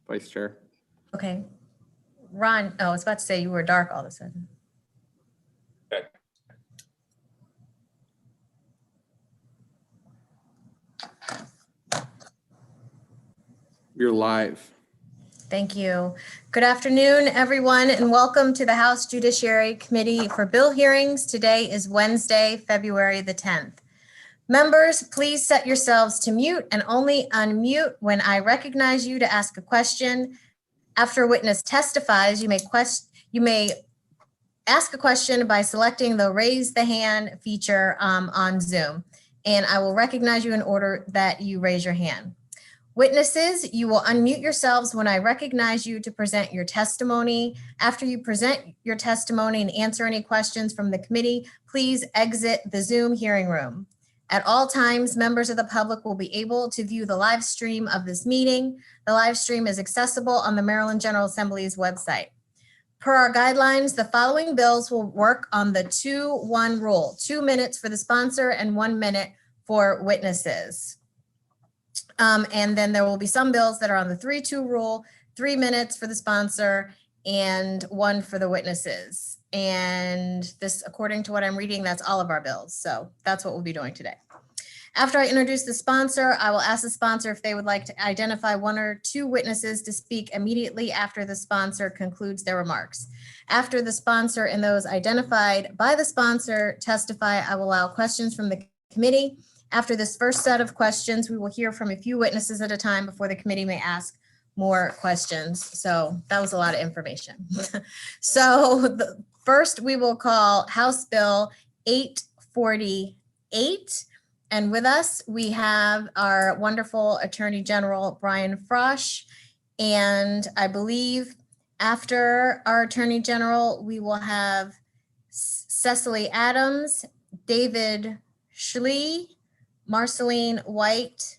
Vice Chair. Okay. Ron, oh, I was about to say you were dark all of a sudden. Okay. You're live. Thank you. Good afternoon, everyone, and welcome to the House Judiciary Committee for Bill hearings. Today is Wednesday, February the 10th. Members, please set yourselves to mute and only unmute when I recognize you to ask a question. After a witness testifies, you may ask a question by selecting the raise the hand feature on Zoom, and I will recognize you in order that you raise your hand. Witnesses, you will unmute yourselves when I recognize you to present your testimony. After you present your testimony and answer any questions from the committee, please exit the Zoom hearing room. At all times, members of the public will be able to view the live stream of this meeting. The live stream is accessible on the Maryland General Assembly's website. Per our guidelines, the following bills will work on the 2-1 rule, 2 minutes for the sponsor and 1 minute for witnesses. And then there will be some bills that are on the 3-2 rule, 3 minutes for the sponsor and 1 for the witnesses. And this, according to what I'm reading, that's all of our bills. So that's what we'll be doing today. After I introduce the sponsor, I will ask the sponsor if they would like to identify 1 or 2 witnesses to speak immediately after the sponsor concludes their remarks. After the sponsor and those identified by the sponsor testify, I will allow questions from the committee. After this first set of questions, we will hear from a few witnesses at a time before the committee may ask more questions. So that was a lot of information. So first we will call House Bill 848. And with us, we have our wonderful Attorney General, Brian Frosch. And I believe after our Attorney General, we will have Cecily Adams, David Schlee, Marceline White,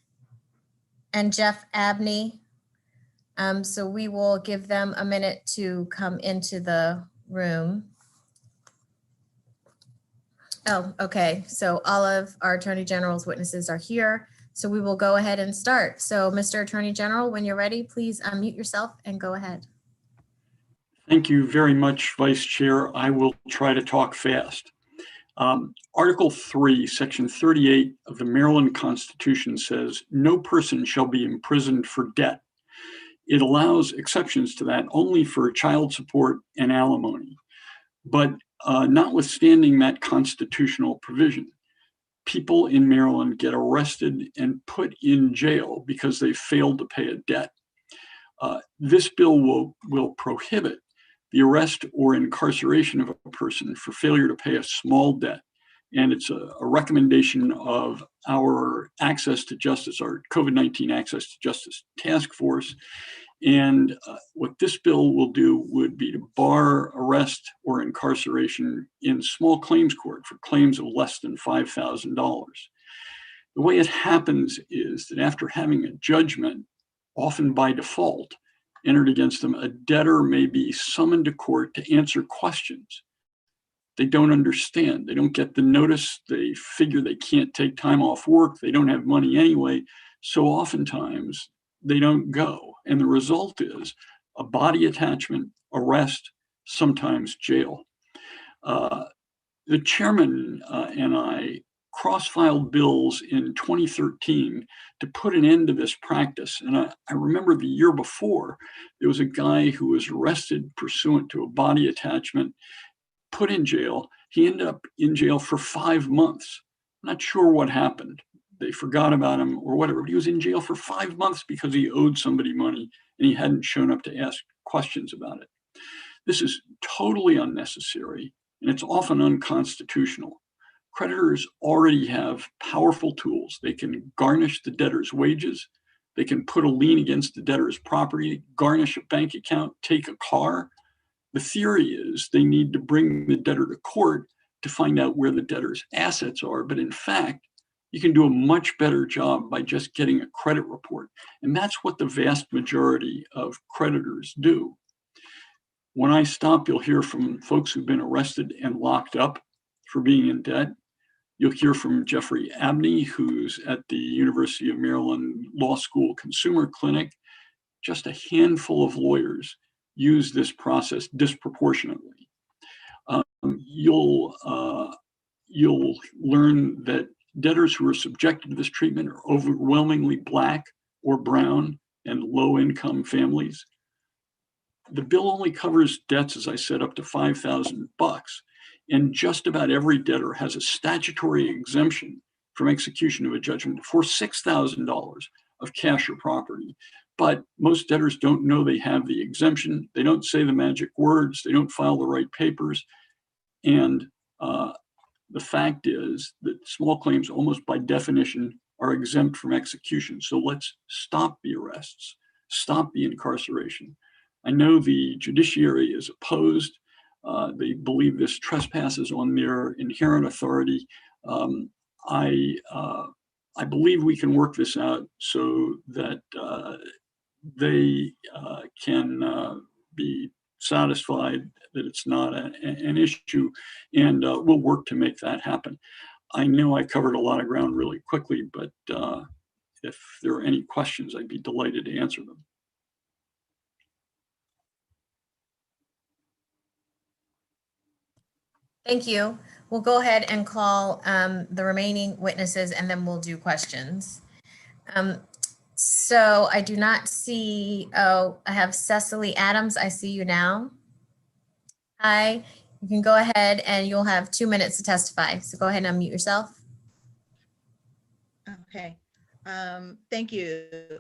and Jeff Abney. So we will give them a minute to come into the room. Oh, okay. So all of our Attorney General's witnesses are here. So we will go ahead and start. So Mr. Attorney General, when you're ready, please unmute yourself and go ahead. Thank you very much, Vice Chair. I will try to talk fast. Article 3, Section 38 of the Maryland Constitution says, no person shall be imprisoned for debt. It allows exceptions to that only for child support and alimony. But notwithstanding that constitutional provision, people in Maryland get arrested and put in jail because they failed to pay a debt. This bill will prohibit the arrest or incarceration of a person for failure to pay a small debt. And it's a recommendation of our Access to Justice, our COVID-19 Access to Justice Task Force. And what this bill will do would be to bar arrest or incarceration in small claims court for claims of less than $5,000. The way it happens is that after having a judgment, often by default, entered against them, a debtor may be summoned to court to answer questions they don't understand. They don't get the notice. They figure they can't take time off work. They don't have money anyway. So oftentimes they don't go. And the result is a body attachment, arrest, sometimes jail. The chairman and I cross-filed bills in 2013 to put an end to this practice. And I remember the year before, there was a guy who was arrested pursuant to a body attachment, put in jail. He ended up in jail for 5 months. I'm not sure what happened. They forgot about him or whatever, but he was in jail for 5 months because he owed somebody money and he hadn't shown up to ask questions about it. This is totally unnecessary and it's often unconstitutional. Creditors already have powerful tools. They can garnish the debtor's wages. They can put a lien against the debtor's property, garnish a bank account, take a car. The theory is they need to bring the debtor to court to find out where the debtor's assets are. But in fact, you can do a much better job by just getting a credit report. And that's what the vast majority of creditors do. When I stop, you'll hear from folks who've been arrested and locked up for being in debt. You'll hear from Jeffrey Abney, who's at the University of Maryland Law School Consumer Clinic. just a handful of lawyers use this process disproportionately. You'll learn that debtors who are subjected to this treatment are overwhelmingly Black or brown and low-income families. The bill only covers debts, as I said, up to $5,000, and just about every debtor has a statutory exemption from execution of a judgment for $6,000 of cash or property. But most debtors don't know they have the exemption. They don't say the magic words. They don't file the right papers. And the fact is that small claims, almost by definition, are exempt from execution. So let's stop the arrests, stop the incarceration. I know the judiciary is opposed. They believe this trespasses on their inherent authority. I believe we can work this out so that they can be satisfied that it's not an issue, and we'll work to make that happen. I know I covered a lot of ground really quickly, but if there are any questions, I'd be delighted to answer them. Thank you. We'll go ahead and call the remaining witnesses, and then we'll do questions. So I do not see, oh, I have Cecily Adams. I see you now. Hi, you can go ahead and you'll have 2 minutes to testify. So go ahead and unmute yourself. Okay, thank you.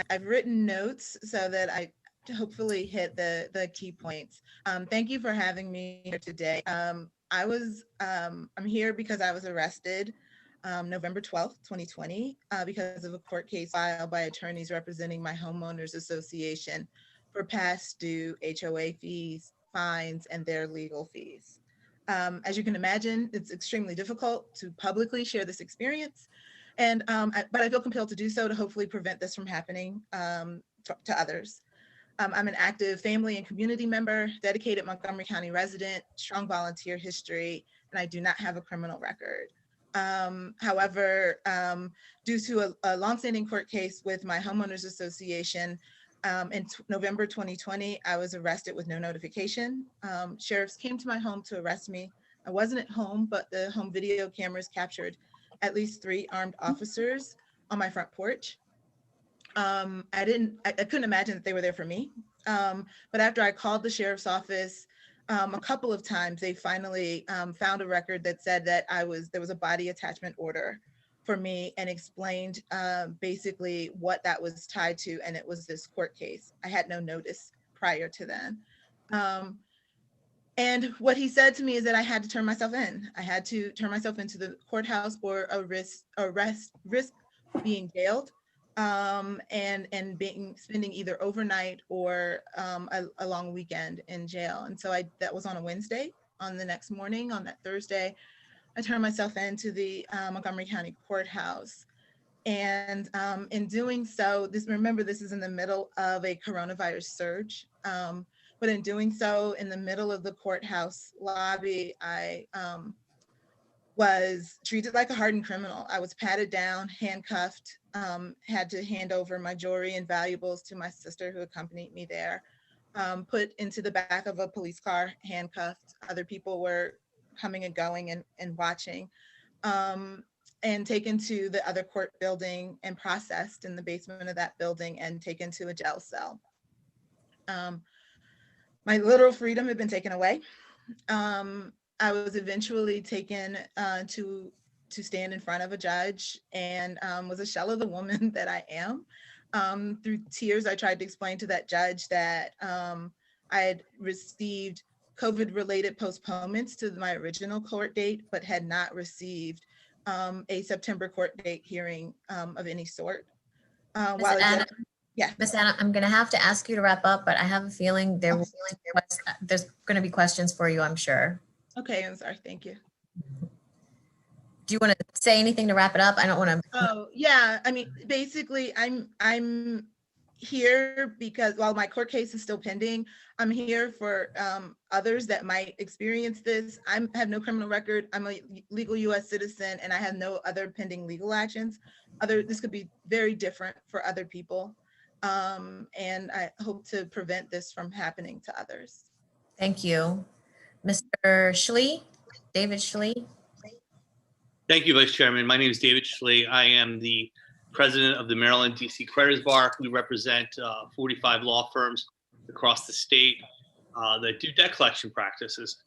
I've written notes so that I hopefully hit the key points. Thank you for having me here today. I'm here because I was arrested November 12th, 2020, because of a court case filed by attorneys representing my homeowners association for past due HOA fees, fines, and their legal fees. As you can imagine, it's extremely difficult to publicly share this experience, and but I feel compelled to do so to hopefully prevent this from happening to others. I'm an active family and community member, dedicated Montgomery County resident, strong volunteer history, and I do not have a criminal record. However, due to a longstanding court case with my homeowners association, in November 2020, I was arrested with no notification. Sheriffs came to my home to arrest me. I wasn't at home, but the home video cameras captured at least 3 armed officers on my front porch. I couldn't imagine that they were there for me. But after I called the sheriff's office a couple of times, they finally found a record that said that there was a body attachment order for me, and explained basically what that was tied to, and it was this court case. I had no notice prior to then. And what he said to me is that I had to turn myself in. I had to turn myself into the courthouse or risk being jailed, and spending either overnight or a long weekend in jail. And so that was on a Wednesday. On the next morning, on that Thursday, I turned myself into the Montgomery County Courthouse. And in doing so, remember, this is in the middle of a coronavirus surge. But in doing so, in the middle of the courthouse lobby, I was treated like a hardened criminal. I was patted down, handcuffed, had to hand over my jewelry and valuables to my sister who accompanied me there, put into the back of a police car, handcuffed. Other people were coming and going and watching, and taken to the other court building and processed in the basement of that building and taken to a jail cell. My literal freedom had been taken away. I was eventually taken to stand in front of a judge, and was a shell of the woman that I am. Through tears, I tried to explain to that judge that I had received COVID-related postponements to my original court date, but had not received a September court date hearing of any sort. Ms. Anna, I'm going to have to ask you to wrap up, but I have a feeling there's going to be questions for you, I'm sure. Okay, I'm sorry. Thank you. Do you want to say anything to wrap it up? I don't want to. Oh, yeah. I mean, basically, I'm here because while my court case is still pending, I'm here for others that might experience this. I have no criminal record. I'm a legal U.S. citizen, and I have no other pending legal actions. This could be very different for other people. and I hope to prevent this from happening to others. Thank you. Mr. Schlee, David Schlee. Thank you, Vice Chairman. My name is David Schlee. I am the president of the Maryland DC Creditors Bar. We represent 45 law firms across the state that do debt collection practices.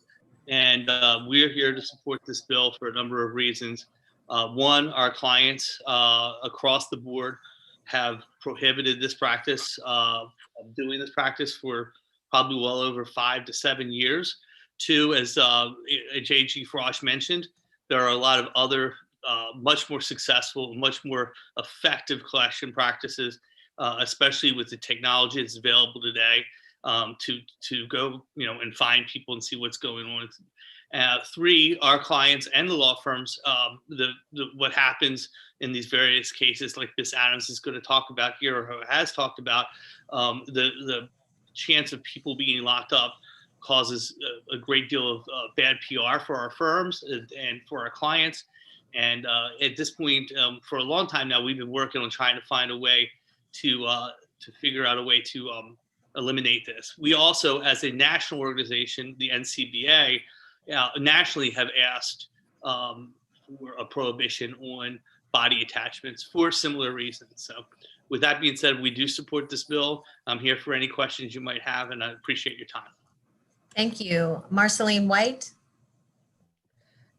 And we're here to support this bill for a number of reasons. One, our clients across the board have prohibited this practice, of doing this practice for probably well over 5 to 7 years. Two, as J.G. Frosch mentioned, there are a lot of other much more successful, much more effective collection practices, especially with the technology that's available today, to go, and find people and see what's going on. Three, our clients and the law firms, what happens in these various cases, like Ms. Adams is going to talk about here, or has talked about, the chance of people being locked up causes a great deal of bad PR for our firms and for our clients. And at this point, for a long time now, we've been working on trying to find a way to figure out a way to eliminate this. We also, as a national organization, the NCBA, nationally have asked for a prohibition on body attachments for similar reasons. So with that being said, we do support this bill. I'm here for any questions you might have, and I appreciate your time. Thank you. Marceline White.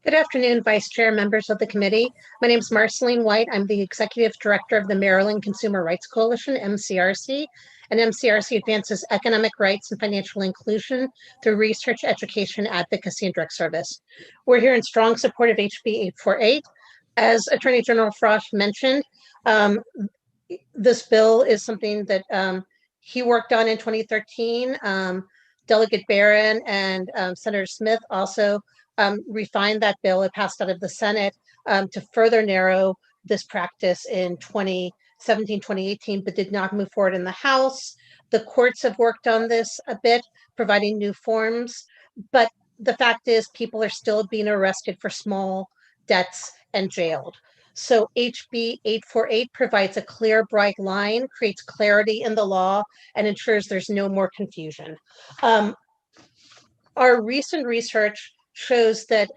Good afternoon, Vice Chair, members of the committee. My name is Marceline White. I'm the Executive Director of the Maryland Consumer Rights Coalition, MCRC, and MCRC advances economic rights and financial inclusion through research, education, advocacy, and direct service. We're here in strong support of HB 848. As Attorney General Frosch mentioned, this bill is something that he worked on in 2013. Delegate Barron and Senator Smith also refined that bill. It passed out of the Senate to further narrow this practice in 2017, 2018, but did not move forward in the House. The courts have worked on this a bit, providing new forms, but the fact is people are still being arrested for small debts and jailed. So HB 848 provides a clear, bright line, creates clarity in the law, and ensures there's no more confusion. Our recent research shows that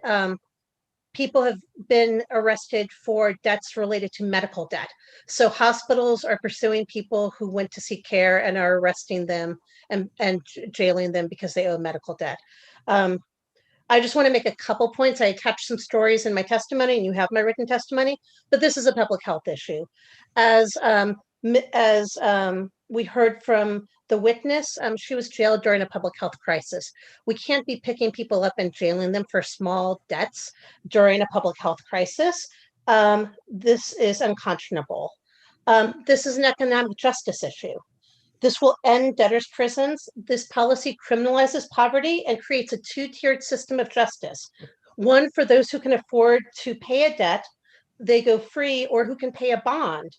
people have been arrested for debts related to medical debt. So hospitals are pursuing people who went to seek care and are arresting them and jailing them because they owe medical debt. I just want to make a couple points. I attached some stories in my testimony, and you have my written testimony, but this is a public health issue. As we heard from the witness, she was jailed during a public health crisis. We can't be picking people up and jailing them for small debts during a public health crisis. This is unconscionable. This is an economic justice issue. This will end debtors' prisons. This policy criminalizes poverty and creates a two-tiered system of justice. One for those who can afford to pay a debt, they go free, or who can pay a bond.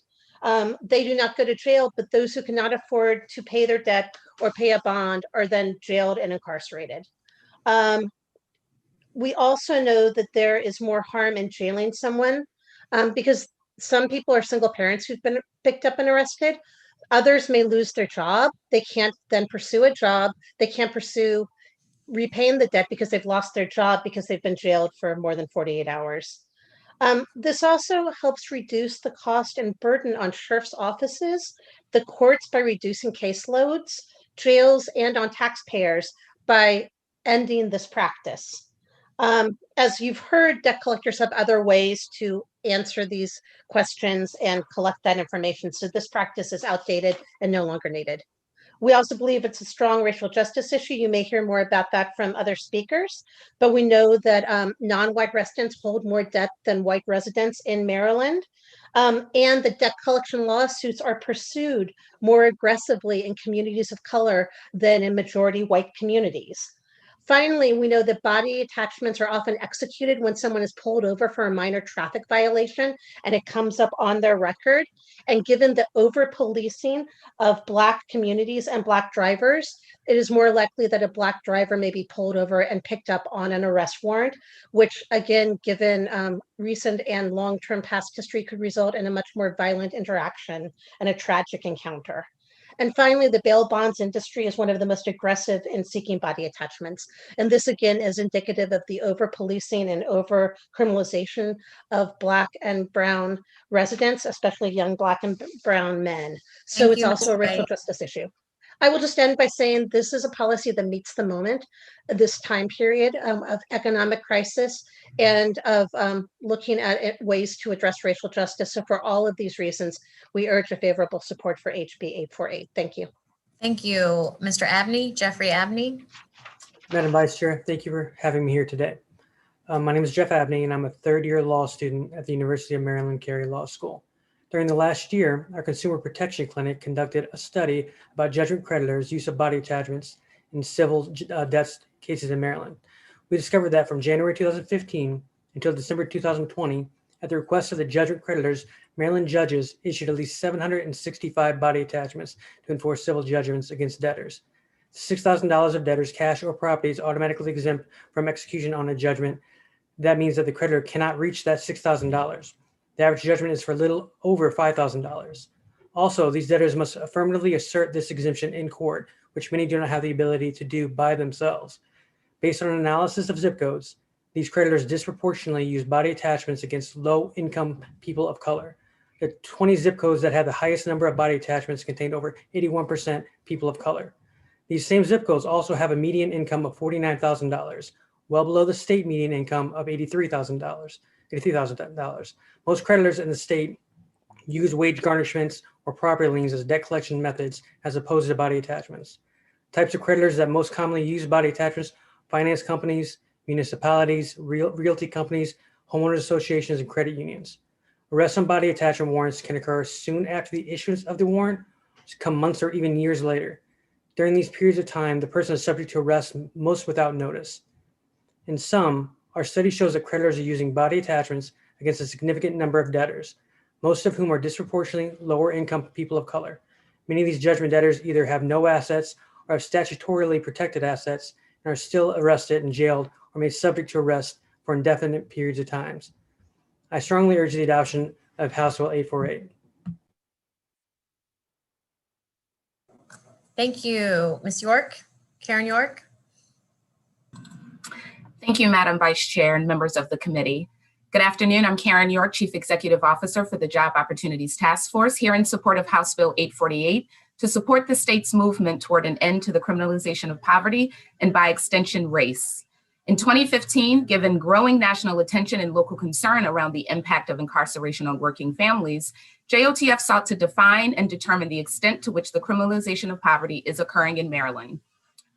They do not go to jail, but those who cannot afford to pay their debt or pay a bond are then jailed and incarcerated. We also know that there is more harm in jailing someone because some people are single parents who've been picked up and arrested. Others may lose their job. They can't then pursue a job. They can't pursue repaying the debt because they've lost their job because they've been jailed for more than 48 hours. This also helps reduce the cost and burden on sheriff's offices, the courts by reducing caseloads, jails, and on taxpayers by ending this practice. As you've heard, debt collectors have other ways to answer these questions and collect that information. So this practice is outdated and no longer needed. We also believe it's a strong racial justice issue. You may hear more about that from other speakers, but we know that non-white residents hold more debt than white residents in Maryland. And the debt collection lawsuits are pursued more aggressively in communities of color than in majority white communities. Finally, we know that body attachments are often executed when someone is pulled over for a minor traffic violation and it comes up on their record. And given the over-policing of Black communities and Black drivers, it is more likely that a Black driver may be pulled over and picked up on an arrest warrant, which again, given recent and long-term past history, could result in a much more violent interaction and a tragic encounter. And finally, the bail bonds industry is one of the most aggressive in seeking body attachments. And this again is indicative of the over-policing and over-criminalization of Black and Brown residents, especially young Black and Brown men. So Thank it's you, also a Ms. racial White. justice issue. I will just end by saying this is a policy that meets the moment, this time period of economic crisis, and of looking at ways to address racial justice. So for all of these reasons, we urge a favorable support for HB 848. Thank you. Thank you, Mr. Abney, Jeffrey Abney. Madam Vice Chair, thank you for having me here today. My name is Jeff Abney, and I'm a third-year law student at the University of Maryland Carey Law School. During the last year, our Consumer Protection Clinic conducted a study about judgment creditors' use of body attachments in civil death cases in Maryland. We discovered that from January 2015 until December 2020, at the request of the judgment creditors, Maryland judges issued at least 765 body attachments to enforce civil judgments against debtors. $6,000 of debtors' cash or property is automatically exempt from execution on a judgment. That means that the creditor cannot reach that $6,000. The average judgment is for a little over $5,000. Also, these debtors must affirmatively assert this exemption in court, which many do not have the ability to do by themselves. Based on an analysis of zip codes, these creditors disproportionately use body attachments against low-income people of color. The 20 zip codes that have the highest number of body attachments contained over 81% people of color. These same zip codes also have a median income of $49,000, well below the state median income of $83,000. Most creditors in the state use wage garnishments or property liens as debt collection methods as opposed to body attachments. Types of creditors that most commonly use body attachments: finance companies, municipalities, realty companies, homeowners associations, and credit unions. Arrests on body attachment warrants can occur soon after the issuance of the warrant, come months or even years later. During these periods of time, the person is subject to arrest, most without notice. In sum, our study shows that creditors are using body attachments against a significant number of debtors, most of whom are disproportionately lower income people of color. Many of these judgment debtors either have no assets or have statutorily protected assets and are still arrested and jailed or made subject to arrest for indefinite periods of times. I strongly urge the adoption of House Bill 848. Thank you, Ms. York. Karen York. Thank you, Madam Vice Chair and members of the committee. Good afternoon. I'm Karen York, Chief Executive Officer for the Job Opportunities Task Force, here in support of House Bill 848 to support the state's movement toward an end to the criminalization of poverty and, by extension, race. In 2015, given growing national attention and local concern around the impact of incarceration on working families, JOTF sought to define and determine the extent to which the criminalization of poverty is occurring in Maryland.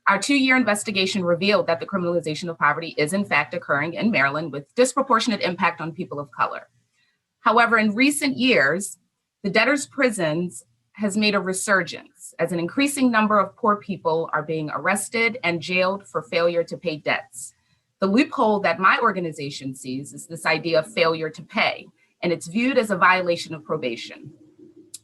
Our 2-year investigation revealed that the criminalization of poverty is in fact occurring in Maryland with disproportionate impact on people of color. However, in recent years, the debtors' prisons has made a resurgence as an increasing number of poor people are being arrested and jailed for failure to pay debts. The loophole that my organization sees is this idea of failure to pay, and it's viewed as a violation of probation.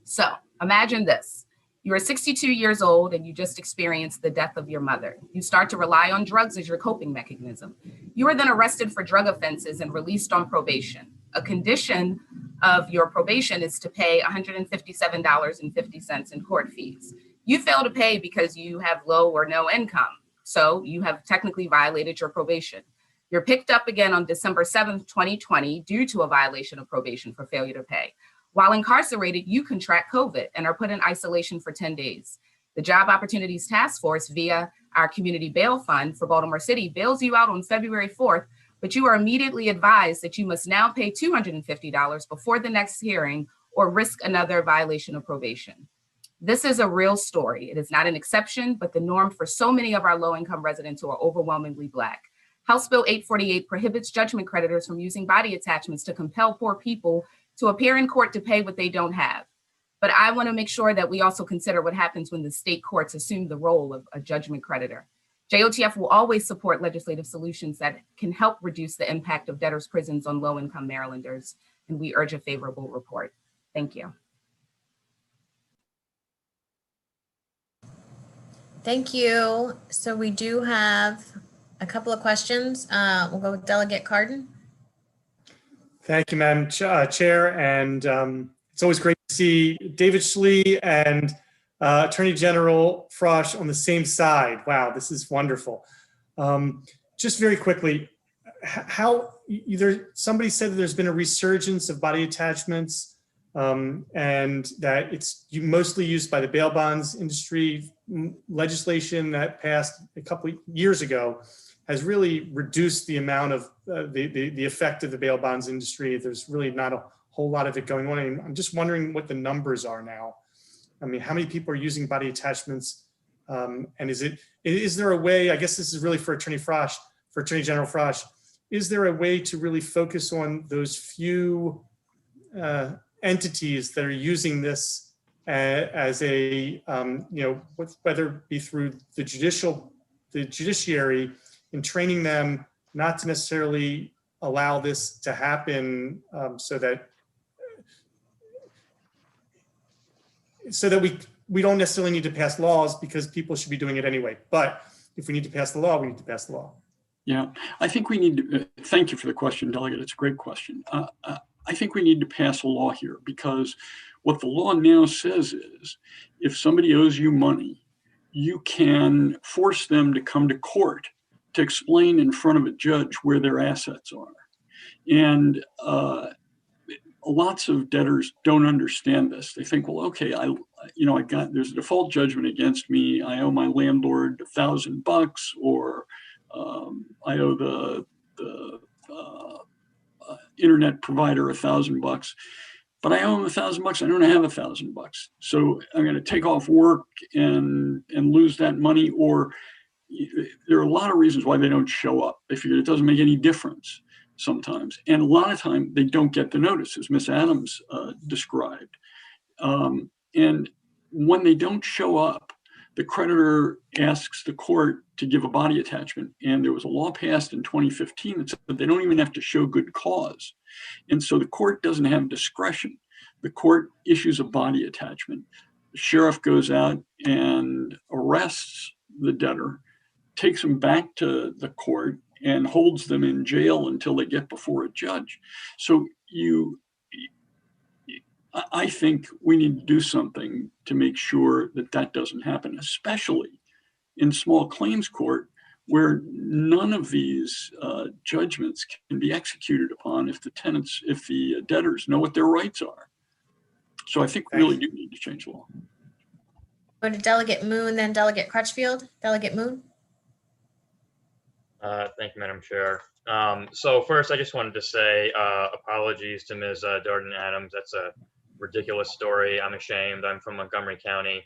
So imagine this. You are 62 years old and you just experienced the death of your mother. You start to rely on drugs as your coping mechanism. You are then arrested for drug offenses and released on probation. A condition of your probation is to pay $157.50 in court fees. You fail to pay because you have low or no income, so you have technically violated your probation. You're picked up again on December 7th, 2020, due to a violation of probation for failure to pay. While incarcerated, you contract COVID and are put in isolation for 10 days. The Job Opportunities Task Force, via our Community Bail Fund for Baltimore City, bails you out on February 4th, but you are immediately advised that you must now pay $250 before the next hearing or risk another violation of probation. This is a real story. It is not an exception, but the norm for so many of our low-income residents who are overwhelmingly Black. House Bill 848 prohibits judgment creditors from using body attachments to compel poor people to appear in court to pay what they don't have. But I want to make sure that we also consider what happens when the state courts assume the role of a judgment creditor. JOTF will always support legislative solutions that can help reduce the impact of debtors' prisons on low-income Marylanders, and we urge a favorable report. Thank you. Thank you. So we do have a couple of questions. We'll go with Delegate Cardin. Thank you, Madam Chair. And it's always great to see David Schley and Attorney General Frosch on the same side. Wow, this is wonderful. Just very quickly, how somebody said that there's been a resurgence of body attachments and that it's mostly used by the bail bonds industry. Legislation that passed a couple of years ago has really reduced the amount of the effect of the bail bonds industry. There's really not a whole lot of it going on. And I'm just wondering what the numbers are now. I mean, how many people are using body attachments? And is there a way, I guess this is really for Attorney General Frosch, is there a way to really focus on those few entities that are using this as a, whether it be through the judiciary in training them not to necessarily allow this to happen so that we don't necessarily need to pass laws because people should be doing it anyway. But if we need to pass the law, we need to pass the law. Yeah, I think we need to, thank you for the question, Delegate. It's a great question. I think we need to pass a law here because what the law now says is if somebody owes you money, you can force them to come to court to explain in front of a judge where their assets are. And lots of debtors don't understand this. They think, well, okay, there's a default judgment against me. I owe my landlord $1,000, or I owe the internet provider $1,000, but I owe him $1,000. I don't have $1,000, so I'm going to take off work and lose that money. Or there are a lot of reasons why they don't show up. They figure it doesn't make any difference sometimes, and a lot of time they don't get the notice, as Ms. Adams described. And when they don't show up, the creditor asks the court to give a body attachment. And there was a law passed in 2015 that said they don't even have to show good cause. And so the court doesn't have discretion. The court issues a body attachment. The sheriff goes out and arrests the debtor, takes him back to the court, and holds them in jail until they get before a judge. So I think we need to do something to make sure that that doesn't happen, especially in small claims court, where none of these judgments can be executed upon if the debtors know what their rights are. So I think we really do need to change the law. Go to Delegate Moon, then Delegate Crutchfield. Delegate Moon. Thank you, Madam Chair. So first, I just wanted to say apologies to Ms. Darden Adams. That's a ridiculous story. I'm ashamed. I'm from Montgomery County.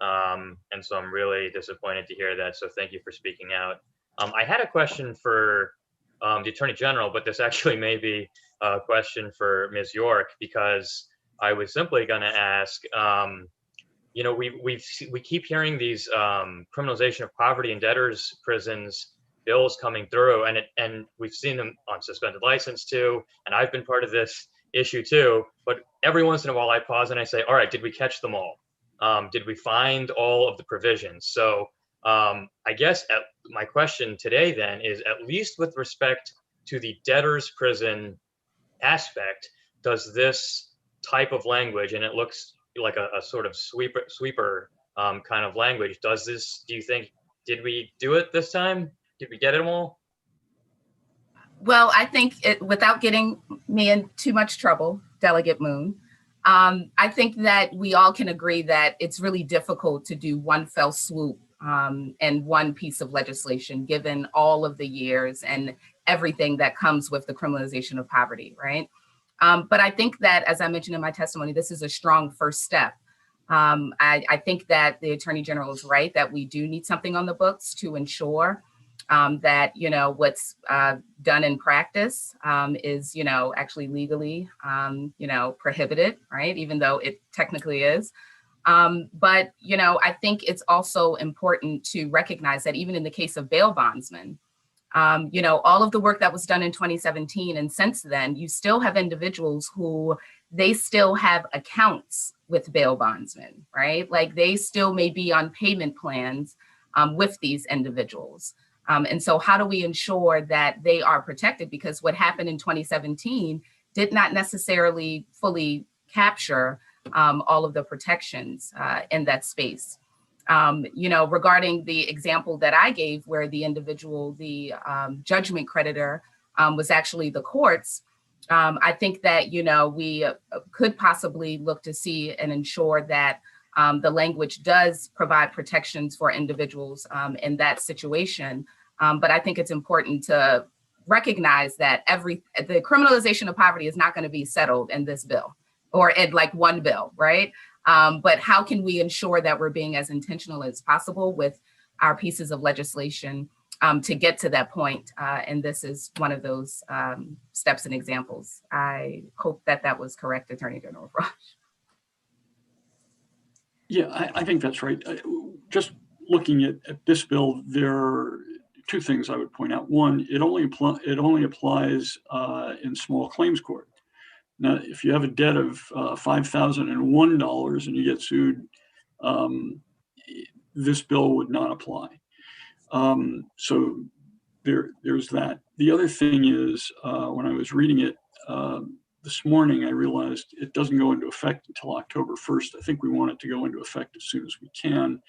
And so I'm really disappointed to hear that. So thank you for speaking out. I had a question for the Attorney General, but this actually may be a question for Ms. York, because I was simply going to ask, we keep hearing these criminalization of poverty in debtors' prisons bills coming through, and we've seen them on suspended license too, and I've been part of this issue too, but every once in a while I pause and I say, all right, did we catch them all? Did we find all of the provisions? So I guess my question today then is, at least with respect to the debtor's prison aspect, does this type of language, and it looks like a sort of sweeper kind of language, do you think, did we do it this time? Did we get them all? Well, I think without getting me in too much trouble, Delegate Moon, I think that we all can agree that it's really difficult to do one fell swoop and one piece of legislation, given all of the years and everything that comes with the criminalization of poverty, right? But I think that, as I mentioned in my testimony, this is a strong first step. I think that the Attorney General is right, that we do need something on the books to ensure that, what's done in practice is, actually legally, prohibited, right? Even though it technically is. But, I think it's also important to recognize that even in the case of bail bondsmen, all of the work that was done in 2017 and since then, you still have individuals who they still have accounts with bail bondsmen, right? Like they still may be on payment plans with these individuals. And so how do we ensure that they are protected? Because what happened in 2017 did not necessarily fully capture all of the protections in that space. Regarding the example that I gave where the individual, the judgment creditor was actually the courts, I think that, we could possibly look to see and ensure that the language does provide protections for individuals in that situation. But I think it's important to recognize that the criminalization of poverty is not going to be settled in this bill or in like one bill, right? But how can we ensure that we're being as intentional as possible with our pieces of legislation to get to that point? And this is one of those steps and examples. I hope that that was correct, Attorney General Frosh. Yeah, I think that's right. Just looking at this bill, there are two things I would point out. One, it only applies in small claims court. Now, if you have a debt of $5,001 and you get sued, this bill would not apply. So there's that. The other thing is, when I was reading it this morning, I realized it doesn't go into effect until October 1st. I think we want it to go into effect as soon as we can.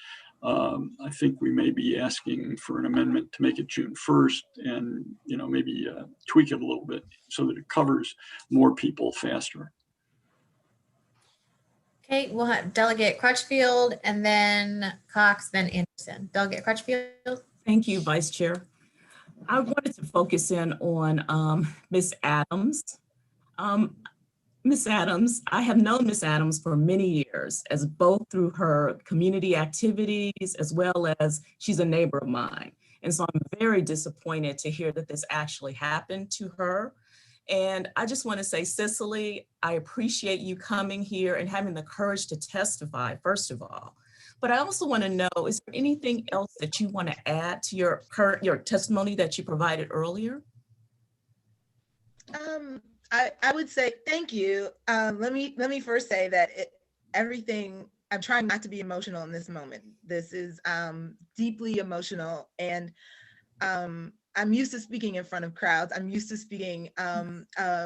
I think we may be asking for an amendment to make it June 1st and, maybe tweak it a little bit so that it covers more people faster. Okay, we'll have Delegate Crutchfield and then Cox, then Anderson. Delegate Crutchfield. Thank you, Vice Chair. I wanted to focus in on Ms. Adams. Ms. Adams, I have known Ms. Adams for many years, as both through her community activities as well as she's a neighbor of mine. And so I'm very disappointed to hear that this actually happened to her. And I just want to say, Cicely, I appreciate you coming here and having the courage to testify, first of all. But I also want to know, is there anything else that you want to add to your testimony that you provided earlier? I would say thank you. Let me first say that everything, I'm trying not to be emotional in this moment. This is deeply emotional, and I'm used to speaking in front of crowds. I'm used to speaking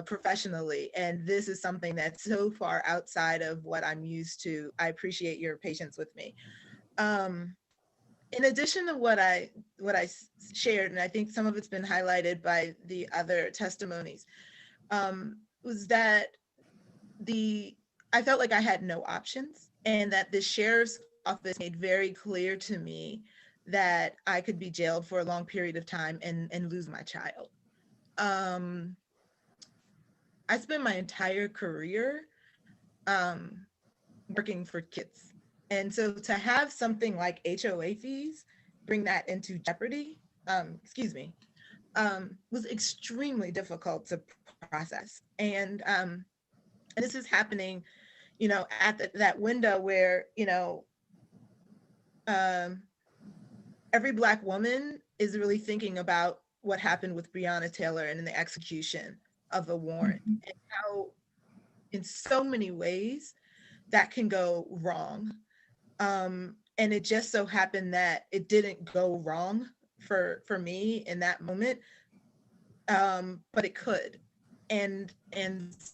professionally, and this is something that's so far outside of what I'm used to. I appreciate your patience with me. In addition to what I shared, and I think some of it's been highlighted by the other testimonies, was that I felt like I had no options, and that the sheriff's office made very clear to me that I could be jailed for a long period of time and lose my child. I spent my entire career working for kids. And so to have something like HOA fees bring that into jeopardy, was extremely difficult to process. And this is happening, at that window where, every Black woman is really thinking about what happened with Breonna Taylor and in the execution of the warrant, and how in so many ways that can go wrong. And it just so happened that it didn't go wrong for me in that moment, but it could. And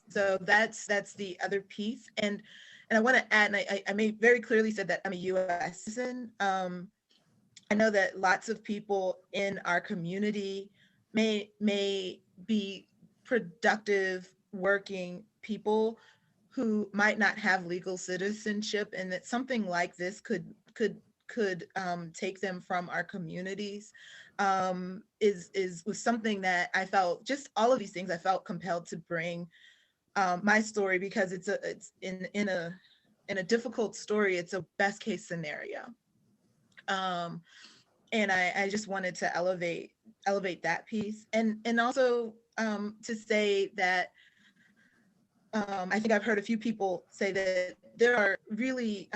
so that's the other piece. And I want to add, and I may very clearly said that I'm a US citizen. I know that lots of people in our community may be productive working people who might not have legal citizenship, and that something like this could take them from our communities. Was something that I felt, just all of these things I felt compelled to bring my story, because it's in a difficult story, it's a best case scenario. And I just wanted to elevate that piece, and also to say that I think I've heard a few people say that there are really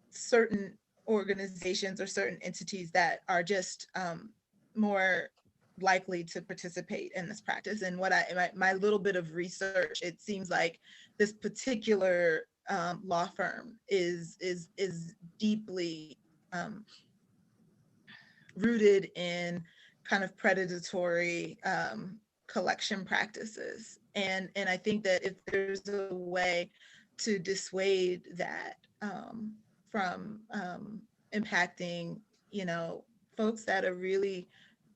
certain organizations or certain entities that are just more likely to participate in this practice. And what my little bit of research, it seems like this particular law firm is deeply rooted in kind of predatory collection practices. And I think that if there's a way to dissuade that from impacting, folks that are really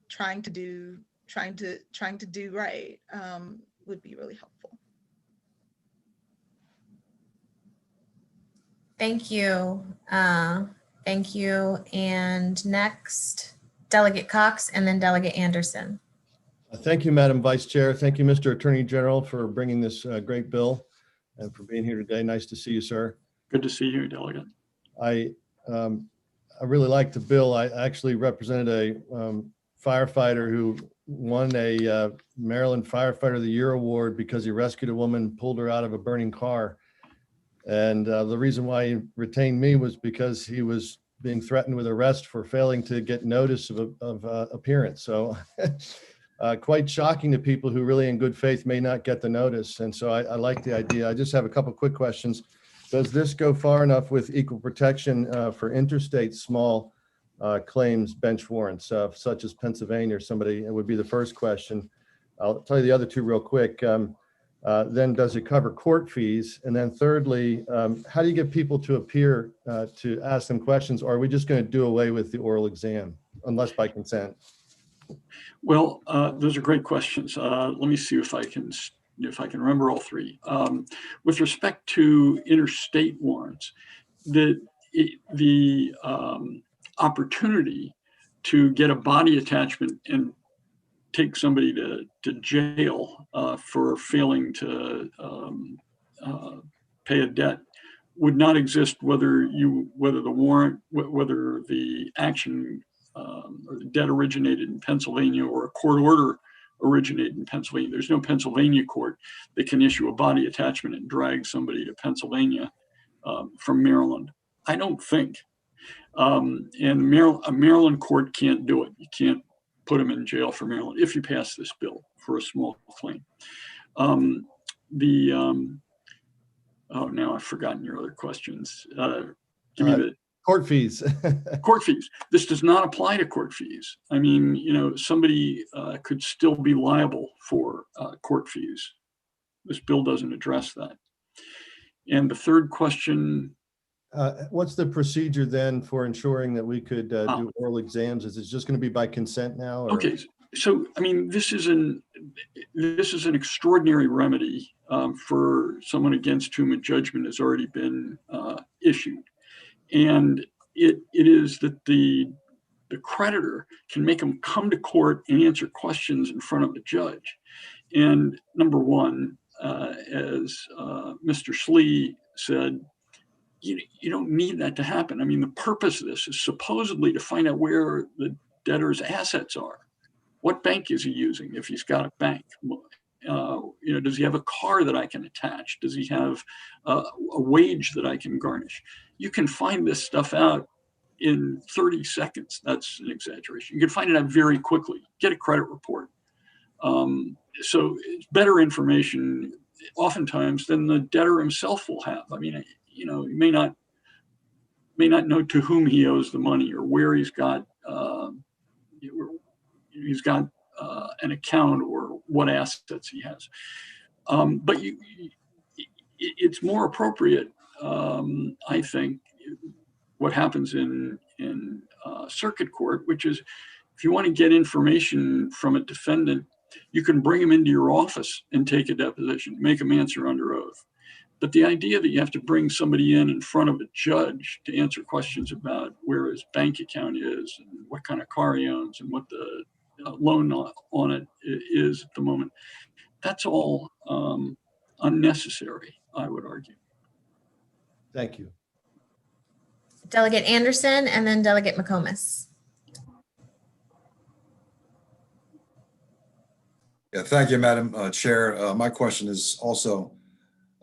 trying to do right, would be really helpful. Thank you. Thank you. And next, Delegate Cox and then Delegate Anderson. Thank you, Madam Vice Chair. Thank you, Mr. Attorney General, for bringing this great bill and for being here today. Nice to see you, sir. Good to see you, Delegate. I really like the bill. I actually represented a firefighter who won a Maryland Firefighter of the Year award because he rescued a woman, pulled her out of a burning car. And the reason why he retained me was because he was being threatened with arrest for failing to get notice of appearance. So quite shocking to people who really in good faith may not get the notice. And so I like the idea. I just have a couple quick questions. Does this go far enough with equal protection for interstate small claims bench warrants, such as Pennsylvania or somebody? It would be the first question. I'll tell you the other two real quick. Then does it cover court fees? And then thirdly, how do you get people to appear to ask them questions? Or are we just going to do away with the oral exam unless by consent? Well, those are great questions. Let me see if I can remember all three. With respect to interstate warrants, the opportunity to get a body attachment and take somebody to jail for failing to pay a debt would not exist whether the action or the debt originated in Pennsylvania or a court order originated in Pennsylvania. There's no Pennsylvania court that can issue a body attachment and drag somebody to Pennsylvania from Maryland. I don't think. And a Maryland court can't do it. You can't put them in jail for Maryland if you pass this bill for a small claim. Now I've forgotten your other questions. Give me the court fees. Court fees. This does not apply to court fees. I mean, somebody could still be liable for court fees. This bill doesn't address that. And the third question. What's the procedure then for ensuring that we could do oral exams? Is it just going to be by consent now? Or? Okay, so I mean, this is an extraordinary remedy for someone against whom a judgment has already been issued, and it is that the creditor can make them come to court and answer questions in front of the judge. And number one, as Mr. Schlee said, you don't need that to happen. I mean, the purpose of this is supposedly to find out where the debtor's assets are. What bank is he using if he's got a bank? Does he have a car that I can attach? Does he have a wage that I can garnish? You can find this stuff out in 30 seconds. That's an exaggeration. You can find it out very quickly. Get a credit report. So it's better information oftentimes than the debtor himself will have. I mean, he may not know to whom he owes the money or where he's got an account or what assets he has. But it's more appropriate, I think, what happens in circuit court, which is if you want to get information from a defendant, you can bring him into your office and take a deposition, make him answer under oath. But the idea that you have to bring somebody in front of a judge to answer questions about where his bank account is and what kind of car he owns and what the loan on it is at the moment, that's all unnecessary, I would argue. Thank you. Delegate Anderson and then Delegate McComas. Yeah, thank you, Madam Chair. My question is also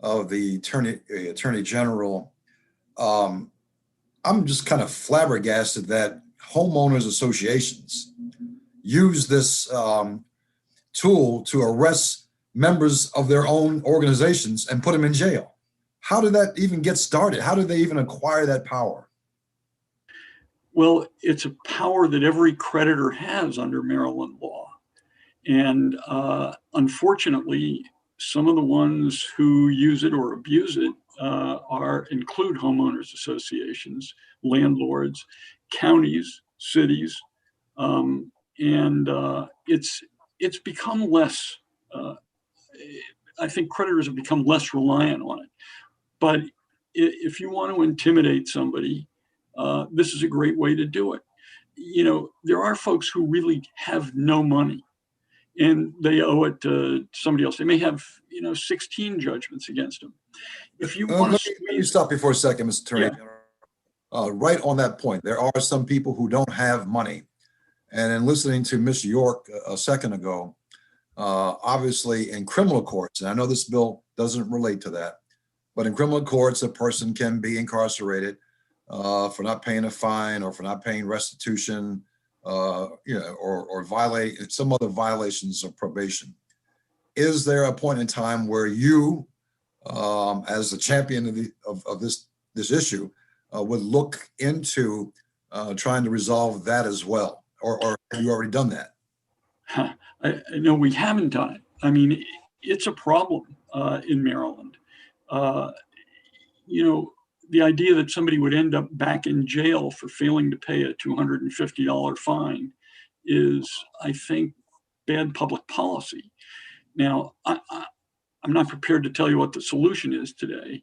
of the Attorney General. I'm just kind of flabbergasted that homeowners associations use this tool to arrest members of their own organizations and put them in jail. How did that even get started? How did they even acquire that power? Well, it's a power that every creditor has under Maryland law. And unfortunately, some of the ones who use it or abuse it include homeowners associations, landlords, counties, cities, and it's become less. I think creditors have become less reliant on it. But if you want to intimidate somebody, this is a great way to do it. You know, there are folks who really have no money and they owe it to somebody else. They may have, 16 judgments against them. If you want let me stop you for a second, Mr. Attorney General. Right on that point, there are some people who don't have money. And in listening to Ms. York a second ago, obviously in criminal courts, and I know this bill doesn't relate to that, but in criminal courts, a person can be incarcerated for not paying a fine or for not paying restitution, or violate some other violations of probation. Is there a point in time where you, as the champion of this issue, would look into trying to resolve that as well, or have you already done that? No, we haven't done it. I mean, it's a problem in Maryland. The idea that somebody would end up back in jail for failing to pay a $250 fine is, I think, bad public policy. Now, I'm not prepared to tell you what the solution is today,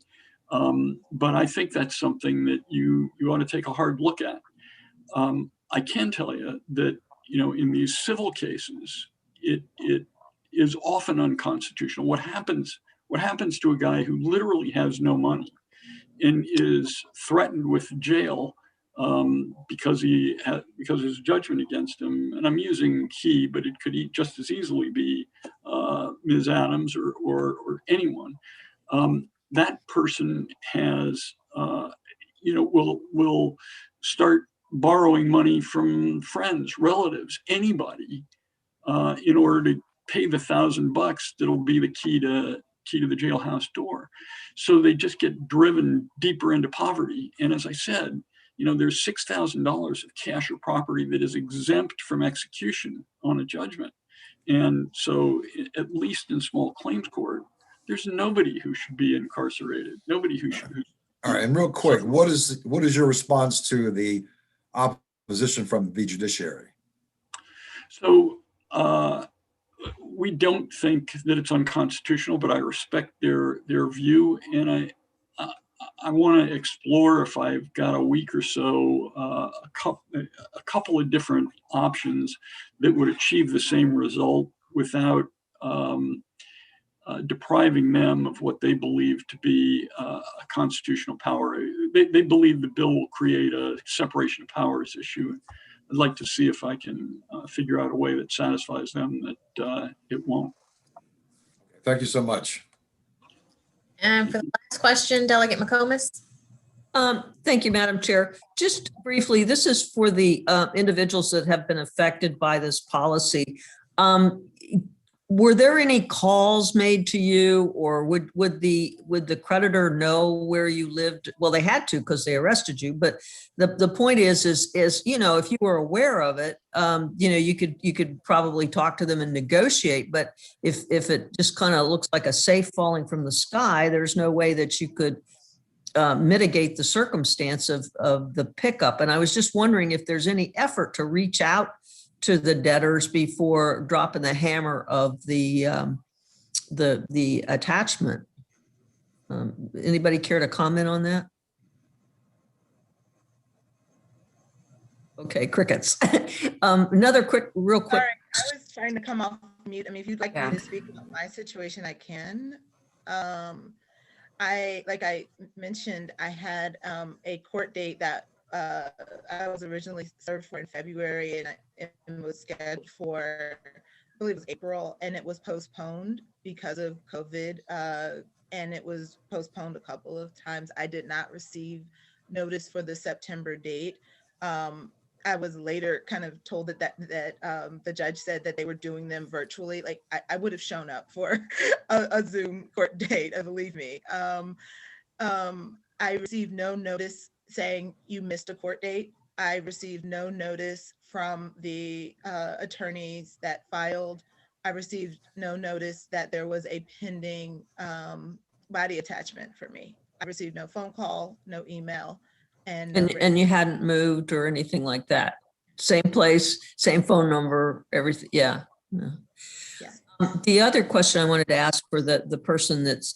but I think that's something that you ought to take a hard look at. I can tell you that, in these civil cases, it is often unconstitutional. What happens to a guy who literally has no money and is threatened with jail because his judgment against him, and I'm using he, but it could just as easily be Ms. Adams or anyone. That person has, will start borrowing money from friends, relatives, anybody, in order to pay the $1,000 that'll be the key to the jailhouse door. So they just get driven deeper into poverty. And as I said, there's $6,000 of cash or property that is exempt from execution on a judgment. And so at least in small claims court, there's nobody who should be incarcerated. Nobody who should. All right, and real quick, what is your response to the opposition from the judiciary? So we don't think that it's unconstitutional, but I respect their view, and I want to explore, if I've got a week or so, a couple of different options that would achieve the same result without depriving them of what they believe to be a constitutional power. They believe the bill will create a separation of powers issue. I'd like to see if I can figure out a way that satisfies them that it won't. Thank you so much. And for the last question, Delegate McComas. Thank you, Madam Chair. Just briefly, this is for the individuals that have been affected by this policy. Were there any calls made to you, or would the creditor know where you lived? Well, they had to because they arrested you. But the point is if you were aware of it, you could probably talk to them and negotiate. But if it just kind of looks like a safe falling from the sky, there's no way that you could mitigate the circumstance of the pickup. And I was just wondering if there's any effort to reach out to the debtors before dropping the hammer of the attachment. Anybody care to comment on that? Okay, crickets. Another real quick. Sorry, I was trying to come off mute. I mean, if you'd like me to speak about my situation, I can. Like I mentioned, I had a court date that I was originally served for in February, and it was scheduled for, I believe it was April, and it was postponed because of COVID, and it was postponed a couple of times. I did not receive notice for the September date. I was later kind of told that the judge said that they were doing them virtually. Like I would have shown up for a Zoom court date, believe me. I received no notice saying you missed a court date. I received no notice from the attorneys that filed. I received no notice that there was a pending body attachment for me. I received no phone call, no email, and And you hadn't moved or anything like that? Same place, same phone number, everything, yeah. Yeah. The other question I wanted to ask for the person that's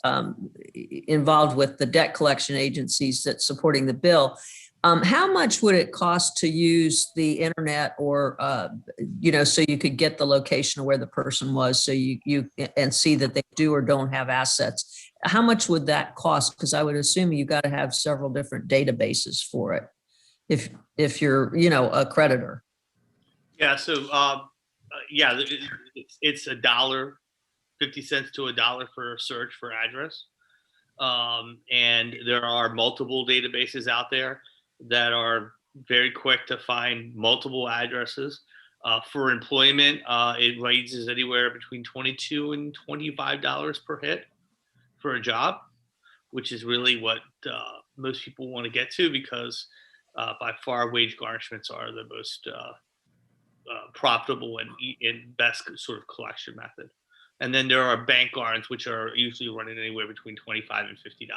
involved with the debt collection agencies that's supporting the bill, how much would it cost to use the internet or, so you could get the location of where the person was so you and see that they do or don't have assets? How much would that cost? Because I would assume you got to have several different databases for it if you're, a creditor. Yeah, so it's $1.50 to $1 for a search for address. And there are multiple databases out there that are very quick to find multiple addresses. For employment, it ranges anywhere between $22 and $25 per hit for a job, which is really what most people want to get to, because by far wage garnishments are the most profitable and best sort of collection method. And then there are bank guards, which are usually running anywhere between $25 and $50.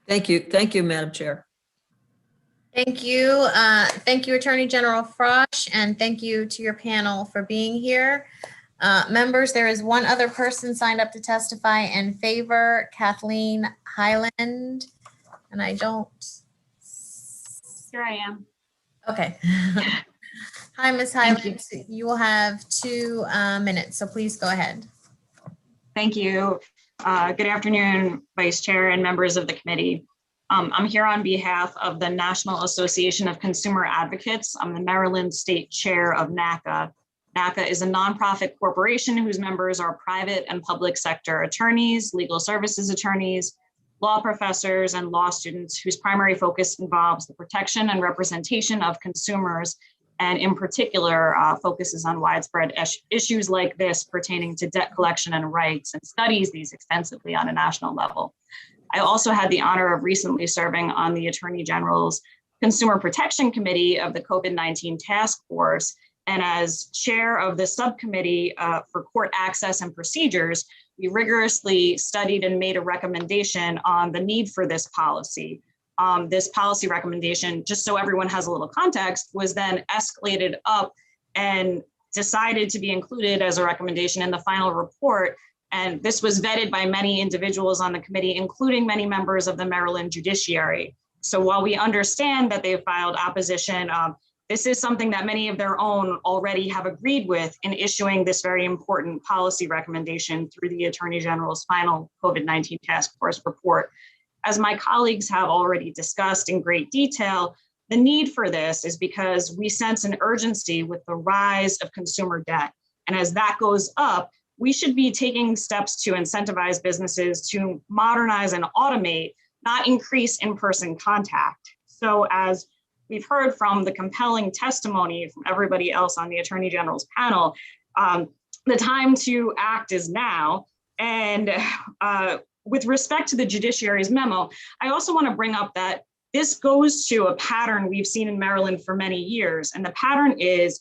Thank you. Thank you, Madam Chair. Thank you. Thank you, Attorney General Frosch, and thank you to your panel for being here. Members, there is one other person signed up to testify in favor, Kathleen Highland, and I don't. Here I am. Okay. Hi, Ms. Highland. You will have 2 minutes, so please go ahead. Thank you. Good afternoon, Vice Chair and members of the committee. I'm here on behalf of the National Association of Consumer Advocates. I'm the Maryland State Chair of NACA. NACA is a nonprofit corporation whose members are private and public sector attorneys, legal services attorneys, law professors, and law students whose primary focus involves the protection and representation of consumers, and in particular focuses on widespread issues like this pertaining to debt collection and rights, and studies these extensively on a national level. I also had the honor of recently serving on the Attorney General's Consumer Protection Committee of the COVID-19 Task Force, and as chair of the subcommittee for court access and procedures, we rigorously studied and made a recommendation on the need for this policy. This policy recommendation, just so everyone has a little context, was then escalated up and decided to be included as a recommendation in the final report. And this was vetted by many individuals on the committee, including many members of the Maryland Judiciary. So while we understand that they've filed opposition, this is something that many of their own already have agreed with in issuing this very important policy recommendation through the Attorney General's final COVID-19 task force report. As my colleagues have already discussed in great detail, the need for this is because we sense an urgency with the rise of consumer debt. And as that goes up, we should be taking steps to incentivize businesses to modernize and automate, not increase in-person contact. So as we've heard from the compelling testimony from everybody else on the Attorney General's panel, the time to act is now. And with respect to the judiciary's memo, I also want to bring up that this goes to a pattern we've seen in Maryland for many years. And the pattern is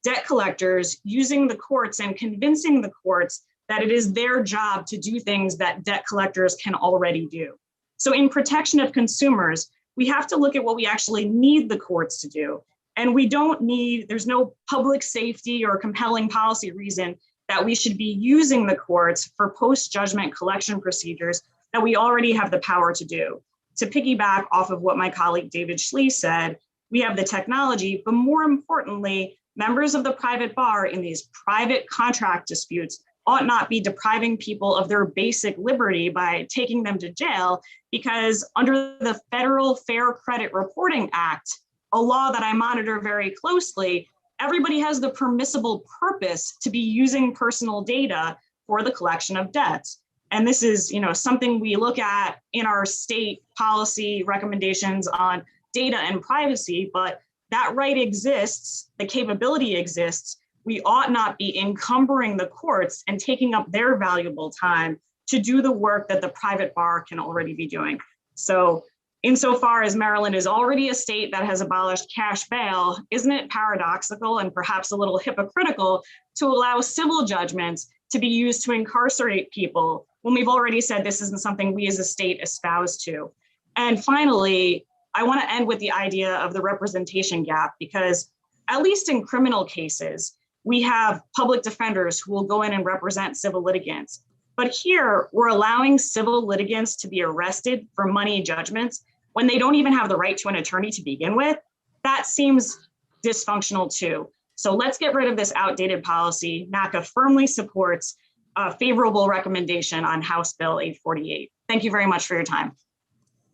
debt collectors using the courts and convincing the courts that it is their job to do things that debt collectors can already do. So in protection of consumers, we have to look at what we actually need the courts to do. And we don't need, there's no public safety or compelling policy reason that we should be using the courts for post-judgment collection procedures that we already have the power to do. To piggyback off of what my colleague David Schley said, we have the technology, but more importantly, members of the private bar in these private contract disputes ought not be depriving people of their basic liberty by taking them to jail, because under the Federal Fair Credit Reporting Act, a law that I monitor very closely, everybody has the permissible purpose to be using personal data for the collection of debts. And this is, something we look at in our state policy recommendations on data and privacy, but that right exists, the capability exists. We ought not be encumbering the courts and taking up their valuable time to do the work that the private bar can already be doing. So insofar as Maryland is already a state that has abolished cash bail, isn't it paradoxical and perhaps a little hypocritical to allow civil judgments to be used to incarcerate people when we've already said this isn't something we as a state espouse to. And finally, I want to end with the idea of the representation gap, because at least in criminal cases, we have public defenders who will go in and represent civil litigants. But here, we're allowing civil litigants to be arrested for money judgments when they don't even have the right to an attorney to begin with. That seems dysfunctional too. So let's get rid of this outdated policy. NACA firmly supports a favorable recommendation on House Bill 848. Thank you very much for your time.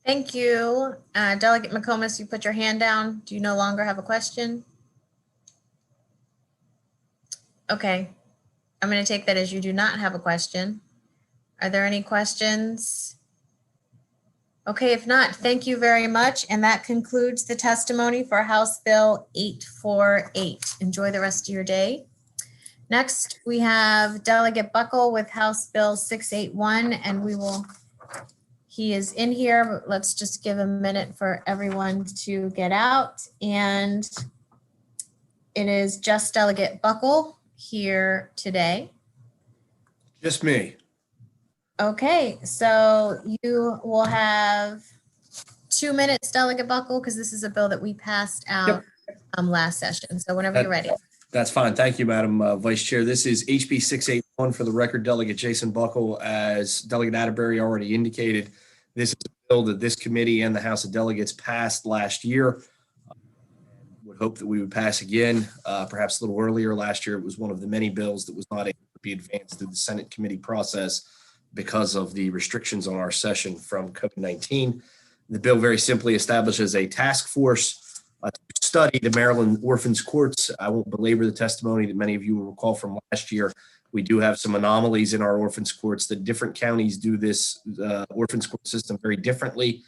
Thank you. Delegate McComas, you put your hand down. Do you no longer have a question? Okay, I'm going to take that as you do not have a question. Are there any questions? Okay, if not, thank you very much. And that concludes the testimony for House Bill 848. Enjoy the rest of your day. Next, we have Delegate Buckle with House Bill 681, and he is in here, but let's just give a minute for everyone to get out. And it is just Delegate Buckle here today. Just me. Okay, so you will have 2 minutes, Delegate Buckle, because this is a bill that we passed out last session. So whenever you're ready. That's fine. Thank you, Madam Vice Chair. This is HB 681 for the record. Delegate Jason Buckle, as Delegate Atterbury already indicated, this is a bill that this committee and the House of Delegates passed last year. Would hope that we would pass again, perhaps a little earlier. Last year, it was one of the many bills that was not able to be advanced through the Senate committee process because of the restrictions on our session from COVID-19. The bill very simply establishes a task force to study the Maryland orphans courts. I won't belabor the testimony that many of you will recall from last year. We do have some anomalies in our orphans courts. The different counties do this orphans court system very differently.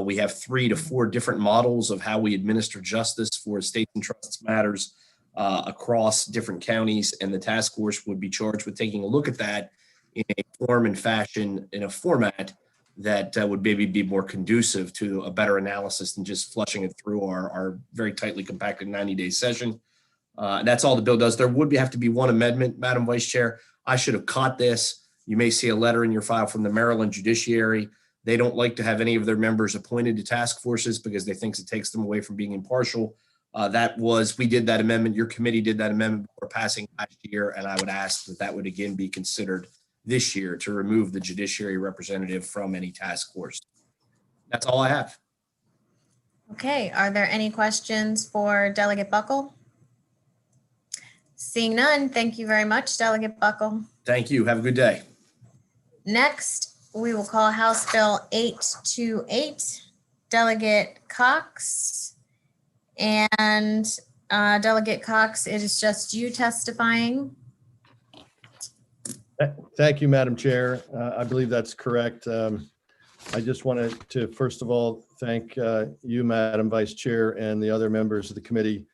We have 3 to 4 different models of how we administer justice for estates and trusts matters across different counties, and the task force would be charged with taking a look at that in a form and fashion, in a format that would maybe be more conducive to a better analysis than just flushing it through our very tightly compacted 90-day session. That's all the bill does. There would have to be one amendment, Madam Vice Chair. I should have caught this. You may see a letter in your file from the Maryland Judiciary. They don't like to have any of their members appointed to task forces because they think it takes them away from being impartial. We did that amendment. Your committee did that amendment before passing last year, and I would ask that that would again be considered this year to remove the judiciary representative from any task force. That's all I have. Okay, are there any questions for Delegate Buckle? Seeing none, thank you very much, Delegate Buckle. Thank you. Have a good day. Next, we will call House Bill 828, Delegate Cox. And Delegate Cox, it is just you testifying. Thank you, Madam Chair. I believe that's correct. I just wanted to, first of all, thank you, Madam Vice Chair, and the other members of the committee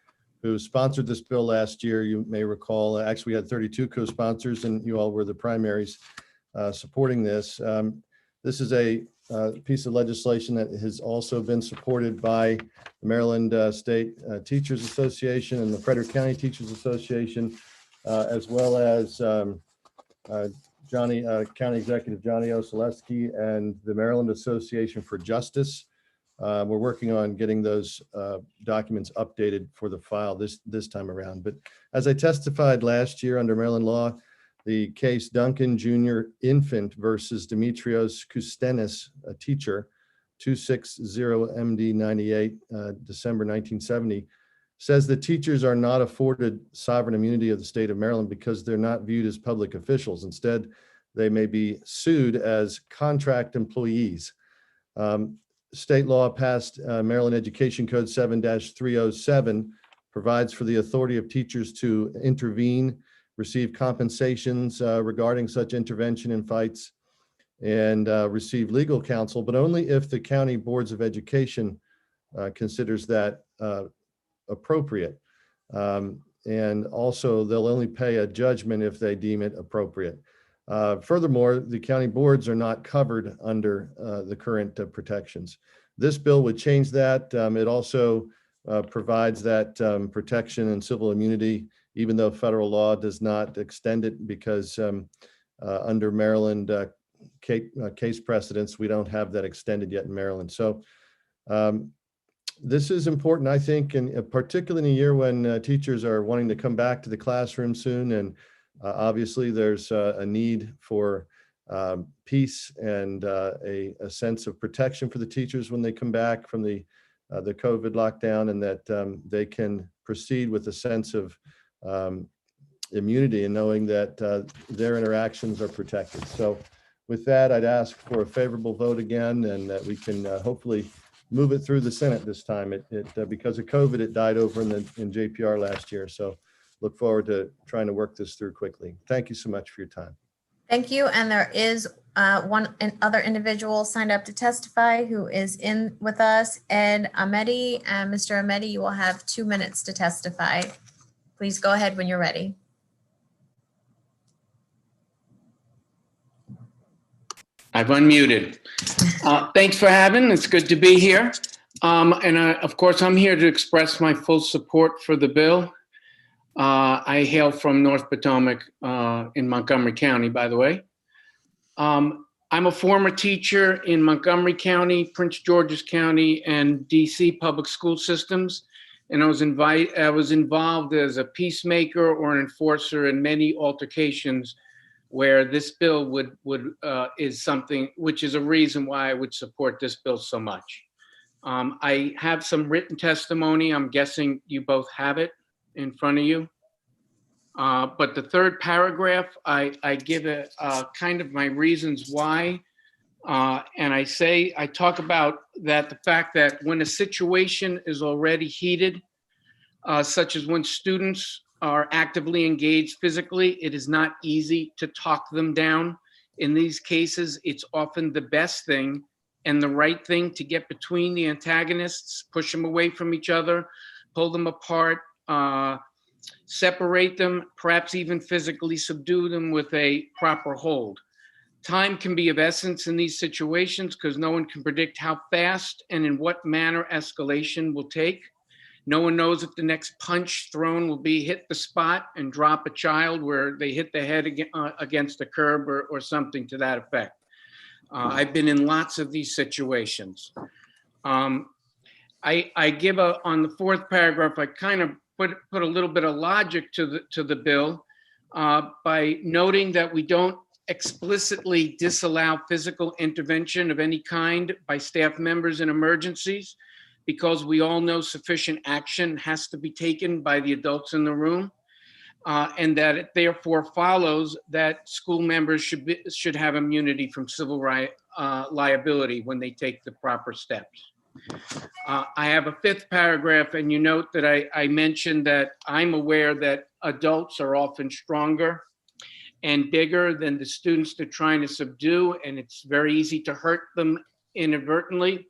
who sponsored this bill last year. You may recall, actually, we had 32 co-sponsors, and you all were the primaries supporting this. This is a piece of legislation that has also been supported by the Maryland State Teachers Association and the Frederick County Teachers Association, as well as County Executive Johnny Oselewski and the Maryland Association for Justice. We're working on getting those documents updated for the file this time around. But as I testified last year under Maryland law, the case Duncan Jr. Infant versus Demetrios Kustenis, a teacher, 260 MD 98, December 1970, says that teachers are not afforded sovereign immunity of the state of Maryland because they're not viewed as public officials. Instead, they may be sued as contract employees. State law passed Maryland Education Code 7-307 provides for the authority of teachers to intervene, receive compensations regarding such intervention in fights, and receive legal counsel, but only if the county boards of education considers that appropriate. And also they'll only pay a judgment if they deem it appropriate. Furthermore, the county boards are not covered under the current protections. This bill would change that. It also provides that protection and civil immunity, even though federal law does not extend it, because under Maryland case precedents. We don't have that extended yet in Maryland. So this is important, I think, and particularly in a year when teachers are wanting to come back to the classroom soon. And obviously there's a need for peace and a sense of protection for the teachers when they come back from the COVID lockdown, and that they can proceed with a sense of immunity and knowing that their interactions are protected. So with that, I'd ask for a favorable vote again, and that we can hopefully move it through the Senate this time. Because of COVID, it died over in JPR last year. So look forward to trying to work this through quickly. Thank you so much for your time. Thank you. And there is one other individual signed up to testify who is in with us, Ed Ahmedi. And Mr. Ahmedi, you will have 2 minutes to testify. Please go ahead when you're ready. I've unmuted. Thanks for having. It's good to be here. Of course, I'm here to express my full support for the bill. I hail from North Potomac in Montgomery County, by the way. I'm a former teacher in Montgomery County, Prince George's County, and DC public school systems. And I was involved as a peacemaker or an enforcer in many altercations where this bill is something, which is a reason why I would support this bill so much. I have some written testimony. I'm guessing you both have it in front of you. But the third paragraph, I give a kind of my reasons why. And I talk about that the fact that when a situation is already heated, such as when students are actively engaged physically, it is not easy to talk them down. In these cases, it's often the best thing and the right thing to get between the antagonists, push them away from each other, pull them apart, separate them, perhaps even physically subdue them with a proper hold. Time can be of essence in these situations because no one can predict how fast and in what manner escalation will take. No one knows if the next punch thrown will be hit the spot and drop a child where they hit the head against a curb or something to that effect. I've been in lots of these situations. I give on the fourth paragraph, I kind of put a little bit of logic to the bill by noting that we don't explicitly disallow physical intervention of any kind by staff members in emergencies, because we all know sufficient action has to be taken by the adults in the room, and that it therefore follows that school members should have immunity from civil liability when they take the proper steps. I have a fifth paragraph, and you note that I mentioned that I'm aware that adults are often stronger and bigger than the students they're trying to subdue, and it's very easy to hurt them inadvertently.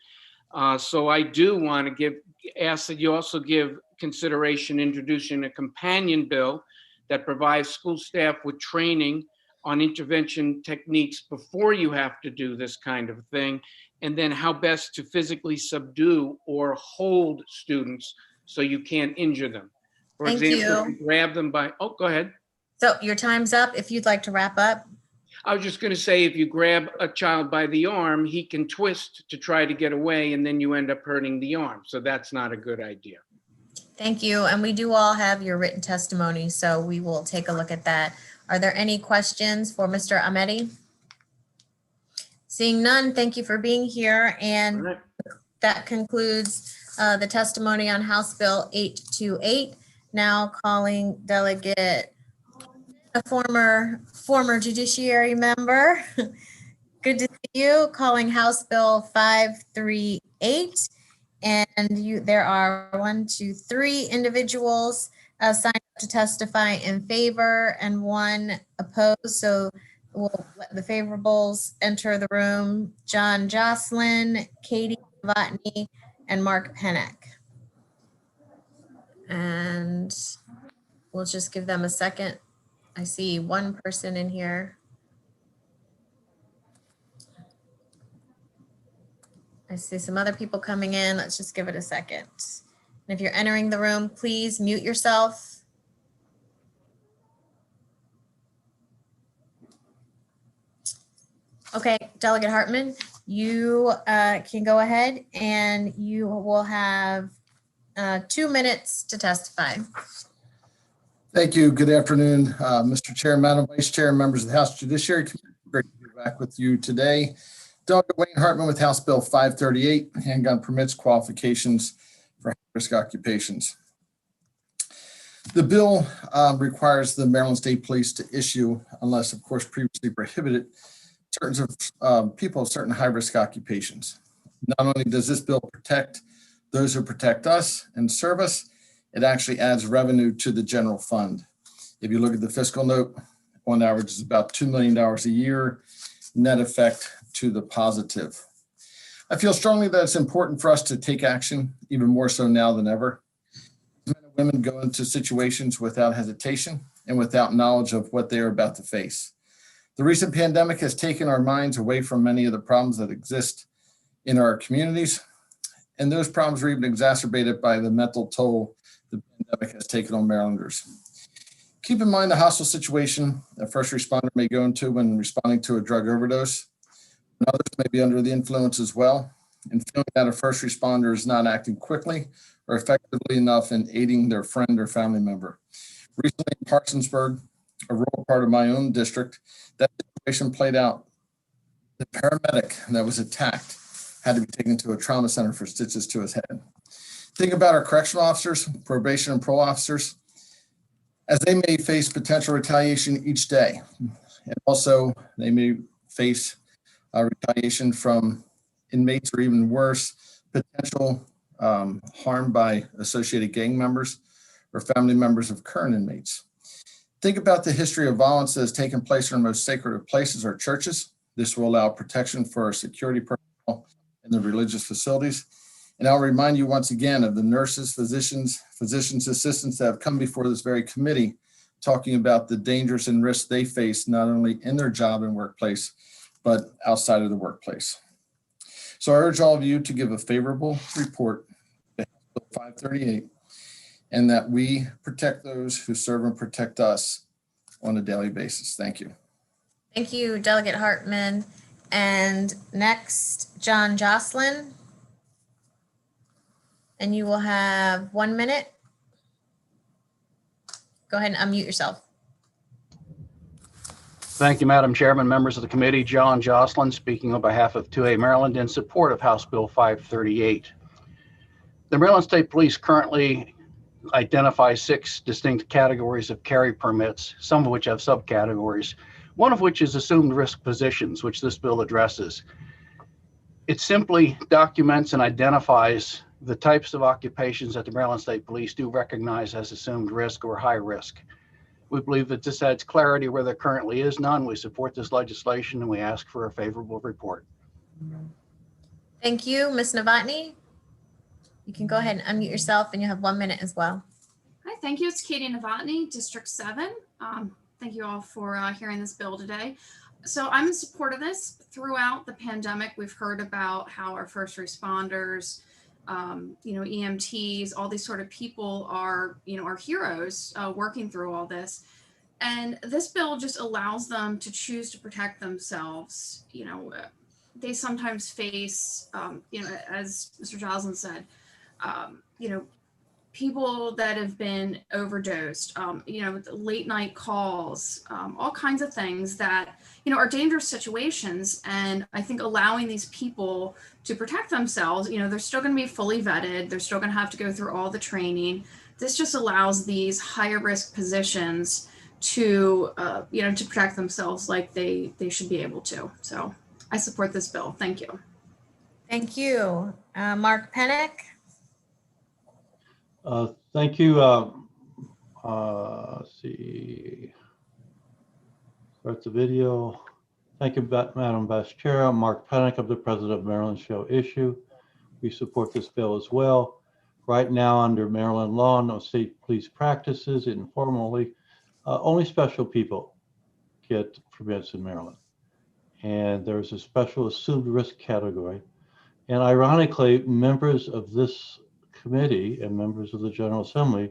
So I do want to ask that you also give consideration introducing a companion bill that provides school staff with training on intervention techniques before you have to do this kind of thing, and then how best to physically subdue or hold students so you can't injure them. For example, if you grab them by, go ahead. So your time's up. If you'd like to wrap up. I was just going to say, if you grab a child by the arm, he can twist to try to get away, and then you end up hurting the arm. So that's not a good idea. Thank you. And we do all have your written testimony, so we will take a look at that. Are there any questions for Mr. Ahmedi? Seeing none, thank you for being here. And that concludes the testimony on House Bill 828. Now calling Delegate, a former Judiciary member. Good to see you. Calling House Bill 538. And there are 3 individuals signed up to testify in favor and 1 opposed. So we'll let the favorables enter the room. John Jocelyn, Katie Novotny, and Mark Pennick. And we'll just give them a second. I see 1 person in here. I see some other people coming in. Let's just give it a second. And if you're entering the room, please mute yourself. Okay, Delegate Hartman, you can go ahead and you will have 2 minutes to testify. Thank you. Good afternoon, Mr. Chair, Madam Vice Chair, members of the House Judiciary Committee. Great to be back with you today. Delegate Wayne Hartman with House Bill 538, handgun permits qualifications for high-risk occupations. The bill requires the Maryland State Police to issue, unless of course previously prohibited, certain people of certain high-risk occupations. Not only does this bill protect those who protect us and serve us, it actually adds revenue to the general fund. If you look at the fiscal note, on average is about $2 million a year, net effect to the positive. I feel strongly that it's important for us to take action, even more so now than ever. Men and women go into situations without hesitation and without knowledge of what they are about to face. The recent pandemic has taken our minds away from many of the problems that exist in our communities, and those problems are even exacerbated by the mental toll the pandemic has taken on Marylanders. Keep in mind the hostile situation a first responder may go into when responding to a drug overdose. And others may be under the influence as well, and feeling that a first responder is not acting quickly or effectively enough in aiding their friend or family member. Recently in Parsonsburg, a rural part of my own district, that situation played out. The paramedic that was attacked had to be taken to a trauma center for stitches to his head. Think about our correctional officers, probation and parole officers, as they may face potential retaliation each day. And also they may face retaliation from inmates, or even worse, potential harm by associated gang members or family members of current inmates. Think about the history of violence that has taken place in our most sacred of places, our churches. This will allow protection for our security personnel in the religious facilities. And I'll remind you once again of the nurses, physicians, assistants that have come before this very committee talking about the dangers and risks they face, not only in their job and workplace, but outside of the workplace. So I urge all of you to give a favorable report to Bill 538, and that we protect those who serve and protect us on a daily basis. Thank you. Thank you, Delegate Hartman. And next, John Jocelyn. And you will have 1 minute. Go ahead and unmute yourself. Thank you, Madam Chairman, members of the committee. John Jocelyn speaking on behalf of 2A Maryland in support of House Bill 538. The Maryland State Police currently identify 6 distinct categories of carry permits, some of which have subcategories, one of which is assumed risk positions, which this bill addresses. It simply documents and identifies the types of occupations that the Maryland State Police do recognize as assumed risk or high risk. We believe that this adds clarity where there currently is none. We support this legislation and we ask for a favorable report. Thank you, Ms. Novotny. You can go ahead and unmute yourself and you have 1 minute as well. Hi, thank you. It's Katie Novotny, District 7. Thank you all for hearing this bill today. So I'm in support of this. Throughout the pandemic, we've heard about how our first responders, EMTs, all these sort of people are, our heroes working through all this. And this bill just allows them to choose to protect themselves. They sometimes face, as Mr. Joslin said, people that have been overdosed, late night calls, all kinds of things that, are dangerous situations. And I think allowing these people to protect themselves, they're still going to be fully vetted. They're still going to have to go through all the training. This just allows these higher risk positions to, to protect themselves like they should be able to. So I support this bill. Thank you. Thank you. Mark Pennick. Thank you. Let's see. Start the video. Thank you, Madam Vice Chair. I'm Mark Pennick. I'm the president of Maryland Show Issue. We support this bill as well. Right now, under Maryland law, no state police practices informally. Only special people get permits in Maryland. And there's a special assumed risk category. And ironically, members of this committee and members of the General Assembly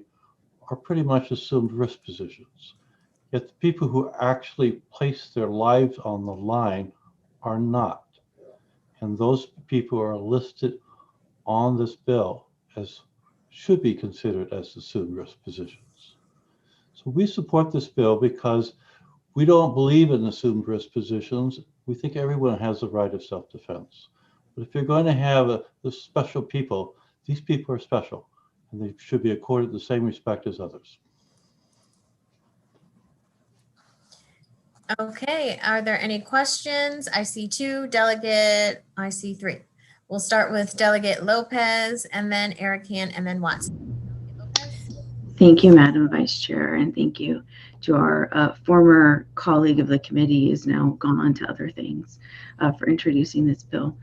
are pretty much assumed risk positions. Yet the people who actually place their lives on the line are not. And those people are listed on this bill as should be considered as assumed risk positions. So we support this bill because we don't believe in assumed risk positions. We think everyone has the right of self-defense. But if you're going to have the special people, these people are special and they should be accorded the same respect as others. Okay, are there any questions? I see 2. Delegate, I see 3. We'll start with Delegate Lopez and then Erican and then Watson. Thank you, Madam Vice Chair, and thank you to our former colleague of the committee who's now gone on to other things for introducing this bill.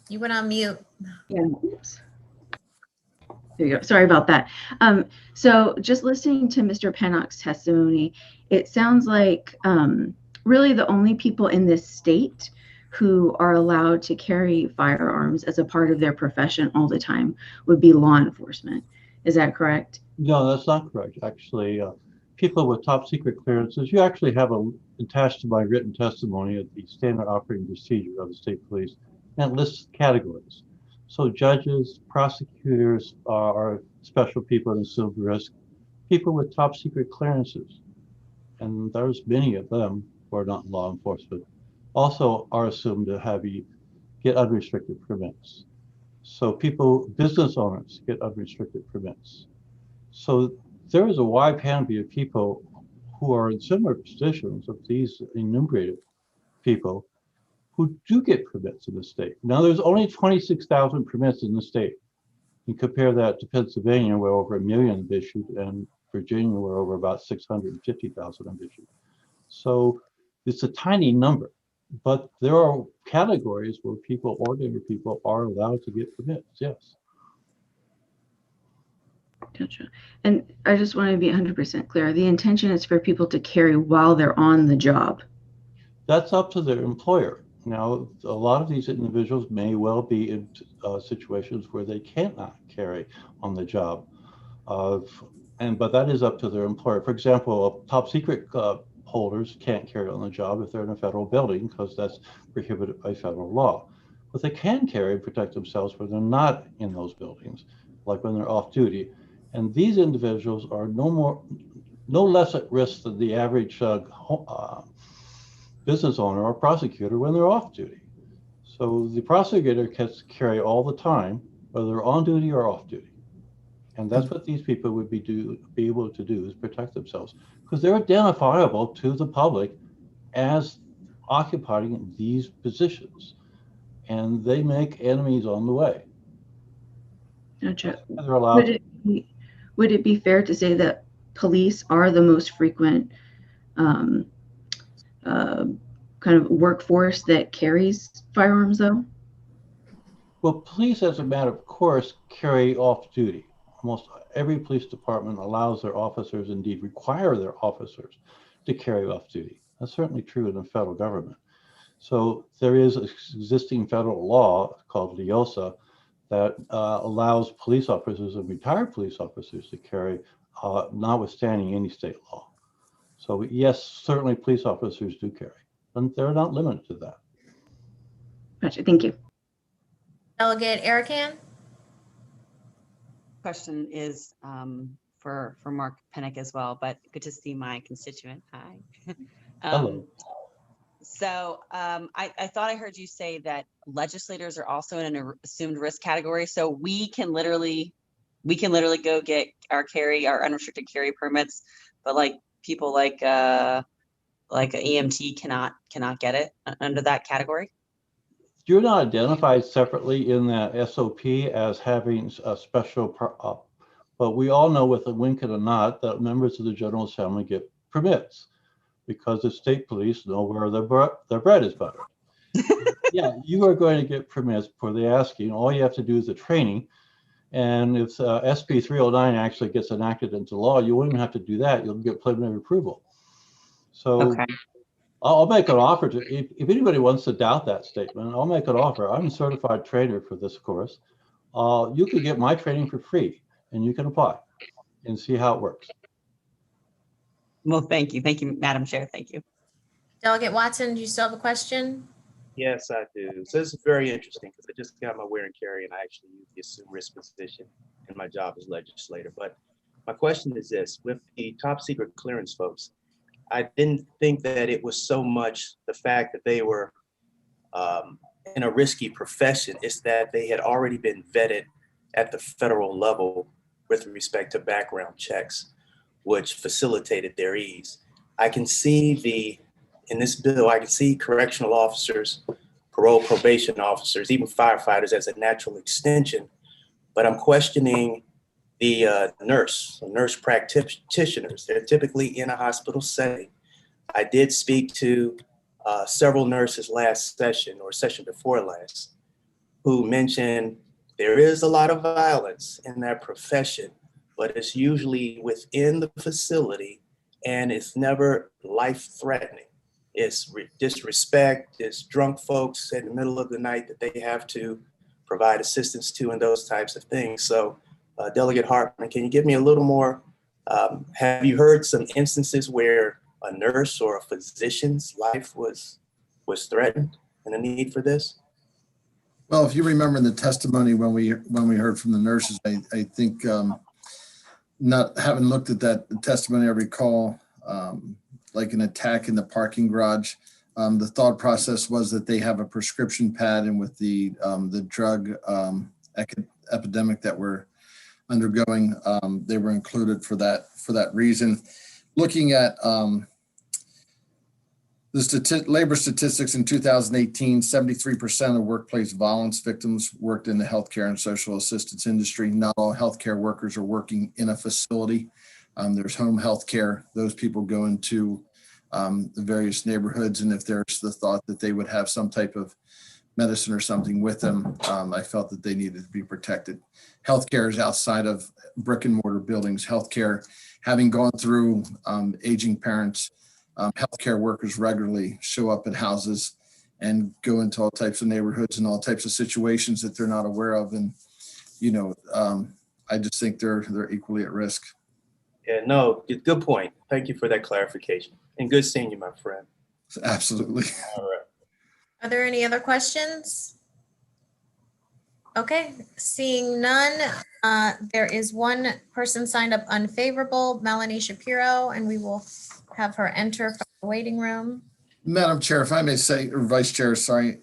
You went on mute. Yeah, oops. There you go. Sorry about that. So just listening to Mr. Pennock's testimony, it sounds like really the only people in this state who are allowed to carry firearms as a part of their profession all the time would be law enforcement. Is that correct? No, that's not correct. Actually, people with top secret clearances, you actually have attached to my written testimony at the standard operating procedure of the state police, and it lists categories. So judges, prosecutors are special people in assumed risk, people with top secret clearances, and there's many of them who are not law enforcement, also are assumed to get unrestricted permits. So business owners get unrestricted permits. So there is a wide panoply of people who are in similar positions of these enumerated people who do get permits in the state. Now there's only 26,000 permits in the state. You compare that to Pennsylvania, where over 1 million have issued, and Virginia, where over about 650,000 have issued. So it's a tiny number, but there are categories where ordinary people are allowed to get permits, yes. Gotcha. And I just want to be 100% clear. The intention is for people to carry while they're on the job. That's up to their employer. Now, a lot of these individuals may well be in situations where they cannot carry on the job. But that is up to their employer. For example, top secret holders can't carry on the job if they're in a federal building because that's prohibited by federal law. But they can carry and protect themselves when they're not in those buildings, like when they're off duty. And these individuals are no less at risk than the average business owner or prosecutor when they're off duty. So the prosecutor gets to carry all the time, whether they're on duty or off duty. And that's what these people would be able to do, is protect themselves, because they're identifiable to the public as occupying these positions, and they make enemies on the way. Gotcha. They're allowed. Would it be fair to say that police are the most frequent kind of workforce that carries firearms, though? Well, police, as a matter of course, carry off duty. Almost every police department allows their officers, indeed require their officers, to carry off duty. That's certainly true in the federal government. So there is an existing federal law called LEOSA that allows police officers and retired police officers to carry, notwithstanding any state law. So yes, certainly police officers do carry, and they're not limited to that. Gotcha, thank you. Delegate Erican. Question is for Mark Pennock as well, but good to see my constituent. Hi. Hello. So I thought I heard you say that legislators are also in an assumed risk category. So we can literally go get our unrestricted carry permits, but like people like an EMT cannot get it under that category. You're not identified separately in that SOP as having a special, but we all know with a wink and a nod that members of the General Assembly get permits because the state police know where their bread is buttered. Yeah, you are going to get permits for the asking. All you have to do is the training. And if SB 309 actually gets enacted into law, you wouldn't have to do that. You'll get preliminary approval. So okay. I'll make an offer to, if anybody wants to doubt that statement, I'll make an offer. I'm a certified trainer for this course. You could get my training for free and you can apply. and see how it works. Well, thank you. Thank you, Madam Chair. Thank you. Delegate Watson, do you still have a question? Yes, I do. So this is very interesting because I just got my wear and carry and I actually use the assumed risk position in my job as legislator. But my question is this, with the top secret clearance folks, I didn't think that it was so much the fact that they were in a risky profession. It's that they had already been vetted at the federal level with respect to background checks, which facilitated their ease. I can see in this bill, I can see correctional officers, parole probation officers, even firefighters as a natural extension, but I'm questioning the nurse practitioners. They're typically in a hospital setting. I did speak to several nurses last session or session before last who mentioned there is a lot of violence in that profession, but it's usually within the facility and it's never life-threatening. It's disrespect, it's drunk folks in the middle of the night that they have to provide assistance to and those types of things. So Delegate Hartman, can you give me a little more, have you heard some instances where a nurse or a physician's life was threatened and the need for this? Well, if you remember the testimony when we heard from the nurses, I think not having looked at that testimony, I recall like an attack in the parking garage. The thought process was that they have a prescription pad, and with the drug epidemic that we're undergoing, they were included for that reason. Looking at the labor statistics in 2018, 73% of workplace violence victims worked in the healthcare and social assistance industry. Not all healthcare workers are working in a facility. There's home healthcare. Those people go into the various neighborhoods, and if there's the thought that they would have some type of medicine or something with them, I felt that they needed to be protected. Healthcare is outside of brick and mortar buildings. Healthcare, having gone through aging parents, healthcare workers regularly show up at houses and go into all types of neighborhoods and all types of situations that they're not aware of. And, I just think they're equally at risk. Yeah, no, good point. Thank you for that clarification. And good seeing you, my friend. Absolutely. All right. Are there any other questions? Okay, seeing none, there is one person signed up unfavorable, Melanie Shapiro, and we will have her enter from the waiting room. Madam Chair, if I may say, or Vice Chair, sorry,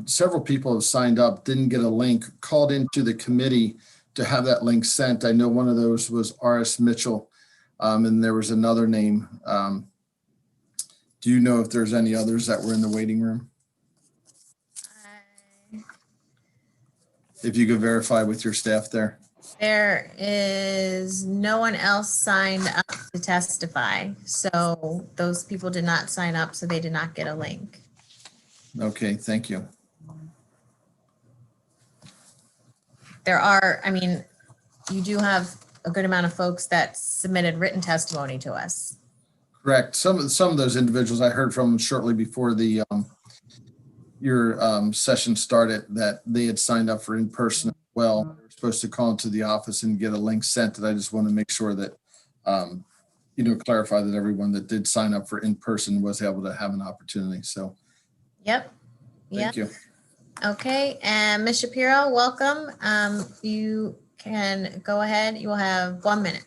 several people have signed up, didn't get a link, called into the committee to have that link sent. I know one of those was R.S. Mitchell, and there was another name. Do you know if there's any others that were in the waiting room? If you could verify with your staff there. There is no one else signed up to testify. So those people did not sign up, so they did not get a link. Okay, thank you. There are, you do have a good amount of folks that submitted written testimony to us. Correct. Some of those individuals I heard from shortly before your session started that they had signed up for in-person as well. They were supposed to call into the office and get a link sent. And I just want to make sure that, clarify that everyone that did sign up for in-person was able to have an opportunity. So. Yep. Thank you. Okay. And Ms. Shapiro, welcome. You can go ahead. You will have 1 minute.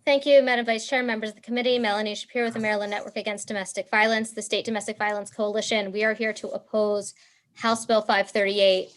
Thank you, Madam Vice Chair, members of the committee. Melanie Shapiro with the Maryland Network Against Domestic Violence, the State Domestic Violence Coalition. We are here to oppose House Bill 538.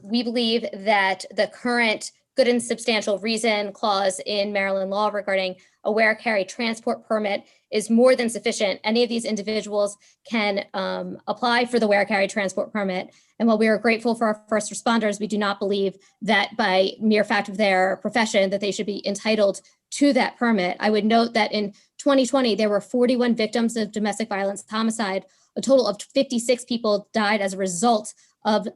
We believe that the current good and substantial reason clause in Maryland law regarding a wear carry transport permit is more than sufficient. Any of these individuals can apply for the wear carry transport permit. And while we are grateful for our first responders, we do not believe that by mere fact of their profession that they should be entitled to that permit. I would note that in 2020, there were 41 victims of domestic violence homicide. A total of 56 people died as a result of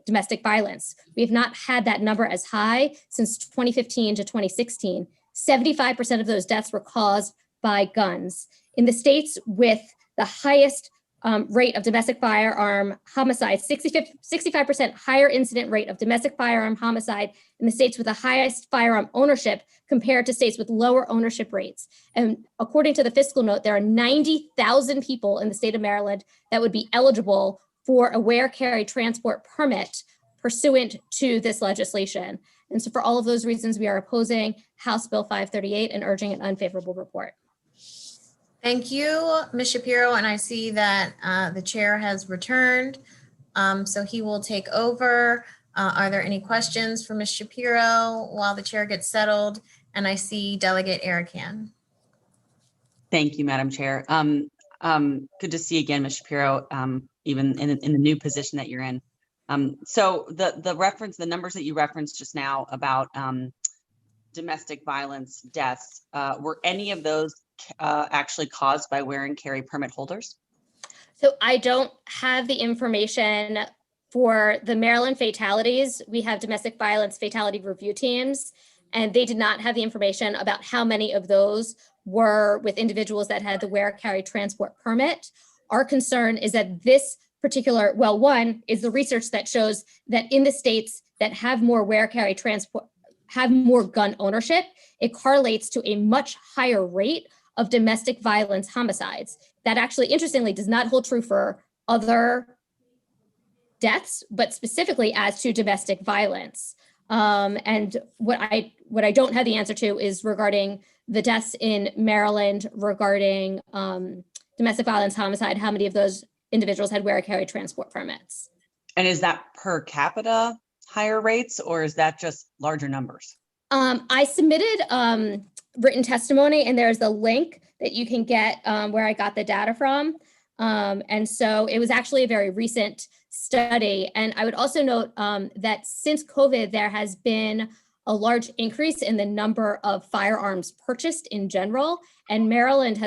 domestic violence. We have not had that number as high since 2015 to 2016. 75% of those deaths were caused by guns. In the states with the highest rate of domestic firearm homicide, 65% higher incident rate of domestic firearm homicide in the states with the highest firearm ownership compared to states with lower ownership rates. And according to the fiscal note, there are 90,000 people in the state of Maryland that would be eligible for a wear, carry, transport permit pursuant to this legislation. And so for all of those reasons, we are opposing House Bill 538 and urging an unfavorable report. Thank you, Ms. Shapiro, and I see that the chair has returned, so he will take over. Are there any questions for Ms. Shapiro while the chair gets settled? And I see Delegate Arakan. Thank you, Madam Chair. Good to see you again, Ms. Shapiro, even in the new position that you're in. So the numbers that you referenced just now about domestic violence deaths, were any of those actually caused by wear and carry permit holders? So I don't have the information for the Maryland fatalities. We have domestic violence fatality review teams, and they did not have the information about how many of those were with individuals that had the wear, carry, transport permit. Our concern is that this particular, well, one is the research that shows that in the states that have more wear, carry, transport, have more gun ownership, it correlates to a much higher rate of domestic violence homicides. That actually, interestingly, does not hold true for other deaths, but specifically as to domestic violence. And what I don't have the answer to is regarding the deaths in Maryland regarding domestic violence homicide, how many of those individuals had wear, carry, transport permits? And is that per capita higher rates, or is that just larger numbers? I submitted written testimony, and there's a link that you can get where I got the data from. And so it was actually a very recent study. And I would also note that since COVID, there has been a large increase in the number of firearms purchased in general. And Maryland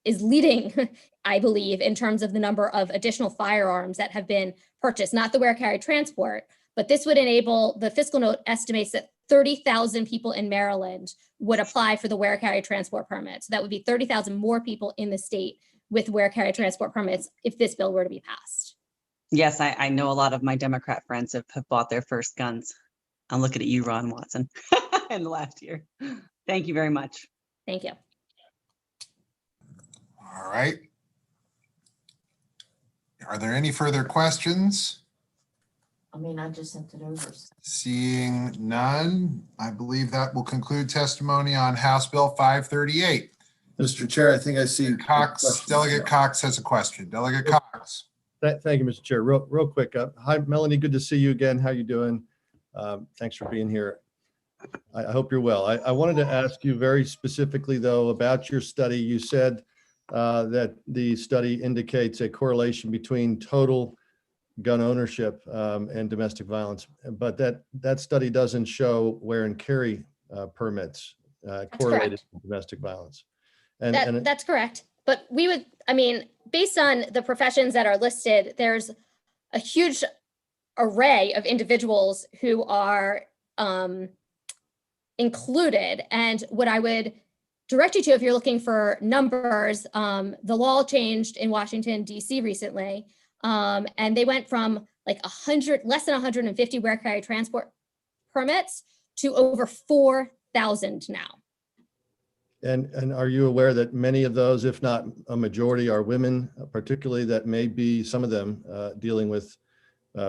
is leading, I believe, in terms of the number of additional firearms that have been purchased, not the wear, carry, transport, but this would enable, the fiscal note estimates that 30,000 people in Maryland would apply for the wear, carry, transport permit. So that would be 30,000 more people in the state with wear, carry, transport permits if this bill were to be passed. Yes, I know a lot of my Democrat friends have bought their first guns. I'm looking at you, Ron Watson, in the last year. Thank you very much. Thank you. All right. Are there any further questions? I mean, I just sent it over. Seeing none, I believe that will conclude testimony on House Bill 538. Mr. Chair, I think I see Cox, Delegate Cox has a question. Delegate Cox. Thank you, Mr. Chair. Real quick. Hi, Melanie. Good to see you again. How you doing? Thanks for being here. I hope you're well. I wanted to ask you very specifically, though, about your study. You said that the study indicates a correlation between total gun ownership and domestic violence, but that study doesn't show wear and carry permits correlated with domestic violence. And that's correct. But we would, I mean, based on the professions that are listed, there's a huge array of individuals who are included. And what I would direct you to, if you're looking for numbers, the law changed in Washington, D.C. recently. And they went from like less than 150 wear, carry, transport permits to over 4,000 now. And are you aware that many of those, if not a majority, are women, particularly, that may be, some of them, dealing with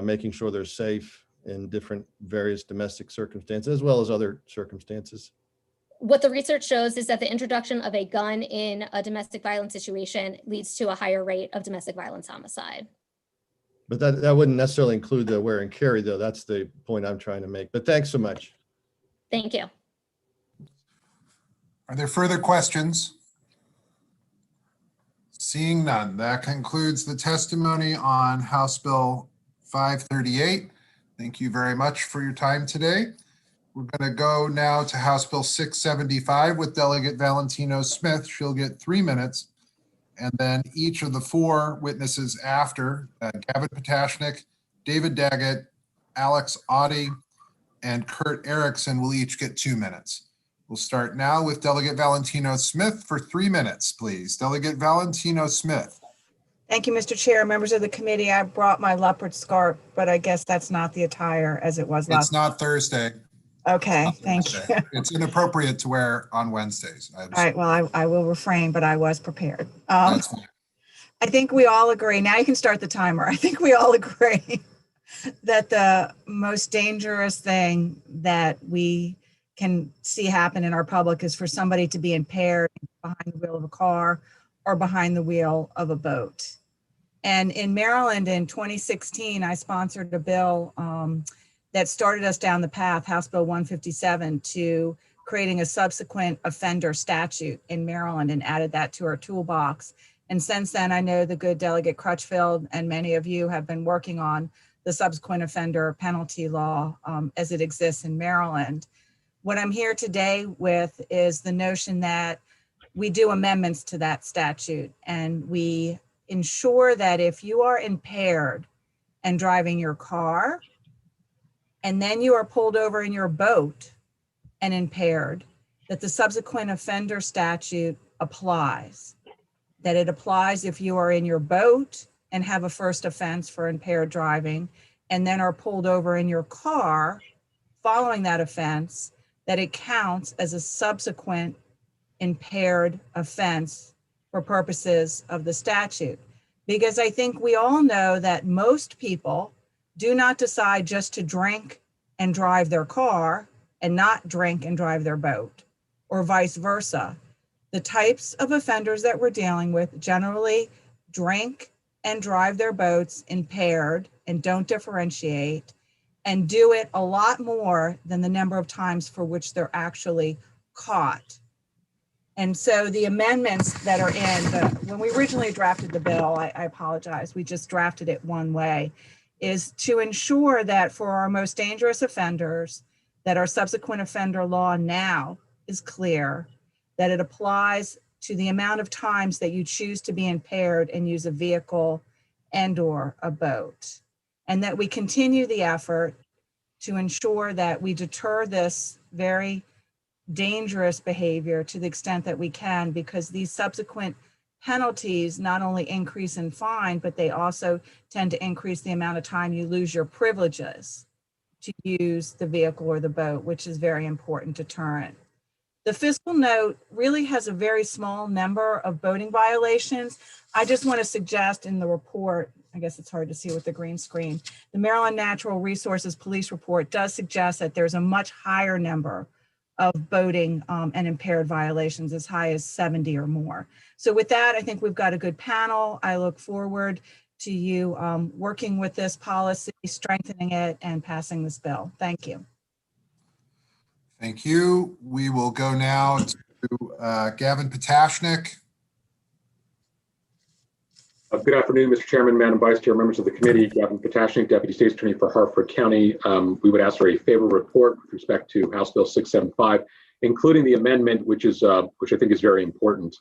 making sure they're safe in different various domestic circumstances, as well as other circumstances? What the research shows is that the introduction of a gun in a domestic violence situation leads to a higher rate of domestic violence homicide. But that wouldn't necessarily include the wear and carry, though. That's the point I'm trying to make. But thanks so much. Thank you. Are there further questions? Seeing none, that concludes the testimony on House Bill 538. Thank you very much for your time today. We're going to go now to House Bill 675 with Delegate Valentino Smith. She'll get 3 minutes. And then each of the 4 witnesses after, Gavin Potashnik, David Daggett, Alex Audie, and Kurt Erickson will each get 2 minutes. We'll start now with Delegate Valentino Smith for 3 minutes, please. Delegate Valentino Smith. Thank you, Mr. Chair. Members of the committee, I brought my leopard scarf, but I guess that's not the attire as it was last. It's not Thursday. Okay, Not thank Thursday. you. It's inappropriate to wear on Wednesdays. All right, well, I will refrain, but I was prepared. That's fine. I think we all agree. Now you can start the timer. I think we all agree that the most dangerous thing that we can see happen in our public is for somebody to be impaired behind the wheel of a car or behind the wheel of a boat. And in Maryland in 2016, I sponsored a bill that started us down the path, House Bill 157, to creating a subsequent offender statute in Maryland and added that to our toolbox. And since then, I know the good Delegate Crutchfield and many of you have been working on the subsequent offender penalty law as it exists in Maryland. What I'm here today with is the notion that we do amendments to that statute and we ensure that if you are impaired and driving your car and then you are pulled over in your boat and impaired, that the subsequent offender statute applies. That it applies if you are in your boat and have a first offense for impaired driving and then are pulled over in your car following that offense, that it counts as a subsequent impaired offense for purposes of the statute. Because I think we all know that most people do not decide just to drink and drive their car and not drink and drive their boat, or vice versa. The types of offenders that we're dealing with generally drink and drive their boats impaired and don't differentiate and do it a lot more than the number of times for which they're actually caught. And so the amendments that are when we originally drafted the bill, I apologize, we just drafted it one way, is to ensure that for our most dangerous offenders, that our subsequent offender law now is clear, that it applies to the amount of times that you choose to be impaired and use a vehicle and or a boat. And that we continue the effort to ensure that we deter this very dangerous behavior to the extent that we can, because these subsequent penalties not only increase in fine, but they also tend to increase the amount of time you lose your privileges to use the vehicle or the boat, which is very important deterrent. The fiscal note really has a very small number of boating violations. I just want to suggest in the report, I guess it's hard to see with the green screen, the Maryland Natural Resources Police report does suggest that there's a much higher number of boating and impaired violations, as high as 70 or more. So with that, I think we've got a good panel. I look forward to you working with this policy, strengthening it, and passing this bill. Thank you. Thank you. We will go now to Gavin Potashnik. Good afternoon, Mr. Chairman, Madam Vice Chair, members of the committee. Gavin Potashnik, Deputy State's Attorney for Hartford County. We would ask for a favorable report with respect to House Bill 675, including the amendment, which I think is very important.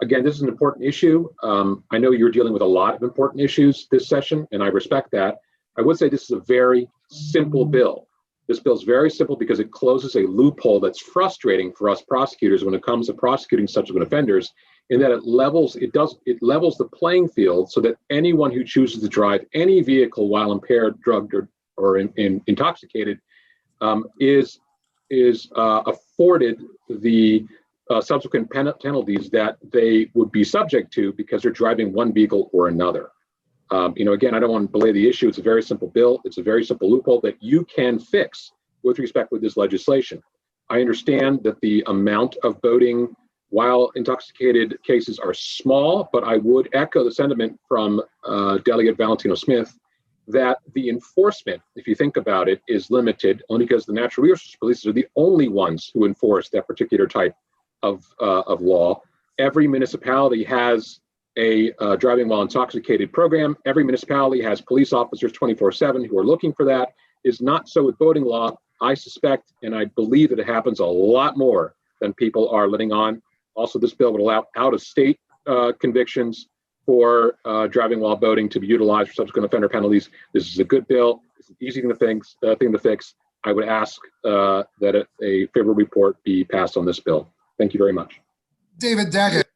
Again, this is an important issue. I know you're dealing with a lot of important issues this session, and I respect that. I would say this is a very simple bill. This bill is very simple because it closes a loophole that's frustrating for us prosecutors when it comes to prosecuting subsequent offenders, in that it levels the playing field so that anyone who chooses to drive any vehicle while impaired, drugged, or intoxicated is afforded the subsequent penalties that they would be subject to because they're driving one vehicle or another. Again, I don't want to belay the issue. It's a very simple bill. It's a very simple loophole that you can fix with respect with this legislation. I understand that the amount of boating while intoxicated cases are small, but I would echo the sentiment from Delegate Valentino Smith that the enforcement, if you think about it, is limited only because the Natural Resources Police are the only ones who enforce that particular type of law. Every municipality has a driving while intoxicated program. Every municipality has police officers 24/7 who are looking for that. Is not so with boating law. I suspect, and I believe that it happens a lot more than people are letting on. Also, this bill would allow out-of-state convictions for driving while boating to be utilized for subsequent offender penalties. This is a good bill. It's an easy thing to fix. I would ask that a favorable report be passed on this bill. Thank you very much. David Daggett.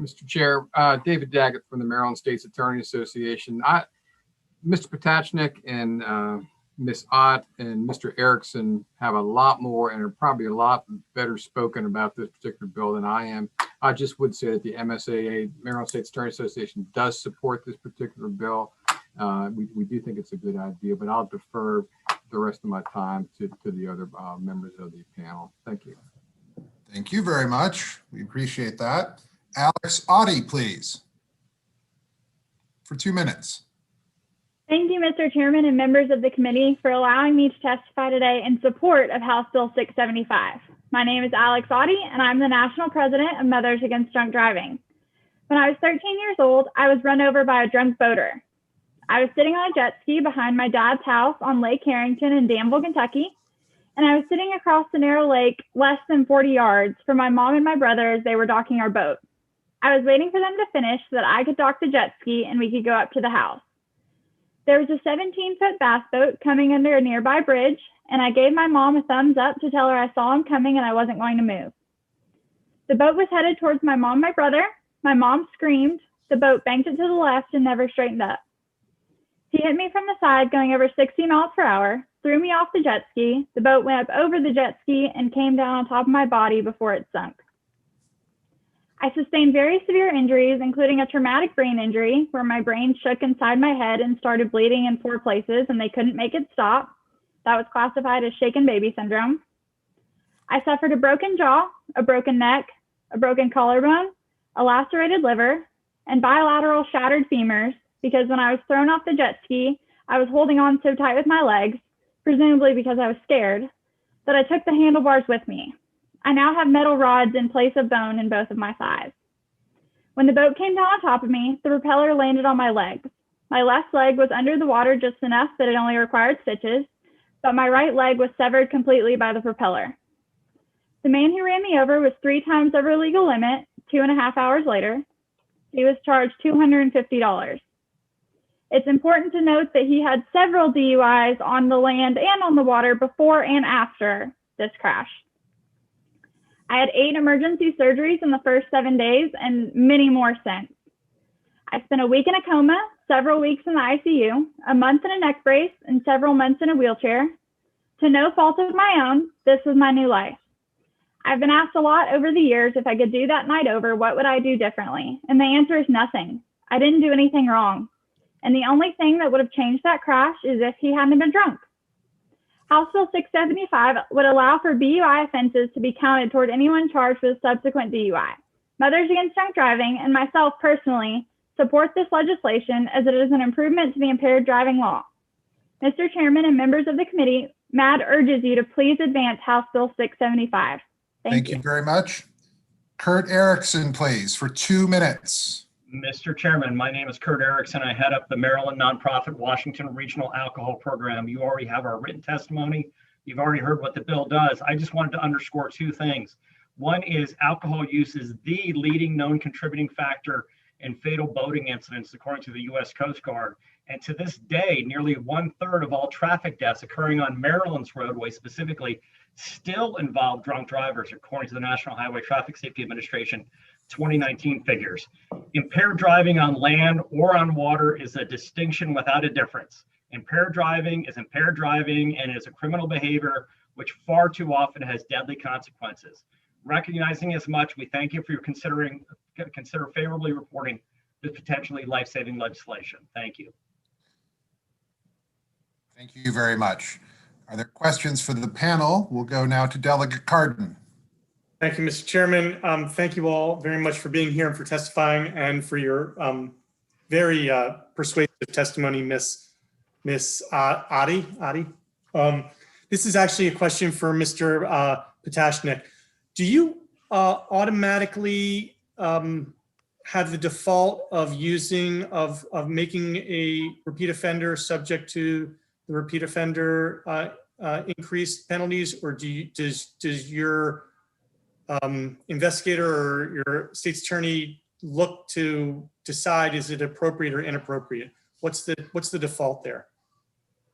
Mr. Chair. David Daggett from the Maryland States Attorney Association. Mr. Potachnik and Ms. Ott and Mr. Erickson have a lot more and are probably a lot better spoken about this particular bill than I am. I just would say that the MSAA, Maryland States Attorney Association, does support this particular bill. We do think it's a good idea, but I'll defer the rest of my time to the other members of the panel. Thank you. Thank you very much. We appreciate that. Alex Audie, please, for 2 minutes. Thank you, Mr. Chairman and members of the committee, for allowing me to testify today in support of House Bill 675. My name is Alex Audie, and I'm the National President of Mothers Against Drunk Driving. When I was 13 years old, I was run over by a drunk boater. I was sitting on a jet ski behind my dad's house on Lake Harrington in Danville, Kentucky, and I was sitting across the narrow lake less than 40 yards from my mom and my brother as they were docking our boat. I was waiting for them to finish so that I could dock the jet ski and we could go up to the house. There was a 17-foot bass boat coming under a nearby bridge, and I gave my mom a thumbs up to tell her I saw him coming and I wasn't going to move. The boat was headed towards my mom and my brother. My mom screamed. The boat banked it to the left and never straightened up. He hit me from the side going over 60 miles per hour, threw me off the jet ski. The boat went up over the jet ski and came down on top of my body before it sunk. I sustained very severe injuries, including a traumatic brain injury where my brain shook inside my head and started bleeding in 4 places and they couldn't make it stop. That was classified as shaken baby syndrome. I suffered a broken jaw, a broken neck, a broken collarbone, a lacerated liver, and bilateral shattered femurs because when I was thrown off the jet ski, I was holding on so tight with my legs, presumably because I was scared, that I took the handlebars with me. I now have metal rods in place of bone in both of my thighs. When the boat came down on top of me, the propeller landed on my legs. My left leg was under the water just enough that it only required stitches, but my right leg was severed completely by the propeller. The man who ran me over was 3 times over legal limit 2.5 hours later. He was charged $250. It's important to note that he had several DUIs on the land and on the water before and after this crash. I had 8 emergency surgeries in the first 7 days and many more since. I spent a week in a coma, several weeks in the ICU, a month in a neck brace, and several months in a wheelchair. To no fault of my own, this was my new life. I've been asked a lot over the years if I could do that night over, what would I do differently? And the answer is nothing. I didn't do anything wrong. And the only thing that would have changed that crash is if he hadn't been drunk. House Bill 675 would allow for BUI offenses to be counted toward anyone charged with a subsequent DUI. Mothers Against Drunk Driving and myself personally support this legislation as it is an improvement to the impaired driving law. Mr. Chairman and members of the committee, MAD urges you to please advance House Bill 675. Thank you very much. Kurt Erickson, please, for 2 minutes. Mr. Chairman, my name is Kurt Erickson. I head up the Maryland nonprofit Washington Regional Alcohol Program. You already have our written testimony. You've already heard what the bill does. I just wanted to underscore 2 things. One is alcohol use is the leading known contributing factor in fatal boating incidents, according to the U.S. Coast Guard. And to this day, nearly 1/3 of all traffic deaths occurring on Maryland's roadway specifically still involve drunk drivers, according to the National Highway Traffic Safety Administration 2019 figures. Impaired driving on land or on water is a distinction without a difference. Impaired driving is impaired driving and is a criminal behavior which far too often has deadly consequences. Recognizing as much, we thank you for your consider favorably reporting this potentially life-saving legislation. Thank you. Thank you very much. Are there questions for the panel? We'll go now to Delegate Cardin. Thank you, Mr. Chairman. Thank you all very much for being here and for testifying and for your very persuasive testimony, Miss Adi. This is actually a question for Mr. Potachnik. Do you automatically have the default of making a repeat offender subject to the repeat offender increased penalties, or does your investigator or your state's attorney look to decide is it appropriate or inappropriate? What's the default there?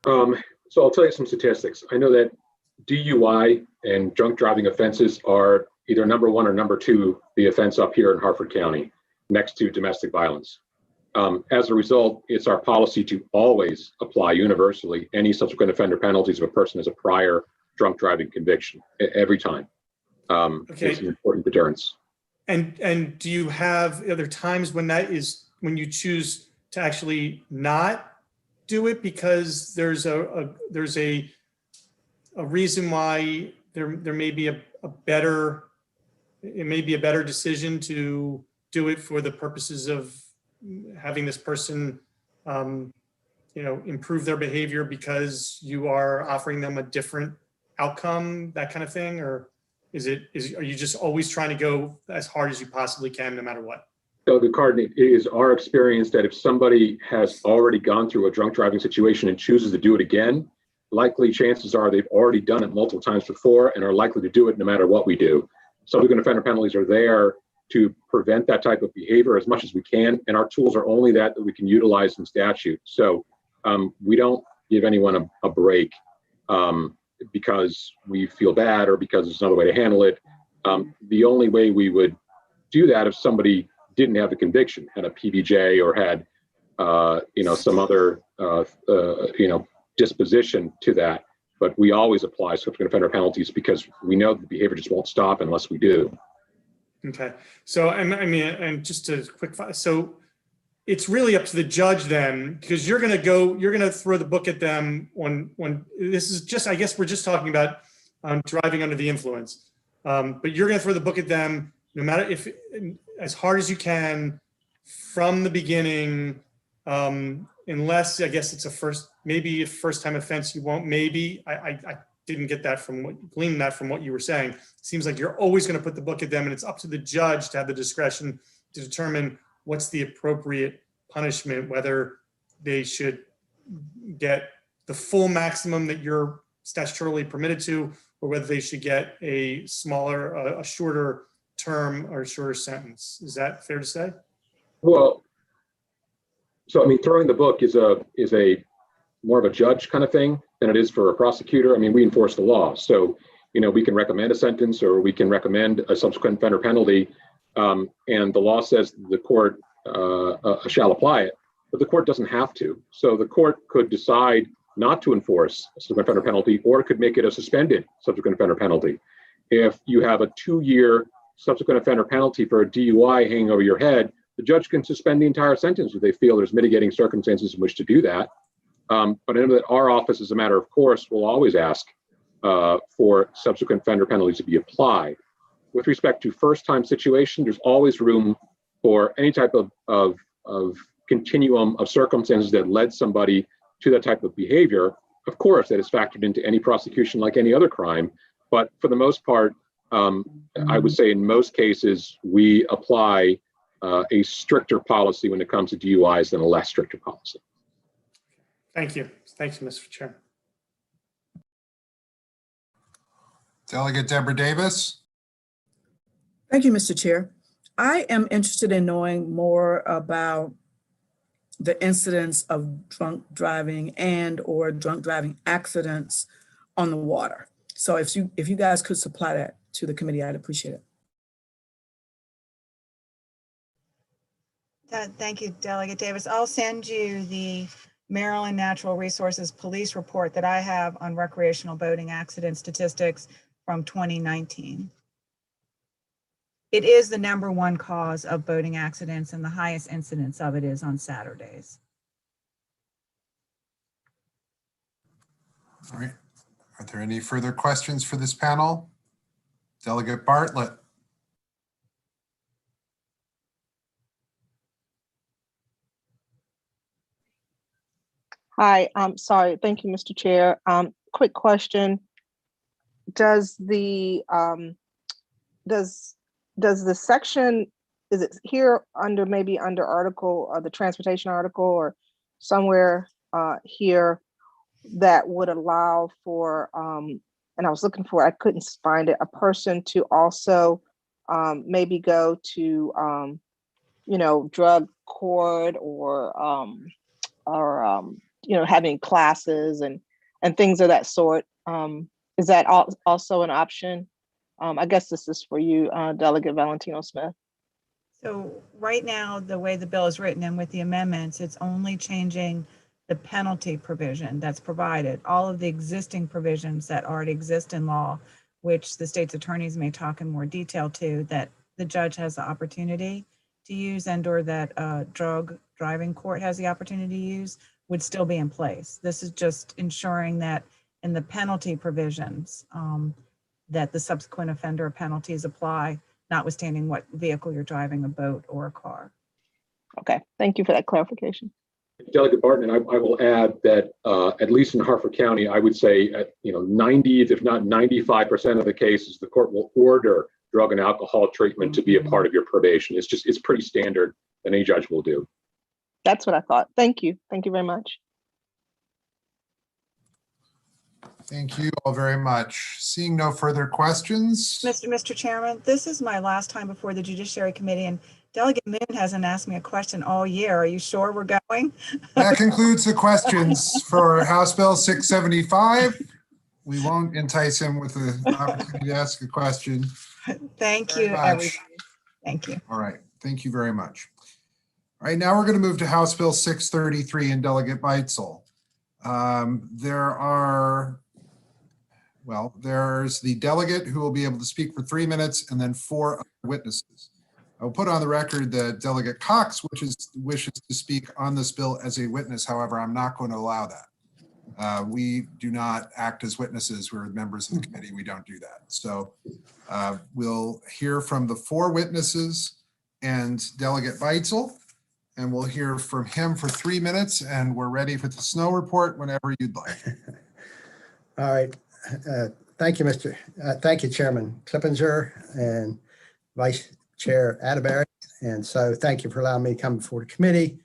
So I'll tell you some statistics. I know that DUI and drunk driving offenses are either number 1 or number 2, the offense up here in Harford County. next to domestic violence. As a result, it's our policy to always apply universally any subsequent offender penalties if a person has a prior drunk driving conviction every time. Okay. It's an important deterrence. And do you have other times when when you choose to actually not do it because there's a reason why there may be a better decision to do it for the purposes of having this person improve their behavior because you are offering them a different outcome, that kind of thing? Or are you just always trying to go as hard as you possibly can no matter what? So the card is our experience that if somebody has already gone through a drunk driving situation and chooses to do it again, likely chances are they've already done it multiple times before and are likely to do it no matter what we do. Subsequent offender penalties are there to prevent that type of behavior as much as we can, and our tools are only that we can utilize in statute. So we don't give anyone a break because we feel bad or because there's another way to handle it. The only way we would do that if somebody didn't have a conviction, had a PBJ or had some other disposition to that. But we always apply subsequent offender penalties because we know the behavior just won't stop unless we do. Okay. So, and just a quick, so it's really up to the judge then, because you're going to throw the book at them when this is just, I guess we're just talking about driving under the influence. But you're going to throw the book at them no matter as hard as you can from the beginning, unless I guess it's maybe a first time offense, you won't, maybe, I didn't get that glean that from what you were saying. It seems like you're always going to put the book at them and it's up to the judge to have the discretion to determine what's the appropriate punishment, whether they should get the full maximum that you're statutorily permitted to, or whether they should get a shorter term or shorter sentence. Is that fair to say? Well, so throwing the book is a more of a judge kind of thing than it is for a prosecutor. We enforce the law, so we can recommend a sentence or we can recommend a subsequent offender penalty, and the law says the court shall apply it, but the court doesn't have to. So the court could decide not to enforce a subsequent offender penalty, or it could make it a suspended subsequent offender penalty. If you have a 2-year subsequent offender penalty for a DUI hanging over your head, the judge can suspend the entire sentence if they feel there's mitigating circumstances in which to do that. But I know that our office, as a matter of course, will always ask for subsequent offender penalties to be applied. With respect to first-time situation, there's always room for any type of continuum of circumstances that led somebody to that type of behavior. Of course, that is factored into any prosecution like any other crime. But for the most part, I would say in most cases, we apply a stricter policy when it comes to DUIs than a less stricter policy. Thank you. Thank you, Mr. Chair. Delegate Deborah Davis. Thank you, Mr. Chair. I am interested in knowing more about the incidence of drunk driving and or drunk driving accidents on the water. So if you guys could supply that to the committee, I'd appreciate it. Thank you, Delegate Davis. I'll send you the Maryland Natural Resources Police report that I have on recreational boating accident statistics from 2019. It is the #1 cause of boating accidents, and the highest incidence of it is on Saturdays. All right. Are there any further questions for this panel? Delegate Bartlett. Hi, I'm sorry. Thank you, Mr. Chair. Quick question. Does the section, is it here under maybe under article or the transportation article or somewhere here that would allow for, and I was looking for, I couldn't find it, a person to also maybe go to, drug court or having classes and things of that sort. Is that also an option? I guess this is for you, Delegate Valentino Smith. So right now, the way the bill is written and with the amendments, it's only changing the penalty provision that's provided. All of the existing provisions that already exist in law, which the state's attorneys may talk in more detail to, that the judge has the opportunity to use and or that drug driving court has the opportunity to use, would still be in place. This is just ensuring that in the penalty provisions, that the subsequent offender penalties apply, notwithstanding what vehicle you're driving, a boat or a car. Okay, thank you for that clarification. Delegate Barton, and I will add that at least in Harford County, I would say 90, if not 95% of the cases, the court will order drug and alcohol treatment to be a part of your probation. It's pretty standard that any judge will do. That's what I thought. Thank you. Thank you very much. Thank you all very much. Seeing no further questions. Mr. Chairman, this is my last time before the Judiciary Committee, and Delegate Moon hasn't asked me a question all year. Are you sure we're going? That concludes the questions for House Bill 675. We won't entice him with the opportunity to ask a question. Thank you, everybody. Thank you. All right. Thank you very much. All right, now we're going to move to House Bill 633 and Delegate Beitzel. There's the delegate who will be able to speak for 3 minutes and then 4 other witnesses. I will put on the record that Delegate Cox wishes to speak on this bill as a witness. However, I'm not going to allow that. We do not act as witnesses. We're members of the committee. We don't do that. So we'll hear from the 4 witnesses and Delegate Beitzel, and we'll hear from him for 3 minutes, and we're ready for the snow report whenever you'd like. All right. Thank you, thank you, Chairman Clippinger and Vice Chair Atterbury. And so thank you for allowing me to come before the committee.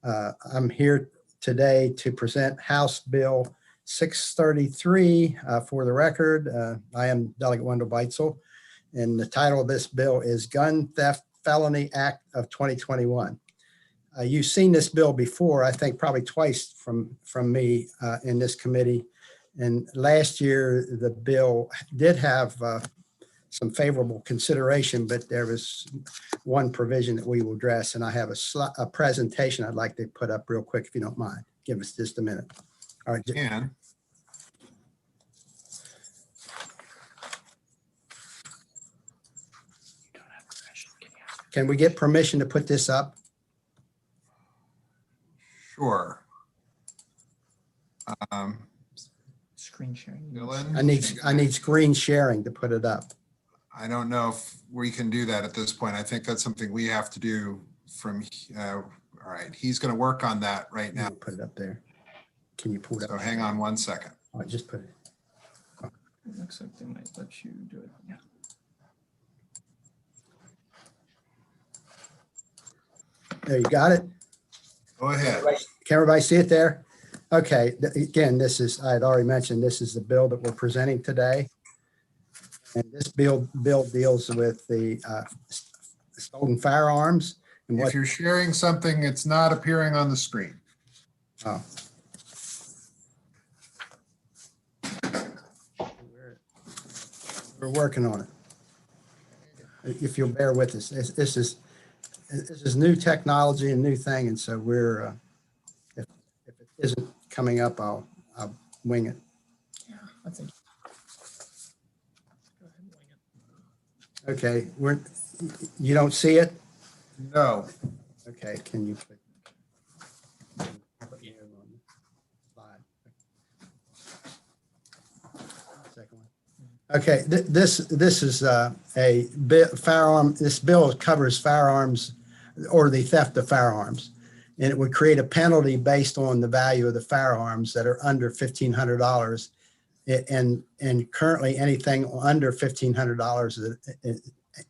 I'm here today to present House Bill 633 for the record. I am Delegate Wendell Beitzel, and the title of this bill is Gun Theft Felony Act of 2021. You've seen this bill before, I think probably twice from me in this committee. And last year, the bill did have some favorable consideration, but there was one provision that we will address, and I have a presentation I'd like to put up real quick, if you don't mind. Give us just a minute. All right. Can we get permission to put this up? Sure. Screen sharing. Dylan? I need screen sharing to put it up. I don't know if we can do that at this point. I think that's something we have to do from, all right, he's going to work on that right now. Put it up there. Can you pull it up? So hang on 1 second. I just put it. It looks like they might let you do it. Yeah. There, you got it? Go ahead. Can everybody see it there? Okay, again, I had already mentioned, this is the bill that we're presenting today. And this bill deals with the stolen firearms. And if you're sharing something, it's not appearing on the screen. Oh. We're working on it. If you'll bear with us, this is new technology and new thing, and so we're if it isn't coming up, I'll wing it. Yeah, I think. Okay, you don't see it? No. Okay, can you click? Okay, this is a firearm. This bill covers firearms or the theft of firearms, and it would create a penalty based on the value of the firearms that are under $1,500. And currently anything under $1,500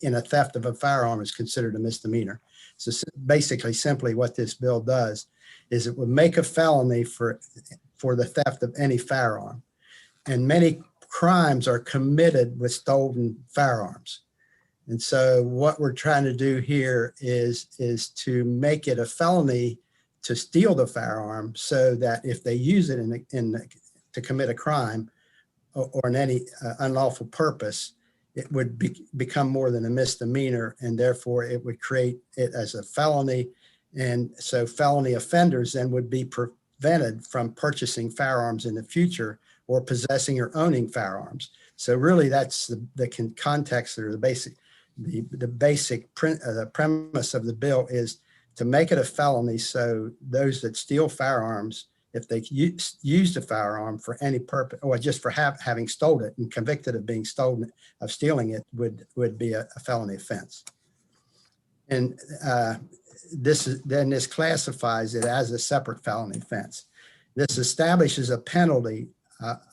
in a theft of a firearm is considered a misdemeanor. So basically, simply what this bill does is it would make a felony for the theft of any firearm. And many crimes are committed with stolen firearms. And so what we're trying to do here is to make it a felony to steal the firearm, so that if they use it to commit a crime or in any unlawful purpose, it would become more than a misdemeanor, and therefore it would create it as a felony. And so felony offenders then would be prevented from purchasing firearms in the future or possessing or owning firearms. So really that's the context or the basic premise of the bill is to make it a felony. So those that steal firearms, if they used a firearm for any purpose or just for having stolen it and convicted of being stolen, of stealing it, would be a felony offense. And this classifies it as a separate felony offense. This establishes a penalty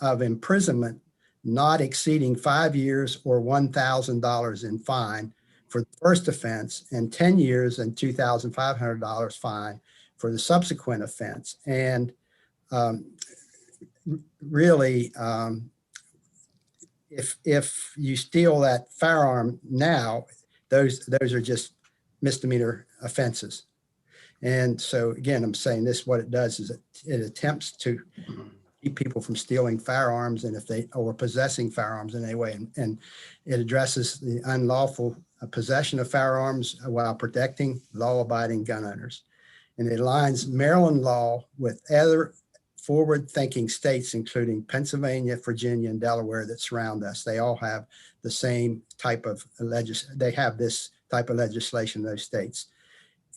of imprisonment not exceeding 5 years or $1,000 in fine for the first offense, and 10 years and $2,500 fine for the subsequent offense. And really, if you steal that firearm now, those are just misdemeanor offenses. And so again, I'm saying this, what it does is it attempts to keep people from stealing firearms and or possessing firearms in any way. And it addresses the unlawful possession of firearms while protecting law-abiding gun owners. And it aligns Maryland law with other forward-thinking states, including Pennsylvania, Virginia, and Delaware that surround us. They all have the same type of they have this type of legislation in those states.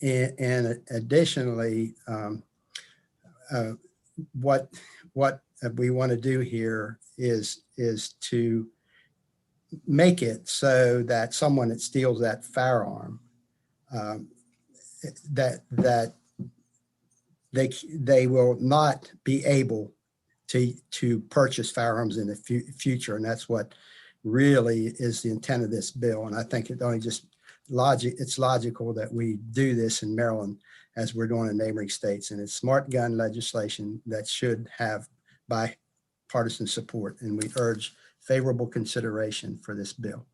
And additionally, what we want to do here is to make it so that someone that steals that firearm, that they will not be able to purchase firearms in the future. And that's what really is the intent of this bill. And I think it only just it's logical that we do this in Maryland as we're doing in neighboring states. And it's smart gun legislation that should have bipartisan support. And we urge favorable consideration for this bill.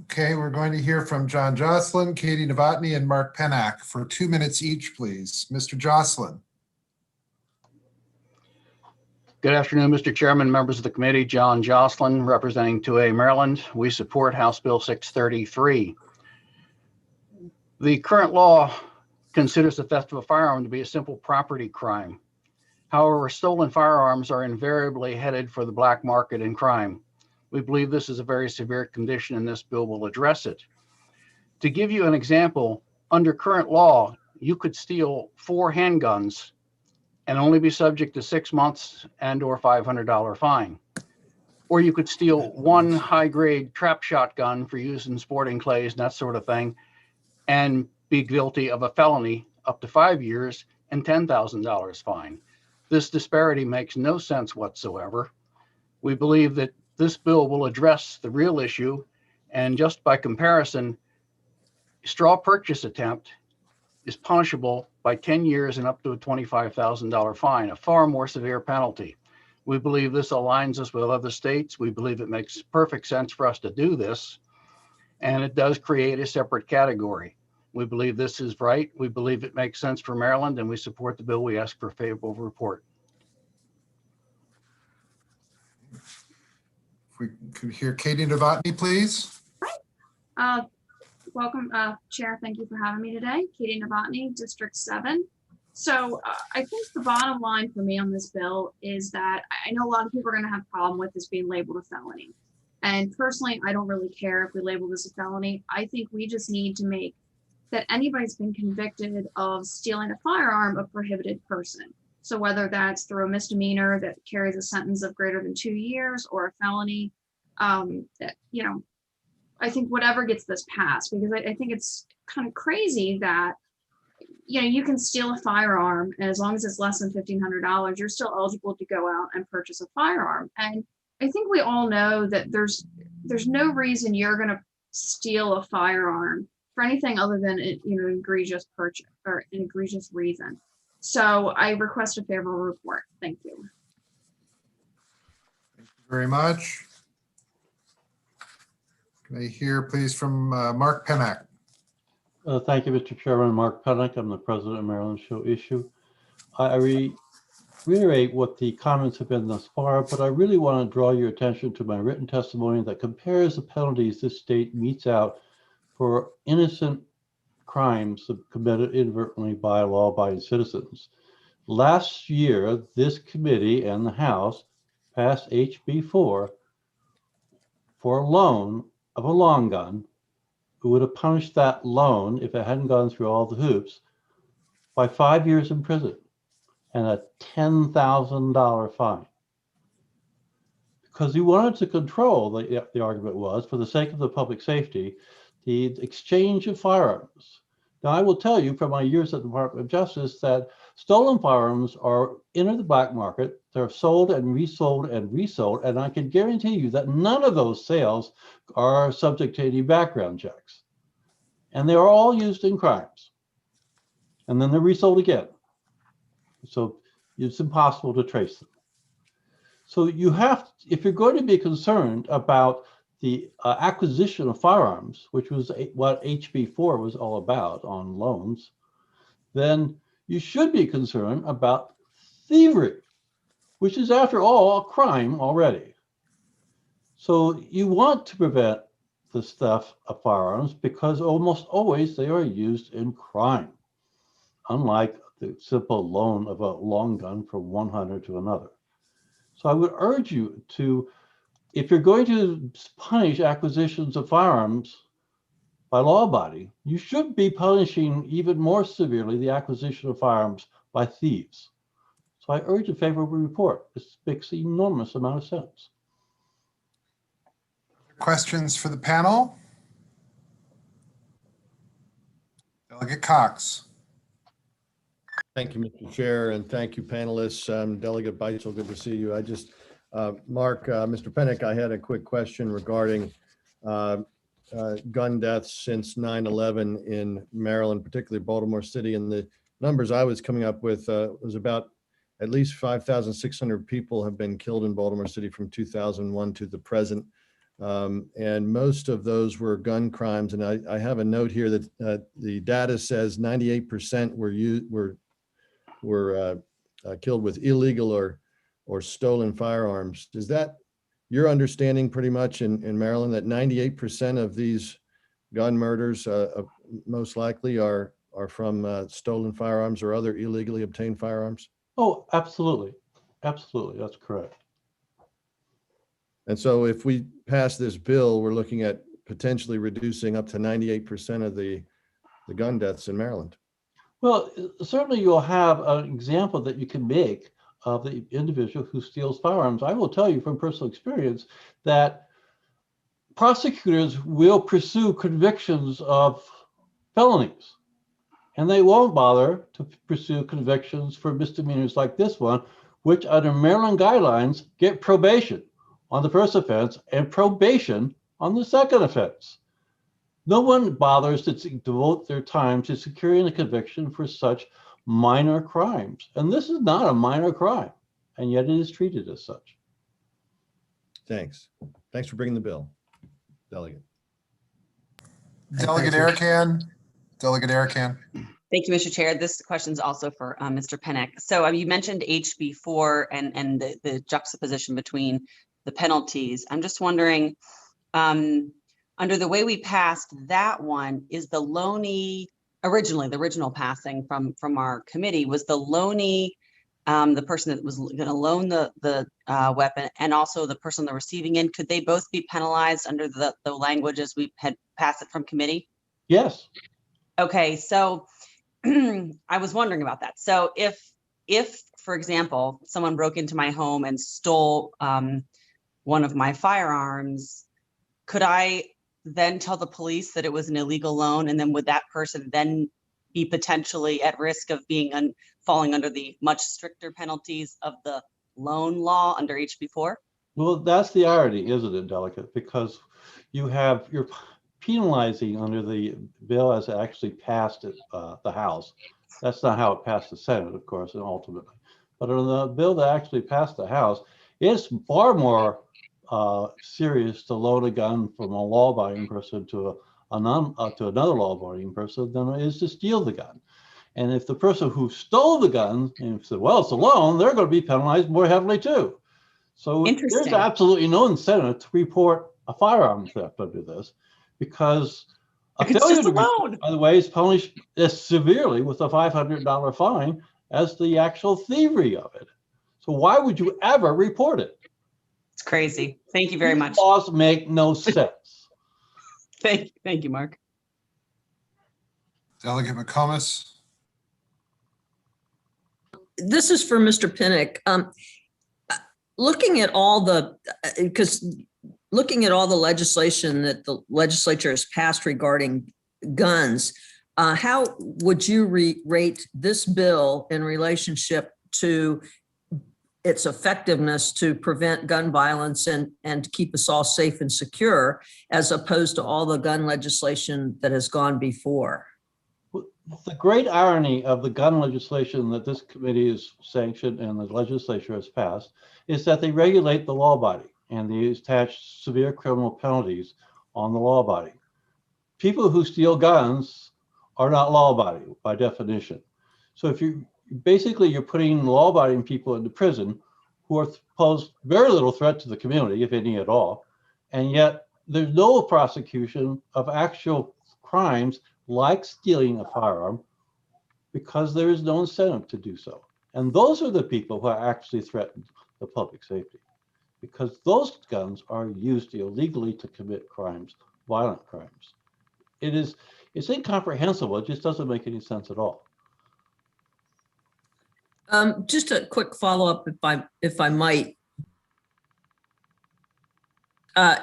Okay, we're going to hear from John Jocelyn, Katie Novotny, and Mark Pennock for 2 minutes each, please. Mr. Jocelyn. Good afternoon, Mr. Chairman, members of the committee. John Jocelyn, representing 2A Maryland. We support House Bill 633. The current law considers the theft of a firearm to be a simple property crime. However, stolen firearms are invariably headed for the black market and crime. We believe this is a very severe condition and this bill will address it. To give you an example, under current law, you could steal 4 handguns and only be subject to 6 months and or $500 fine. Or you could steal 1 high-grade trap shotgun for use in sporting clays and that sort of thing, and be guilty of a felony up to 5 years and $10,000 fine. This disparity makes no sense whatsoever. We believe that this bill will address the real issue, and just by comparison, straw purchase attempt is punishable by 10 years and up to a $25,000 fine, a far more severe penalty. We believe this aligns us with other states. We believe it makes perfect sense for us to do this, and it does create a separate category. We believe this is right. We believe it makes sense for Maryland, and we support the bill. We ask for a favorable report. If we could hear Katie Novotny, please. Welcome, Chair. Thank you for having me today. Katie Novotny, District 7. So I think the bottom line for me on this bill is that I know a lot of people are going to have a problem with this being labeled a felony. And personally, I don't really care if we label this a felony. I think we just need to make that anybody's been convicted of stealing a firearm a prohibited person. So whether that's through a misdemeanor that carries a sentence of greater than 2 years or a felony, that, you know, I think whatever gets this passed, because I think it's kind of crazy that, you know, you can steal a firearm and as long as it's less than $1,500, you're still eligible to go out and purchase a firearm. And I think we all know that there's no reason you're going to steal a firearm for anything other than, you know, egregious purchase or an egregious reason. So I request a favorable report. Thank you. Thank you very much. Can I hear, please, from Mark Pennock? Thank you, Mr. Chairman. Mark Pennock. I'm the president of Maryland Show Issue. I reiterate what the comments have been thus far, but I really want to draw your attention to my written testimony that compares the penalties this state metes out for innocent crimes committed inadvertently by law-abiding citizens. Last year, this committee and the House passed HB 4 for a loan of a long gun, who would have punished that loan, if it hadn't gone through all the hoops, by 5 years in prison and a $10,000 fine. Because he wanted to control, the argument was, for the sake of the public safety, the exchange of firearms. Now, I will tell you from my years at the Department of Justice that stolen firearms are enter the black market. They're sold and resold and resold. And I can guarantee you that none of those sales are subject to any background checks. And they are all used in crimes. And then they're resold again. So it's impossible to trace them. So you have, if you're going to be concerned about the acquisition of firearms, which was what HB 4 was all about on loans, then you should be concerned about thievery, which is, after all, a crime already. So you want to prevent the theft of firearms because almost always they are used in crime, unlike the simple loan of a long gun from one hunter to another. So I would urge you to, if you're going to punish acquisitions of firearms by law body, you should be punishing even more severely the acquisition of firearms by thieves. So I urge a favorable report. This makes an enormous amount of sense. Questions for the panel? Delegate Cox. Thank you, Mr. Chair, and thank you, panelists. Delegate Beitzel, good to see you. I just, Mark, Mr. Pennock, I had a quick question regarding gun deaths since 9/11 in Maryland, particularly Baltimore City. And the numbers I was coming up with was about at least 5,600 people have been killed in Baltimore City from 2001 to the present. And most of those were gun crimes. And I have a note here that the data says 98% were killed with illegal or stolen firearms. Is that your understanding pretty much in Maryland, that 98% of these gun murders most likely are from stolen firearms or other illegally obtained firearms? Oh, absolutely. Absolutely. That's correct. And so if we pass this bill, we're looking at potentially reducing up to 98% of the gun deaths in Maryland. Well, certainly you'll have an example that you can make of the individual who steals firearms. I will tell you from personal experience that prosecutors will pursue convictions of felonies, and they won't bother to pursue convictions for misdemeanors like this one, which under Maryland guidelines get probation on the first offense and probation on the second offense. No one bothers to devote their time to securing a conviction for such minor crimes. And this is not a minor crime, and yet it is treated as such. Thanks. Thanks for bringing the bill, Delegate. Delegate Arakan. Delegate Arakan. Thank you, Mr. Chair. This question is also for Mr. Pennock. So you mentioned HB 4 and the juxtaposition between the penalties. I'm just wondering, under the way we passed that one, is the loanee, originally, the original passing from our committee, was the loanee the person that was going to loan the weapon and also the person the receiving end, could they both be penalized under the language as we had passed it from committee? Yes. Okay, so I was wondering about that. So if, for example, someone broke into my home and stole one of my firearms, could I then tell the police that it was an illegal loan? And then would that person then be potentially at risk of being falling under the much stricter penalties of the loan law under HB 4? Well, that's the irony, isn't it, Delegate? Because you're penalizing under the bill as it actually passed at the House. That's not how it passed the Senate, of course, and ultimately. But on the bill that actually passed the House, it's far more serious to load a gun from a law-abiding person to another law-abiding person than it is to steal the gun. And if the person who stole the gun and said, well, it's a loan, they're going to be penalized more heavily too. So there's Interesting. absolutely no incentive to report a firearm theft under this, because a It's failure just a to report, loan. by the way, is punished as severely with a $500 fine as the actual thievery of it. So why would you ever report it? It's crazy. Thank you very These much. laws make no sense. Thank you, Mark. Delegate McComas. This is for Mr. Pinnock. Looking at all the legislation that the legislature has passed regarding guns, how would you rate this bill in relationship to its effectiveness to prevent gun violence and keep us all safe and secure, as opposed to all the gun legislation that has gone before? The great irony of the gun legislation that this committee has sanctioned and the legislature has passed is that they regulate the law body and they attach severe criminal penalties on the law body. People who steal guns are not law abiding by definition. So if you're putting law abiding people into prison who are pose very little threat to the community, if any at all, and yet there's no prosecution of actual crimes like stealing a firearm, because there is no incentive to do so. And those are the people who are actually threaten the public safety, because those guns are used illegally to commit crimes, violent crimes. It's incomprehensible. It just doesn't make any sense at all. Just a quick follow-up, if I might.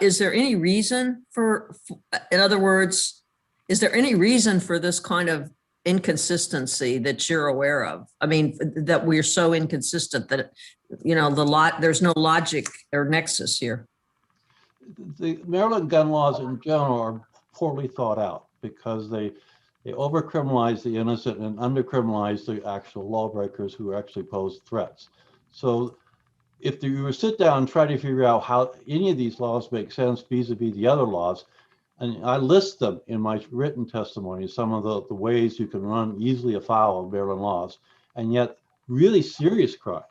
Is there any reason in other words, is there any reason for this kind of inconsistency that you're aware of? I mean, that we're so inconsistent that, there's no logic or nexus here. The Maryland gun laws in general are poorly thought out because they over-criminalize the innocent and under-criminalize the actual lawbreakers who actually pose threats. So if you were to sit down and try to figure out how any of these laws make sense vis-a-vis the other laws, and I list them in my written testimony, some of the ways you can run easily afoul of Maryland laws, and yet really serious crimes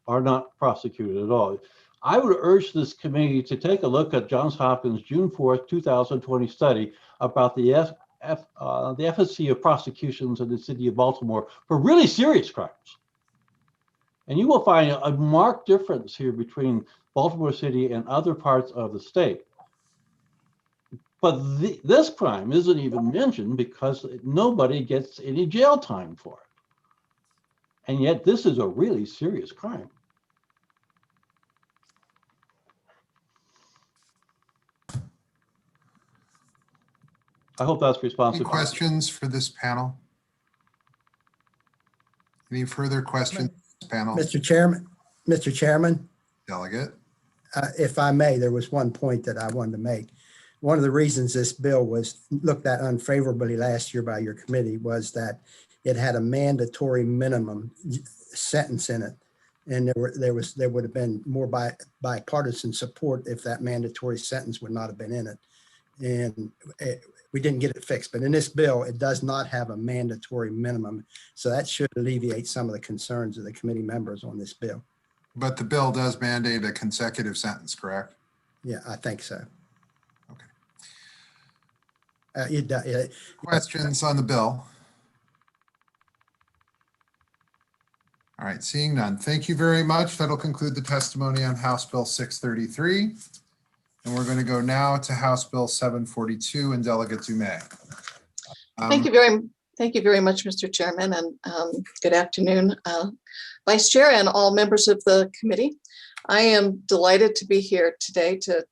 are not prosecuted at all. I would urge this committee to take a look at Johns Hopkins' June 4th, 2020 study about the efficacy of prosecutions in the city of Baltimore for really serious crimes. And you will find a marked difference here between Baltimore City and other parts of the state. But this crime isn't even mentioned because nobody gets any jail time for it. And yet this is a really serious crime. I hope that's responsive. Any questions for this panel? Any further questions, panel? Mr. Chairman, Delegate. if I may, there was one point that I wanted to make. One of the reasons this bill was looked at unfavorably last year by your committee was that it had a mandatory minimum sentence in it. And there would have been more bipartisan support if that mandatory sentence would not have been in it. And we didn't get it fixed, but in this bill, it does not have a mandatory minimum. So that should alleviate some of the concerns of the committee members on this bill. But the bill does mandate a consecutive sentence, correct? Yeah, I think so. Okay. Questions on the bill? All right, seeing none. Thank you very much. That'll conclude the testimony on House Bill 633. And we're going to go now to House Bill 742 and Delegate Dumais. Thank you very much, Mr. Chairman, and good afternoon, Vice Chair and all members of the committee. I am delighted to be here today to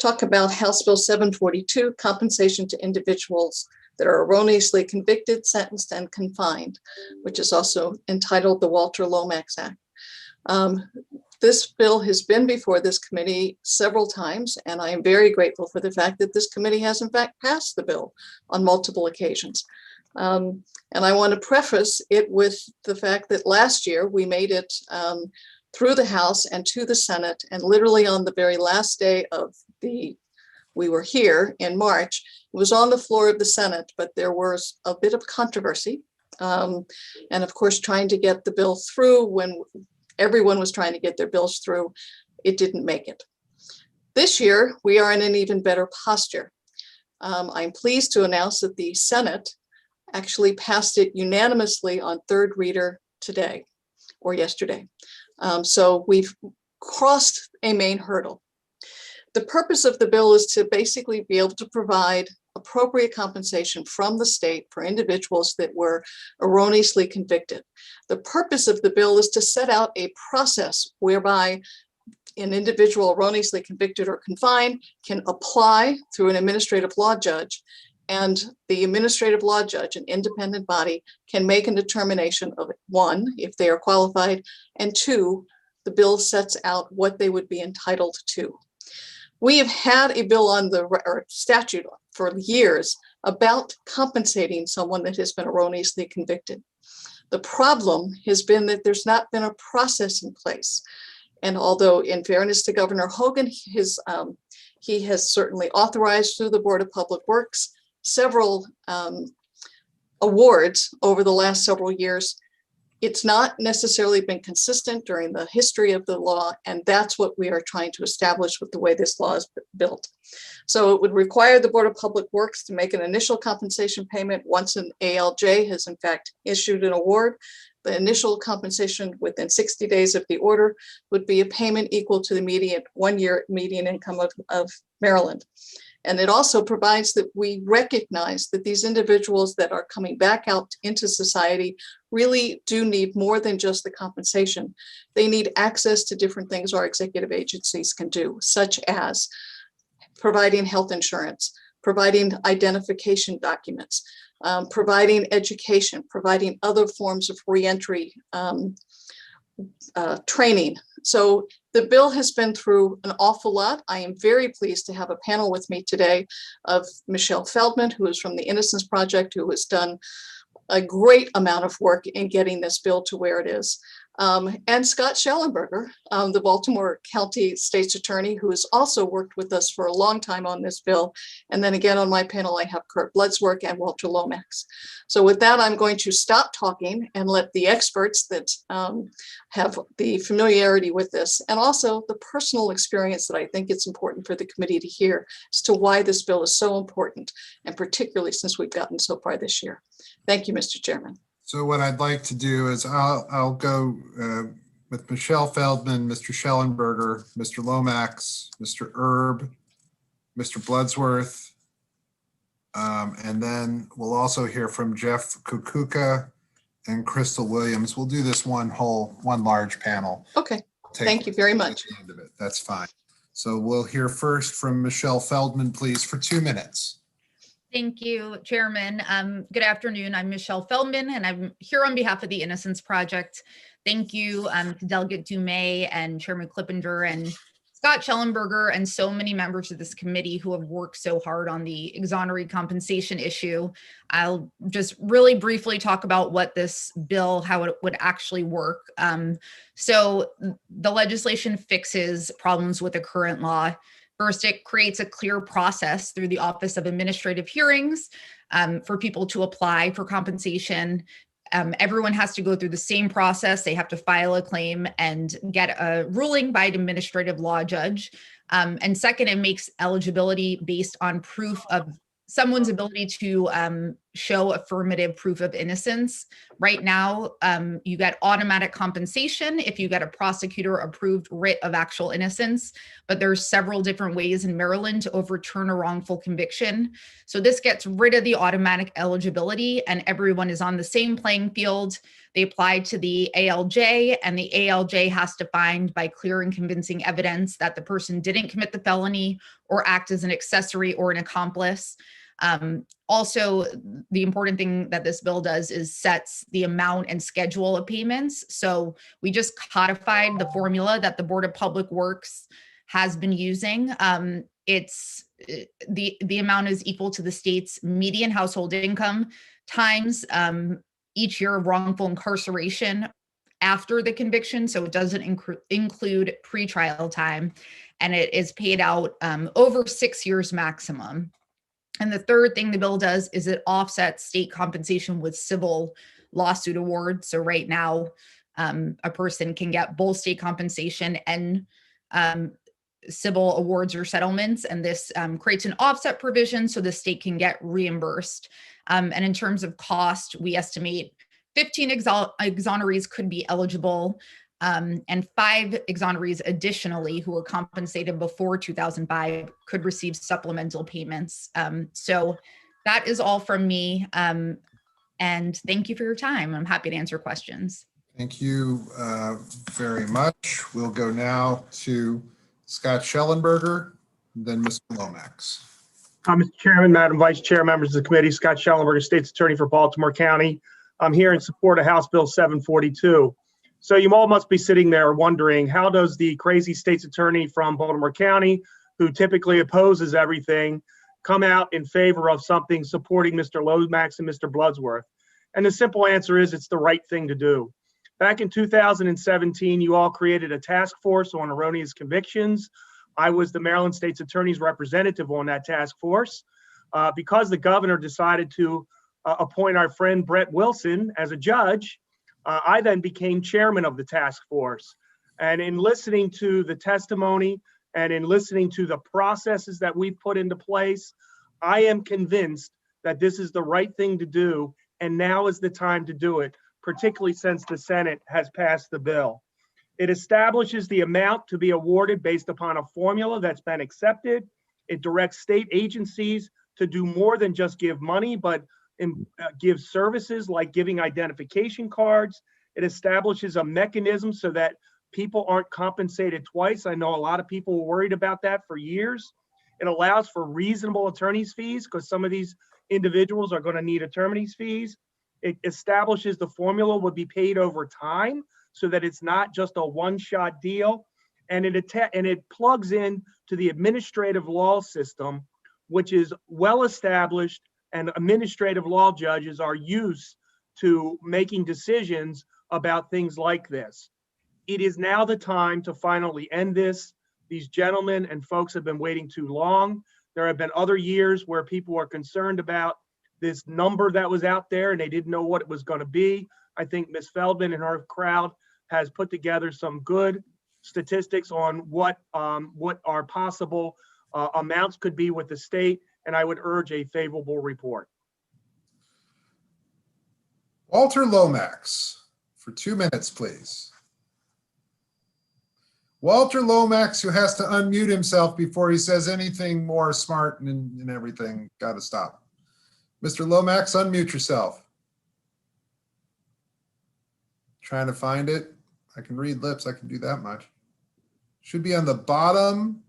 talk about House Bill 742, compensation to individuals that are erroneously convicted, sentenced, and confined, which is also entitled the Walter Lomax Act. This bill has been before this committee several times, and I am very grateful for the fact that this committee has in fact passed the bill on multiple occasions. And I want to preface it with the fact that last year we made it through the House and to the Senate, and literally on the very last day of we were here in March, It was on the floor of the Senate, but there was a bit of controversy. And of course, trying to get the bill through when everyone was trying to get their bills through, it didn't make it. This year, we are in an even better posture. I'm pleased to announce that the Senate actually passed it unanimously on third reader today or yesterday. So we've crossed a main hurdle. The purpose of the bill is to basically be able to provide appropriate compensation from the state for individuals that were erroneously convicted. The purpose of the bill is to set out a process whereby an individual erroneously convicted or confined can apply through an administrative law judge, and the administrative law judge, an independent body, can make a determination of, one, if they are qualified, and two, the bill sets out what they would be entitled to. We have had a bill on the or statute for years about compensating someone that has been erroneously convicted. The problem has been that there's not been a process in place. And although, in fairness to Governor Hogan, he has certainly authorized through the Board of Public Works several awards over the last several years, it's not necessarily been consistent during the history of the law, and that's what we are trying to establish with the way this law is built. So it would require the Board of Public Works to make an initial compensation payment once an ALJ has in fact issued an award. The initial compensation within 60 days of the order would be a payment equal to the median 1-year median income of Maryland. And it also provides that we recognize that these individuals that are coming back out into society really do need more than just the compensation. They need access to different things our executive agencies can do, such as providing health insurance, providing identification documents, providing education, providing other forms of reentry training. So the bill has been through an awful lot. I am very pleased to have a panel with me today of Michelle Feldman, who is from the Innocence Project, who has done a great amount of work in getting this bill to where it is. And Scott Schellenberger, the Baltimore County State's Attorney, who has also worked with us for a long time on this bill. And then again on my panel, I have Kurt Bloodsworth and Walter Lomax. So with that, I'm going to stop talking and let the experts that have the familiarity with this and also the personal experience that I think it's important for the committee to hear as to why this bill is so important, and particularly since we've gotten so far this year. Thank you, Mr. Chairman. So what I'd like to do is I'll go with Michelle Feldman, Mr. Schellenberger, Mr. Lomax, Mr. Erb, Mr. Bloodsworth, and then we'll also hear from Jeff Kukuka and Crystal Williams. We'll do this one large panel. Okay, thank you very much. At the end of it. That's fine. So we'll hear first from Michelle Feldman, please, for 2 minutes. Thank you, Chairman. Good afternoon. I'm Michelle Feldman, and I'm here on behalf of the Innocence Project. Thank you to Delegate Dumais and Chairman Clippinger and Scott Schellenberger and so many members of this committee who have worked so hard on the exoneree compensation issue. I'll just really briefly talk about what this bill, how it would actually work. So the legislation fixes problems with the current law. First, it creates a clear process through the Office of Administrative Hearings for people to apply for compensation. Everyone has to go through the same process. They have to file a claim and get a ruling by an administrative law judge. And second, it makes eligibility based on proof of someone's ability to show affirmative proof of innocence. Right now, you get automatic compensation if you get a prosecutor approved writ of actual innocence, but there's several different ways in Maryland to overturn a wrongful conviction. So this gets rid of the automatic eligibility and everyone is on the same playing field. They apply to the ALJ and the ALJ has to find by clear and convincing evidence that the person didn't commit the felony or act as an accessory or an accomplice. Also, the important thing that this bill does is sets the amount and schedule of payments. So we just codified the formula that the Board of Public Works has been using. It's the amount is equal to the state's median household income times each year of wrongful incarceration after the conviction. So it doesn't include pretrial time, and it is paid out over 6 years maximum. And the third thing the bill does is it offsets state compensation with civil lawsuit awards. So right now, a person can get both state compensation and civil awards or settlements, and this creates an offset provision so the state can get reimbursed. And in terms of cost, we estimate 15 exonerees could be eligible, and 5 exonerees additionally who were compensated before 2005 could receive supplemental payments. So that is all from me. And thank you for your time. I'm happy to answer questions. Thank you very much. We'll go now to Scott Schellenberger, then Mr. Lomax. Mr. Chairman, Madam Vice Chair, members of the committee, Scott Schellenberger, State's Attorney for Baltimore County. I'm here in support of House Bill 742. So you all must be sitting there wondering, how does the crazy State's Attorney from Baltimore County, who typically opposes everything, come out in favor of something supporting Mr. Lomax and Mr. Bloodsworth? And the simple answer is it's the right thing to do. Back in 2017, you all created a task force on erroneous convictions. I was the Maryland State's Attorney's representative on that task force. Because the governor decided to appoint our friend Brett Wilson as a judge, I then became chairman of the task force. And in listening to the testimony and in listening to the processes that we've put into place, I am convinced that this is the right thing to do, and now is the time to do it, particularly since the Senate has passed the bill. It establishes the amount to be awarded based upon a formula that's been accepted. It directs state agencies to do more than just give money, but give services like giving identification cards. It establishes a mechanism so that people aren't compensated twice. I know a lot of people were worried about that for years. It allows for reasonable attorney's fees because some of these individuals are going to need attorney's fees. It establishes the formula will be paid over time so that it's not just a one-shot deal. And it plugs in to the administrative law system, which is well established, and administrative law judges are used to making decisions about things like this. It is now the time to finally end this. These gentlemen and folks have been waiting too long. There have been other years where people were concerned about this number that was out there and they didn't know what it was going to be. I think Ms. Feldman and her crowd has put together some good statistics on what our possible amounts could be with the state, and I would urge a favorable report. Walter Lomax, for 2 minutes, please. Walter Lomax, who has to unmute himself before he says anything more smart and everything. Got to stop. Mr. Lomax, unmute yourself. Trying to find it. I can read lips. I can do that much. Should be on the bottom.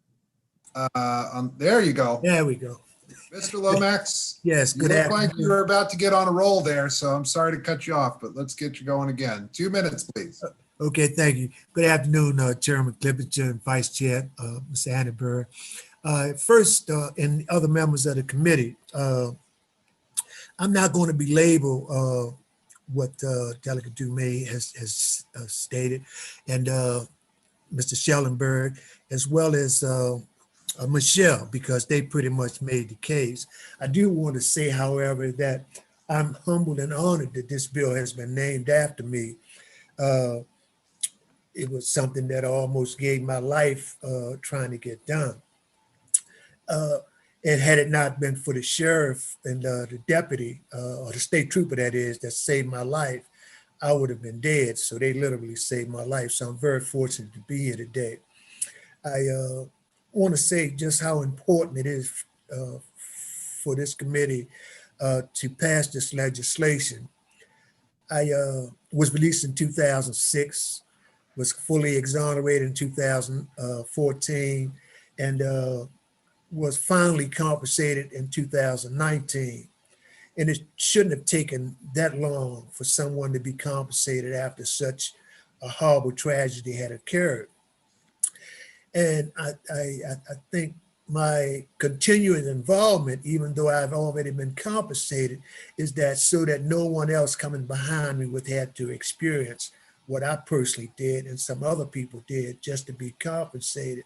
There you go. There we go. Mr. Lomax. Yes, good You look afternoon. like you were about to get on a roll there, so I'm sorry to cut you off, but let's get you going again. 2 minutes, please. Okay, thank you. Good afternoon, Chairman Clippinger and Vice Chair, Mr. Annenberg. First, and other members of the committee, I'm not going to belabor what Delegate Dumais has stated, and Mr. Schellenberg, as well as Michelle, because they pretty much made the case. I do want to say, however, that I'm humbled and honored that this bill has been named after me. It was something that almost gave my life trying to get done. And had it not been for the sheriff and the deputy, or the state trooper that is, that saved my life, I would have been dead. So they literally saved my life. So I'm very fortunate to be here today. I want to say just how important it is for this committee to pass this legislation. I was released in 2006, was fully exonerated in 2014, and was finally compensated in 2019. And it shouldn't have taken that long for someone to be compensated after such a horrible tragedy had occurred. And I think my continuing involvement, even though I've already been compensated, is that so that no one else coming behind me would have to experience what I personally did and some other people did just to be compensated.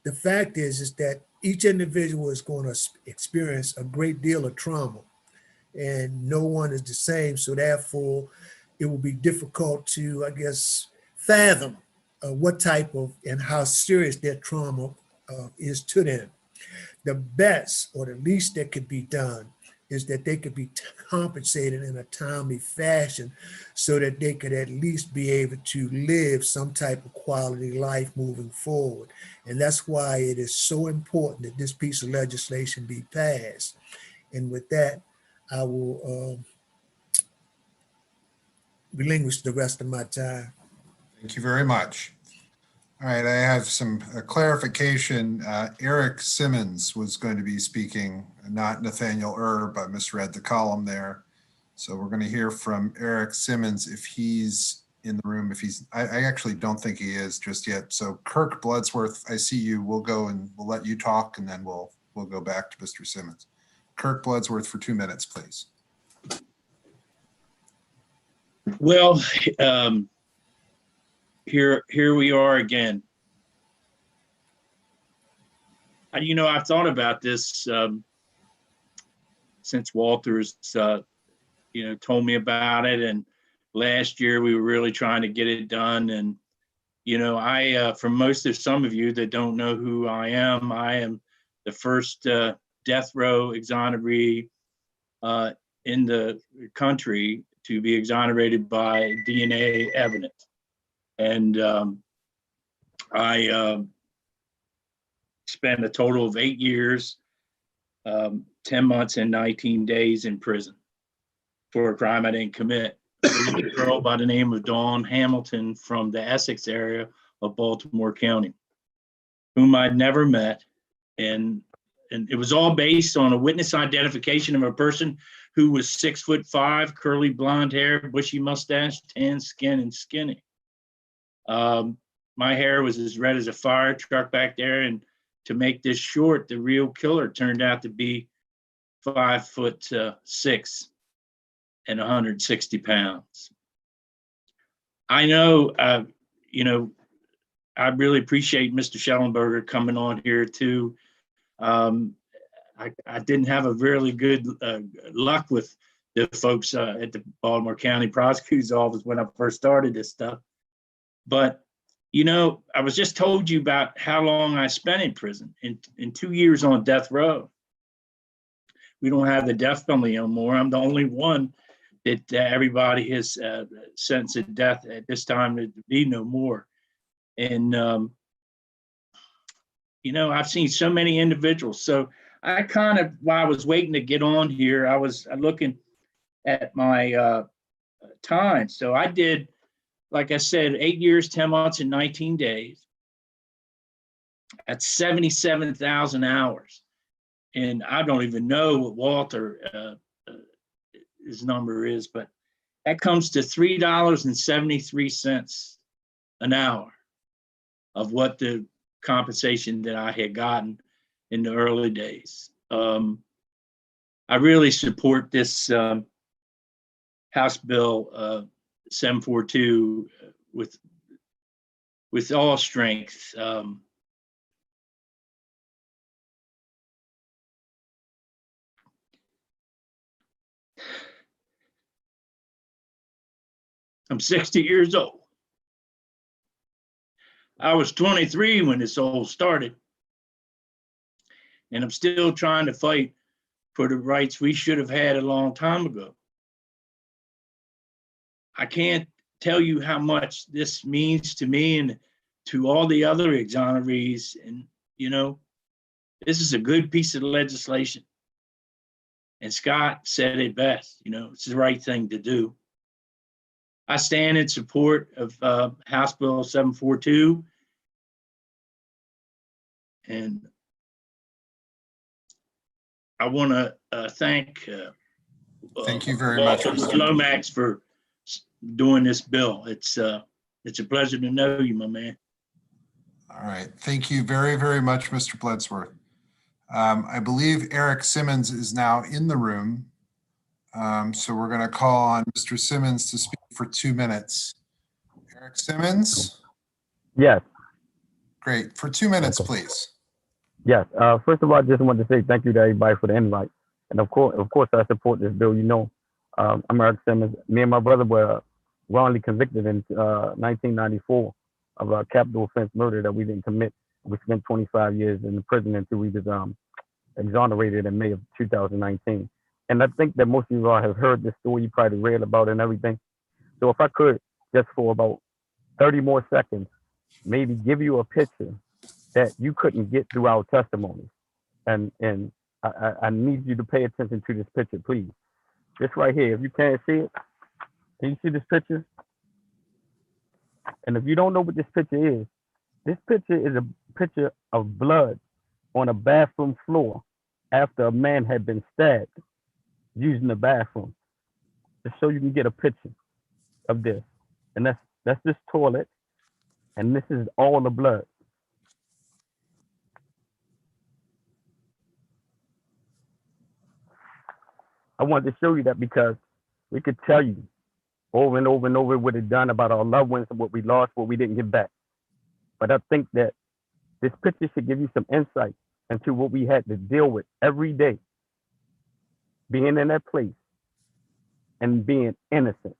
The fact is that each individual is going to experience a great deal of trauma, and no one is the same. So therefore, it will be difficult to, I guess, fathom what type of and how serious their trauma is to them. The best or the least that could be done is that they could be compensated in a timely fashion so that they could at least be able to live some type of quality life moving forward. And that's why it is so important that this piece of legislation be passed. And with that, I will relinquish the rest of my time. Thank you very much. All right, I have some clarification. Eric Simmons was going to be speaking, not Nathaniel Erb. I misread the column there. So we're going to hear from Eric Simmons if he's in the room. If he's, I actually don't think he is just yet. So Kirk Bloodsworth, I see you. We'll go and we'll let you talk, and then we'll go back to Mr. Simmons. Kirk Bloodsworth for 2 minutes, please. Well, here we are again. You know, I've thought about this since Walters, you know, told me about it. And last year we were really trying to get it done. And, you know, for most of some of you that don't know who I am the first death row exoneree in the country to be exonerated by DNA evidence. And I spent a total of 8 years, 10 months and 19 days in prison for a crime I didn't commit. There was a girl by the name of Dawn Hamilton from the Essex area of Baltimore County, whom I'd never met. And it was all based on a witness identification of a person who was 6'5", curly blonde hair, bushy mustache, tan skin, and skinny. My hair was as red as a fire truck back there. And to make this short, the real killer turned out to be 5'6" and 160 pounds. I know, you know, I really appreciate Mr. Schellenberger coming on here too. I didn't have a really good luck with the folks at the Baltimore County Prosecutor's Office when I first started this stuff. But, you know, I was just told you about how long I spent in prison, in 2 years on death row. We don't have the death penalty anymore. I'm the only one that everybody has sentenced to death at this time. To be no more. And, you know, I've seen so many individuals. So I kind of, while I was waiting to get on here, I was looking at my time. So I did, like I said, 8 years, 10 months, and 19 days. That's 77,000 hours. And I don't even know what Walter, his number is, but that comes to $3.73 an hour of what the compensation that I had gotten in the early days. I really support this House Bill 742 with all strength. I'm 60 years old. I was 23 when this all started, and I'm still trying to fight for the rights we should have had a long time ago. I can't tell you how much this means to me and to all the other exonerees. And, you know, this is a good piece of legislation. And Scott said it best, you know, it's the right thing to do. I stand in support of House Bill 742. And I want to thank you very much, Mr. Lomax for doing this bill. It's a pleasure to know you, my man. All right. Thank you very, very much, Mr. Bloodsworth. I believe Eric Simmons is now in the room. So we're going to call on Mr. Simmons to speak for 2 minutes. Eric Simmons? Yes. Great. For 2 minutes, please. Yes. First of all, I just wanted to say thank you to everybody for the invite, and of course, I support this bill. You know, I'm Eric Simmons. Me and my brother were wrongly convicted in 1994 of a capital offense murder that we didn't commit. We spent 25 years in the prison until we was exonerated in May of 2019. And I think that most of you all have heard this story. You probably read about it and everything. So if I could, just for about 30 more seconds, maybe give you a picture that you couldn't get through our testimony. And I need you to pay attention to this picture, please. This right here, if you can't see it, can you see this picture? And if you don't know what this picture is a picture of blood on a bathroom floor after a man had been stabbed using the bathroom. Just so you can get a picture of this. And that's this toilet, and this is all the blood. I wanted to show you that because we could tell you over and over and over what it's done about our loved ones and what we lost, what we didn't get back. But I think that this picture should give you some insight into what we had to deal with every day, being in that place and being innocent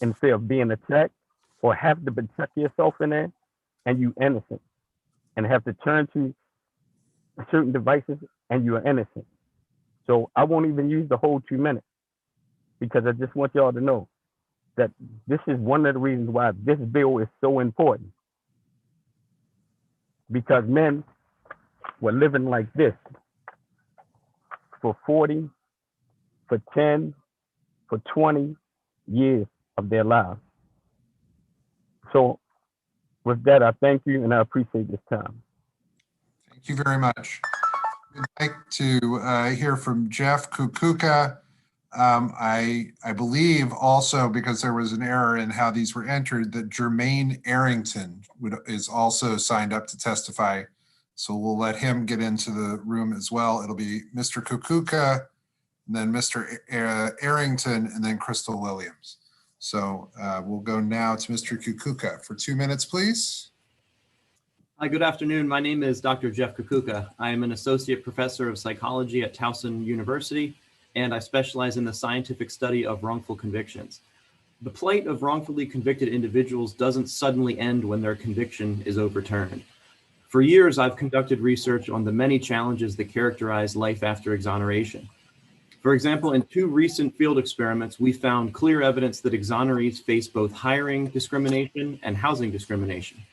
instead of being attacked or have to protect yourself in there and you innocent and have to turn to certain devices and you are innocent. So I won't even use the whole 2 minutes because I just want y'all to know that this is one of the reasons why this bill is so important. Because men were living like this for 40, for 10, for 20 years of their lives. So with that, I thank you and I appreciate this time. Thank you very much. We'd like to hear from Jeff Kukuka. I believe also, because there was an error in how these were entered, that Jermaine Arrington is also signed up to testify. So we'll let him get into the room as well. It'll be Mr. Kukuka, and then Mr. Arrington, and then Crystal Williams. So we'll go now to Mr. Kukuka for 2 minutes, please. Hi, good afternoon. My name is Dr. Jeff Kukuka. I am an associate professor of psychology at Towson University, and I specialize in the scientific study of wrongful convictions. The plight of wrongfully convicted individuals doesn't suddenly end when their conviction is overturned. For years, I've conducted research on the many challenges that characterize life after exoneration. For example, in 2 recent field experiments, we found clear evidence that exonerees face both hiring discrimination and housing discrimination.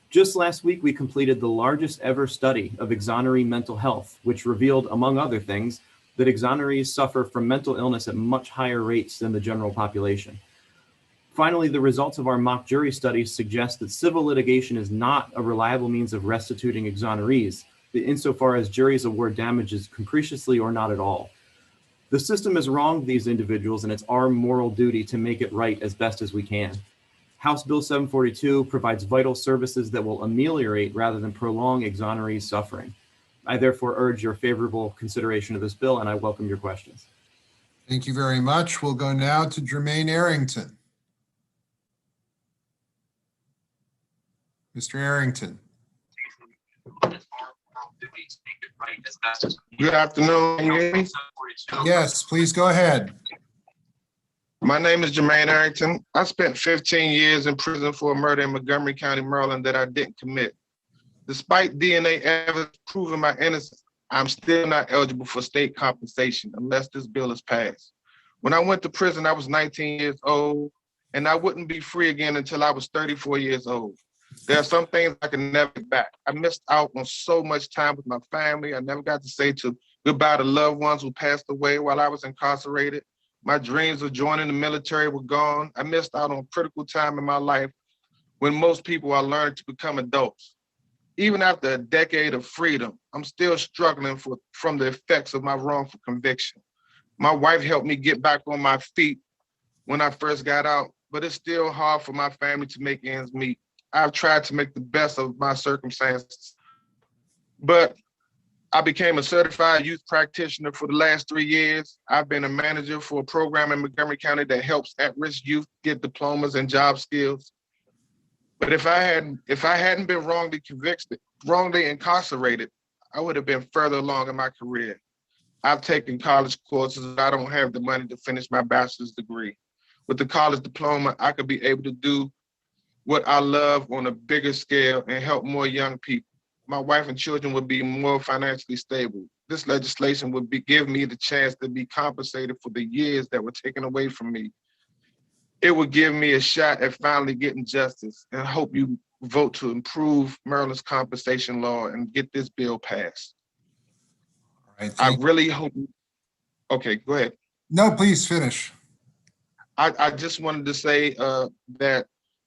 Just last week, we completed the largest ever study of exoneree mental health, which revealed, among other things, that exonerees suffer from mental illness at much higher rates than the general population. Finally, the results of our mock jury studies suggest that civil litigation is not a reliable means of restituting exonerees, insofar as juries award damages capriciously or not at all. The system has wronged these individuals, and it's our moral duty to make it right as best as we can. House Bill 742 provides vital services that will ameliorate rather than prolong exonerees' suffering. I therefore urge your favorable consideration of this bill, and I welcome your questions. Thank you very much. We'll go now to Jermaine Arrington. Mr. Arrington. Good afternoon. Can you hear me? Yes, please go ahead. My name is Jermaine Arrington. I spent 15 years in prison for a murder in Montgomery County, Maryland that I didn't commit. Despite DNA evidence proving my innocence, I'm still not eligible for state compensation unless this bill is passed. When I went to prison, I was 19 years old, and I wouldn't be free again until I was 34 years old. There are some things I can never get back. I missed out on so much time with my family. I never got to say goodbye to loved ones who passed away while I was incarcerated. My dreams of joining the military were gone. I missed out on critical time in my life when most people are learning to become adults. Even after a decade of freedom, I'm still struggling from the effects of my wrongful conviction. My wife helped me get back on my feet when I first got out, but it's still hard for my family to make ends meet. I've tried to make the best of my circumstances, but I became a certified youth practitioner for the last 3 years. I've been a manager for a program in Montgomery County that helps at-risk youth get diplomas and job skills. But if I hadn't been wrongly convicted, wrongly incarcerated, I would have been further along in my career. I've taken college courses. I don't have the money to finish my bachelor's degree. With the college diploma, I could be able to do what I love on a bigger scale and help more young people. My wife and children would be more financially stable. This legislation would give me the chance to be compensated for the years that were taken away from me. It would give me a shot at finally getting justice, and I hope you vote to improve Maryland's compensation law and get this bill passed. All right, I really hope. Okay, go ahead. No, please finish. I just wanted to say that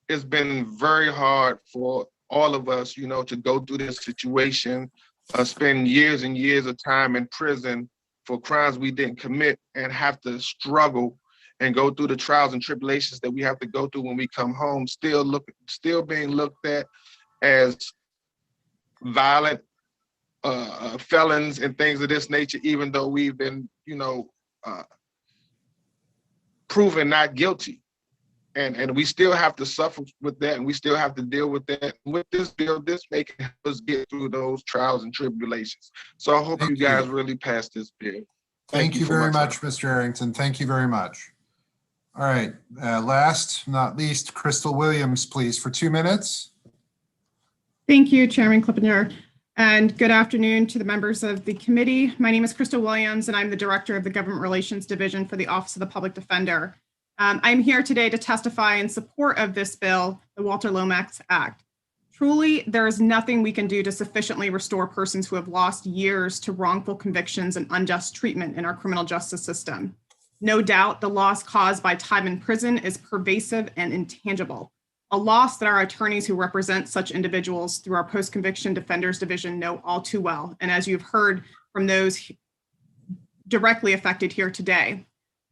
it's been very hard for all of us, you know, to go through this situation, spend years and years of time in prison for crimes we didn't commit, and have to struggle and go through the trials and tribulations that we have to go through when we come home, still being looked at as violent felons and things of this nature, even though we've been, you know, proven not guilty. And we still have to suffer with that, and we still have to deal with that. With this bill, this may help us get through those trials and tribulations. So I hope you guys really pass this bill. Thank you for very my much, time. Mr. Arrington. Thank you very much. All right, last not least, Crystal Williams, please, for 2 minutes. Thank you, Chairman Clippinger, and good afternoon to the members of the committee. My name is Crystal Williams, and I'm the Director of the Government Relations Division for the Office of the Public Defender. I'm here today to testify in support of this bill, the Walter Lomax Act. Truly, there is nothing we can do to sufficiently restore persons who have lost years to wrongful convictions and unjust treatment in our criminal justice system. No doubt, the loss caused by time in prison is pervasive and intangible, a loss that our attorneys who represent such individuals through our Post-Conviction Defenders Division know all too well, and as you've heard from those directly affected here today.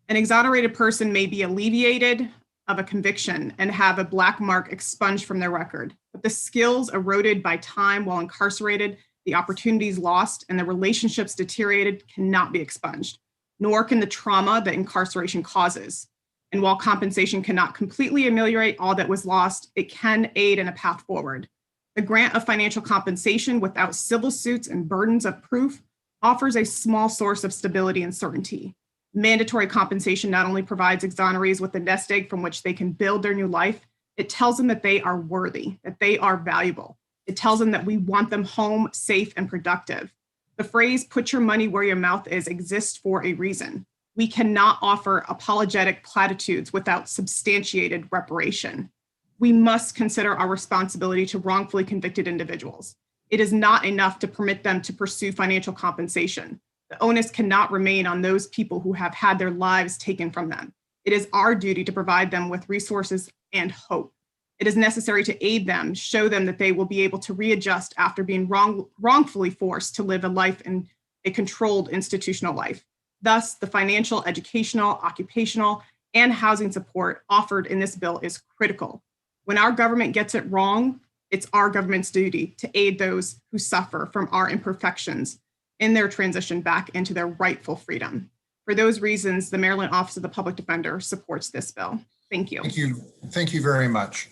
An exonerated person may be alleviated of a conviction and have a black mark expunged from their record, but the skills eroded by time while incarcerated, the opportunities lost, and the relationships deteriorated cannot be expunged, nor can the trauma that incarceration causes. And while compensation cannot completely ameliorate all that was lost, it can aid in a path forward. The grant of financial compensation without civil suits and burdens of proof offers a small source of stability and certainty. Mandatory compensation not only provides exonerees with a nest egg from which they can build their new life, it tells them that they are worthy, that they are valuable. It tells them that we want them home, safe, and productive. The phrase, "put your money where your mouth is," exists for a reason. We cannot offer apologetic platitudes without substantiated reparation. We must consider our responsibility to wrongfully convicted individuals. It is not enough to permit them to pursue financial compensation. The onus cannot remain on those people who have had their lives taken from them. It is our duty to provide them with resources and hope. It is necessary to aid them, show them that they will be able to readjust after being wrongfully forced to live a life in a controlled institutional life. Thus, the financial, educational, occupational, and housing support offered in this bill is critical. When our government gets it wrong, it's our government's duty to aid those who suffer from our imperfections in their transition back into their rightful freedom. For those reasons, the Maryland Office of the Public Defender supports this bill. Thank you. Thank you. Thank you very much.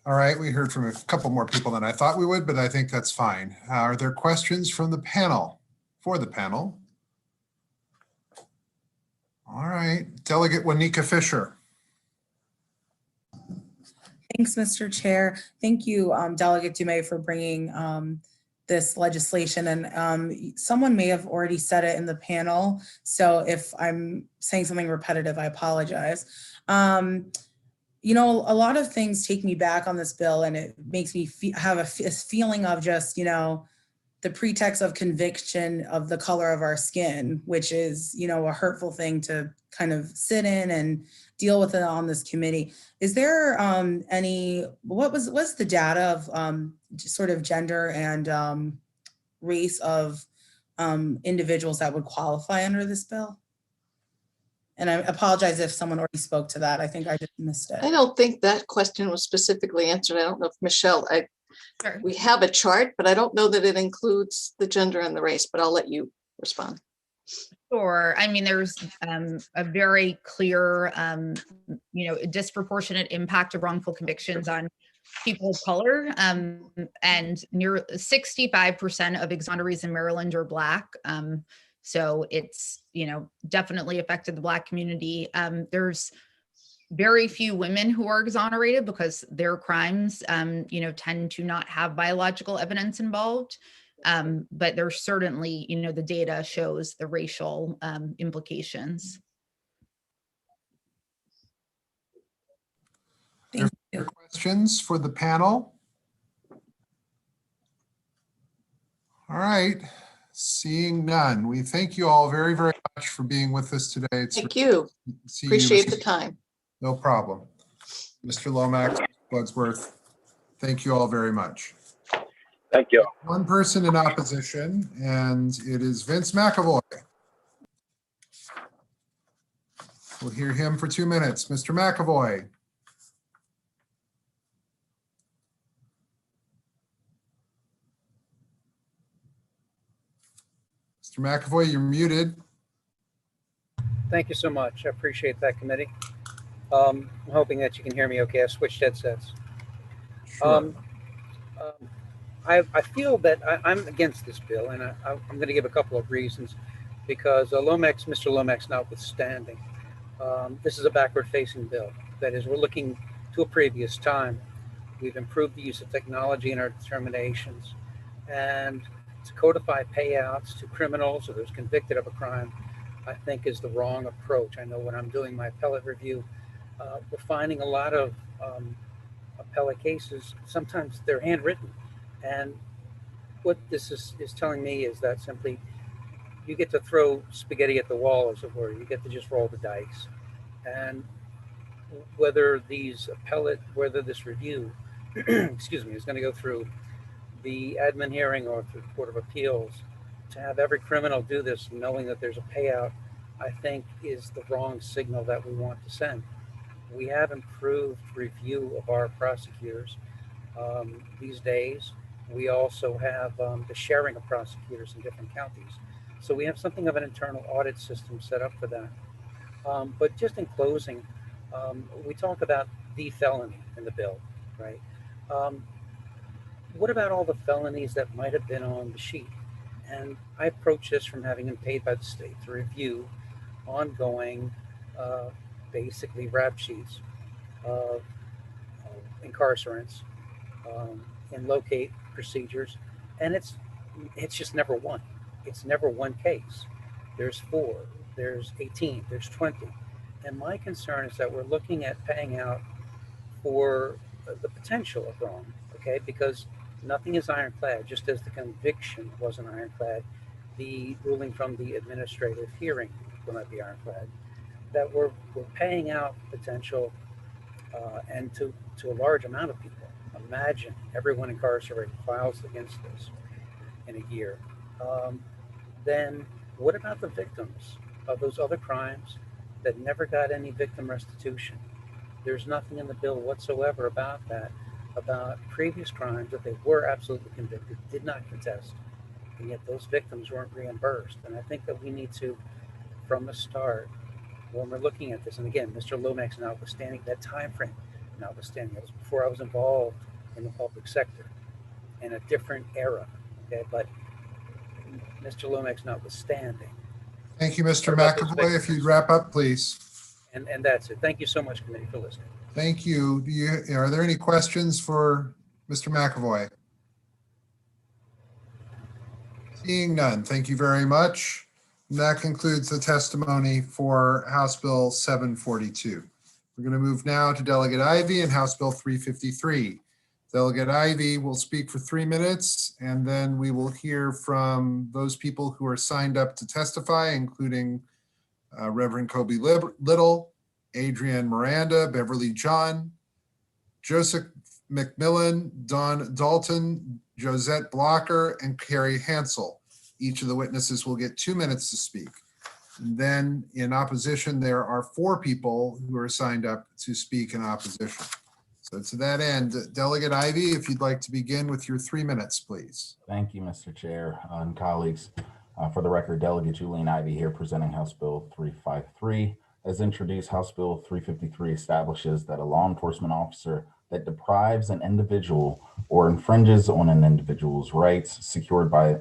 All right, we heard from a couple more people than I thought we would, but I think that's fine. Are there questions from the panel, for the panel? All right, Delegate Wanika Fisher. Thanks, Mr. Chair. Thank you, Delegate Dumais, for bringing this legislation. And someone may have already said it in the panel, so if I'm saying something repetitive, I apologize. You know, a lot of things take me back on this bill, and it makes me have a feeling of just, you know, the pretext of conviction of the color of our skin, which is, you know, a hurtful thing to kind of sit in and deal with it on this committee. Is there what's the data of sort of gender and race of individuals that would qualify under this bill? And I apologize if someone already spoke to that. I think I just missed it. I don't think that question was specifically answered. I don't know if Michelle, Sure. We have a chart, but I don't know that it includes the gender and the race, but I'll let you respond. Sure. I mean, there's a very clear, disproportionate impact of wrongful convictions on people of color, and near 65% of exonerees in Maryland are Black. So it's, definitely affected the Black community. There's very few women who are exonerated because their crimes, tend to not have biological evidence involved. But there's certainly, the data shows the racial implications. Thank you. Questions for the panel? All right, seeing none. We thank you all very, very much for being with us today. Thank you. Appreciate the time. No problem. Mr. Lomax, Bugsworth, thank you all very much. Thank you. One person in opposition, and it is Vince McAvoy. We'll hear him for 2 minutes. Mr. McAvoy. Mr. McAvoy, you're muted. Thank you so much. I appreciate that, committee. I'm hoping that you can hear me okay. I switched headsets. Sure. I feel that I'm against this bill, and I'm going to give a couple of reasons. Because Mr. Lomax notwithstanding, this is a backward-facing bill. That is, we're looking to a previous time. We've improved the use of technology in our determinations, and to codify payouts to criminals or those convicted of a crime, I think is the wrong approach. I know when I'm doing my appellate review, we're finding a lot of appellate cases, sometimes they're handwritten. And what this is telling me is that simply you get to throw spaghetti at the wall, as it were. You get to just roll the dice. And whether this review, excuse me, is going to go through the admin hearing or through the Court of Appeals, to have every criminal do this knowing that there's a payout, I think is the wrong signal that we want to send. We have improved review of our prosecutors these days. We also have the sharing of prosecutors in different counties. So we have something of an internal audit system set up for that. But just in closing, we talk about the felony in the bill, right? What about all the felonies that might have been on the sheet? And I approach this from having been paid by the state to review ongoing, basically rap sheets of incarcerants and locate procedures. And it's just never one. It's never one case. There's 4, there's 18, there's 20. And my concern is that we're looking at paying out for the potential of wrong, okay? Because nothing is ironclad, just as the conviction wasn't ironclad, the ruling from the administrative hearing will not be ironclad. That we're paying out potential and to a large amount of people. Imagine everyone incarcerated files against this in a year. Then what about the victims of those other crimes that never got any victim restitution? There's nothing in the bill whatsoever about that, about previous crimes that they were absolutely convicted, did not contest, and yet those victims weren't reimbursed. And I think that we need to, from the start, when we're looking at this, and again, Mr. Lomax notwithstanding, that time frame notwithstanding, that was before I was involved in the public sector in a different era, okay? But Mr. Lomax notwithstanding. Thank you, Mr. McAvoy. If you'd wrap up, please. And that's it. Thank you so much, committee, for listening. Thank you. Are there any questions for Mr. McAvoy? Seeing none, thank you very much. And that concludes the testimony for House Bill 742. We're going to move now to Delegate Ivey and House Bill 353. Delegate Ivey will speak for 3 minutes, and then we will hear from those people who are signed up to testify, including Reverend Kobe Little, Adrienne Miranda, Beverly John, Joseph McMillan, Don Dalton, Josette Blocker, and Carrie Hansel. Each of the witnesses will get 2 minutes to speak. And then in opposition, there are 4 people who are signed up to speak in opposition. So to that end, Delegate Ivey, if you'd like to begin with your 3 minutes, please. Thank you, Mr. Chair and colleagues. For the record, Delegate Julian Ivey here presenting House Bill 353. As introduced, House Bill 353 establishes that a law enforcement officer that deprives an individual or infringes on an individual's rights secured by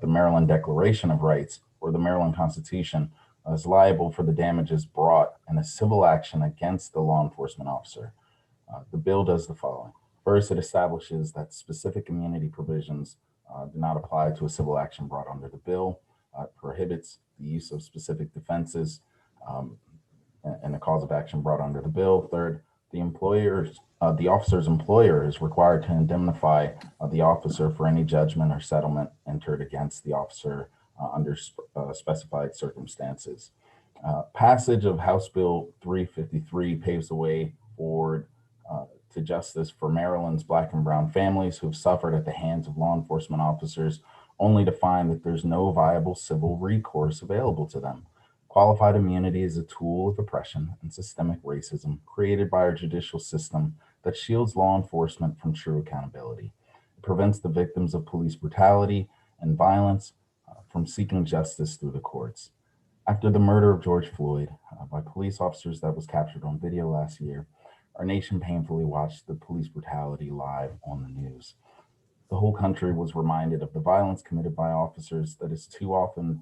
the Maryland Declaration of Rights or the Maryland Constitution is liable for the damages brought in a civil action against the law enforcement officer. The bill does the following. First, it establishes that specific immunity provisions do not apply to a civil action brought under the bill. It prohibits the use of specific defenses and the cause of action brought under the bill. Third, the officer's employer is required to indemnify the officer for any judgment or settlement entered against the officer under specified circumstances. Passage of House Bill 353 paves the way forward to justice for Maryland's Black and brown families who have suffered at the hands of law enforcement officers, only to find that there's no viable civil recourse available to them. Qualified immunity is a tool of oppression and systemic racism created by our judicial system that shields law enforcement from true accountability. It prevents the victims of police brutality and violence from seeking justice through the courts. After the murder of George Floyd by police officers that was captured on video last year, our nation painfully watched the police brutality live on the news. The whole country was reminded of the violence committed by officers that is too often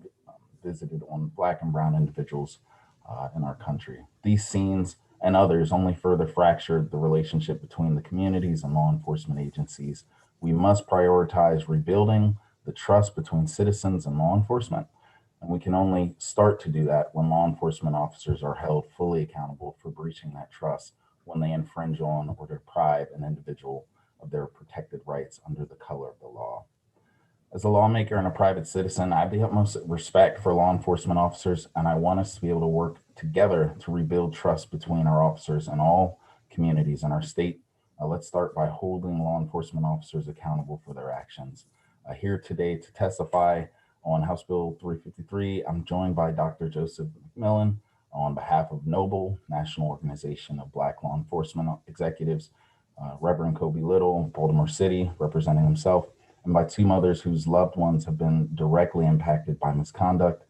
visited on Black and brown individuals in our country. These scenes and others only further fractured the relationship between the communities and law enforcement agencies. We must prioritize rebuilding the trust between citizens and law enforcement. And we can only start to do that when law enforcement officers are held fully accountable for breaching that trust when they infringe on or deprive an individual of their protected rights under the color of the law. As a lawmaker and a private citizen, I have the utmost respect for law enforcement officers, and I want us to be able to work together to rebuild trust between our officers and all communities in our state. Let's start by holding law enforcement officers accountable for their actions. Here today to testify on House Bill 353, I'm joined by Dr. Joseph McMillan on behalf of NOBLE, National Organization of Black Law Enforcement Executives, Reverend Kobe Little, Baltimore City, representing himself, and by two mothers whose loved ones have been directly impacted by misconduct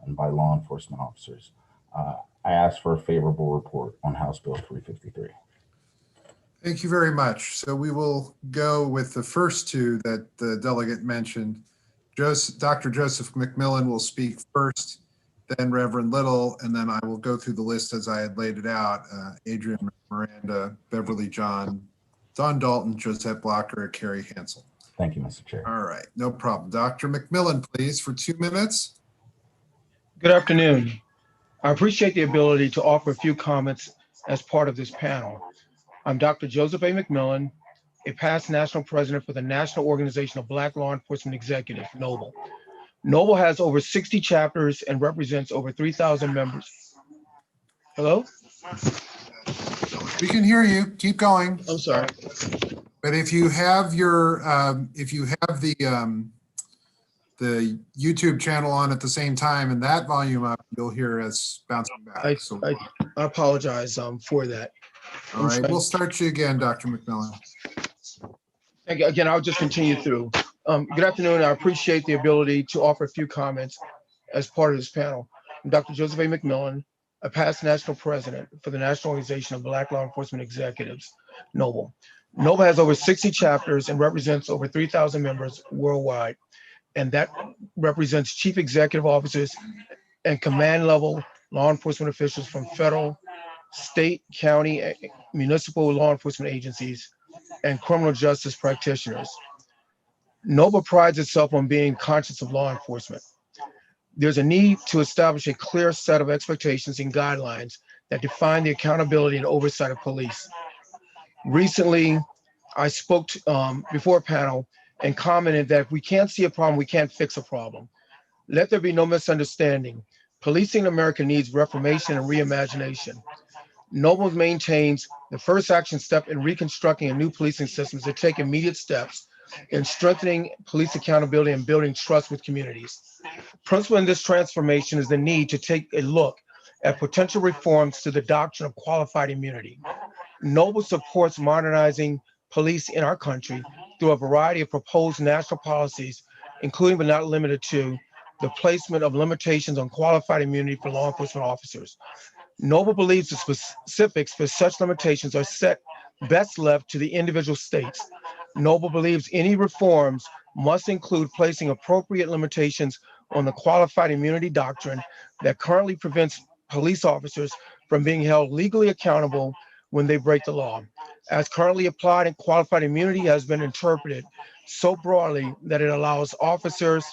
and by law enforcement officers. I ask for a favorable report on House Bill 353. Thank you very much. So we will go with the first two that the delegate mentioned. Dr. Joseph McMillan will speak first, then Reverend Little, and then I will go through the list as I had laid it out. Adrian Miranda, Beverly John, Don Dalton, Josette Blocker, Carrie Hansel. Thank you, Mr. Chair. All right, no problem. Dr. McMillan, please, for 2 minutes. Good afternoon. I appreciate the ability to offer a few comments as part of this panel. I'm Dr. Joseph A. McMillan, a past national president for the National Organization of Black Law Enforcement Executives, NOBLE. NOBLE has over 60 chapters and represents over 3,000 members. Hello? We can hear you. Keep going. I'm sorry. But if you have your, the YouTube channel on at the same time and that volume up, you'll hear us bouncing back. I apologize for that. All right, we'll start you again, Dr. McMillan. Again, I'll just continue through. Good afternoon. I appreciate the ability to offer a few comments as part of this panel. I'm Dr. Joseph A. McMillan, a past national president for the National Organization of Black Law Enforcement Executives, NOBLE. NOBLE has over 60 chapters and represents over 3,000 members worldwide. And that represents chief executive officers and command level law enforcement officials from federal, state, county, municipal law enforcement agencies, and criminal justice practitioners. NOBLE prides itself on being conscious of law enforcement. There's a need to establish a clear set of expectations and guidelines that define the accountability and oversight of police. Recently, I spoke before a panel and commented that if we can't see a problem, we can't fix a problem. Let there be no misunderstanding. Policing in America needs reformation and reimagination. NOBLE maintains the first action step in reconstructing a new policing system is to take immediate steps in strengthening police accountability and building trust with communities. Principal in this transformation is the need to take a look at potential reforms to the doctrine of qualified immunity. NOBLE supports modernizing police in our country through a variety of proposed national policies, including but not limited to the placement of limitations on qualified immunity for law enforcement officers. NOBLE believes the specifics for such limitations are set best left to the individual states. Noble believes any reforms must include placing appropriate limitations on the qualified immunity doctrine that currently prevents police officers from being held legally accountable when they break the law. As currently applied, and qualified immunity has been interpreted so broadly that it allows officers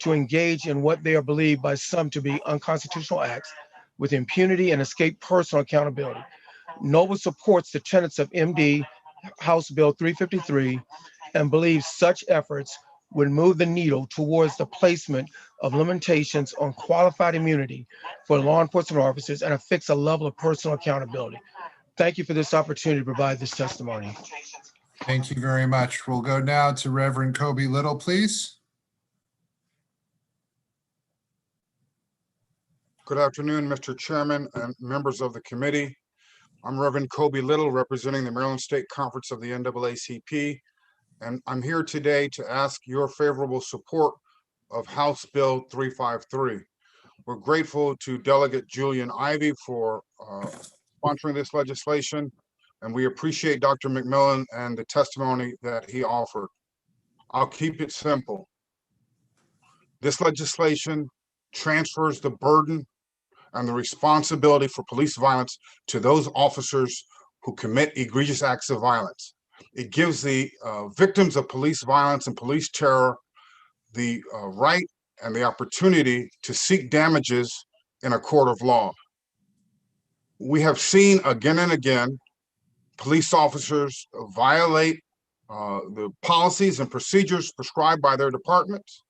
to engage in what they are believed by some to be unconstitutional acts with impunity and escape personal accountability. Noble supports the tenets of MD House Bill 353 and believes such efforts would move the needle towards the placement of limitations on qualified immunity for law enforcement officers and affix a level of personal accountability. Thank you for this opportunity to provide this testimony. Thank you very much. We'll go now to Reverend Kobe Little, please. Good afternoon, Mr. Chairman and members of the committee. I'm Reverend Kobe Little, representing the Maryland State Conference of the NAACP, and I'm here today to ask your favorable support of House Bill 353. We're grateful to Delegate Julian Ivey for sponsoring this legislation, and we appreciate Dr. McMillan and the testimony that he offered. I'll keep it simple. This legislation transfers the burden and the responsibility for police violence to those officers who commit egregious acts of violence. It gives the victims of police violence and police terror the right and the opportunity to seek damages in a court of law. We have seen again and again police officers violate the policies and procedures prescribed by their departments.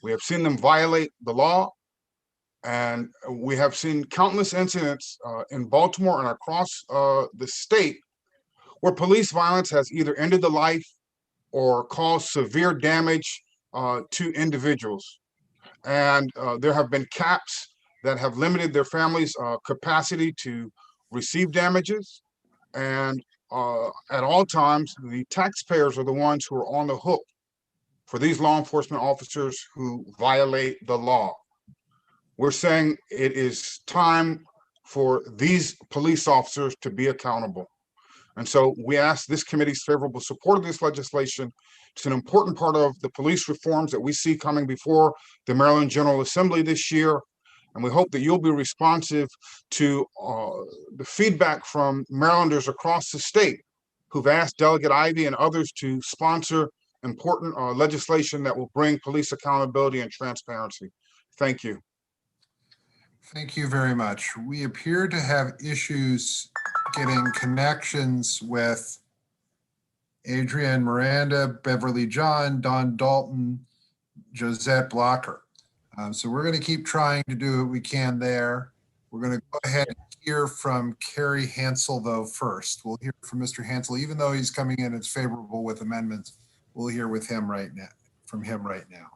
We have seen them violate the law. And we have seen countless incidents in Baltimore and across the state where police violence has either ended the life or caused severe damage to individuals. And there have been caps that have limited their families' capacity to receive damages. And at all times, the taxpayers are the ones who are on the hook for these law enforcement officers who violate the law. We're saying it is time for these police officers to be accountable. And so we ask this committee's favorable support of this legislation. It's an important part of the police reforms that we see coming before the Maryland General Assembly this year. And we hope that you'll be responsive to the feedback from Marylanders across the state who've asked Delegate Ivey and others to sponsor important legislation that will bring police accountability and transparency. Thank you. Thank you very much. We appear to have issues getting connections with Adrienne Miranda, Beverly John, Don Dalton, Josette Blocker. So we're going to keep trying to do what we can there. We're going to go ahead and hear from Kerry Hansel, though, first. We'll hear from Mr. Hansel, even though he's coming in as favorable with amendments. We'll hear with him right now, from him right now.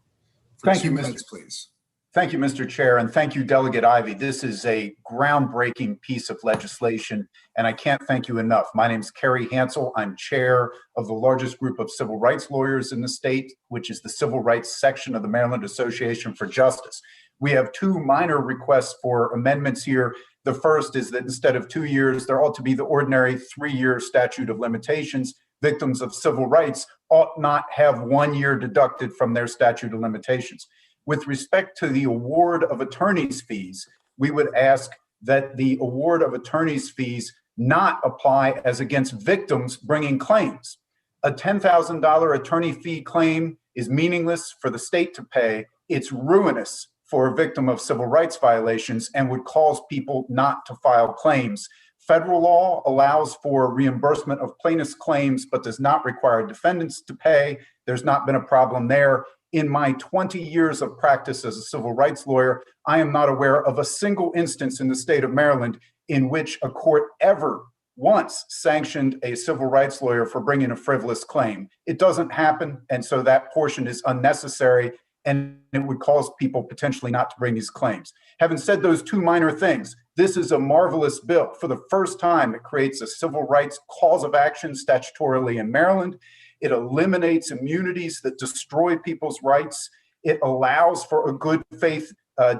For Thank 2 you, minutes, please. Thank you, Mr. Chair, and thank you, Delegate Ivey. This is a groundbreaking piece of legislation, and I can't thank you enough. My name is Kerry Hansel. I'm chair of the largest group of civil rights lawyers in the state, which is the Civil Rights Section of the Maryland Association for Justice. We have 2 minor requests for amendments here. The first is that instead of 2 years, there ought to be the ordinary 3-year statute of limitations. Victims of civil rights ought not have 1 year deducted from their statute of limitations. With respect to the award of attorney's fees, we would ask that the award of attorney's fees not apply as against victims bringing claims. A $10,000 attorney fee claim is meaningless for the state to pay. It's ruinous for a victim of civil rights violations and would cause people not to file claims. Federal law allows for reimbursement of plaintiff's claims, but does not require defendants to pay. There's not been a problem there. In my 20 years of practice as a civil rights lawyer, I am not aware of a single instance in the state of Maryland in which a court ever once sanctioned a civil rights lawyer for bringing a frivolous claim. It doesn't happen, and so that portion is unnecessary, and it would cause people potentially not to bring these claims. Having said those 2 minor things, this is a marvelous bill. For the first time, it creates a civil rights cause of action statutorily in Maryland. It eliminates immunities that destroy people's rights. It allows for a good faith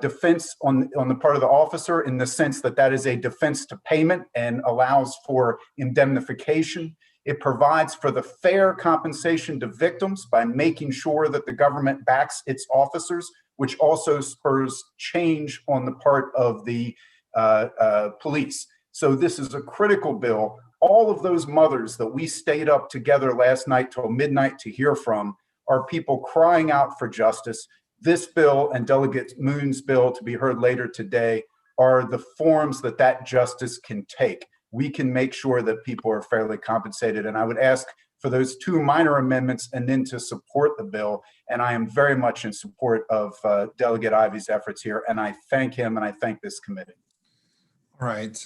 defense on the part of the officer, in the sense that that is a defense to payment and allows for indemnification. It provides for the fair compensation to victims by making sure that the government backs its officers, which also spurs change on the part of the police. So this is a critical bill. All of those mothers that we stayed up together last night till midnight to hear from are people crying out for justice. This bill and Delegate Moon's bill, to be heard later today, are the forms that that justice can take. We can make sure that people are fairly compensated. And I would ask for those two minor amendments and then to support the bill. And I am very much in support of Delegate Ivey's efforts here. And I thank him and I thank this committee. All right.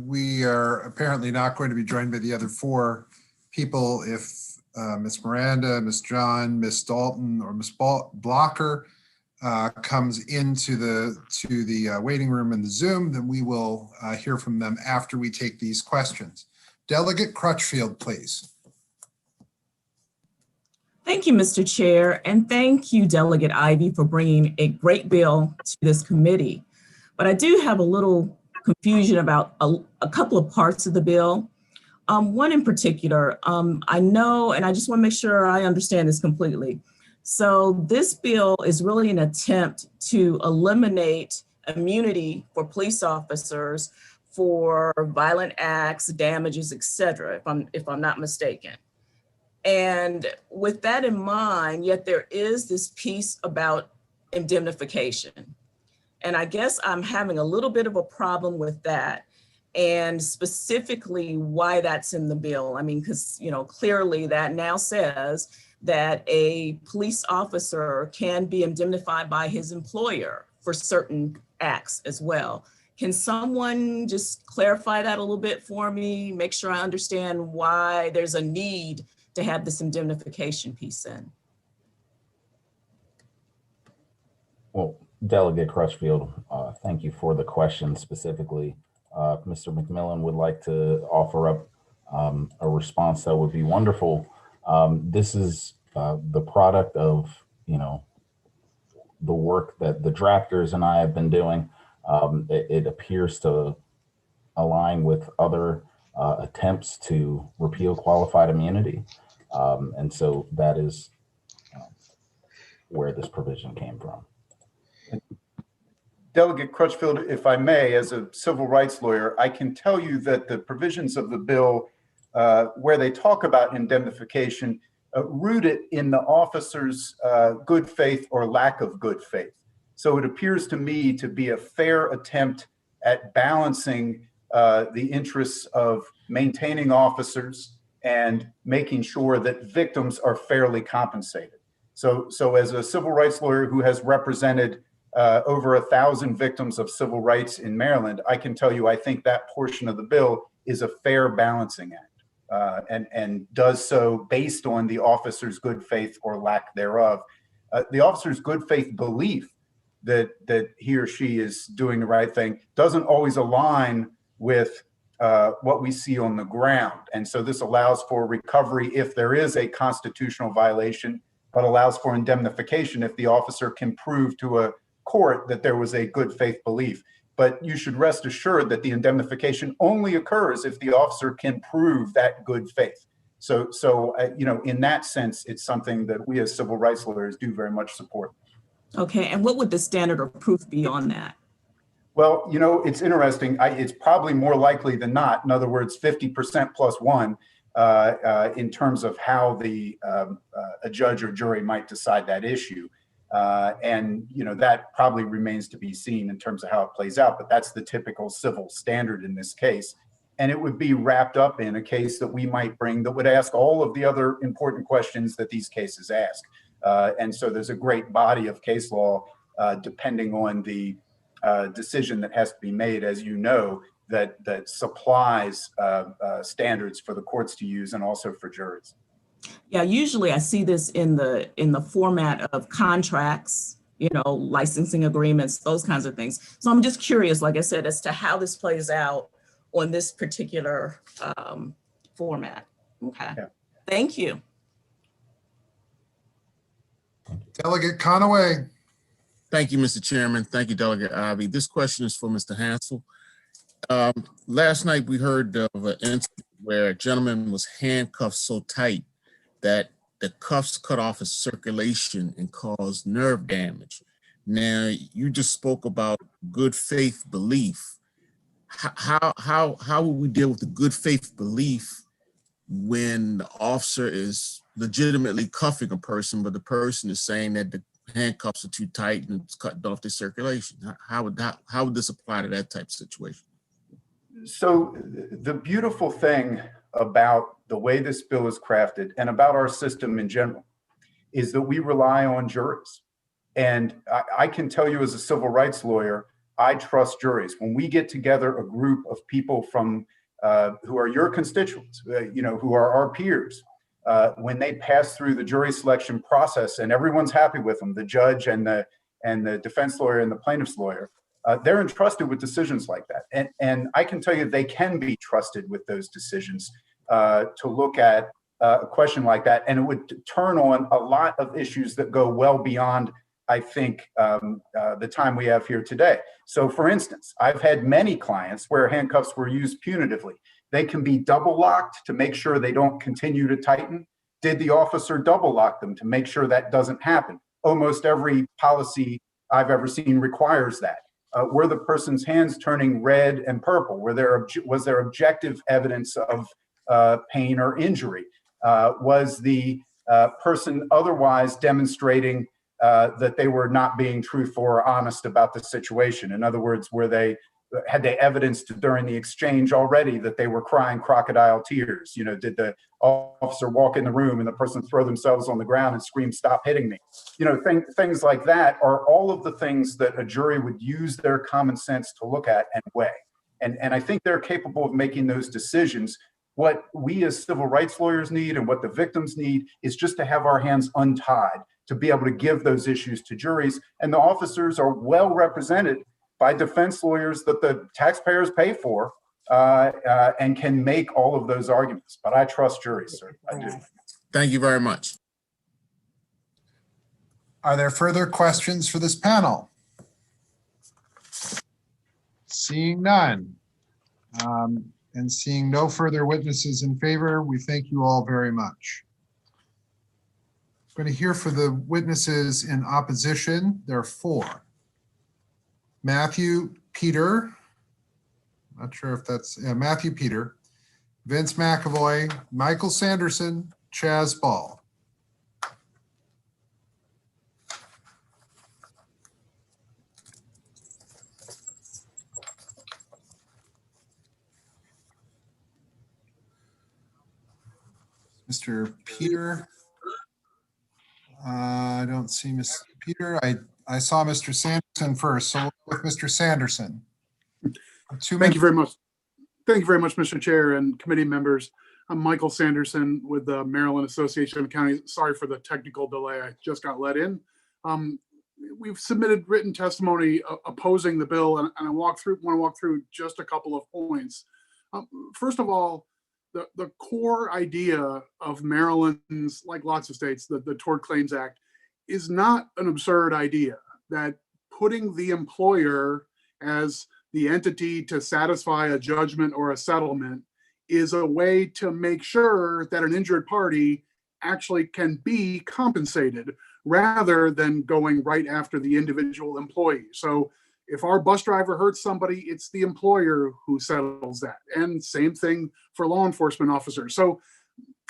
We are apparently not going to be joined by the other four people. If Ms. Miranda, Ms. John, Ms. Dalton, or Ms. Blocker comes into the waiting room in the Zoom, then we will hear from them after we take these questions. Delegate Crutchfield, please. Thank you, Mr. Chair, and thank you, Delegate Ivey, for bringing a great bill to this committee. But I do have a little confusion about a couple of parts of the bill. One in particular, I know, and I just want to make sure I understand this completely. So this bill is really an attempt to eliminate immunity for police officers for violent acts, damages, etc., if I'm not mistaken. And with that in mind, yet there is this piece about indemnification. And I guess I'm having a little bit of a problem with that, and specifically why that's in the bill. I mean, because, you know, clearly that now says that a police officer can be indemnified by his employer for certain acts as well. Can someone just clarify that a little bit for me? Make sure I understand why there's a need to have this indemnification piece in. Well, Delegate Crutchfield, thank you for the question specifically. Mr. McMillan would like to offer up a response that would be wonderful. This is the product of, you know, the work that the drafters and I have been doing. It appears to align with other attempts to repeal qualified immunity. And so that is where this provision came from. Delegate Crutchfield, if I may, as a civil rights lawyer, I can tell you that the provisions of the bill where they talk about indemnification root it in the officer's good faith or lack of good faith. So it appears to me to be a fair attempt at balancing the interests of maintaining officers and making sure that victims are fairly compensated. So as a civil rights lawyer who has represented over 1,000 victims of civil rights in Maryland, I can tell you I think that portion of the bill is a fair balancing act and does so based on the officer's good faith or lack thereof. The officer's good faith belief that he or she is doing the right thing doesn't always align with what we see on the ground. And so this allows for recovery if there is a constitutional violation, but allows for indemnification if the officer can prove to a court that there was a good faith belief. But you should rest assured that the indemnification only occurs if the officer can prove that good faith. So you know, in that sense, it's something that we as civil rights lawyers do very much support. Okay, and what would the standard of proof be on that? Well, you know, it's interesting. It's probably more likely than not. In other words, 50% plus one in terms of how a judge or jury might decide that issue. And, you know, that probably remains to be seen in terms of how it plays out. But that's the typical civil standard in this case. And it would be wrapped up in a case that we might bring that would ask all of the other important questions that these cases ask. And so there's a great body of case law depending on the decision that has to be made, as you know, that supplies standards for the courts to use and also for juries. Yeah, usually I see this in the format of contracts, you know, licensing agreements, those kinds of things. So I'm just curious, like I said, as to how this plays out on this particular format. Okay, yeah. Thank you. Delegate Conaway. Thank you, Mr. Chairman. Thank you, Delegate Ivy. This question is for Mr. Hansel. Last night we heard of an incident where a gentleman was handcuffed so tight that the cuffs cut off his circulation and caused nerve damage. Now, you just spoke about good faith belief. How would we deal with the good faith belief when the officer is legitimately cuffing a person, but the person is saying that the handcuffs are too tight and it's cutting off their circulation? How would this apply to that type of situation? So the beautiful thing about the way this bill is crafted and about our system in general is that we rely on juries. And I can tell you as a civil rights lawyer, I trust juries. When we get together a group of people from who are your constituents, who are our peers, when they pass through the jury selection process and everyone's happy with them, the judge and the defense lawyer and the plaintiff's lawyer, they're entrusted with decisions like that. And I can tell you they can be trusted with those decisions to look at a question like that. And it would turn on a lot of issues that go well beyond, I think, the time we have here today. So for instance, I've had many clients where handcuffs were used punitively. They can be double locked to make sure they don't continue to tighten. Did the officer double lock them to make sure that doesn't happen? Almost every policy I've ever seen requires that. Were the person's hands turning red and purple? Was there objective evidence of pain or injury? Was the person otherwise demonstrating that they were not being truthful or honest about the situation? In other words, had they evidenced during the exchange already that they were crying crocodile tears? Did the officer walk in the room and the person throw themselves on the ground and scream, "Stop hitting me"? Things like that are all of the things that a jury would use their common sense to look at and weigh. And I think they're capable of making those decisions. What we as civil rights lawyers need and what the victims need is just to have our hands untied to be able to give those issues to juries. And the officers are well represented by defense lawyers that the taxpayers pay for and can make all of those arguments. But I trust juries, sir. I do. Thank you very much. Are there further questions for this panel? Seeing none, and seeing no further witnesses in favor, we thank you all very much. I'm going to hear for the witnesses in opposition. There are 4. Matthew Peter, not sure if that's Matthew Peter, Vince McAvoy, Michael Sanderson, Chaz Ball. Mr. Peter. I don't see Mr. Peter. I saw Mr. Sanderson first, so we'll go with Mr. Sanderson. Thank you very much. Thank you very much, Mr. Chair and committee members. I'm Michael Sanderson with the Maryland Association of Counties. Sorry for the technical delay. I just got let in. We've submitted written testimony opposing the bill, and I want to walk through just a couple of points. First of all, the core idea of Maryland's, like lots of states, the Tort Claims Act, is not an absurd idea that putting the employer as the entity to satisfy a judgment or a settlement is a way to make sure that an injured party actually can be compensated rather than going right after the individual employee. So if our bus driver hurts somebody, it's the employer who settles that. And same thing for law enforcement officers. So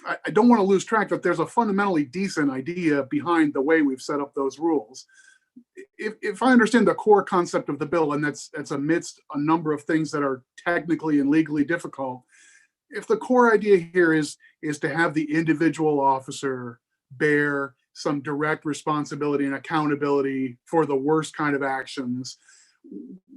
I don't want to lose track that there's a fundamentally decent idea behind the way we've set up those rules. If I understand the core concept of the bill, and that's amidst a number of things that are technically and legally difficult, if the core idea here is to have the individual officer bear some direct responsibility and accountability for the worst kind of actions,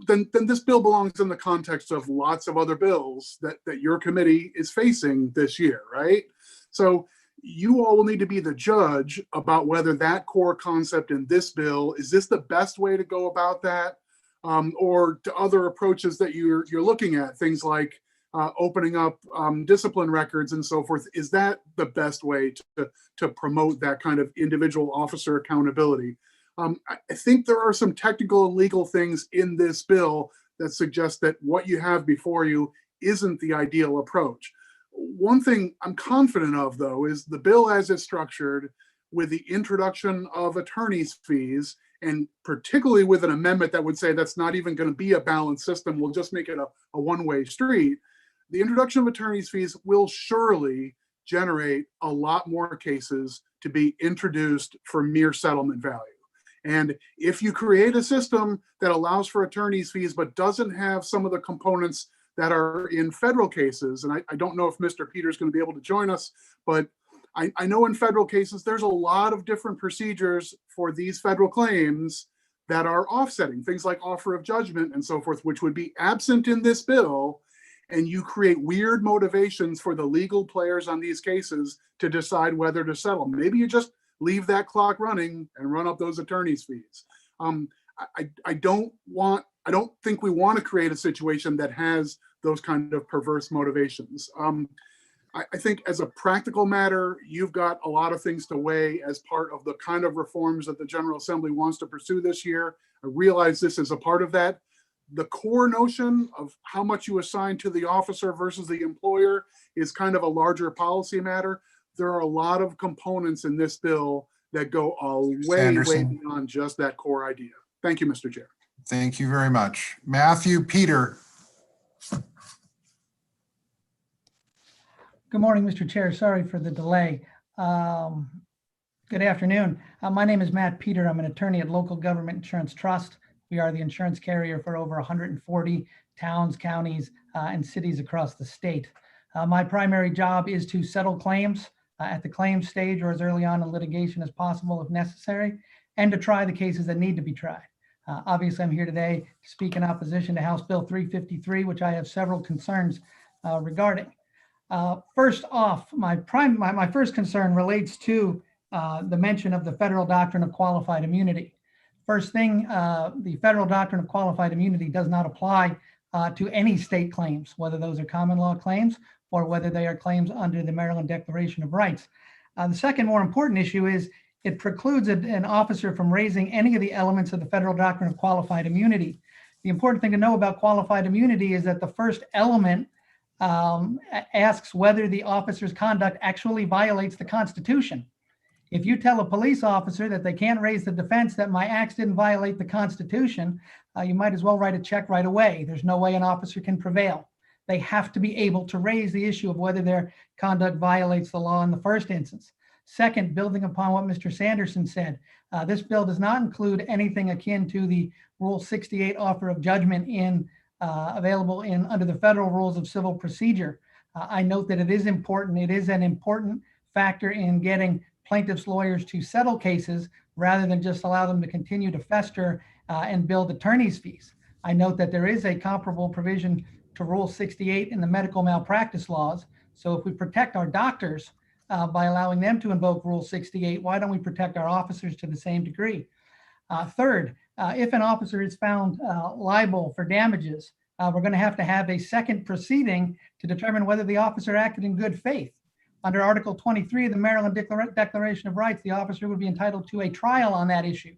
then this bill belongs in the context of lots of other bills that your committee is facing this year, right? So you all will need to be the judge about whether that core concept in this bill, is this the best way to go about that? Or to other approaches that you're looking at, things like opening up discipline records and so forth, is that the best way to promote that kind of individual officer accountability? I think there are some technical and legal things in this bill that suggest that what you have before you isn't the ideal approach. One thing I'm confident of, though, is the bill as it's structured, with the introduction of attorney's fees, and particularly with an amendment that would say that's not even going to be a balanced system, we'll just make it a one-way street. The introduction of attorney's fees will surely generate a lot more cases to be introduced for mere settlement value. And if you create a system that allows for attorney's fees but doesn't have some of the components that are in federal cases, and I don't know if Mr. Peter is going to be able to join us, but I know in federal cases, there's a lot of different procedures for these federal claims that are offsetting, things like offer of judgment and so forth, which would be absent in this bill. And you create weird motivations for the legal players on these cases to decide whether to settle. Maybe you just leave that clock running and run up those attorney's fees. I don't think we want to create a situation that has those kind of perverse motivations. I think as a practical matter, you've got a lot of things to weigh as part of the kind of reforms that the General Assembly wants to pursue this year. I realize this is a part of that. The core notion of how much you assign to the officer versus the employer is kind of a larger policy matter. There are a lot of components in this bill that go way beyond just that core idea. Thank you, Mr. Chair. Thank you very much. Matthew Peter. Good morning, Mr. Chair. Sorry for the delay. Good afternoon. My name is Matt Peter. I'm an attorney at Local Government Insurance Trust. We are the insurance carrier for over 140 towns, counties, and cities across the state. My primary job is to settle claims at the claims stage or as early on in litigation as possible if necessary, and to try the cases that need to be tried. Obviously, I'm here today to speak in opposition to House Bill 353, which I have several concerns regarding. First off, my first concern relates to the mention of the federal doctrine of qualified immunity. First thing, the federal doctrine of qualified immunity does not apply to any state claims, whether those are common law claims or whether they are claims under the Maryland Declaration of Rights. The second more important issue is it precludes an officer from raising any of the elements of the federal doctrine of qualified immunity. The important thing to know about qualified immunity is that the first element asks whether the officer's conduct actually violates the Constitution. If you tell a police officer that they can't raise the defense that my acts didn't violate the Constitution, you might as well write a check right away. There's no way an officer can prevail. They have to be able to raise the issue of whether their conduct violates the law in the first instance. Second, building upon what Mr. Sanderson said, this bill does not include anything akin to the Rule 68 offer of judgment available under the federal rules of civil procedure. I note that it is important. It is an important factor in getting plaintiffs' lawyers to settle cases rather than just allow them to continue to fester and build attorney's fees. I note that there is a comparable provision to Rule 68 in the medical malpractice laws. So if we protect our doctors by allowing them to invoke Rule 68, why don't we protect our officers to the same degree? Third, if an officer is found liable for damages, we're going to have a second proceeding to determine whether the officer acted in good faith. Under Article 23 of the Maryland Declaration of Rights, the officer would be entitled to a trial on that issue.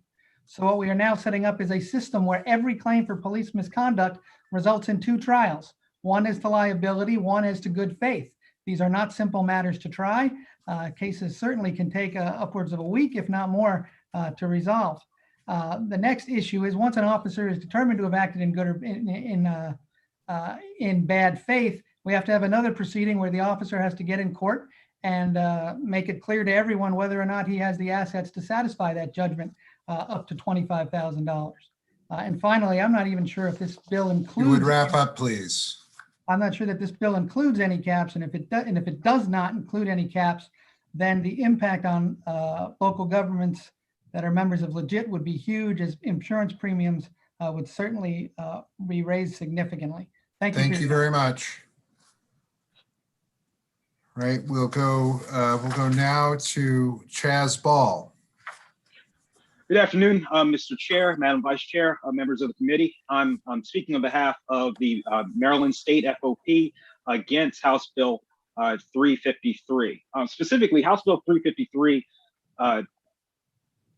So what we are now setting up is a system where every claim for police misconduct results in two trials. One is to liability, one is to good faith. These are not simple matters to try. Cases certainly can take upwards of a week, if not more, to resolve. The next issue is once an officer is determined to have acted in good or in bad faith, we have to have another proceeding where the officer has to get in court and make it clear to everyone whether or not he has the assets to satisfy that judgment up to $25,000. And finally, I'm not even sure if this bill includes. You would wrap up, please. I'm not sure that this bill includes any caps, and if it does not include any caps, then the impact on local governments that are members of Legit would be huge, as insurance premiums would certainly be raised significantly. Thank you. Thank you very much. Right, we'll go now to Chaz Ball. Good afternoon, Mr. Chair, Madam Vice Chair, members of the committee. I'm speaking on behalf of the Maryland State FOP against House Bill 353. Specifically, House Bill 353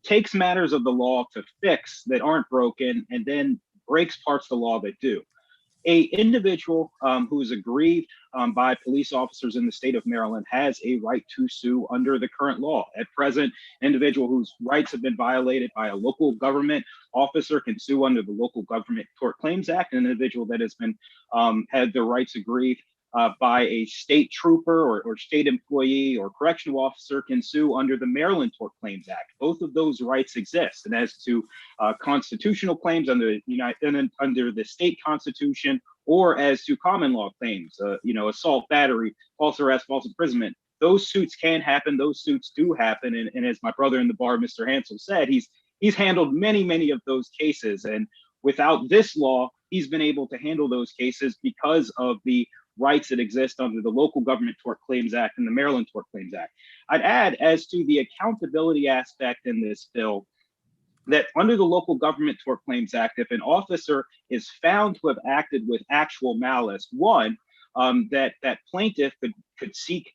takes matters of the law to fix that aren't broken and then breaks parts of the law that do. A individual who is aggrieved by police officers in the state of Maryland has a right to sue under the current law. At present, an individual whose rights have been violated by a local government officer can sue under the Local Government Tort Claims Act. An individual that has been had their rights aggrieved by a state trooper or state employee or correctional officer can sue under the Maryland Tort Claims Act. Both of those rights exist. And as to constitutional claims under the state constitution, or as to common law claims, assault, battery, false arrest, false imprisonment, those suits can happen. Those suits do happen. And as my brother in the bar, Mr. Hansel, said, he's handled many of those cases. And without this law, he's been able to handle those cases because of the rights that exist under the Local Government Tort Claims Act and the Maryland Tort Claims Act. I'd add, as to the accountability aspect in this bill, that under the Local Government Tort Claims Act, if an officer is found to have acted with actual malice, one, that plaintiff could seek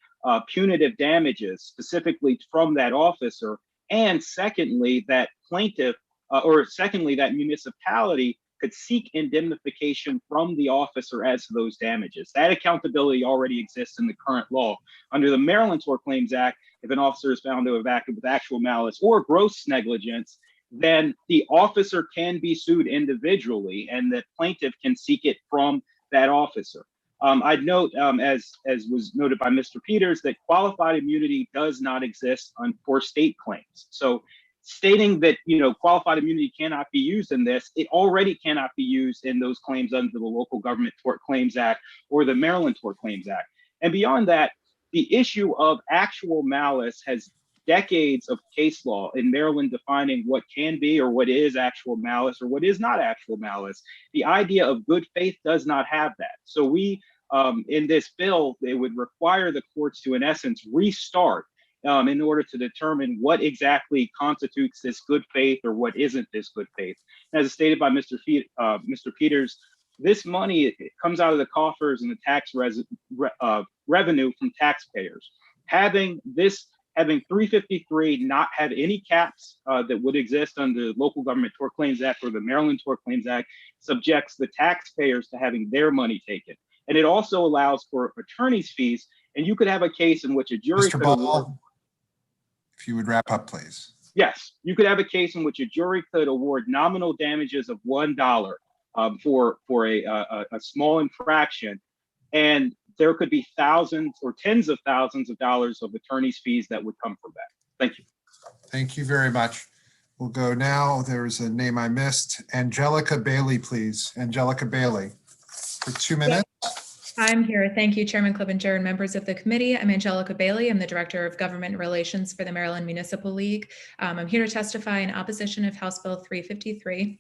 punitive damages specifically from that officer, and secondly, that that municipality could seek indemnification from the officer as to those damages. That accountability already exists in the current law. Under the Maryland Tort Claims Act, if an officer is found to have acted with actual malice or gross negligence, then the officer can be sued individually and the plaintiff can seek it from that officer. I'd note, as was noted by Mr. Peters, that qualified immunity does not exist for state claims. So stating that qualified immunity cannot be used in this, it already cannot be used in those claims under the Local Government Tort Claims Act or the Maryland Tort Claims Act. And beyond that, the issue of actual malice has decades of case law in Maryland defining what can be or what is actual malice or what is not actual malice. The idea of good faith does not have that. So we, in this bill, they would require the courts to, in essence, restart in order to determine what exactly constitutes this good faith or what isn't this good faith. As stated by Mr. Peters, this money comes out of the coffers and the tax revenue from taxpayers. Having 353 not have any caps that would exist under the Local Government Tort Claims Act or the Maryland Tort Claims Act subjects the taxpayers to having their money taken. And it also allows for attorney's fees. And you could have a case in which a jury Mr. Ball, if you would wrap up, please. Yes, you could have a case in which a jury could award nominal damages of $1 for a small infraction. And there could be thousands or tens of thousands of dollars of attorney's fees that would come from that. Thank you. Thank you very much. We'll go now. There is a name I missed. Angelica Bailey, please. Angelica Bailey, for 2 minutes. I'm here. Thank you, Chairman Clippinger and members of the committee. I'm Angelica Bailey. I'm the Director of Government Relations for the Maryland Municipal League. I'm here to testify in opposition of House Bill 353.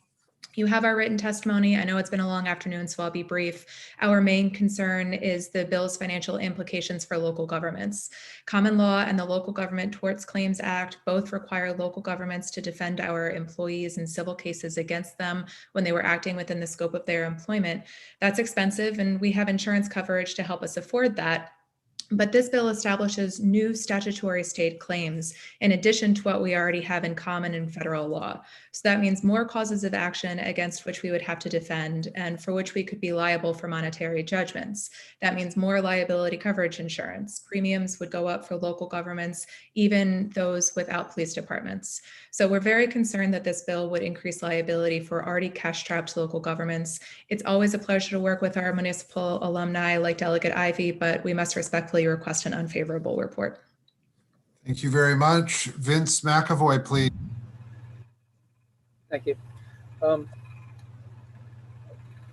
You have our written testimony. I know it's been a long afternoon, so I'll be brief. Our main concern is the bill's financial implications for local governments. Common law and the Local Government Tort Claims Act both require local governments to defend our employees in civil cases against them when they were acting within the scope of their employment. That's expensive, and we have insurance coverage to help us afford that. But this bill establishes new statutory state claims in addition to what we already have in common in federal law. So that means more causes of action against which we would have to defend and for which we could be liable for monetary judgments. That means more liability coverage insurance. Premiums would go up for local governments, even those without police departments. So we're very concerned that this bill would increase liability for already cash-strapped local governments. It's always a pleasure to work with our municipal alumni like Delegate Ivey, but we must respectfully request an unfavorable report. Thank you very much. Vince McAvoy, please. Thank you.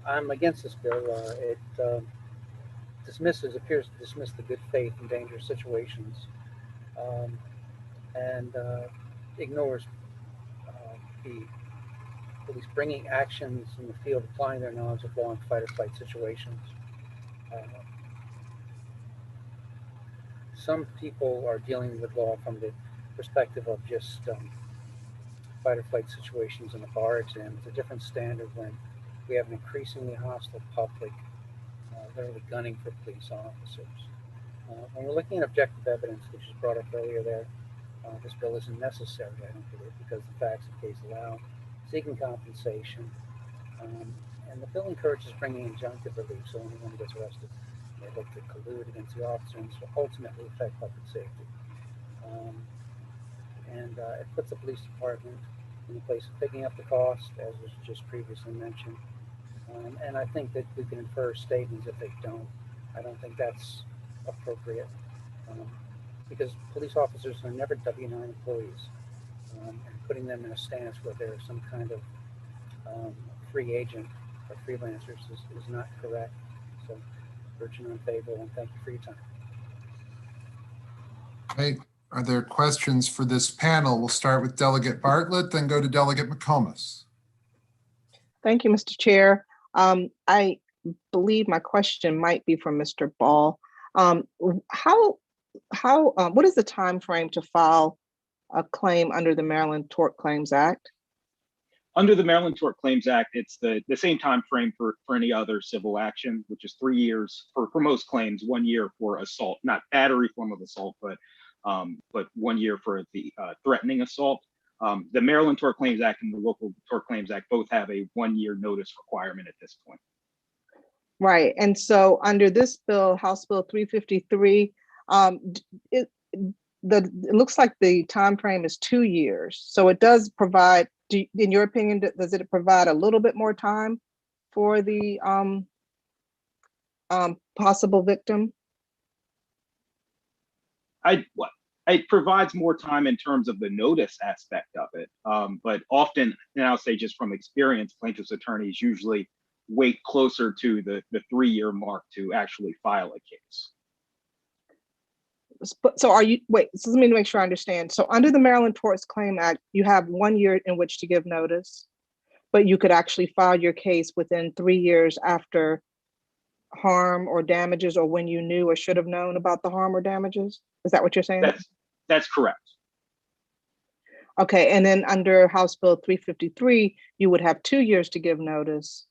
I'm against this bill. It appears to dismiss the good faith in dangerous situations and ignores the police bringing actions in the field, applying their knowledge of law in fight or flight situations. Some people are dealing with law from the perspective of just fight or flight situations in a bar exam. It's a different standard when we have an increasingly hostile public literally gunning for police officers. When we're looking at objective evidence, which was brought up earlier there, This bill isn't necessary, I don't believe, because the facts of the case allow seeking compensation. And the bill encourages bringing injunctive relief, so anyone who gets arrested may look to collude against the officer and ultimately affect public safety. It puts the police department in the place of picking up the cost, as was just previously mentioned. And I think that we can infer statements if they don't. I don't think that's appropriate, because police officers are never W-9 employees, and putting them in a stance where they're some kind of free agent or freelancers is not correct. So, urgent unfavorable, and thank you for your time. Okay, are there questions for this panel? We'll start with Delegate Bartlett, then go to Delegate McComas. Thank you, Mr. Chair. I believe my question might be for Mr. Ball. What is the time frame to file a claim under the Maryland Tort Claims Act? Under the Maryland Tort Claims Act, it's the same time frame for any other civil action, which is 3 years for most claims, 1 year for assault, not battery form of assault, but 1 year for the threatening assault. The Maryland Tort Claims Act and the local Tort Claims Act both have a 1 year notice requirement at this point. Right, and so under this bill, House Bill 353, it looks like the time frame is 2 years. So it does provide, in your opinion, does it provide a little bit more time for the possible victim? It provides more time in terms of the notice aspect of it, but often, and I'll say just from experience, plaintiff's attorneys usually wait closer to the 3 year mark to actually file a case. So so let me make sure I understand. So under the Maryland Tort Claims Act, you have 1 year in which to give notice, but you could actually file your case within 3 years after harm or damages, or when you knew or should have known about the harm or damages? Is that what you're saying? That's correct. Okay, and then under House Bill 353, you would have 2 years to give notice,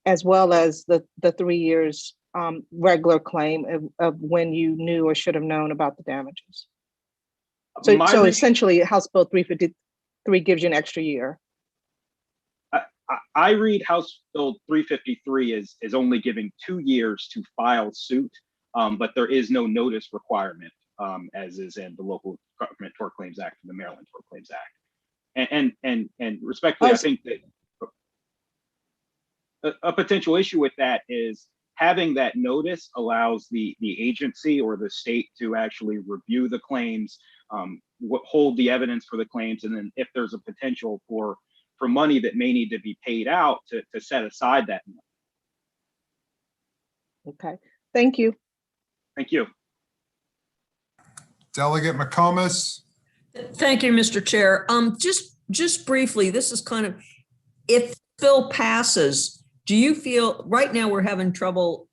as well as the 3 years regular claim of when you knew or should have known about the damages. So essentially, House Bill 353 gives you an extra year. I read House Bill 353 is only giving 2 years to file suit, but there is no notice requirement, as is in the local Government Tort Claims Act and the Maryland Tort Claims Act. And respectfully, I think that a potential issue with that is having that notice allows the agency or the state to actually review the claims, hold the evidence for the claims, and then if there's a potential for money that may need to be paid out, to set aside that money. Okay, thank you. Thank you. Delegate McComas. Thank you, Mr. Chair. Just briefly, this is kind of, if the bill passes, do you feel, right now we're having trouble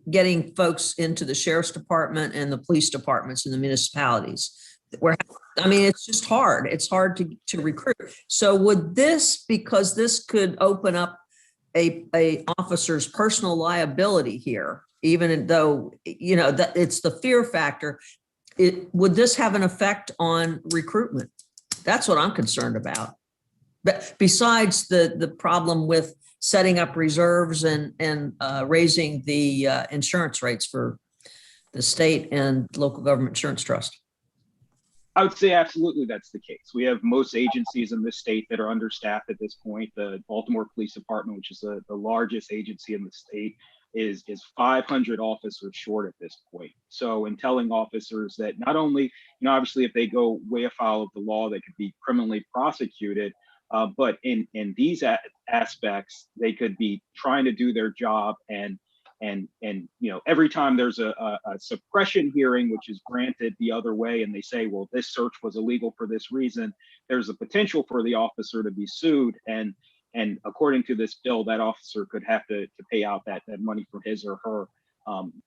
getting folks into the sheriff's department and the police departments in the municipalities? It's just hard. It's hard to recruit. So would this, because this could open up a officer's personal liability here, even though, that it's the fear factor, would this have an effect on recruitment? That's what I'm concerned about. But besides the problem with setting up reserves and raising the insurance rates for the state and local government insurance trust. I would say absolutely that's the case. We have most agencies in this state that are understaffed at this point. The Baltimore Police Department, which is the largest agency in the state, is 500 officers short at this point. So in telling officers that not only, obviously if they go way afoul of the law, they could be criminally prosecuted, but in these aspects, they could be trying to do their job and every time there's a suppression hearing, which is granted the other way, and they say, well, this search was illegal for this reason, there's a potential for the officer to be sued. And according to this bill, that officer could have to pay out that money for his or her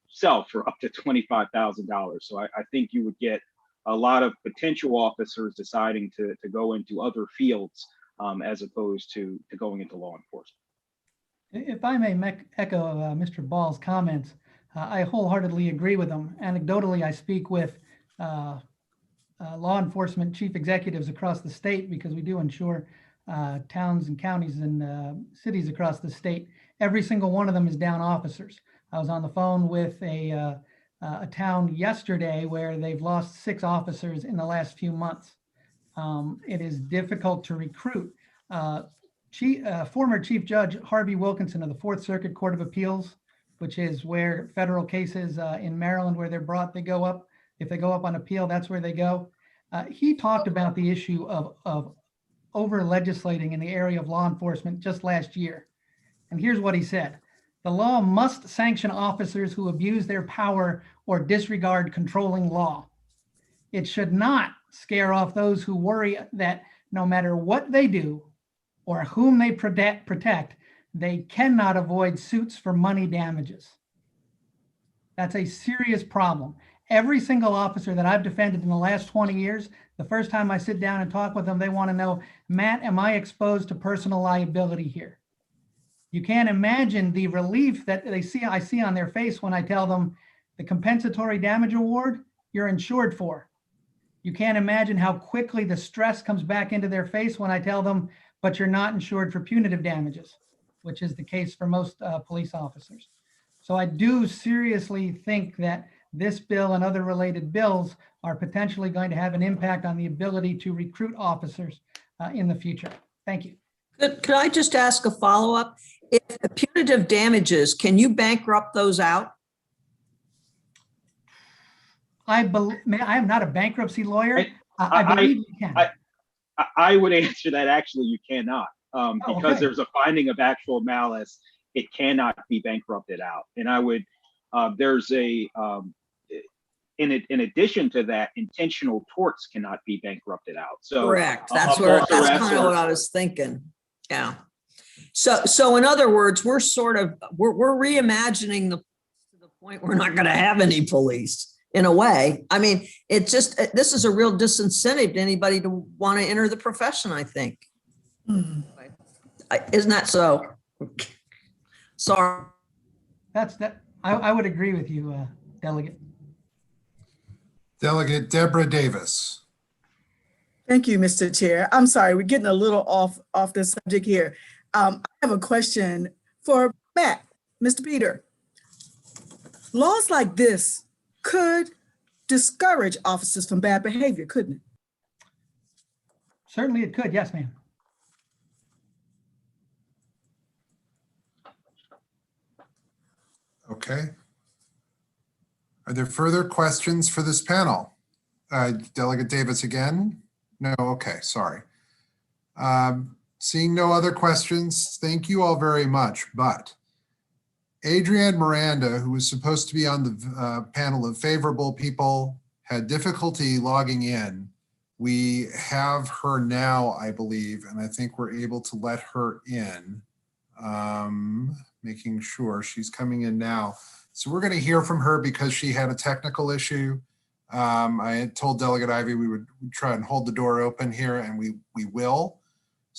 self for up to $25,000. So I think you would get a lot of potential officers deciding to go into other fields as opposed to going into law enforcement. If I may echo Mr. Ball's comments, I wholeheartedly agree with him. Anecdotally, I speak with law enforcement chief executives across the state, because we do insure towns and counties and cities across the state. Every single one of them is down officers. I was on the phone with a town yesterday where they've lost 6 officers in the last few months. It is difficult to recruit. Former Chief Judge Harvey Wilkinson of the Fourth Circuit Court of Appeals, which is where federal cases in Maryland, where they're brought, they go up. If they go up on appeal, that's where they go. He talked about the issue of over legislating in the area of law enforcement just last year. And here's what he said. The law must sanction officers who abuse their power or disregard controlling law. It should not scare off those who worry that no matter what they do or whom they protect, they cannot avoid suits for money damages. That's a serious problem. Every single officer that I've defended in the last 20 years, the first time I sit down and talk with them, they want to know, Matt, am I exposed to personal liability here? You can't imagine the relief that I see on their face when I tell them the compensatory damage award you're insured for. You can't imagine how quickly the stress comes back into their face when I tell them, but you're not insured for punitive damages, which is the case for most police officers. So I do seriously think that this bill and other related bills are potentially going to have an impact on the ability to recruit officers in the future. Thank you. Could I just ask a follow-up? If punitive damages, can you bankrupt those out? I am not a bankruptcy lawyer. I believe you can. I would answer that actually you cannot, because okay. There's a finding of actual malice. It cannot be bankrupted out. And I would, there's a, in addition to that, intentional torts cannot be bankrupted out. So correct. That's kind of what I was thinking. Yeah. So in other words, we're reimagining to the point we're not going to have any police in a way. I mean, this is a real disincentive to anybody to want to enter the profession, I think. Isn't that so? Sorry. I would agree with you, Delegate. Delegate Deborah Davis. Thank you, Mr. Chair. I'm sorry, we're getting a little off the subject here. I have a question for Matt, Mr. Peter. Laws like this could discourage officers from bad behavior, couldn't it? Certainly it could, yes, ma'am. Okay. Are there further questions for this panel? Delegate Davis again? No, okay, sorry. Seeing no other questions, thank you all very much, but Adrienne Miranda, who was supposed to be on the panel of favorable people, had difficulty logging in. We have her now, I believe, and I think we're able to let her in, making sure she's coming in now. So we're going to hear from her because she had a technical issue. I had told Delegate Ivey we would try and hold the door open here, and we will.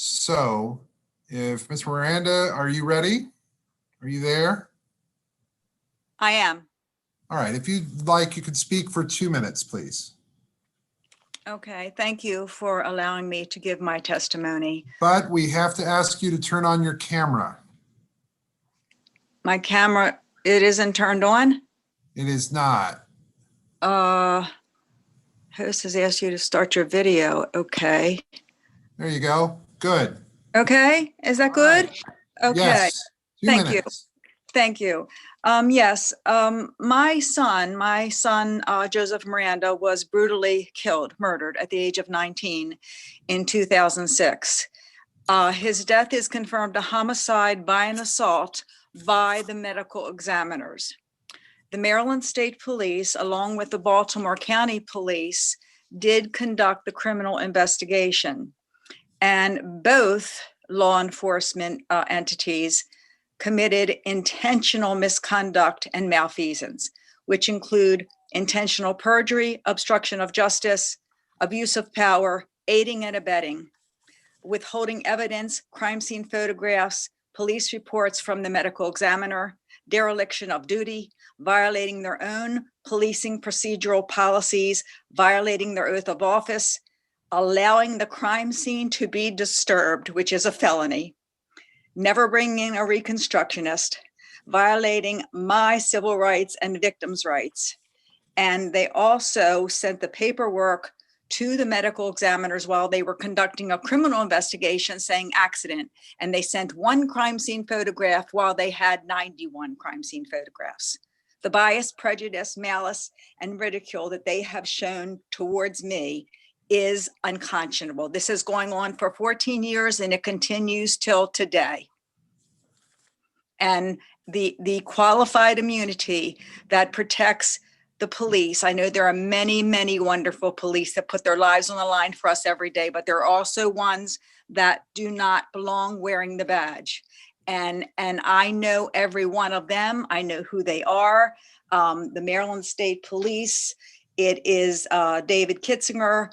So if Ms. Miranda, are you ready? Are you there? I am. All right, if you'd like, you could speak for 2 minutes, please. Okay, thank you for allowing me to give my testimony. But we have to ask you to turn on your camera. My camera, it isn't turned on? It is not. Host has asked you to start your video. Okay. There you go. Good. Okay, is that good? Right. Okay. Yes. Thank you. Thank you. Yes, my son, Joseph Miranda, was brutally murdered at the age of 19 in 2006. His death is confirmed a homicide by an assault by the medical examiners. The Maryland State Police, along with the Baltimore County Police, did conduct the criminal investigation, and both law enforcement entities committed intentional misconduct and malfeasance, which include intentional perjury, obstruction of justice, abuse of power, aiding and abetting, withholding evidence, crime scene photographs, police reports from the medical examiner, dereliction of duty, violating their own policing procedural policies, violating their oath of office, allowing the crime scene to be disturbed, which is a felony, never bringing a reconstructionist, violating my civil rights and victims' rights. And they also sent the paperwork to the medical examiners while they were conducting a criminal investigation saying accident. And they sent one crime scene photograph while they had 91 crime scene photographs. The bias, prejudice, malice, and ridicule that they have shown towards me is unconscionable. This is going on for 14 years and it continues till today. And the qualified immunity that protects the police. I know there are many, many wonderful police that put their lives on the line for us every day, but there are also ones that do not belong wearing the badge. And I know every one of them. I know who they are. The Maryland State Police, it is David Kitzinger,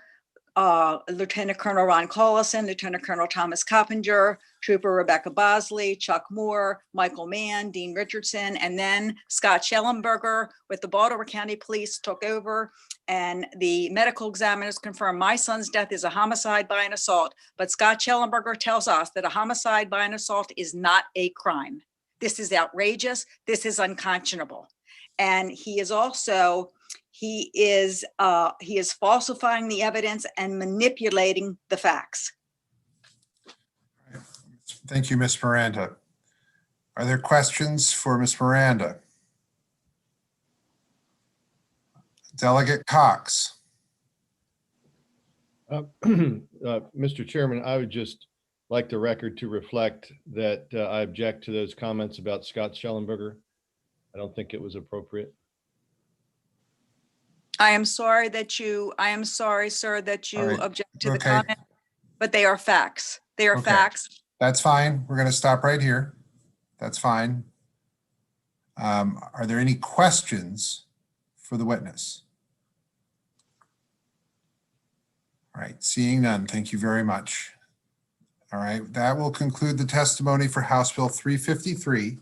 Lieutenant Colonel Ron Collison, Lieutenant Colonel Thomas Coppinger, Trooper Rebecca Bosley, Chuck Moore, Michael Mann, Dean Richardson, and then Scott Schellenberger with the Baltimore County Police took over, and the medical examiners confirmed my son's death is a homicide by an assault. But Scott Schellenberger tells us that a homicide by an assault is not a crime. This is outrageous. This is unconscionable. And he is also he is falsifying the evidence and manipulating the facts. Thank you, Ms. Miranda. Are there questions for Ms. Miranda? Delegate Cox. Mr. Chairman, I would just like the record to reflect that I object to those comments about Scott Schellenberger. I don't think it was appropriate. I am sorry, sir, that you All right. object to the Okay. comment, but they are facts. They are Okay. facts. That's fine. We're going to stop right here. That's fine. Are there any questions for the witness? All right, seeing none, thank you very much. All right, that will conclude the testimony for House Bill 353.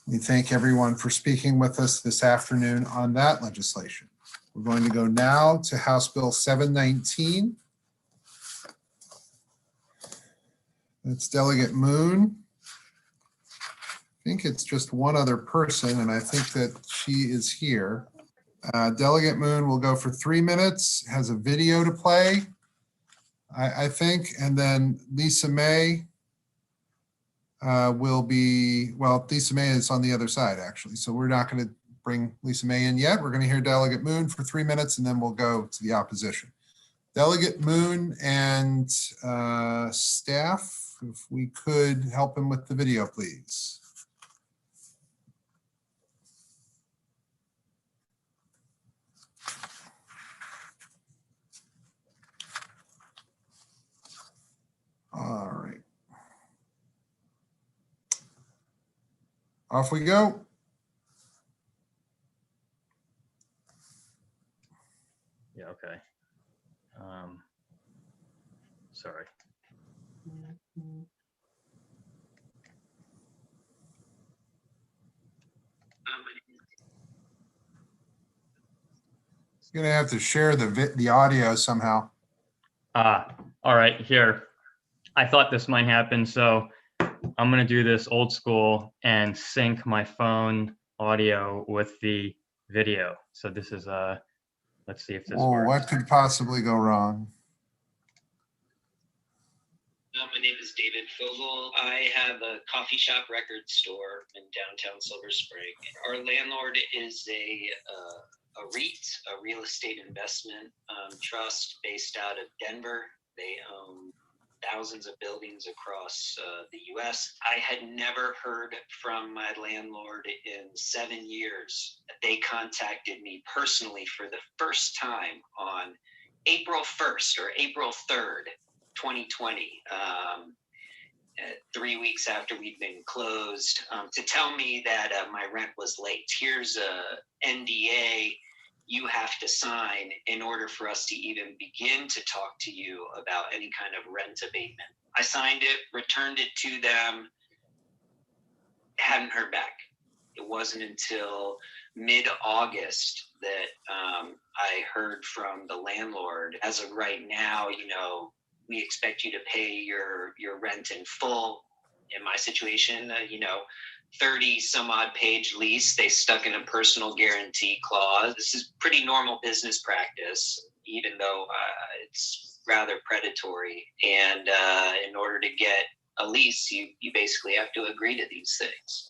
We thank everyone for speaking with us this afternoon on that legislation. We're going to go now to House Bill 719. That's Delegate Moon. I think it's just one other person, and I think that she is here. Delegate Moon will go for 3 minutes, has a video to play, I think, and then Lisa May will be, well, Lisa May is on the other side, actually, so we're not going to bring Lisa May in yet. We're going to hear Delegate Moon for 3 minutes, and then we'll go to the opposition. Delegate Moon and staff, if we could help him with the video, please. All right. Off we go. Yeah, okay. Sorry. You're gonna have to share the audio somehow. All right, here. I thought this might happen, so I'm gonna do this old school and sync my phone audio with the video. So this is let's see if this works. What could possibly go wrong? My name is David Fogel. I have a coffee shop record store in downtown Silver Spring. Our landlord is a REIT, a real estate investment trust based out of Denver. They own thousands of buildings across the US. I had never heard from my landlord in 7 years. They contacted me personally for the first time on April 1st or April 3rd, 2020, 3 weeks after we'd been closed, to tell me that my rent was late. Here's a NDA you have to sign in order for us to even begin to talk to you about any kind of rent abatement. I signed it, returned it to them, hadn't heard back. It wasn't until mid-August that I heard from the landlord, as of right now, we expect you to pay your rent in full. In my situation, 30 some odd page lease, they stuck in a personal guarantee clause. This is pretty normal business practice, even though it's rather predatory. And in order to get a lease, you basically have to agree to these things.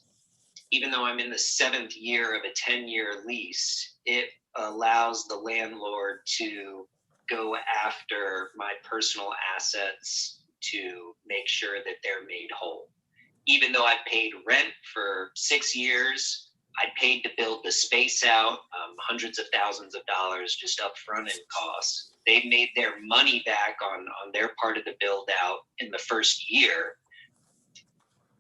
Even though I'm in the 7th year of a 10-year lease, it allows the landlord to go after my personal assets to make sure that they're made whole. Even though I've paid rent for 6 years, I paid to build the space out, hundreds of thousands of dollars just upfront in costs. They've made their money back on their part of the build out in the first year.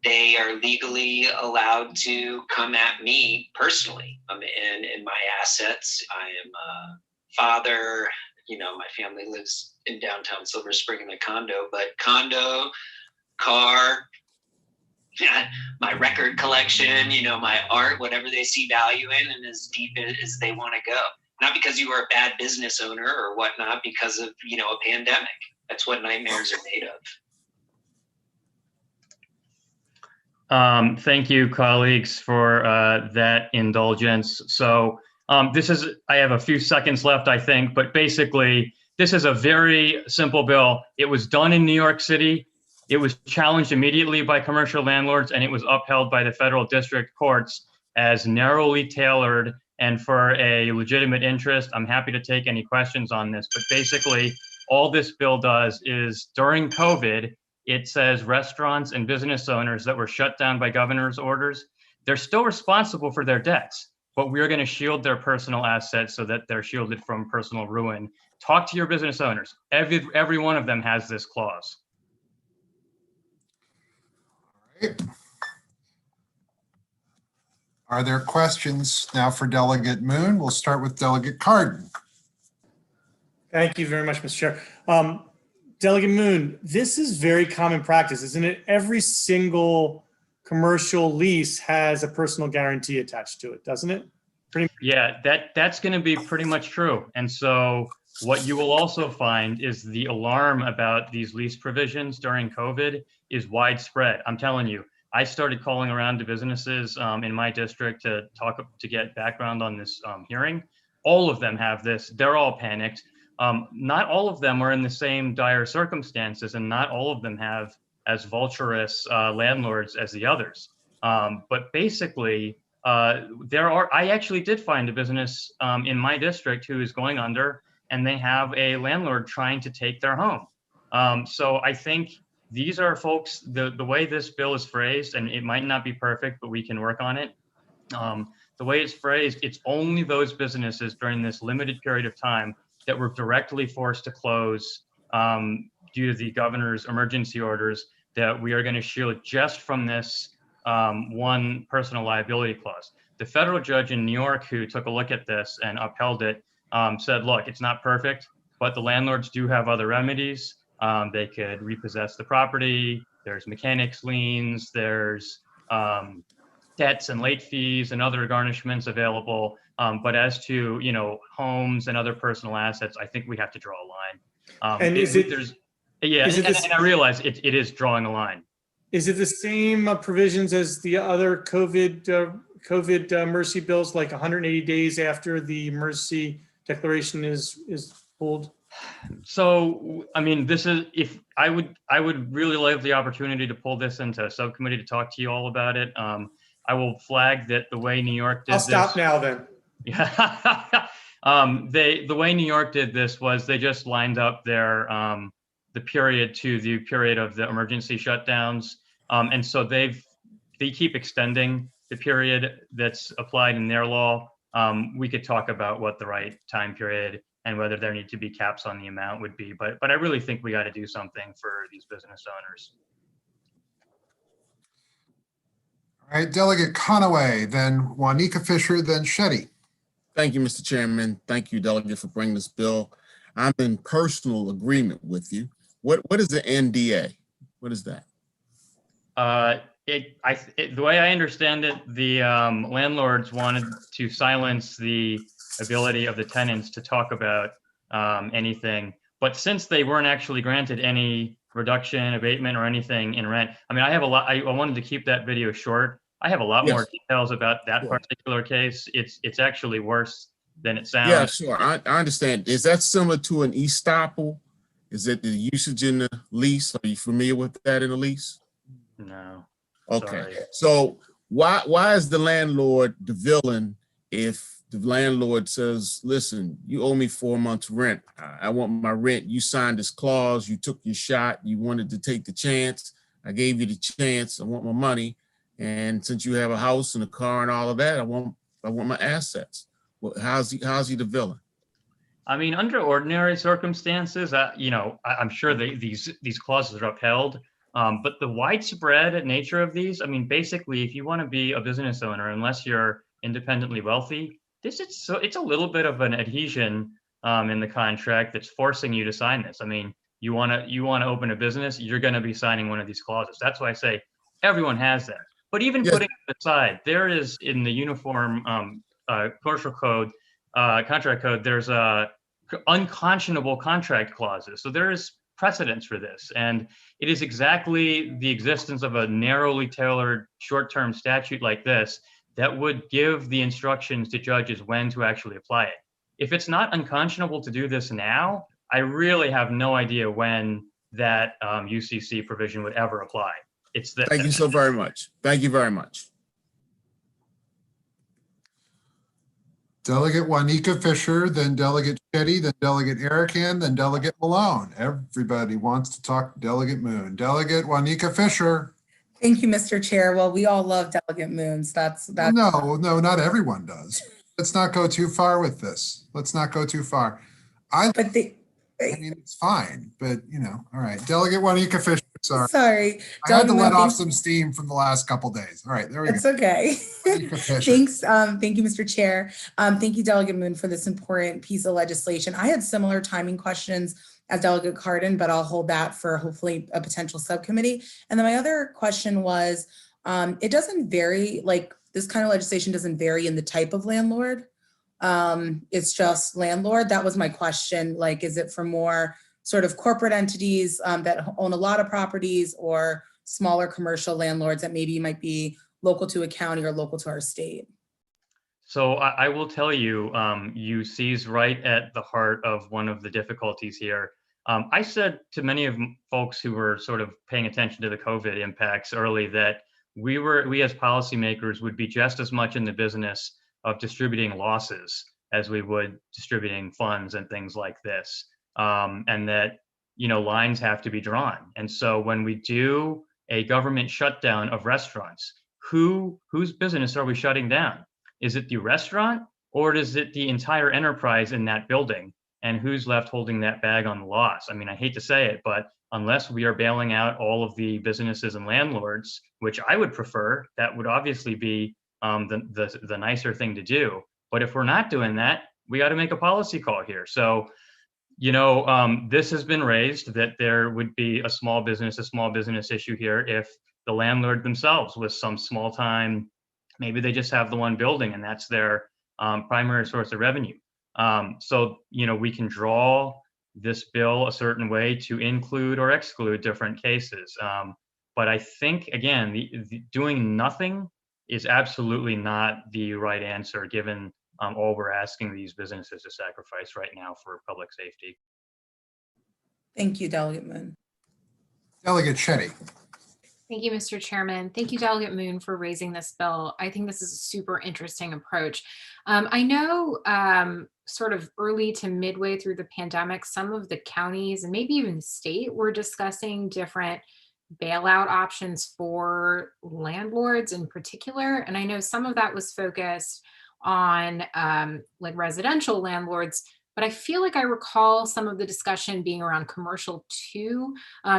They are legally allowed to come at me personally in my assets. I am a father. My family lives in downtown Silver Spring in a condo, but condo, car, my record collection, my art, whatever they see value in, and as deep as they want to go. Not because you are a bad business owner or whatnot, because of, a pandemic. That's what nightmares are made of. Thank you, colleagues, for that indulgence. So I have a few seconds left, I think, but basically, this is a very simple bill. It was done in New York City. It was challenged immediately by commercial landlords, and it was upheld by the federal district courts as narrowly tailored and for a legitimate interest. I'm happy to take any questions on this, but basically, all this bill does is during COVID, it says restaurants and business owners that were shut down by governor's orders, they're still responsible for their debts, but we're going to shield their personal assets so that they're shielded from personal ruin. Talk to your business owners. Every one of them has this clause. All right. Are there questions now for Delegate Moon? We'll start with Delegate Cardin. Thank you very much, Mr. Chair. Delegate Moon, this is very common practice, isn't it? Every single commercial lease has a personal guarantee attached to it, doesn't it? Yeah, that's going to be pretty much true. And so what you will also find is the alarm about these lease provisions during COVID is widespread. I'm telling you, I started calling around to businesses in my district to get background on this hearing. All of them have this. They're all panicked. Not all of them are in the same dire circumstances, and not all of them have as vulturous landlords as the others. But basically, I actually did find a business in my district who is going under, and they have a landlord trying to take their home. So I think these are folks, the way this bill is phrased, and it might not be perfect, but we can work on it. The way it's phrased, it's only those businesses during this limited period of time that were directly forced to close due to the governor's emergency orders that we are going to shield just from this one personal liability clause. The federal judge in New York who took a look at this and upheld it said, look, it's not perfect, but the landlords do have other remedies. They could repossess the property. There's mechanics liens. There's debts and late fees and other garnishments available. But as to, homes and other personal assets, I think we have to draw a line. And I realize it is drawing a line. Is it the same provisions as the other COVID mercy bills, like 180 days after the mercy declaration is pulled? So, I mean, this is, if I would really like the opportunity to pull this into a subcommittee to talk to you all about it. I will flag that the way New York did I'll stop now then. Yeah. The way New York did this was they just lined up their the period to the period of the emergency shutdowns, and so they keep extending the period that's applied in their law. We could talk about what the right time period and whether there need to be caps on the amount would be, but I really think we got to do something for these business owners. All right, Delegate Conaway, then Juanica Fisher, then Shetty. Thank you, Mr. Chairman. Thank you, Delegate, for bringing this bill. I'm in personal agreement with you. What is the NDA? What is that? The way I understand it, the landlords wanted to silence the ability of the tenants to talk about anything. But since they weren't actually granted any reduction, abatement, or anything in rent, I mean, I have a lot. I wanted to keep that video short. I have a lot more details about that particular case. It's actually worse than it sounds. Yeah, sure. I understand. Is that similar to an estoppel? Is it the usage in the lease? Are you familiar with that in the lease? No. Okay. Sorry. So why is the landlord the villain if the landlord says, listen, you owe me 4 months rent. I want my rent. You signed this clause. You took your shot. You wanted to take the chance. I gave you the chance. I want my money. And since you have a house and a car and all of that, I want my assets. Well, how's he the villain? I mean, under ordinary circumstances, I'm sure these clauses are upheld. But the widespread nature of these, I mean, basically, if you want to be a business owner, unless you're independently wealthy, it's a little bit of an adhesion in the contract that's forcing you to sign this. I mean, you want to open a business, you're going to be signing one of these clauses. That's why I say everyone has that. But even putting it aside, there is in the uniform commercial code, contract code, there's unconscionable contract clauses. So there is precedence for this. And it is exactly the existence of a narrowly tailored short-term statute like this that would give the instructions to judges when to actually apply it. If it's not unconscionable to do this now, I really have no idea when that UCC provision would ever apply. It's this. Thank you so very much. Thank you very much. Delegate Juanica Fisher, then Delegate Shetty, then Delegate Erican, then Delegate Malone. Everybody wants to talk Delegate Moon. Delegate Juanica Fisher. Thank you, Mr. Chair. Well, we all love Delegate Moons. That's No, not everyone does. Let's not go too far with this. Let's not go too far. I mean, it's fine, but all right. Delegate Juanica Fisher. Sorry. I had to let off some steam from the last couple days. All right, there we go. It's okay. Thanks. Thank you, Mr. Chair. Thank you, Delegate Moon, for this important piece of legislation. I had similar timing questions as Delegate Cardin, but I'll hold that for hopefully a potential subcommittee. And then my other question was, it doesn't vary, like this kind of legislation doesn't vary in the type of landlord. It's just landlord. That was my question. Like, is it for more sort of corporate entities that own a lot of properties, or smaller commercial landlords that maybe might be local to a county or local to our state? So I will tell you, you seize right at the heart of one of the difficulties here. I said to many of folks who were sort of paying attention to the COVID impacts early that we as policymakers would be just as much in the business of distributing losses as we would distributing funds and things like this. And that, lines have to be drawn. And so when we do a government shutdown of restaurants, whose business are we shutting down? Is it the restaurant, or is it the entire enterprise in that building? And who's left holding that bag on the loss? I mean, I hate to say it, but unless we are bailing out all of the businesses and landlords, which I would prefer, that would obviously be the nicer thing to do. But if we're not doing that, we got to make a policy call here. So, this has been raised that there would be a small business issue here if the landlord themselves was some small time, maybe they just have the one building and that's their primary source of revenue. So, we can draw this bill a certain way to include or exclude different cases. But I think, again, the doing nothing is absolutely not the right answer, given all we're asking these businesses to sacrifice right now for public safety. Thank you, Delegate Moon. Delegate Shetty. Thank you, Mr. Chairman. Thank you, Delegate Moon, for raising this bill. I think this is a super interesting approach. I know sort of early to midway through the pandemic, some of the counties and maybe even the state were discussing different bailout options for landlords in particular. And I know some of that was focused on like residential landlords, but I feel like I recall some of the discussion being around commercial too,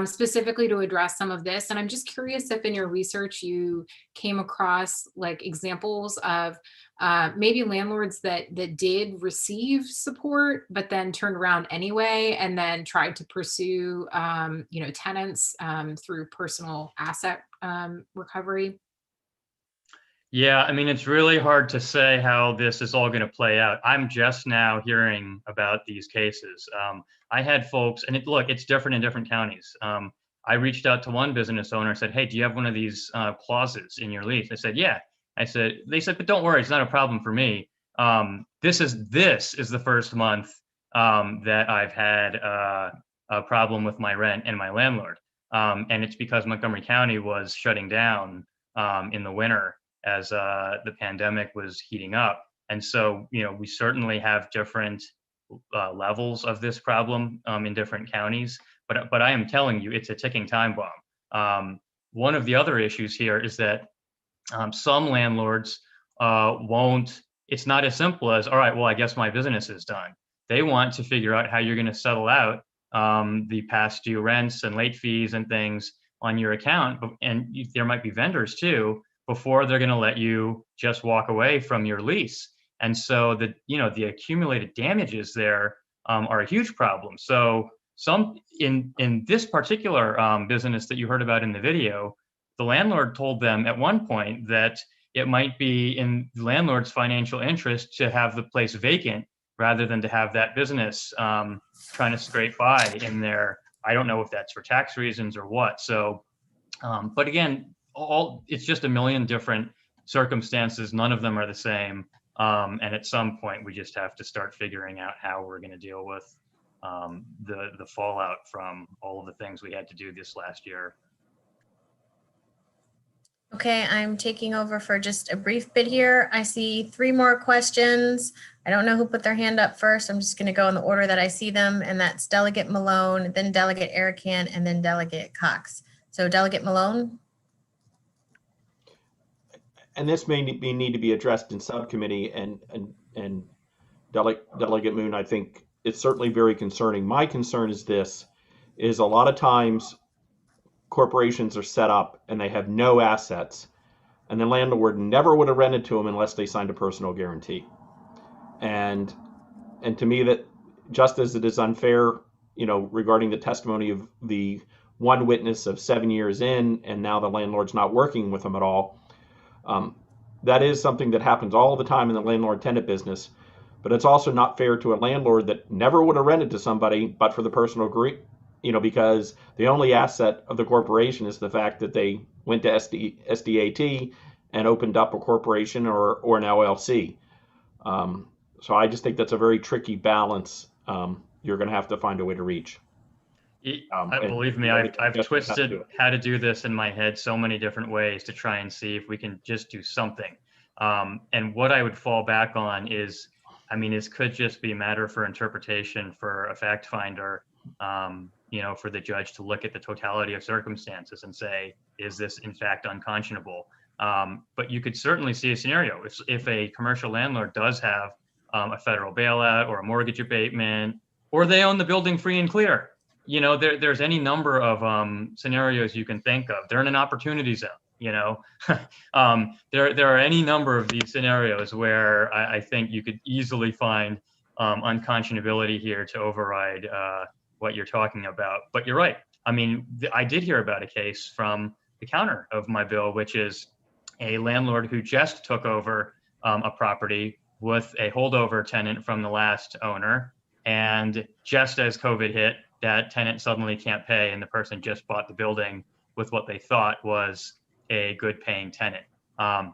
specifically to address some of this. And I'm just curious if in your research you came across like examples of maybe landlords that did receive support, but then turned around anyway, and then tried to pursue, tenants through personal asset recovery. Yeah, I mean, it's really hard to say how this is all going to play out. I'm just now hearing about these cases. I had folks, and look, it's different in different counties. I reached out to one business owner and said, "Hey, do you have one of these clauses in your lease?" I said, "Yeah." They said, "But don't worry, it's not a problem for me. This is the first month that I've had a problem with my rent and my landlord, and it's because Montgomery County was shutting down in the winter as the pandemic was heating up. And so, we certainly have different levels of this problem in different counties, but I am telling you, it's a ticking time bomb. One of the other issues here is that some landlords won't, it's not as simple as, all right, well, I guess my business is done. They want to figure out how you're going to settle out the past due rents and late fees and things on your account. And there might be vendors too, before they're going to let you just walk away from your lease. And so the accumulated damages there are a huge problem. So in this particular business that you heard about in the video, the landlord told them at one point that it might be in the landlord's financial interest to have the place vacant rather than to have that business trying to scrape by in there. I don't know if that's for tax reasons or what. So, but again, it's just a million different circumstances. None of them are the same. And at some point, we just have to start figuring out how we're going to deal with the fallout from all of the things we had to do this last year. Okay, I'm taking over for just a brief bit here. I see 3 more questions. I don't know who put their hand up first. I'm just going to go in the order that I see them, and that's Delegate Malone, then Delegate Erican, and then Delegate Cox. So Delegate Malone. And this may need to be addressed in subcommittee, and Delegate Moon, I think it's certainly very concerning. My concern is a lot of times corporations are set up and they have no assets, and the landlord never would have rented to them unless they signed a personal guarantee. And to me, that just as it is unfair, regarding the testimony of the one witness of 7 years in, and now the landlord's not working with them at all. That is something that happens all the time in the landlord-tenant business, but it's also not fair to a landlord that never would have rented to somebody but for the personal agree, because the only asset of the corporation is the fact that they went to SDAT and opened up a corporation or an LLC. So I just think that's a very tricky balance. You're going to have to find a way to reach. Believe me, I've twisted how to do this in my head so many different ways to try and see if we can just do something. And what I would fall back on is, this could just be a matter for interpretation for a fact finder, for the judge to look at the totality of circumstances and say, is this in fact unconscionable? But you could certainly see a scenario if a commercial landlord does have a federal bailout or a mortgage abatement, or they own the building free and clear. There's any number of scenarios you can think of. They're in an opportunity zone. There are any number of these scenarios where I think you could easily find unconscionability here to override what you're talking about. But you're right. I did hear about a case from the counter of my bill, which is a landlord who just took over a property with a holdover tenant from the last owner. And just as COVID hit, that tenant suddenly can't pay, and the person just bought the building with what they thought was a good paying tenant.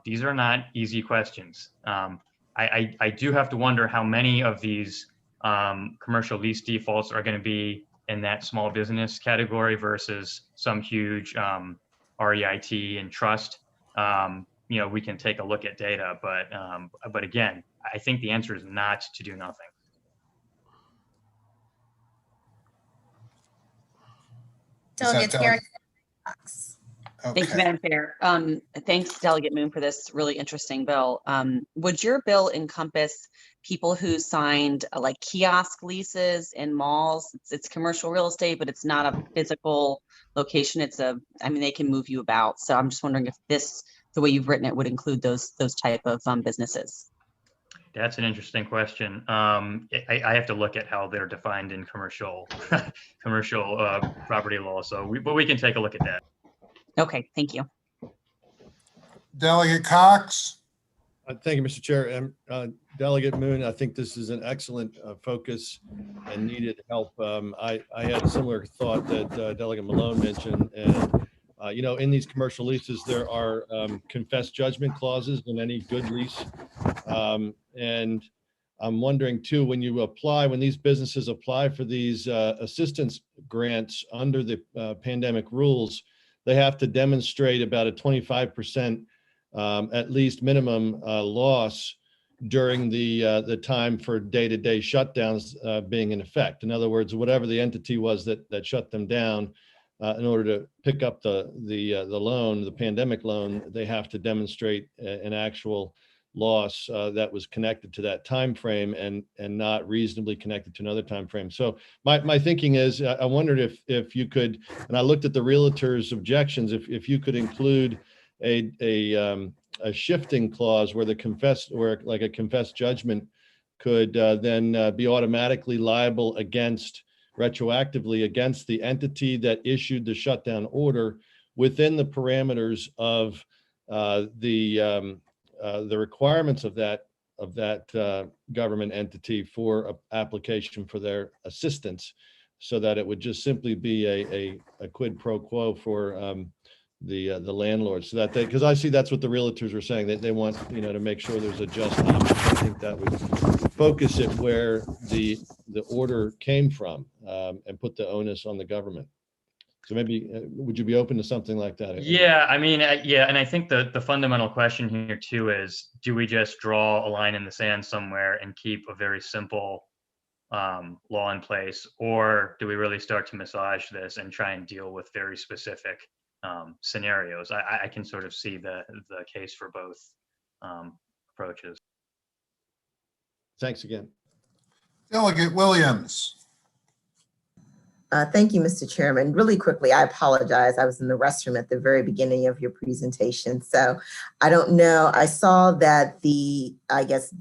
These are not easy questions. I do have to wonder how many of these commercial lease defaults are going to be in that small business category versus some huge REIT and trust. We can take a look at data, but again, I think the answer is not to do nothing. Delegate Erican Cox. Thank you, Okay. Madam Chair. Thanks, Delegate Moon, for this really interesting bill. Would your bill encompass people who signed like kiosk leases in malls? It's commercial real estate, but it's not a physical location. I mean, they can move you about. So I'm just wondering if this, the way you've written it, would include those type of businesses. That's an interesting question. I have to look at how they're defined in commercial property law. But we can take a look at that. Okay, thank you. Delegate Cox. Thank you, Mr. Chair. Delegate Moon, I think this is an excellent focus and needed help. I had a similar thought that Delegate Malone mentioned. And, you know, in these commercial leases, there are confessed judgment clauses in any good lease. And I'm wondering too, when these businesses apply for these assistance grants under the pandemic rules, they have to demonstrate about a 25% at least minimum loss during the time for day-to-day shutdowns being in effect. In other words, whatever the entity was that shut them down, in order to pick up the loan, the pandemic loan, they have to demonstrate an actual loss that was connected to that time frame and not reasonably connected to another time frame. So my thinking is, I wondered if you could, and I looked at the realtor's objections, if you could include a shifting clause where like a confessed judgment could then be automatically liable retroactively against the entity that issued the shutdown order within the parameters of the requirements of that government entity for application for their assistance, so that it would just simply be a quid pro quo for the landlord, so that because I see that's what the realtors are saying, that they want, you know, to make sure there's a just option. I think that would focus it where the order came from and put the onus on the government. So maybe would you be open to something like that? Yeah, I mean, yeah, and I think the fundamental question here too is, do we just draw a line in the sand somewhere and keep a very simple law in place, or do we really start to massage this and try and deal with very specific scenarios? I can sort of see the case for both approaches. Thanks again. Delegate Williams. Thank you, Mr. Chairman. Really quickly, I apologize. I was in the restroom at the very beginning of your presentation, so I don't know. I saw that the, I guess,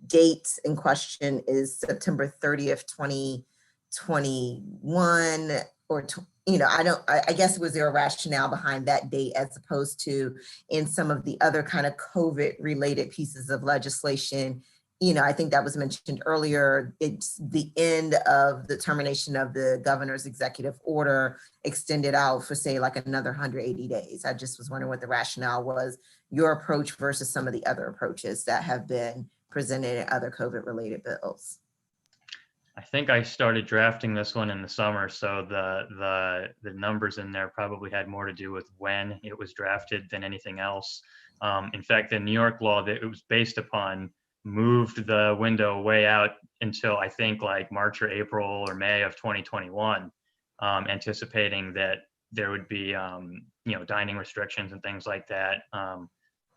date in question is September 30th, 2021, or, you know, I guess was there a rationale behind that date as opposed to in some of the other kind of COVID related pieces of legislation? You know, I think that was mentioned earlier. It's the end of the termination of the governor's executive order extended out for, say, like another 180 days. I just was wondering what the rationale was, your approach versus some of the other approaches that have been presented in other COVID related bills. I think I started drafting this one in the summer, so the numbers in there probably had more to do with when it was drafted than anything else. In fact, the New York law that it was based upon moved the window way out until I think like March or April or May of 2021, anticipating that there would be you know, dining restrictions and things like that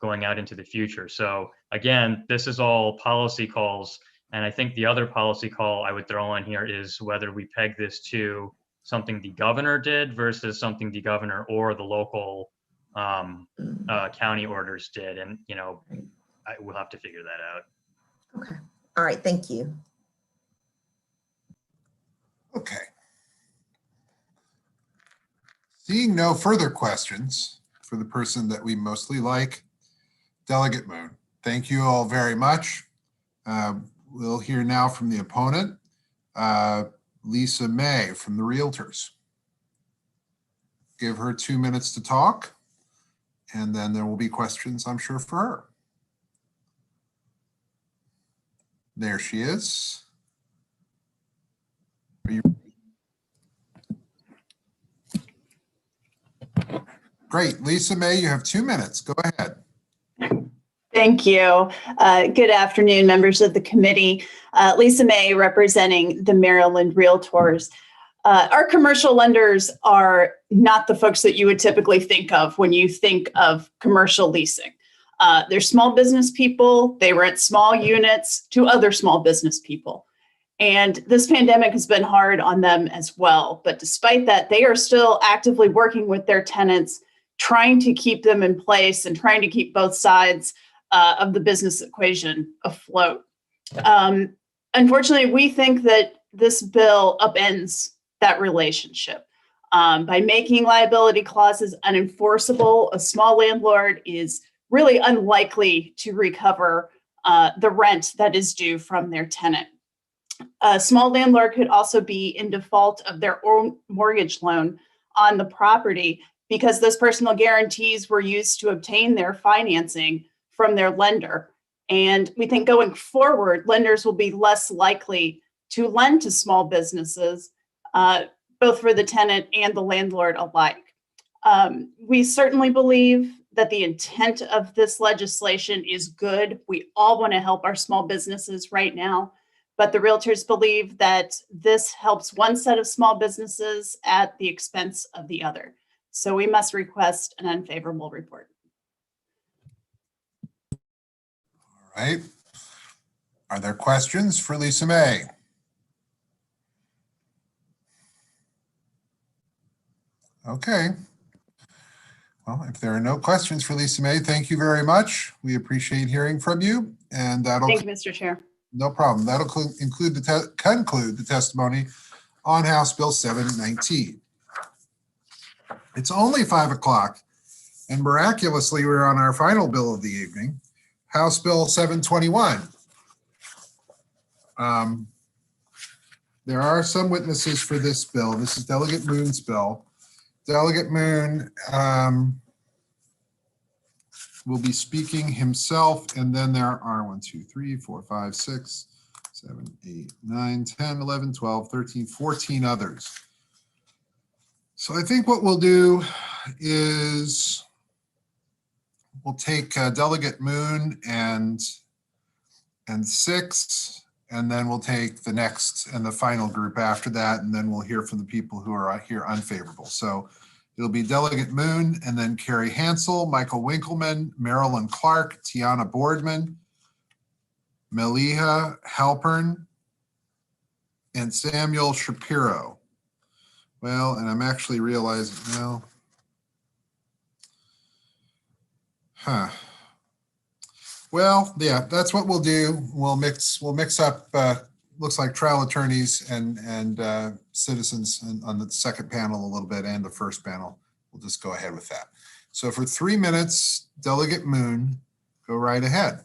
going out into the future. So again, this is all policy calls, and I think the other policy call I would throw on here is whether we peg this to something the governor did versus something the governor or the local county orders did, and you know, we'll have to figure that out. Okay. All right. Thank you. Okay. Seeing no further questions for the person that we mostly like, Delegate Moon, thank you all very much. We'll hear now from the opponent, Lisa May from the Realtors. Give her 2 minutes to talk, and then there will be questions, I'm sure, for her. There she is. Are you... Great. Lisa May, you have 2 minutes. Go ahead. Thank you. Good afternoon, members of the committee. Lisa May, representing the Maryland Realtors. Our commercial lenders are not the folks that you would typically think of when you think of commercial leasing. They're small business people. They rent small units to other small business people. And this pandemic has been hard on them as well. But despite that, they are still actively working with their tenants, trying to keep them in place and trying to keep both sides of the business equation afloat. Unfortunately, we think that this bill upends that relationship. By making liability clauses unenforceable, a small landlord is really unlikely to recover the rent that is due from their tenant. A small landlord could also be in default of their own mortgage loan on the property because those personal guarantees were used to obtain their financing from their lender. And we think going forward, lenders will be less likely to lend to small businesses, both for the tenant and the landlord alike. We certainly believe that the intent of this legislation is good. We all want to help our small businesses right now, but the realtors believe that this helps one set of small businesses at the expense of the other. So we must request an unfavorable report. All right. Are there questions for Lisa May? Okay. Well, if there are no questions for Lisa May, thank you very much. We appreciate hearing from you. And that'll Thank you, Mr. Chair. No problem. That'll conclude the testimony on House Bill 719. It's only 5 o'clock, and miraculously, we're on our final bill of the evening, House Bill 721. There are some witnesses for this bill. This is Delegate Moon's bill. Delegate Moon will be speaking himself, and then there are 1, 2, 3, 4, 5, 6, 7, 8, 9, 10, 11, 12, 13, 14 others. So I think what we'll do is we'll take Delegate Moon and 6, and then we'll take the next and the final group after that, and then we'll hear from the people who are here unfavorable. So it'll be Delegate Moon, and then Carrie Hansel, Michael Winkleman, Marilyn Clark, Tiana Boardman, Meliha Halpern, and Samuel Shapiro. Well, and I'm actually realizing, well, yeah, that's what we'll do. We'll mix up, looks like trial attorneys and citizens on the second panel a little bit and the first panel. We'll just go ahead with that. So for 3 minutes, Delegate Moon, go right ahead.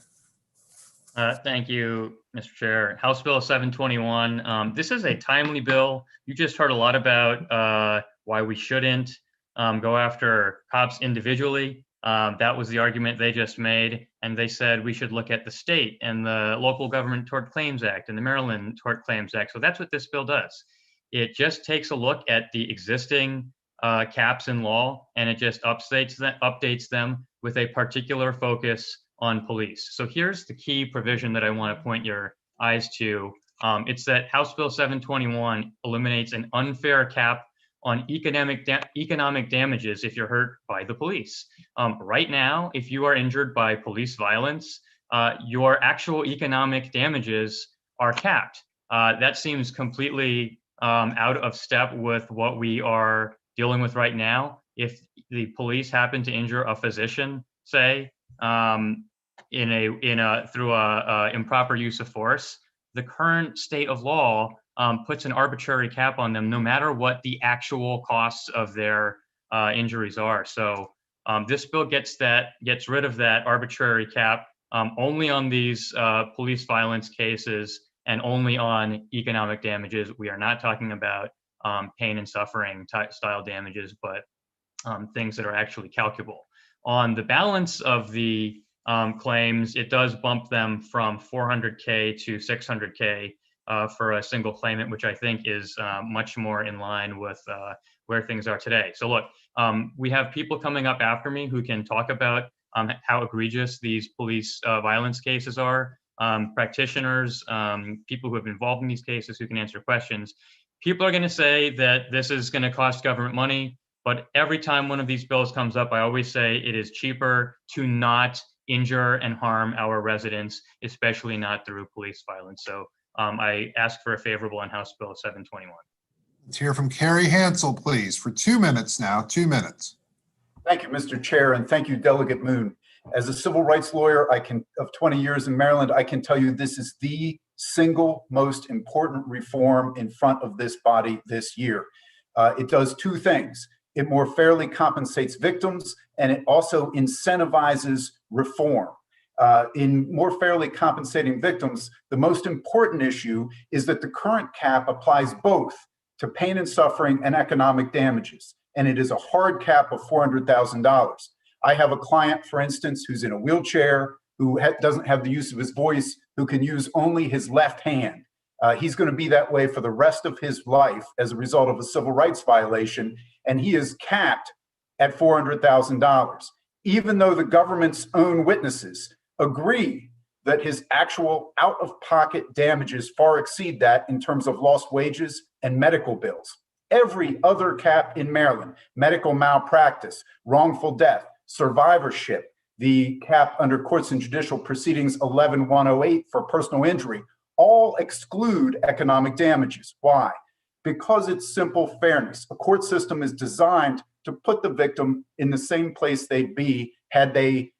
Thank you, Mr. Chair. House Bill 721. This is a timely bill. You just heard a lot about why we shouldn't go after cops individually. That was the argument they just made. And they said we should look at the state and the Local Government Tort Claims Act and the Maryland Tort Claims Act. So that's what this bill does. It just takes a look at the existing caps in law, and it just updates them with a particular focus on police. So here's the key provision that I want to point your eyes to. It's that House Bill 721 eliminates an unfair cap on economic damages if you're hurt by the police. Right now, if you are injured by police violence, your actual economic damages are capped. That seems completely out of step with what we are dealing with right now. If the police happen to injure a physician, say, through improper use of force, the current state of law puts an arbitrary cap on them, no matter what the actual costs of their injuries are. So this bill gets rid of that arbitrary cap only on these police violence cases and only on economic damages. We are not talking about pain and suffering style damages, but things that are actually calculable. On the balance of the claims, it does bump them from $400K to $600K for a single claimant, which I think is much more in line with where things are today. So look, we have people coming up after me who can talk about how egregious these police violence cases are, practitioners, people who have been involved in these cases who can answer questions. people are going to say that this is going to cost government money, but every time one of these bills comes up, I always say it is cheaper to not injure and harm our residents, especially not through police violence. So I ask for a favorable on House Bill 721. Let's hear from Carrie Hansel, please, for 2 minutes now, 2 minutes. Thank you, Mr. Chair, and thank you, Delegate Moon. As a civil rights lawyer, of 20 years in Maryland, I can tell you this is the single most important reform in front of this body this year. It does two things. It more fairly compensates victims, and it also incentivizes reform. In more fairly compensating victims, the most important issue is that the current cap applies both to pain and suffering and economic damages, and it is a hard cap of $400,000. I have a client, for instance, who's in a wheelchair, who doesn't have the use of his voice, who can use only his left hand. He's going to be that way for the rest of his life as a result of a civil rights violation, and he is capped at $400,000, even though the government's own witnesses agree that his actual out-of-pocket damages far exceed that in terms of lost wages and medical bills. Every other cap in Maryland, medical malpractice, wrongful death, survivorship, the cap under Courts and Judicial Proceedings 11108 for personal injury, all exclude economic damages. Why? Because it's simple fairness. A court system is designed to put the victim in the same place they'd be had they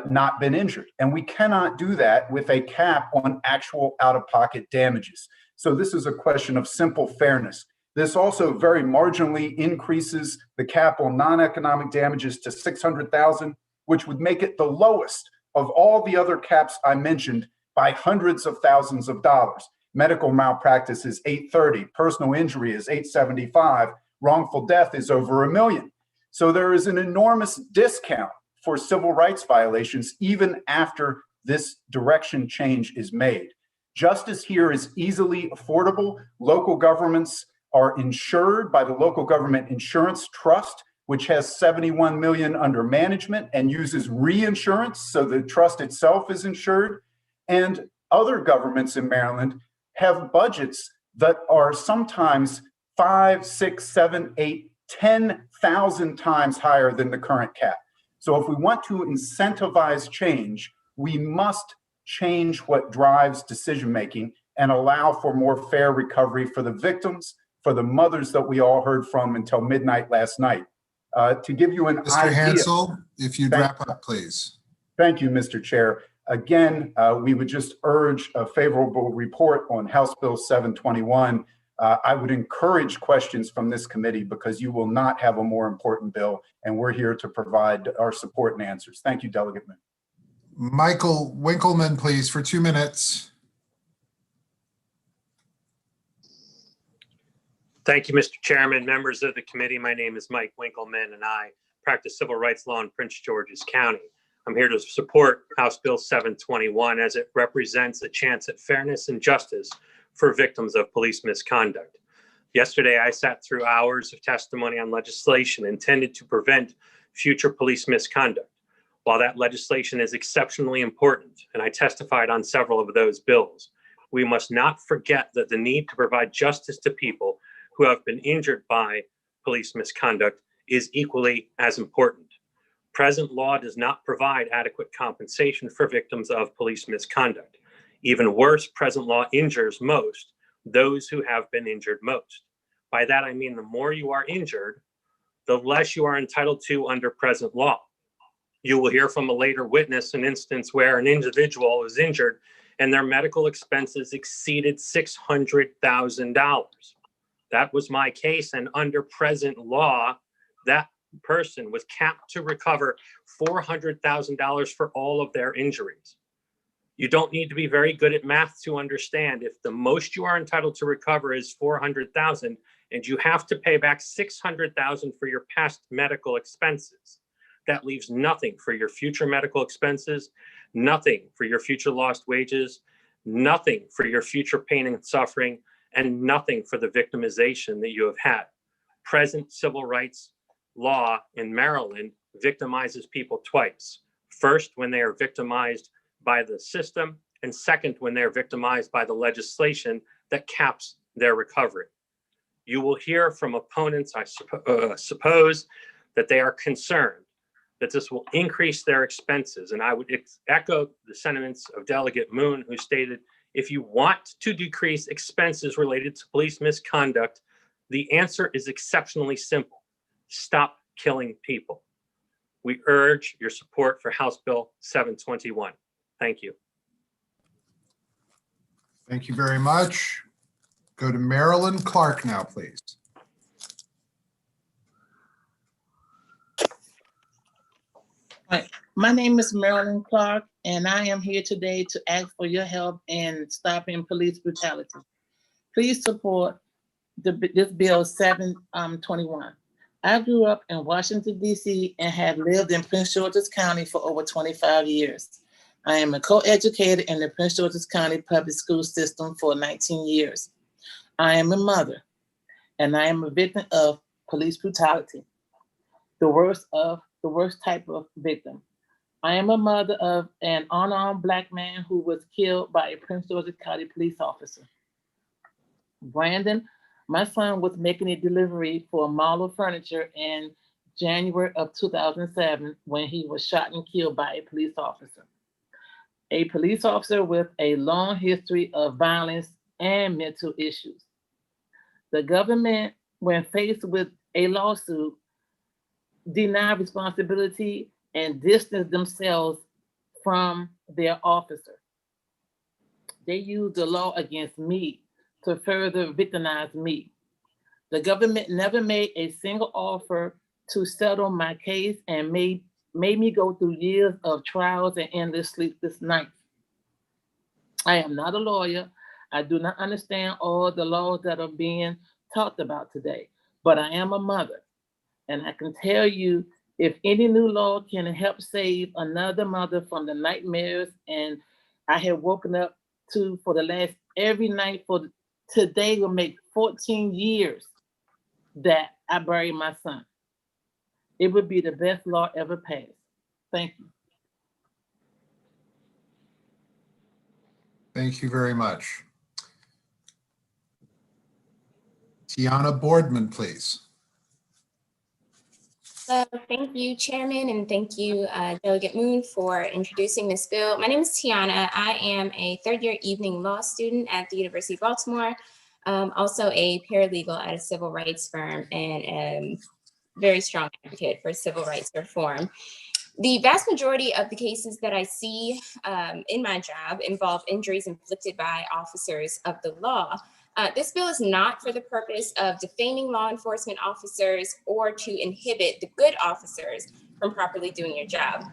not been injured. And we cannot do that with a cap on actual out-of-pocket damages. So this is a question of simple fairness. This also very marginally increases the cap on non-economic damages to $600,000, which would make it the lowest of all the other caps I mentioned by hundreds of thousands of dollars. Medical malpractice is $830, personal injury is $875, wrongful death is over $1 million. So there is an enormous discount for civil rights violations even after this direction change is made. Justice here is easily affordable. Local governments are insured by the Local Government Insurance Trust, which has $71 million under management and uses reinsurance, so the trust itself is insured. And other governments in Maryland have budgets that are sometimes 5, 6, 7, 8, 10,000 times higher than the current cap. So if we want to incentivize change, we must change what drives decision-making and allow for more fair recovery for the victims, for the mothers that we all heard from until midnight last night. To give you an Mr. idea. Hansel, if you'd wrap up, please. Thank you, Mr. Chair. Again, we would just urge a favorable report on House Bill 721. I would encourage questions from this committee because you will not have a more important bill, and we're here to provide our support and answers. Thank you, Delegate Moon. Michael Winkleman, please, for 2 minutes. Thank you, Mr. Chairman, members of the committee. My name is Mike Winkleman, and I practice civil rights law in Prince George's County. I'm here to support House Bill 721 as it represents a chance at fairness and justice for victims of police misconduct. Yesterday, I sat through hours of testimony on legislation intended to prevent future police misconduct. While that legislation is exceptionally important, and I testified on several of those bills, we must not forget that the need to provide justice to people who have been injured by police misconduct is equally as important. Present law does not provide adequate compensation for victims of police misconduct. Even worse, present law injures most those who have been injured most. By that, I mean the more you are injured, the less you are entitled to under present law. You will hear from a later witness an instance where an individual was injured and their medical expenses exceeded $600,000. That was my case, and under present law, that person was capped to recover $400,000 for all of their injuries. You don't need to be very good at math to understand if the most you are entitled to recover is $400,000 and you have to pay back $600,000 for your past medical expenses. That leaves nothing for your future medical expenses, nothing for your future lost wages, nothing for your future pain and suffering, and nothing for the victimization that you have had. Present civil rights law in Maryland victimizes people twice. First, when they are victimized by the system, and second, when they're victimized by the legislation that caps their recovery. You will hear from opponents, I suppose, that they are concerned that this will increase their expenses. And I would echo the sentiments of Delegate Moon, who stated, if you want to decrease expenses related to police misconduct, the answer is exceptionally simple. Stop killing people. We urge your support for House Bill 721. Thank you. Thank you very much. Go to Marilyn Clark now, please. Hi, my name is Marilyn Clark, and I am here today to ask for your help in stopping police brutality. Please support this bill 721. I grew up in Washington, D.C. and have lived in Prince George's County for over 25 years. I am a co-educator in the Prince George's County public school system for 19 years. I am a mother, and I am a victim of police brutality, the worst type of victim. I am a mother of an unarmed Black man who was killed by a Prince George's County police officer. Brandon, my son, was making a delivery for a mall of furniture in January of 2007 when he was shot and killed by a police officer. A police officer with a long history of violence and mental issues. The government, when faced with a lawsuit, denied responsibility and distanced themselves from their officer. They used the law against me to further victimize me. The government never made a single offer to settle my case and made me go through years of trials and endless sleepless nights. I am not a lawyer. I do not understand all the laws that are being talked about today, but I am a mother. And I can tell you, if any new law can help save another mother from the nightmares and I have woken up to for the last every night for today will make 14 years that I buried my son. It would be the best law ever passed. Thank you. Thank you very much. Tiana Boardman, please. Thank you, Chairman, and thank you, Delegate Moon, for introducing this bill. My name is Tiana. I am a third-year evening law student at the University of Baltimore, also a paralegal at a civil rights firm, and a very strong advocate for civil rights reform. The vast majority of the cases that I see in my job involve injuries inflicted by officers of the law. This bill is not for the purpose of defaming law enforcement officers or to inhibit the good officers from properly doing your job.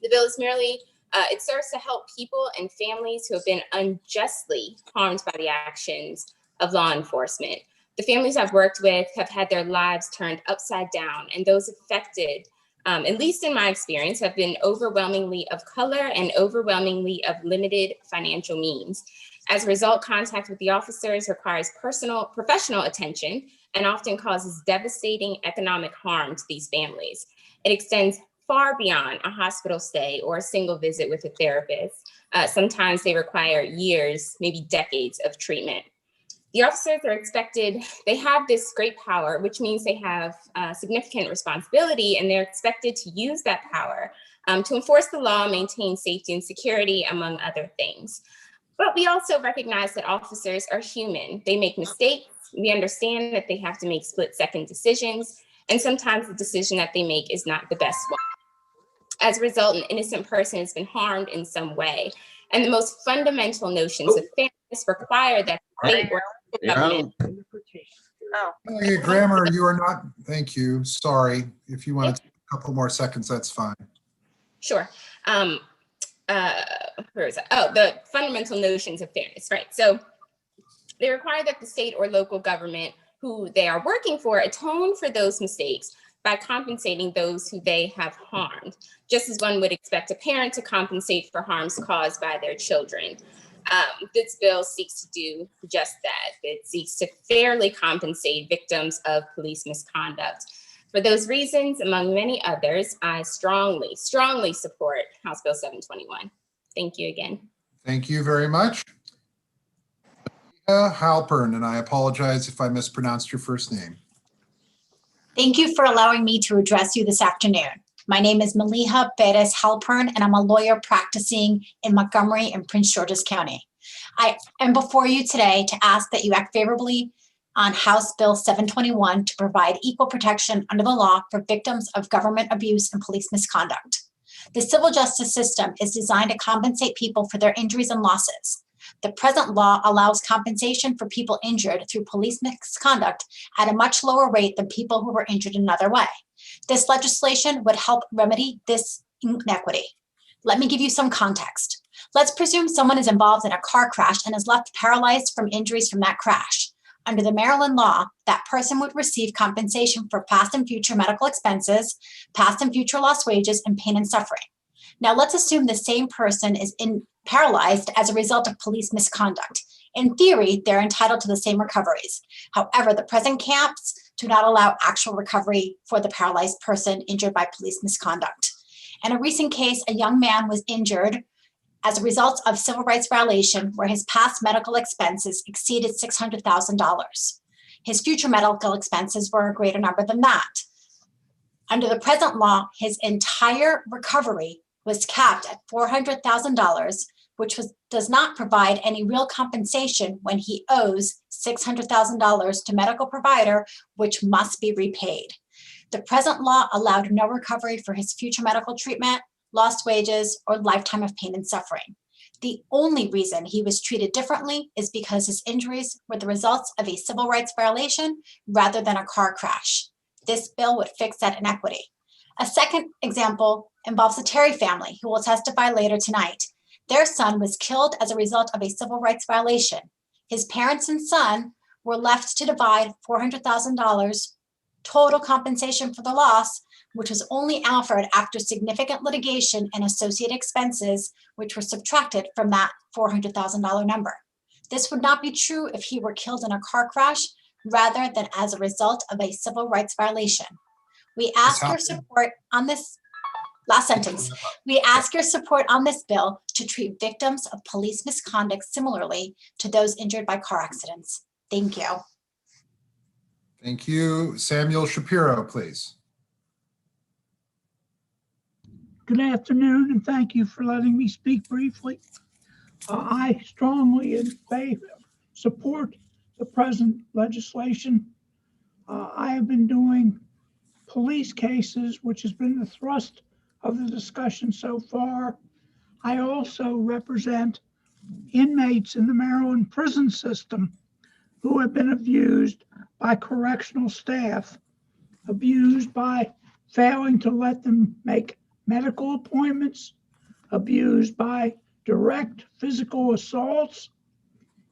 The bill is merely, it serves to help people and families who have been unjustly harmed by the actions of law enforcement. The families I've worked with have had their lives turned upside down, and those affected, at least in my experience, have been overwhelmingly of color and overwhelmingly of limited financial means. As a result, contact with the officers requires professional attention and often causes devastating economic harm to these families. It extends far beyond a hospital stay or a single visit with a therapist. Sometimes they require years, maybe decades of treatment. The officers are expected, they have this great power, which means they have significant responsibility, and they're expected to use that power to enforce the law, maintain safety and security, among other things. But we also recognize that officers are human. They make mistakes. We understand that they have to make split-second decisions, and sometimes the decision that they make is not the best one. As a result, an innocent person has been harmed in some way. And the most fundamental notions of fairness require that the state or government. Grammar, you are not, thank you, sorry. If you want to take a couple more seconds, that's fine. Sure. Where is it? Oh, the fundamental notions of fairness, right? So they require that the state or local government who they are working for atone for those mistakes by compensating those who they have harmed, just as one would expect a parent to compensate for harms caused by their children. This bill seeks to do just that. It seeks to fairly compensate victims of police misconduct. For those reasons, among many others, I strongly, strongly support House Bill 721. Thank you again. Thank you very much. Halpern, and I apologize if I mispronounced your first name. Thank you for allowing me to address you this afternoon. My name is Maliha Perez Halpern, and I'm a lawyer practicing in Montgomery and Prince George's County. I am before you today to ask that you act favorably on House Bill 721 to provide equal protection under the law for victims of government abuse and police misconduct. The civil justice system is designed to compensate people for their injuries and losses. The present law allows compensation for people injured through police misconduct at a much lower rate than people who were injured another way. This legislation would help remedy this inequity. Let me give you some context. Let's presume someone is involved in a car crash and is left paralyzed from injuries from that crash. Under the Maryland law, that person would receive compensation for past and future medical expenses, past and future lost wages, and pain and suffering. Now let's assume the same person is paralyzed as a result of police misconduct. In theory, they're entitled to the same recoveries. However, the present caps do not allow actual recovery for the paralyzed person injured by police misconduct. In a recent case, a young man was injured as a result of civil rights violation where his past medical expenses exceeded $600,000. His future medical expenses were a greater number than that. Under the present law, his entire recovery was capped at $400,000, which does not provide any real compensation when he owes $600,000 to medical provider, which must be repaid. The present law allowed no recovery for his future medical treatment, lost wages, or lifetime of pain and suffering. The only reason he was treated differently is because his injuries were the results of a civil rights violation rather than a car crash. This bill would fix that inequity. A second example involves the Terry family, who will testify later tonight. Their son was killed as a result of a civil rights violation. His parents and son were left to divide $400,000 total compensation for the loss, which was only offered after significant litigation and associated expenses, which were subtracted from that $400,000 number. This would not be true if he were killed in a car crash rather than as a result of a civil rights violation. We ask your support on this last sentence. We ask your support on this bill to treat victims of police misconduct similarly to those injured by car accidents. Thank you. Thank you. Samuel Shapiro, please. Good afternoon, and thank you for letting me speak briefly. I strongly support the present legislation. I have been doing police cases, which has been the thrust of the discussion so far. I also represent inmates in the Maryland prison system who have been abused by correctional staff, abused by failing to let them make medical appointments, abused by direct physical assaults,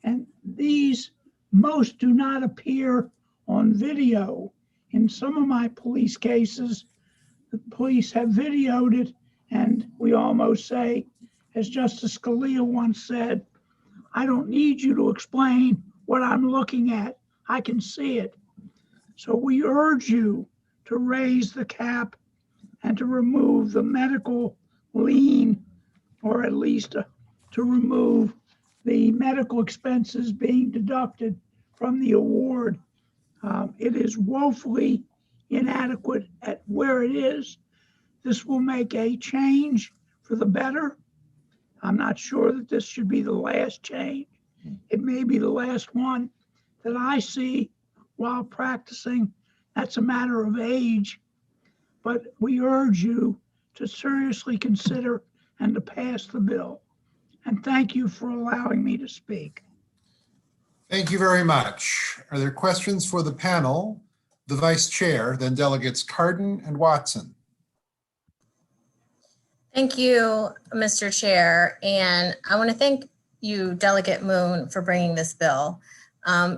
and these most do not appear on video. In some of my police cases, the police have videoed it, and we almost say, as Justice Scalia once said, I don't need you to explain what I'm looking at. I can see it. So we urge you to raise the cap and to remove the medical lien, or at least to remove the medical expenses being deducted from the award. It is woefully inadequate at where it is. This will make a change for the better. I'm not sure that this should be the last change. It may be the last one that I see while practicing. That's a matter of age, but we urge you to seriously consider and to pass the bill. And thank you for allowing me to speak. Thank you very much. Are there questions for the panel, the vice chair, then delegates Cardin and Watson? Thank you, Mr. Chair. And I want to thank you, Delegate Moon, for bringing this bill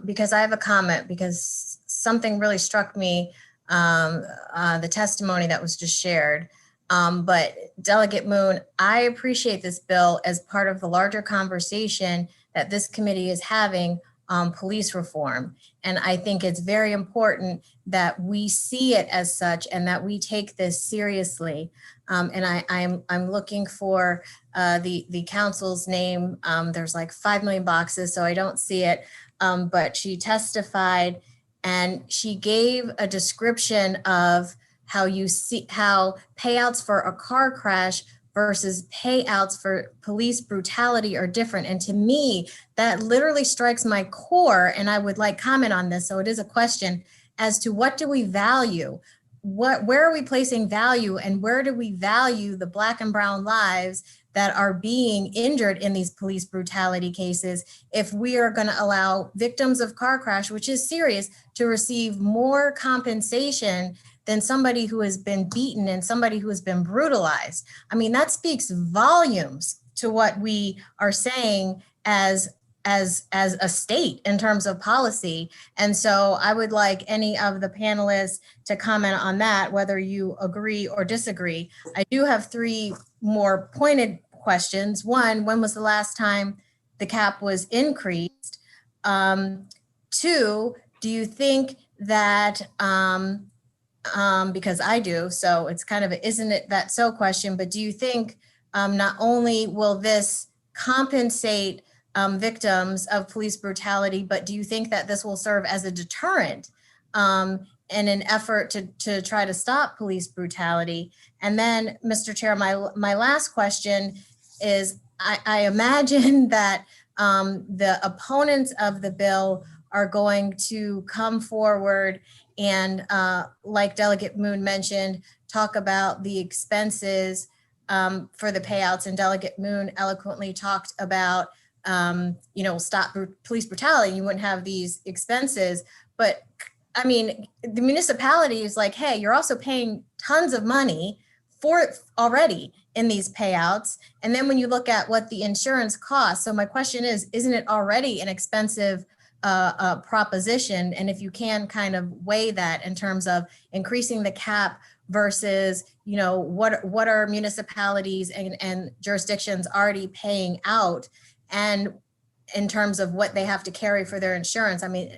because I have a comment because something really struck me, the testimony that was just shared. But Delegate Moon, I appreciate this bill as part of the larger conversation that this committee is having on police reform. And I think it's very important that we see it as such and that we take this seriously. And I'm looking for the council's name. There's like 5 million boxes, so I don't see it. But she testified and she gave a description of how payouts for a car crash versus payouts for police brutality are different. And to me, that literally strikes my core. And I would like comment on this. So it is a question as to what do we value? Where are we placing value, and where do we value the Black and brown lives that are being injured in these police brutality cases if we are going to allow victims of car crash, which is serious, to receive more compensation than somebody who has been beaten and somebody who has been brutalized? I mean, that speaks volumes to what we are saying as a state in terms of policy. And so I would like any of the panelists to comment on that, whether you agree or disagree. I do have 3 more pointed questions. One, when was the last time the cap was increased? 2, do you think that, because I do, so it's kind of a isn't it that so question, but do you think not only will this compensate victims of police brutality, but do you think that this will serve as a deterrent in an effort to try to stop police brutality? And then, Mr. Chair, my last question is, I imagine that the opponents of the bill are going to come forward and, like Delegate Moon mentioned, talk about the expenses for the payouts. And Delegate Moon eloquently talked about stop police brutality, you wouldn't have these expenses. But I mean, the municipality is like, hey, you're also paying tons of money for it already in these payouts. And then when you look at what the insurance costs, so my question is, isn't it already an expensive proposition? And if you can kind of weigh that in terms of increasing the cap versus, what are municipalities and jurisdictions already paying out? And in terms of what they have to carry for their insurance, I mean,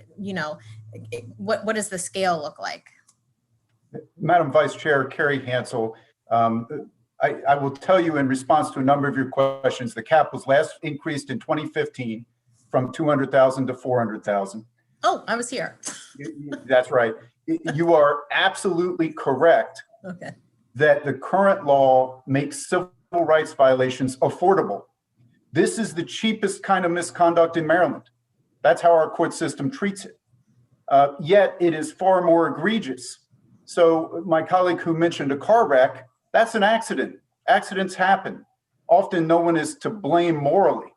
what does the scale look like? Madam Vice Chair, Carrie Hansel, I will tell you in response to a number of your questions, the cap was last increased in 2015 from 200,000 to 400,000. Oh, I was here. That's right. You are absolutely correct. Okay. That the current law makes civil rights violations affordable. This is the cheapest kind of misconduct in Maryland. That's how our court system treats it. Yet it is far more egregious. So my colleague who mentioned a car wreck, that's an accident. Accidents happen. Often no one is to blame morally.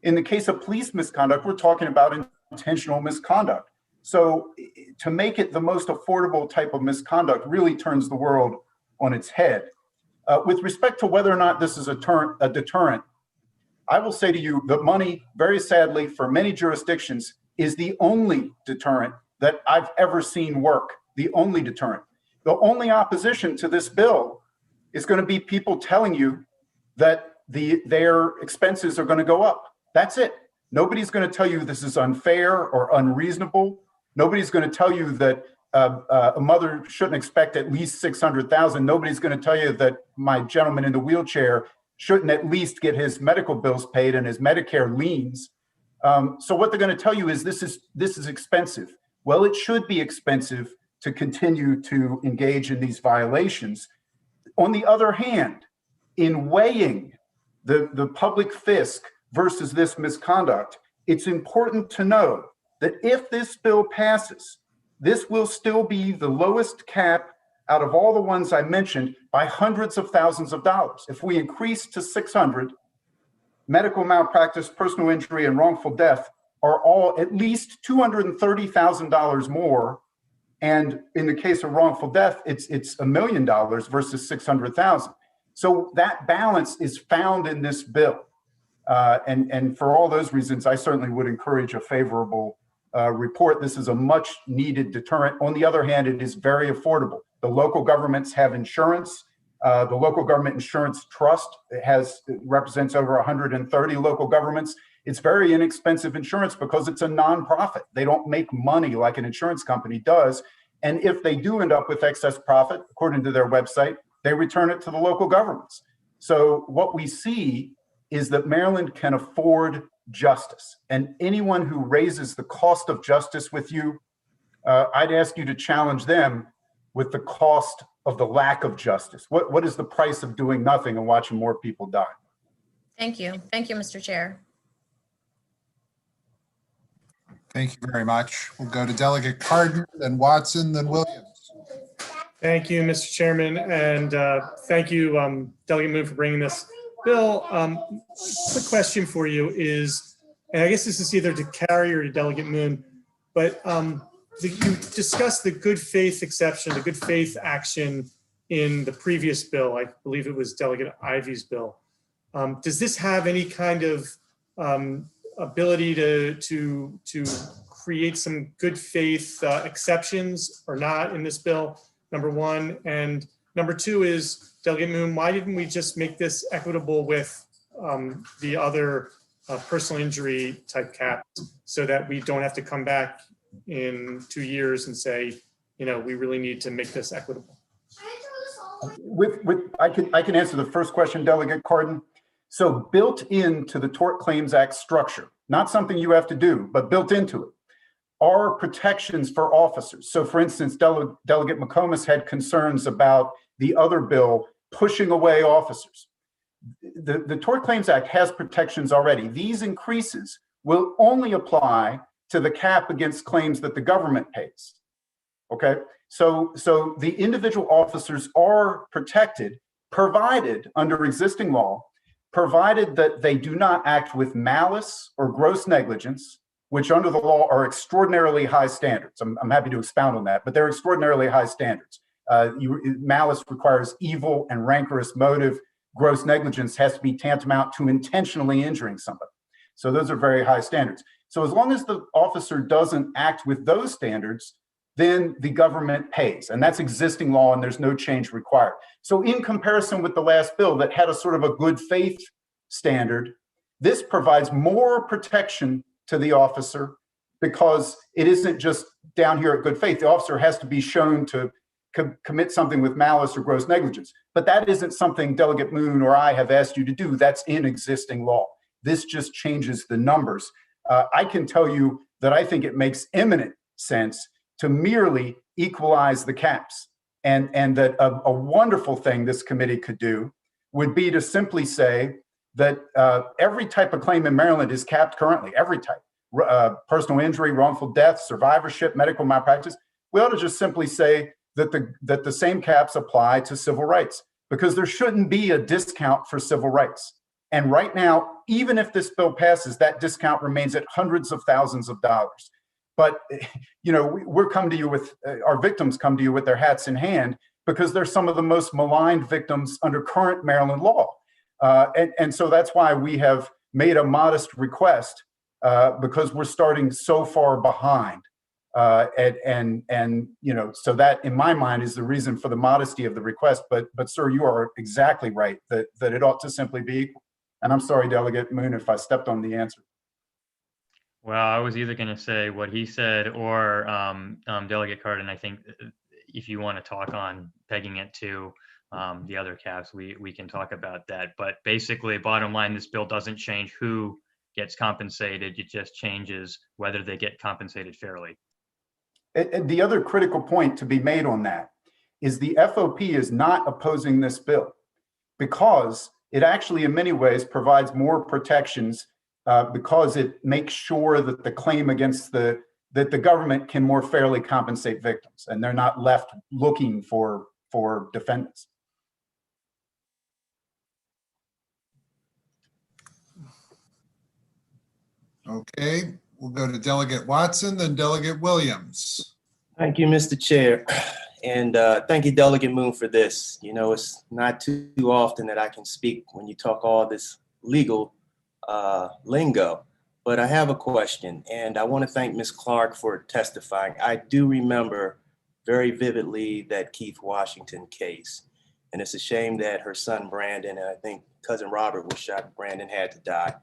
In the case of police misconduct, we're talking about intentional misconduct. So to make it the most affordable type of misconduct really turns the world on its head. With respect to whether or not this is a deterrent, I will say to you that money, very sadly, for many jurisdictions, is the only deterrent that I've ever seen work, the only deterrent. The only opposition to this bill is going to be people telling you that their expenses are going to go up. That's it. Nobody's going to tell you this is unfair or unreasonable. Nobody's going to tell you that a mother shouldn't expect at least 600,000. Nobody's going to tell you that my gentleman in the wheelchair shouldn't at least get his medical bills paid and his Medicare liens. So what they're going to tell you is this is expensive. Well, it should be expensive to continue to engage in these violations. On the other hand, in weighing the public fisc versus this misconduct, it's important to know that if this bill passes, this will still be the lowest cap out of all the ones I mentioned by hundreds of thousands of dollars. If we increase to 600, medical malpractice, personal injury, and wrongful death are all at least $230,000 more. And in the case of wrongful death, it's $1 million versus 600,000. So that balance is found in this bill. And for all those reasons, I certainly would encourage a favorable report. This is a much needed deterrent. On the other hand, it is very affordable. The local governments have insurance. The Local Government Insurance Trust represents over 130 local governments. It's very inexpensive insurance because it's a nonprofit. They don't make money like an insurance company does. And if they do end up with excess profit, according to their website, they return it to the local governments. So what we see is that Maryland can afford justice. And anyone who raises the cost of justice with you, I'd ask you to challenge them with the cost of the lack of justice. What is the price of doing nothing and watching more people die? Thank you. Thank you, Mr. Chair. Thank you very much. We'll go to Delegate Cardin, then Watson, then Williams. Thank you, Mr. Chairman, and thank you, Delegate Moon, for bringing this bill. Quick question for you is, and I guess this is either to Carrie or to Delegate Moon, but you discussed the good faith exception, the good faith action in the previous bill. I believe it was Delegate Ivey's bill. Does this have any kind of ability to create some good faith exceptions or not in this bill? Number one. And number two is, Delegate Moon, why didn't we just make this equitable with the other personal injury type caps so that we don't have to come back in 2 years and say, you know, we really need to make this equitable? I can answer the first question, Delegate Cardin. So built into the Tort Claims Act structure, not something you have to do, but built into it, are protections for officers. So for instance, Delegate McComas had concerns about the other bill pushing away officers. The Tort Claims Act has protections already. These increases will only apply to the cap against claims that the government pays. Okay, so the individual officers are protected, provided under existing law, provided that they do not act with malice or gross negligence, which under the law are extraordinarily high standards. I'm happy to expound on that, but they're extraordinarily high standards. Malice requires evil and rancorous motive. Gross negligence has to be tantamount to intentionally injuring somebody. So those are very high standards. So as long as the officer doesn't act with those standards, then the government pays, and that's existing law and there's no change required. So in comparison with the last bill that had a sort of a good faith standard, this provides more protection to the officer because it isn't just down here at good faith. The officer has to be shown to commit something with malice or gross negligence, but that isn't something Delegate Moon or I have asked you to do. That's in existing law. This just changes the numbers. I can tell you that I think it makes eminent sense to merely equalize the caps. And that a wonderful thing this committee could do would be to simply say that every type of claim in Maryland is capped currently, every type. Personal injury, wrongful death, survivorship, medical malpractice. We ought to just simply say that the same caps apply to civil rights, because there shouldn't be a discount for civil rights. And right now, even if this bill passes, that discount remains at hundreds of thousands of dollars. But, you know, we're come to you with, our victims come to you with their hats in hand because they're some of the most maligned victims under current Maryland law. And so that's why we have made a modest request because we're starting so far behind. And you know, so that in my mind is the reason for the modesty of the request. But sir, you are exactly right that it ought to simply be equal. And I'm sorry, Delegate Moon, if I stepped on the answer. Well, I was either going to say what he said or Delegate Cardin. I think if you want to talk on pegging it to the other caps, we can talk about that. But basically, bottom line, this bill doesn't change who gets compensated. It just changes whether they get compensated fairly. And the other critical point to be made on that is the FOP is not opposing this bill because it actually in many ways provides more protections because it makes sure that the claim against that the government can more fairly compensate victims and they're not left looking for defendants. Okay, we'll go to Delegate Watson, then Delegate Williams. Thank you, Mr. Chair. And thank you, Delegate Moon, for this. You know, it's not too often that I can speak when you talk all this legal lingo, but I have a question, and I want to thank Ms. Clark for testifying. I do remember very vividly that Keith Washington case, and it's a shame that her son Brandon, and I think cousin Robert was shot, Brandon had to die.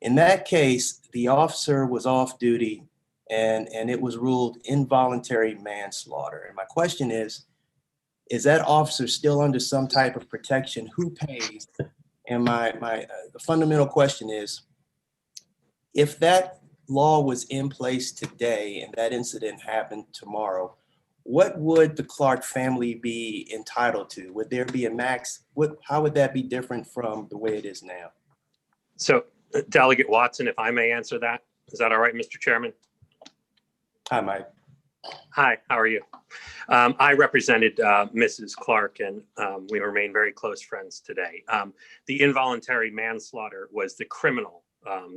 In that case, the officer was off duty and it was ruled involuntary manslaughter. And my question is, is that officer still under some type of protection? Who pays? And the fundamental question is, if that law was in place today and that incident happened tomorrow, what would the Clark family be entitled to? Would there be a max? How would that be different from the way it is now? So Delegate Watson, if I may answer that, is that all right, Mr. Chairman? Hi, Mike. Hi, how are you? I represented Mrs. Clark, and we remain very close friends today. The involuntary manslaughter was the criminal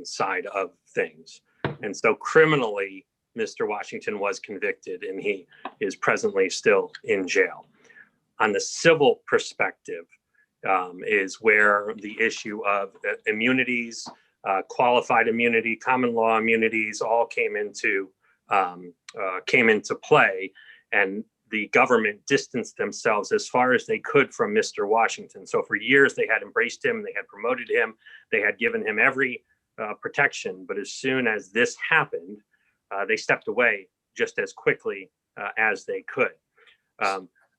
side of things. And so criminally, Mr. Washington was convicted and he is presently still in jail. On the civil perspective is where the issue of immunities, qualified immunity, common law immunities all came into play, and the government distanced themselves as far as they could from Mr. Washington. So for years they had embraced him, they had promoted him, they had given him every protection. But as soon as this happened, they stepped away just as quickly as they could.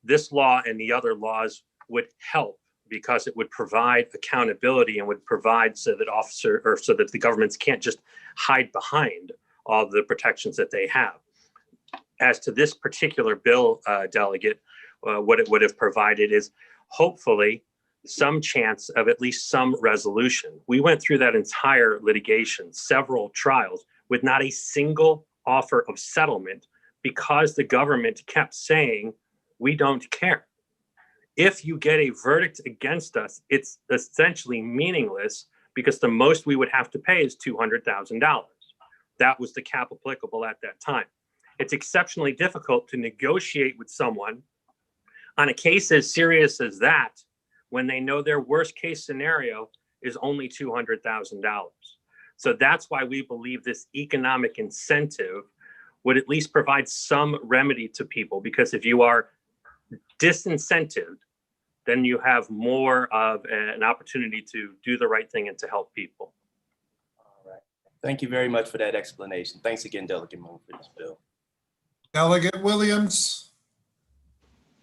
This law and the other laws would help because it would provide accountability and would provide so that the governments can't just hide behind all the protections that they have. As to this particular bill, Delegate, what it would have provided is hopefully some chance of at least some resolution. We went through that entire litigation, several trials, with not a single offer of settlement because the government kept saying, we don't care. If you get a verdict against us, it's essentially meaningless because the most we would have to pay is $200,000. That was the cap applicable at that time. It's exceptionally difficult to negotiate with someone on a case as serious as that when they know their worst case scenario is only $200,000. So that's why we believe this economic incentive would at least provide some remedy to people, because if you are disincentived, then you have more of an opportunity to do the right thing and to help people. All right. Thank you very much for that explanation. Thanks again, Delegate Moon, for this bill. Delegate Williams.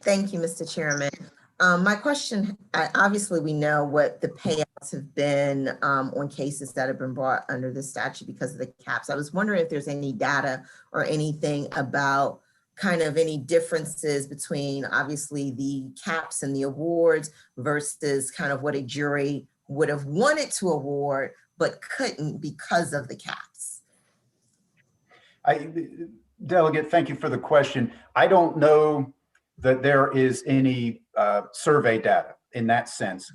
Thank you, Mr. Chairman. My question, obviously we know what the payouts have been on cases that have been brought under the statute because of the caps. I was wondering if there's any data or anything about kind of any differences between obviously the caps and the awards versus kind of what a jury would have wanted to award but couldn't because of the caps. Delegate, thank you for the question. I don't know that there is any survey data in that sense.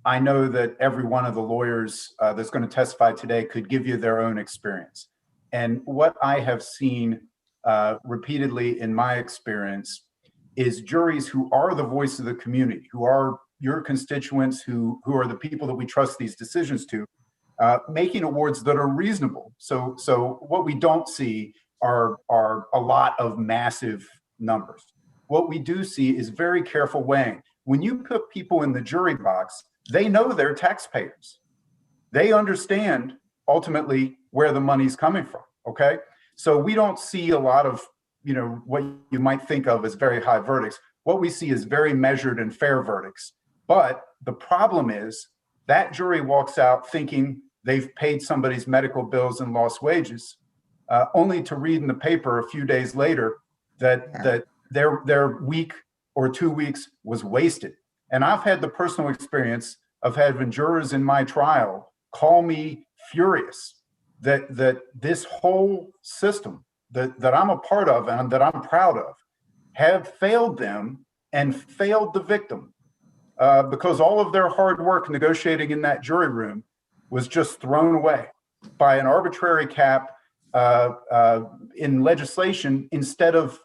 I know that every one of the lawyers that's going to testify today could give you their own experience. And what I have seen repeatedly in my experience is juries who are the voice of the community, who are your constituents, who are the people that we trust these decisions to, making awards that are reasonable. So what we don't see are a lot of massive numbers. What we do see is very careful weighing. When you put people in the jury box, they know they're taxpayers. They understand ultimately where the money's coming from, okay? So we don't see a lot of, what you might think of as very high verdicts. What we see is very measured and fair verdicts. But the problem is that jury walks out thinking they've paid somebody's medical bills and lost wages, only to read in the paper a few days later that their week or 2 weeks was wasted. And I've had the personal experience of having jurors in my trial call me furious that this whole system that I'm a part of and that I'm proud of have failed them and failed the victim because all of their hard work negotiating in that jury room was just thrown away by an arbitrary cap in legislation instead of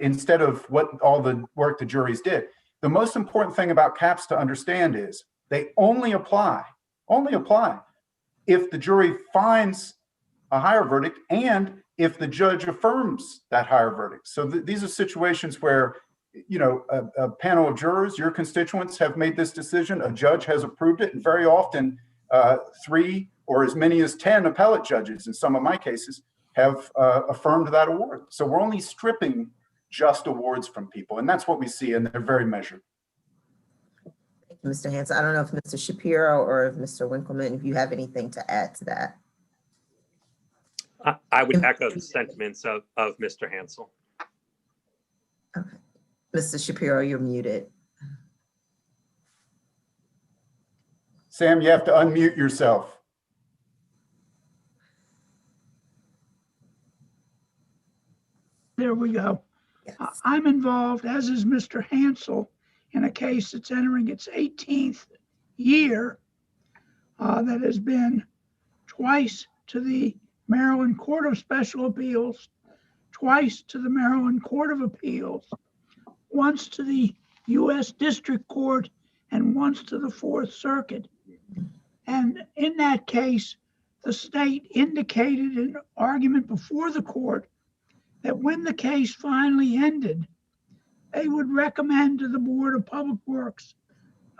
instead of what all the work the juries did. The most important thing about caps to understand is they only apply if the jury finds a higher verdict and if the judge affirms that higher verdict. So these are situations where, a panel of jurors, your constituents have made this decision, a judge has approved it, and very often 3 or as many as 10 appellate judges in some of my cases have affirmed that award. So we're only stripping just awards from people. And that's what we see, and they're very measured. Thank you, Mr. Hanson. I don't know if Mr. Shapiro or if Mr. Winkleman, if you have anything to add to that. I would echo the sentiments of Mr. Hansel. Okay. Mr. Shapiro, you're muted. Sam, you have to unmute yourself. There we go. I'm involved, as is Mr. Hansel, in a case that's entering its 18th year that has been twice to the Maryland Court of Special Appeals, twice to the Maryland Court of Appeals, once to the U.S. District Court, and once to the Fourth Circuit. And in that case, the state indicated in argument before the court that when the case finally ended, they would recommend to the Board of Public Works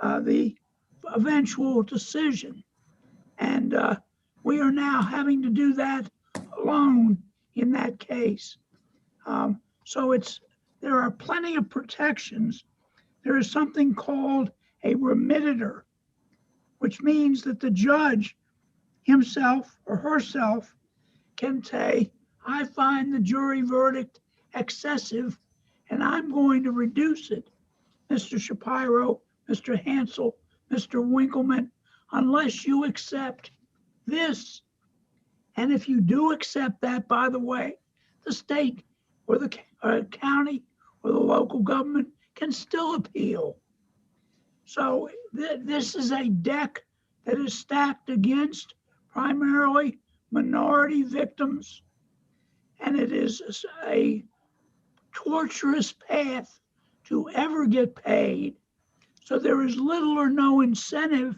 the eventual decision. And we are now having to do that alone in that case. So there are plenty of protections. There is something called a remitter, which means that the judge himself or herself can say, I find the jury verdict excessive and I'm going to reduce it, Mr. Shapiro, Mr. Hansel, Mr. Winkleman, unless you accept this. And if you do accept that, by the way, the state or the county or the local government can still appeal. So this is a deck that is stacked against primarily minority victims, and it is a torturous path to ever get paid. So there is little or no incentive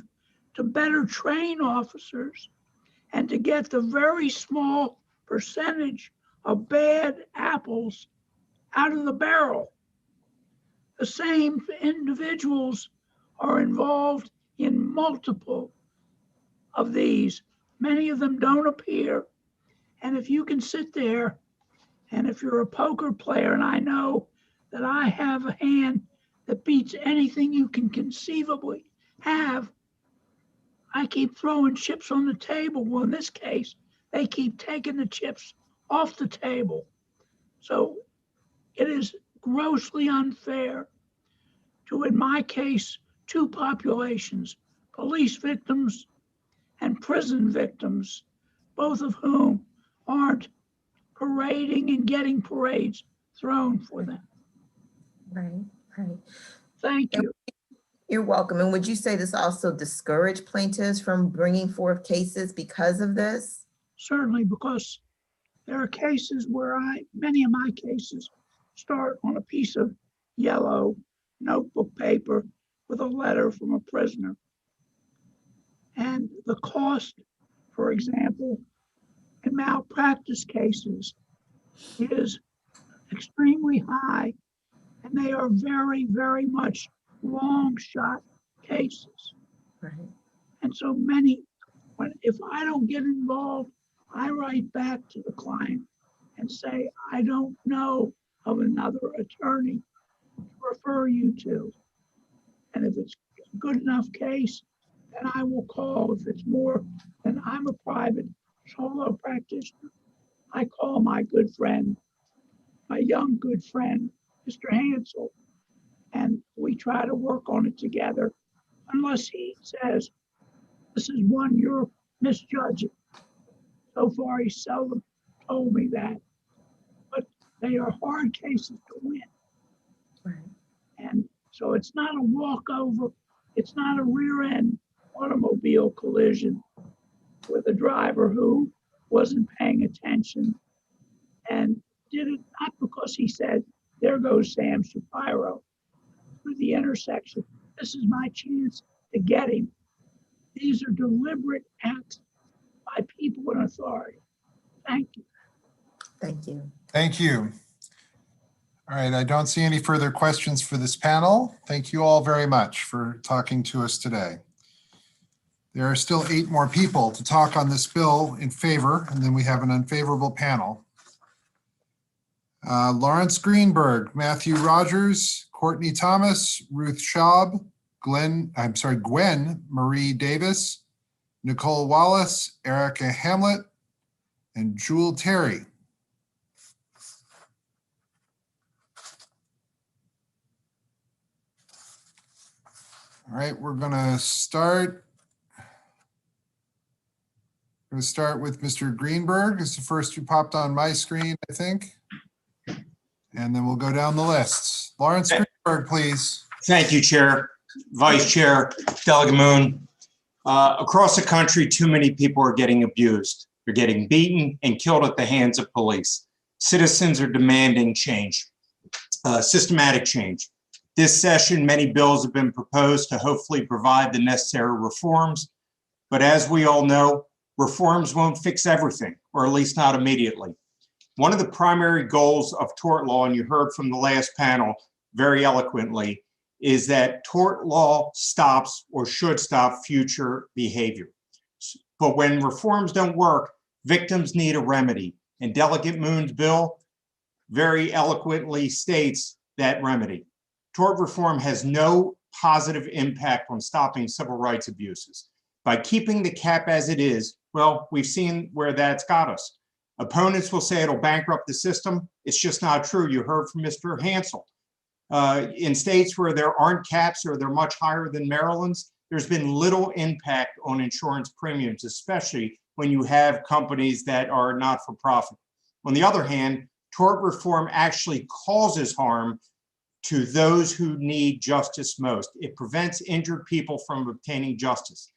to better train officers and to get the very small percentage of bad apples out of the barrel. The same individuals are involved in multiple of these. Many of them don't appear. And if you can sit there, and if you're a poker player, and I know that I have a hand that beats anything you can conceivably have, I keep throwing chips on the table. Well, in this case, they keep taking the chips off the table. So it is grossly unfair to, in my case, two populations, police victims and prison victims, both of whom aren't parading and getting parades thrown for them. Right. Thank you. You're welcome. And would you say this also discouraged plaintiffs from bringing forth cases because of this? Certainly, because there are cases where many of my cases start on a piece of yellow notebook paper with a letter from a prisoner. And the cost, for example, in malpractice cases is extremely high, and they are very, very much long shot cases. Right. And so if I don't get involved, I write back to the client and say, I don't know of another attorney to refer you to. And if it's a good enough case, then I will call. If it's more than I'm a private solo practitioner, I call my good friend, my young good friend, Mr. Hansel, and we try to work on it together, unless he says, this is one you're misjudging. So far, he seldom told me that, but they are hard cases to win. Right. And so it's not a walkover. It's not a rear end automobile collision with a driver who wasn't paying attention and did it not because he said, there goes Sam Shapiro through the intersection. This is my chance to get him. These are deliberate acts by people in authority. Thank you. Thank you. Thank you. All right, I don't see any further questions for this panel. Thank you all very much for talking to us today. There are still 8 more people to talk on this bill in favor, and then we have an unfavorable panel. Lawrence Greenberg, Matthew Rogers, Courtney Thomas, Ruth Schaub, Gwen Marie Davis, Nicole Wallace, Erica Hamlet, and Jewel Terry. All right, we're going to start. We're going to start with Mr. Greenberg. It's the first who popped on my screen, I think. And then we'll go down the list. Lawrence Greenberg, please. Thank you, Chair, Vice Chair, Delegate Moon. Across the country, too many people are getting abused. They're getting beaten and killed at the hands of police. Citizens are demanding change, systematic change. This session, many bills have been proposed to hopefully provide the necessary reforms. But as we all know, reforms won't fix everything, or at least not immediately. One of the primary goals of tort law, and you heard from the last panel very eloquently, is that tort law stops or should stop future behavior. But when reforms don't work, victims need a remedy. And Delegate Moon's bill very eloquently states that remedy. Tort reform has no positive impact on stopping civil rights abuses. By keeping the cap as it is, well, we've seen where that's got us. Opponents will say it'll bankrupt the system. It's just not true. You heard from Mr. Hansel. In states where there aren't caps or they're much higher than Maryland's, there's been little impact on insurance premiums, especially when you have companies that are not for profit. On the other hand, tort reform actually causes harm to those who need justice most. It prevents injured people from obtaining justice.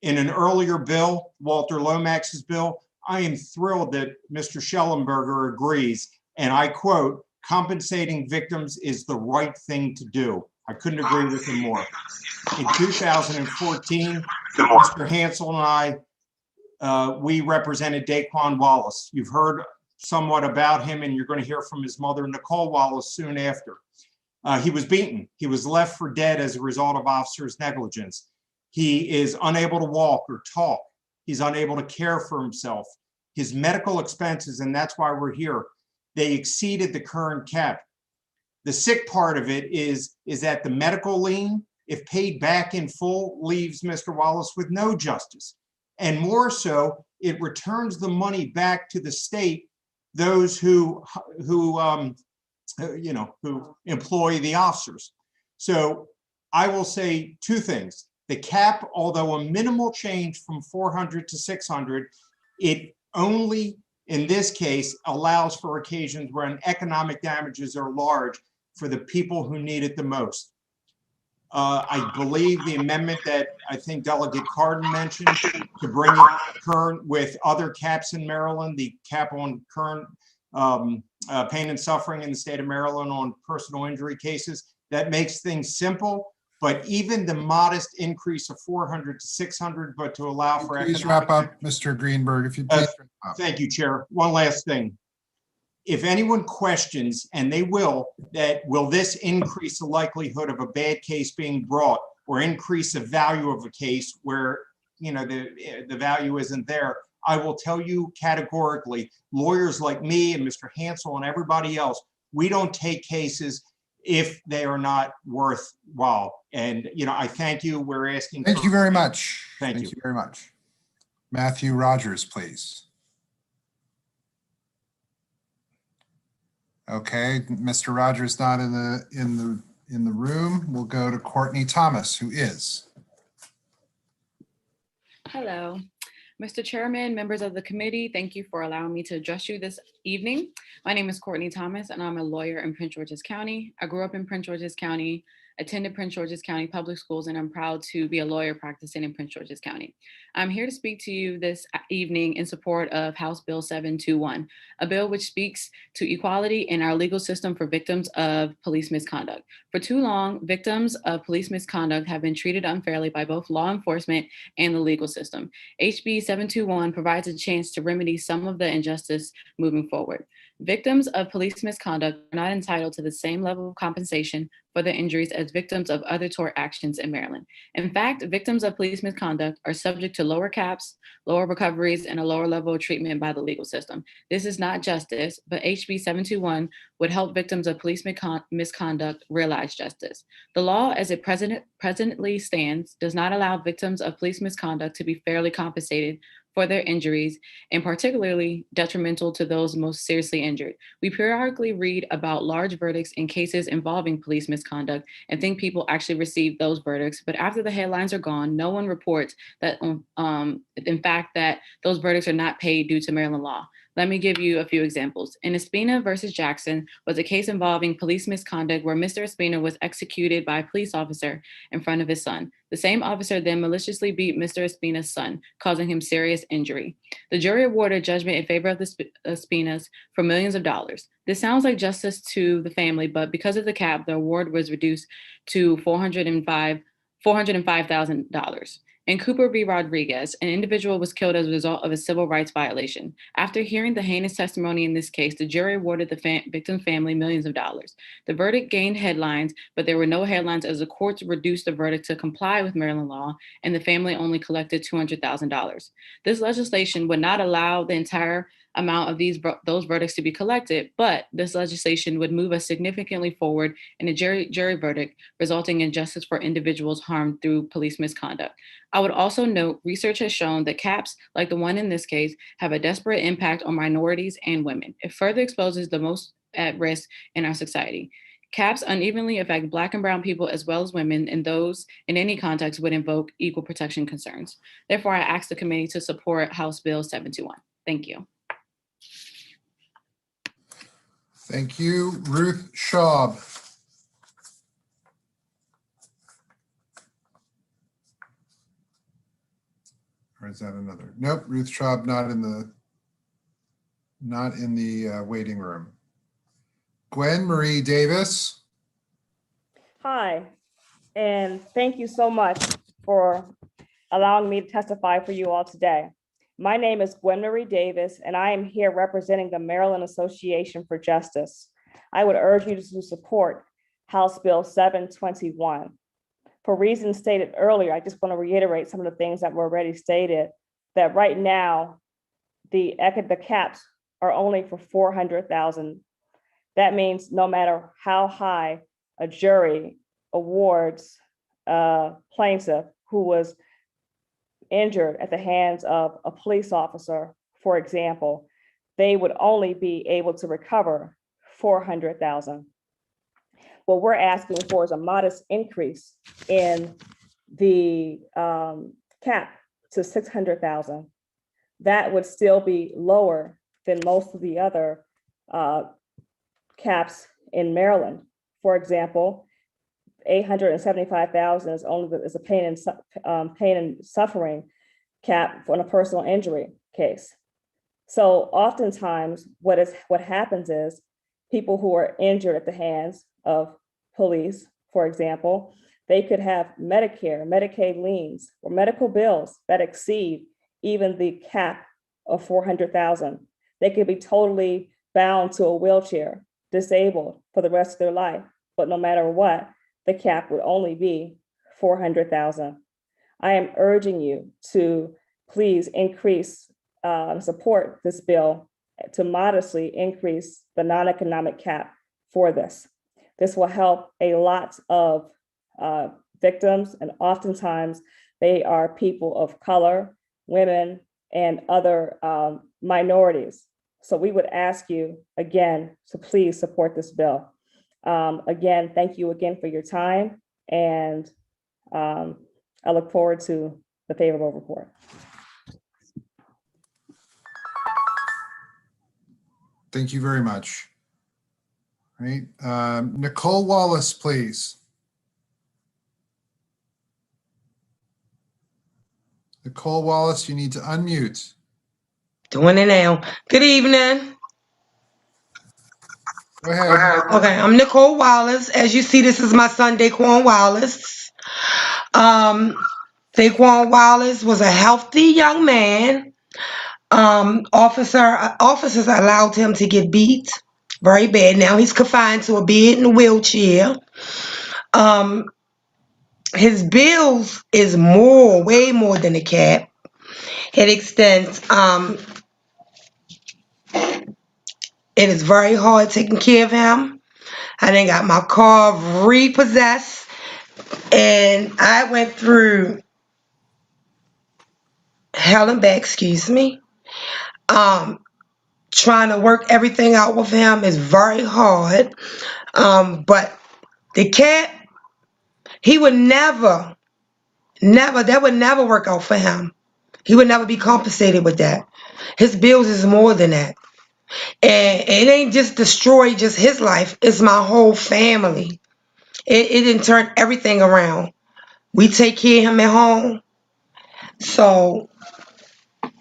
In an earlier bill, Walter Lomax's bill, I am thrilled that Mr. Schellenberger agrees, and I quote, "Compensating victims is the right thing to do." I couldn't agree with him more. In 2014, Mr. Hansel and I, we represented Daquan Wallace. You've heard somewhat about him, and you're going to hear from his mother, Nicole Wallace, soon after. He was beaten. He was left for dead as a result of officers' negligence. He is unable to walk or talk. He's unable to care for himself. His medical expenses, and that's why we're here, they exceeded the current cap. The sick part of it is that the medical lien, if paid back in full, leaves Mr. Wallace with no justice. And more so, it returns the money back to the state, those who employ the officers. So I will say two things. The cap, although a minimal change from 400 to 600, it only, in this case, allows for occasions when economic damages are large for the people who need it the most. I believe the amendment that I think Delegate Cardin mentioned to bring it current with other caps in Maryland, the cap on current pain and suffering in the state of Maryland on personal injury cases, that makes things simple. But even the modest increase of 400 to 600, but to allow for Please economic— wrap up, Mr. Greenberg, if you please. Wrap up. Thank you, Chair. One last thing. If anyone questions, and they will this increase the likelihood of a bad case being brought or increase the value of a case where the value isn't there, I will tell you categorically, lawyers like me and Mr. Hansel and everybody else, we don't take cases if they are not worthwhile. And I thank you. We're asking. Thank you very much. Thank you very much. Matthew Rogers, please. Okay, Mr. Rogers not in the room. We'll go to Courtney Thomas, who is. Hello. Mr. Chairman, members of the committee, thank you for allowing me to address you this evening. My name is Courtney Thomas, and I'm a lawyer in Prince George's County. I grew up in Prince George's County, attended Prince George's County Public Schools, and I'm proud to be a lawyer practicing in Prince George's County. I'm here to speak to you this evening in support of House Bill 721, a bill which speaks to equality in our legal system for victims of police misconduct. For too long, victims of police misconduct have been treated unfairly by both law enforcement and the legal system. HB 721 provides a chance to remedy some of the injustice moving forward. Victims of police misconduct are not entitled to the same level of compensation for their injuries as victims of other tort actions in Maryland. In fact, victims of police misconduct are subject to lower caps, lower recoveries, and a lower level of treatment by the legal system. This is not justice, but HB 721 would help victims of police misconduct realize justice. The law, as it presently stands, does not allow victims of police misconduct to be fairly compensated for their injuries, and particularly detrimental to those most seriously injured. We periodically read about large verdicts in cases involving police misconduct and think people actually receive those verdicts, but after the headlines are gone, no one reports that, in fact, that those verdicts are not paid due to Maryland law. Let me give you a few examples. In Espina versus Jackson was a case involving police misconduct where Mr. Espina was executed by a police officer in front of his son. The same officer then maliciously beat Mr. Espina's son, causing him serious injury. The jury awarded judgment in favor of the Espinas for millions of dollars. This sounds like justice to the family, but because of the cap, the award was reduced to $405,000. In Cooper v. Rodriguez, an individual was killed as a result of a civil rights violation. After hearing the heinous testimony in this case, the jury awarded the victim's family millions of dollars. The verdict gained headlines, but there were no headlines as the courts reduced the verdict to comply with Maryland law, and the family only collected $200,000. This legislation would not allow the entire amount of those verdicts to be collected, but this legislation would move us significantly forward in a jury verdict, resulting in justice for individuals harmed through police misconduct. I would also note research has shown that caps, like the one in this case, have a desperate impact on minorities and women. It further exposes the most at risk in our society. Caps unevenly affect Black and brown people as well as women, and those in any context would invoke equal protection concerns. Therefore, I ask the committee to support House Bill 721. Thank you. Thank you. Ruth Schaub. Or is that another? Nope, Ruth Schaub not in the waiting room. Gwen Marie Davis. Hi, and thank you so much for allowing me to testify for you all today. My name is Gwen Marie Davis, and I am here representing the Maryland Association for Justice. I would urge you to support House Bill 721. For reasons stated earlier, I just want to reiterate some of the things that were already stated, that right now, the caps are only for $400,000. That means no matter how high a jury awards a plaintiff who was injured at the hands of a police officer, for example, they would only be able to recover $400,000. What we're asking for is a modest increase in the cap to $600,000. That would still be lower than most of the other caps in Maryland. For example, $875,000 is a pain and suffering cap on a personal injury case. So oftentimes what happens is people who are injured at the hands of police, for example, they could have Medicare, Medicaid liens, or medical bills that exceed even the cap of $400,000. They could be totally bound to a wheelchair, disabled for the rest of their life, but no matter what, the cap would only be $400,000. I am urging you to please increase support this bill to modestly increase the non-economic cap for this. This will help a lot of victims, and oftentimes they are people of color, women, and other minorities. So we would ask you again to please support this bill. Again, thank you again for your time, and I look forward to the favorable report. Thank you very much. All right, Nicole Wallace, please. Nicole Wallace, you need to unmute. Doing it now. Good evening. Go ahead. Okay, I'm Nicole Wallace. As you see, this is my son, Daquan Wallace. Daquan Wallace was a healthy young man. Officers allowed him to get beat very bad. Now he's confined to a bed in a wheelchair. His bills is more, way more than the cat. It extends, it is very hard taking care of him. I then got my car repossessed, and I went through hell and back, excuse me. Trying to work everything out with him is very hard. But the cat, he would never, that would never work out for him. He would never be compensated with that. His bills is more than that. And it ain't just destroyed just his life, it's my whole family. It didn't turn everything around. We take care of him at home. So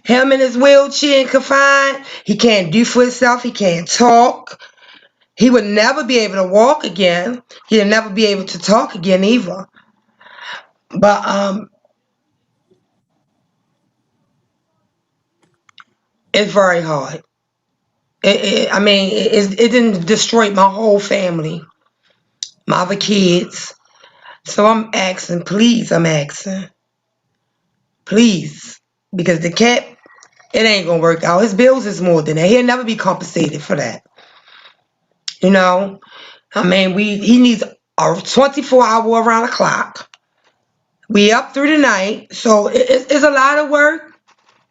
him in his wheelchair and confined, he can't do for himself, he can't talk. He would never be able to walk again. He'll never be able to talk again either. But it's very hard. It didn't destroy my whole family, my other kids. So I'm asking, please, please, because the cat, it ain't gonna work out. His bills is more than that. He'll never be compensated for that. You know, he needs a 24-hour around the clock. We up through the night, so it's a lot of work,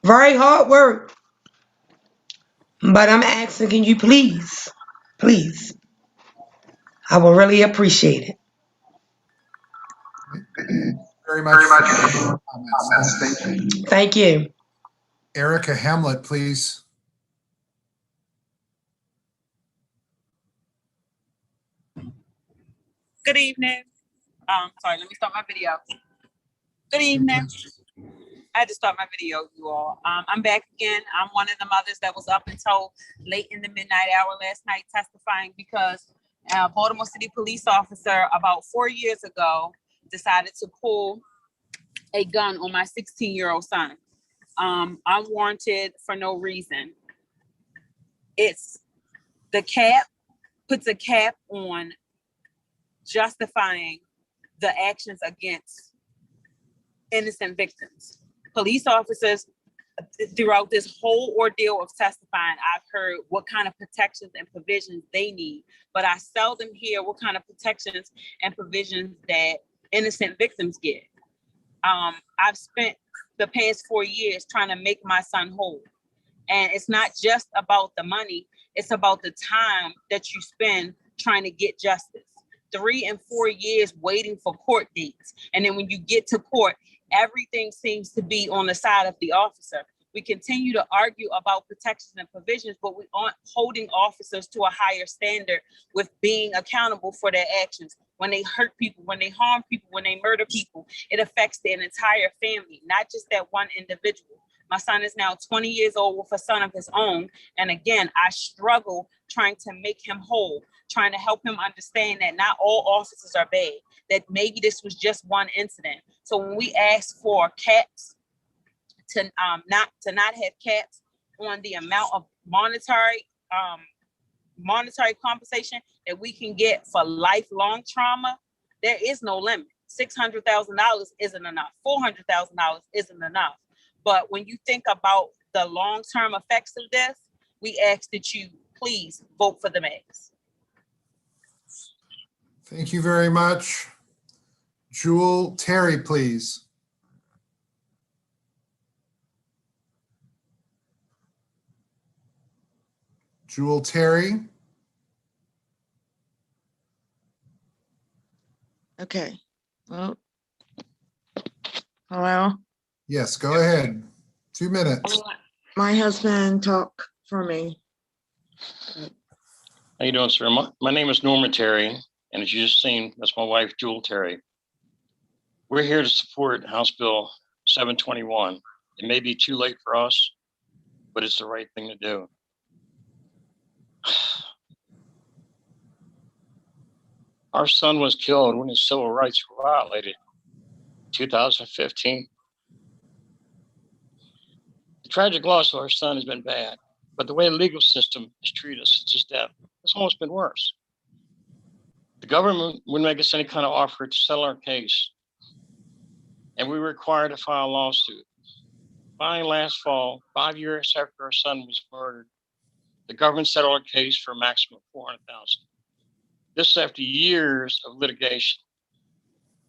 very hard work. But I'm asking, can you please, I will really appreciate it. Very much. Thank you. Erica Hamlet, please. Good evening. Sorry, let me start my video. Good evening. I had to start my video, you all. I'm back again. I'm one of the mothers that was up until late in the midnight hour last night testifying because a Baltimore City police officer about 4 years ago decided to pull a gun on my 16-year-old son. Unwarranted for no reason. It's the cap, puts a cap on justifying the actions against innocent victims. Police officers, throughout this whole ordeal of testifying, I've heard what kind of protections and provisions they need, but I seldom hear what kind of protections and provisions that innocent victims get. I've spent the past 4 years trying to make my son whole. And it's not just about the money, it's about the time that you spend trying to get justice. 3 and 4 years waiting for court dates. And then when you get to court, everything seems to be on the side of the officer. We continue to argue about protections and provisions, but we aren't holding officers to a higher standard with being accountable for their actions. When they hurt people, when they harm people, when they murder people, it affects their entire family, not just that one individual. My son is now 20 years old with a son of his own. And again, I struggle trying to make him whole, trying to help him understand that not all officers are bad, that maybe this was just one incident. So when we ask for caps, to not have caps on the amount of monetary compensation that we can get for lifelong trauma, there is no limit. $600,000 isn't enough. $400,000 isn't enough. But when you think about the long-term effects of this, we ask that you please vote for the max. Thank you very much. Jewel Terry, please. Jewel Terry. Okay. Well, hello. Yes, go ahead. 2 minutes. My husband talk for me. How you doing, sir? My name is Norma Terry, and as you just seen, that's my wife, Jewel Terry. We're here to support House Bill 721. It may be too late for us, but it's the right thing to do. Our son was killed when his civil rights were violated in 2015. The tragic loss of our son has been bad, but the way the legal system has treated us since his death has almost been worse. The government wouldn't make us any kind of offer to settle our case, and we were required to file a lawsuit. Finally, last fall, 5 years after our son was murdered, the government settled our case for a maximum of $400,000. This is after years of litigation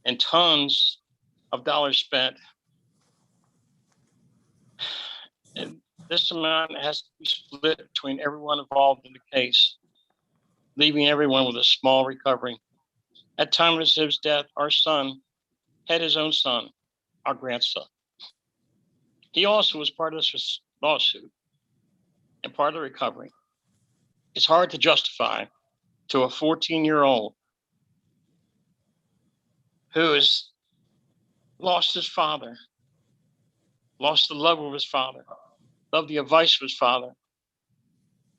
and tons of dollars spent. And this amount has to be split between everyone involved in the case, leaving everyone with a small recovery. At time of his death, our son had his own son, our grandson. He also was part of this lawsuit and part of the recovery. It's hard to justify to a 14-year-old who has lost his father, lost the love of his father, loved the advice of his father,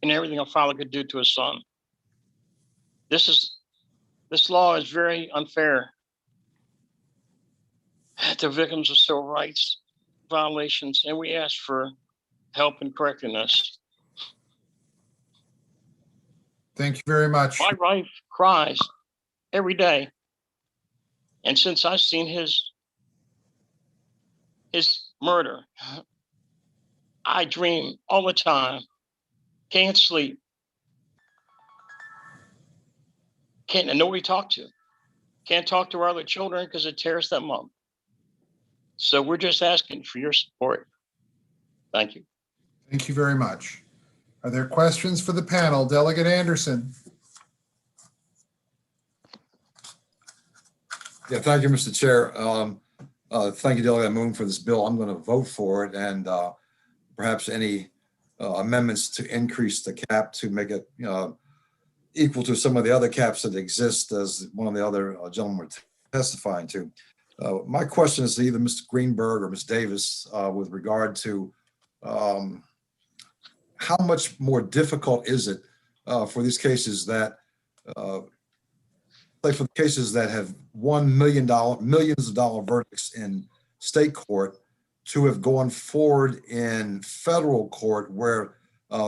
and everything a father could do to his son. This law is very unfair to victims of civil rights violations, and we ask for help in correcting this. Thank you very much. My wife cries every day, and since I've seen his murder, I dream all the time, can't sleep, can't nobody talk to, can't talk to our other children because it tears them up. So we're just asking for your support. Thank you. Thank you very much. Are there questions for the panel? Delegate Anderson. Yeah, thank you, Mr. Chair. Thank you, Delegate Moon, for this bill. I'm going to vote for it, and perhaps any amendments to increase the cap to make it equal to some of the other caps that exist, as one of the other gentlemen were testifying to. My question is to either Mr. Greenberg or Ms. Davis with regard to how much more difficult is it for these cases that, like for the cases that have won millions of dollar verdicts in state court, to have gone forward in federal court where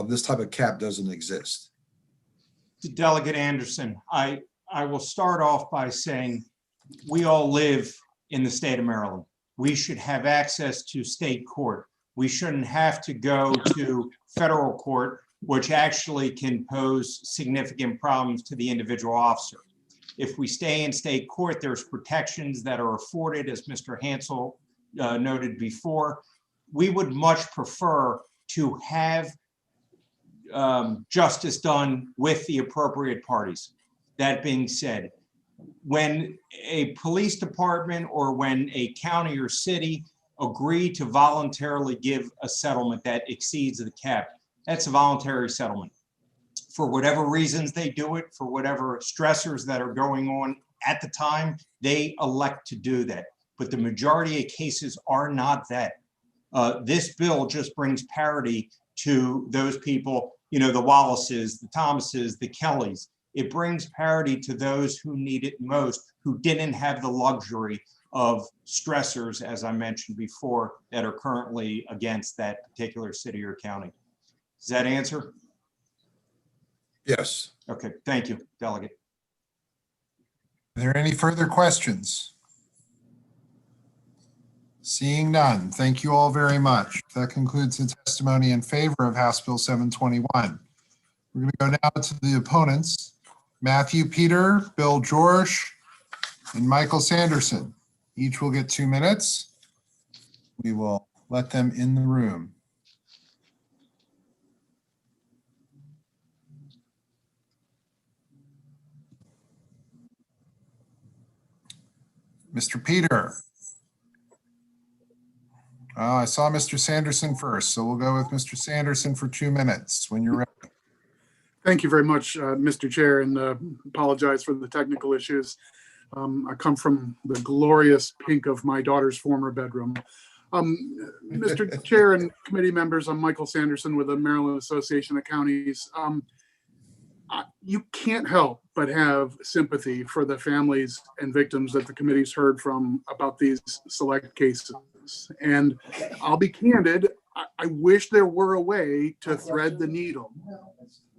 this type of cap doesn't exist? Delegate Anderson, I will start off by saying we all live in the state of Maryland. We should have access to state court. We shouldn't have to go to federal court, which actually can pose significant problems to the individual officer. If we stay in state court, there's protections that are afforded, as Mr. Hansel noted before. We would much prefer to have justice done with the appropriate parties. That being said, when a police department or when a county or city agree to voluntarily give a settlement that exceeds the cap, that's a voluntary settlement. For whatever reasons they do it, for whatever stressors that are going on at the time, they elect to do that. But the majority of cases are not that. This bill just brings parity to those people, you know, the Wallaces, the Thomases, the Kellys. It brings parity to those who need it most, who didn't have the luxury of stressors, as I mentioned before, that are currently against that particular city or county. Does that answer? Yes. Okay, thank you, Delegate. Are there any further questions? Seeing none, thank you all very much. That concludes the testimony in favor of House Bill 721. We're going to go now to the opponents. Matthew Peter, Bill George, and Michael Sanderson. Each will get 2 minutes. We will let them in the room. Mr. Peter. Oh, I saw Mr. Sanderson first, so we'll go with Mr. Sanderson for 2 minutes when you're ready. Thank you very much, Mr. Chair, and apologize for the technical issues. I come from the glorious pink of my daughter's former bedroom. Mr. Chair and committee members, I'm Michael Sanderson with the Maryland Association of Counties. You can't help but have sympathy for the families and victims that the committee's heard from about these select cases. And I'll be candid, I wish there were a way to thread the needle,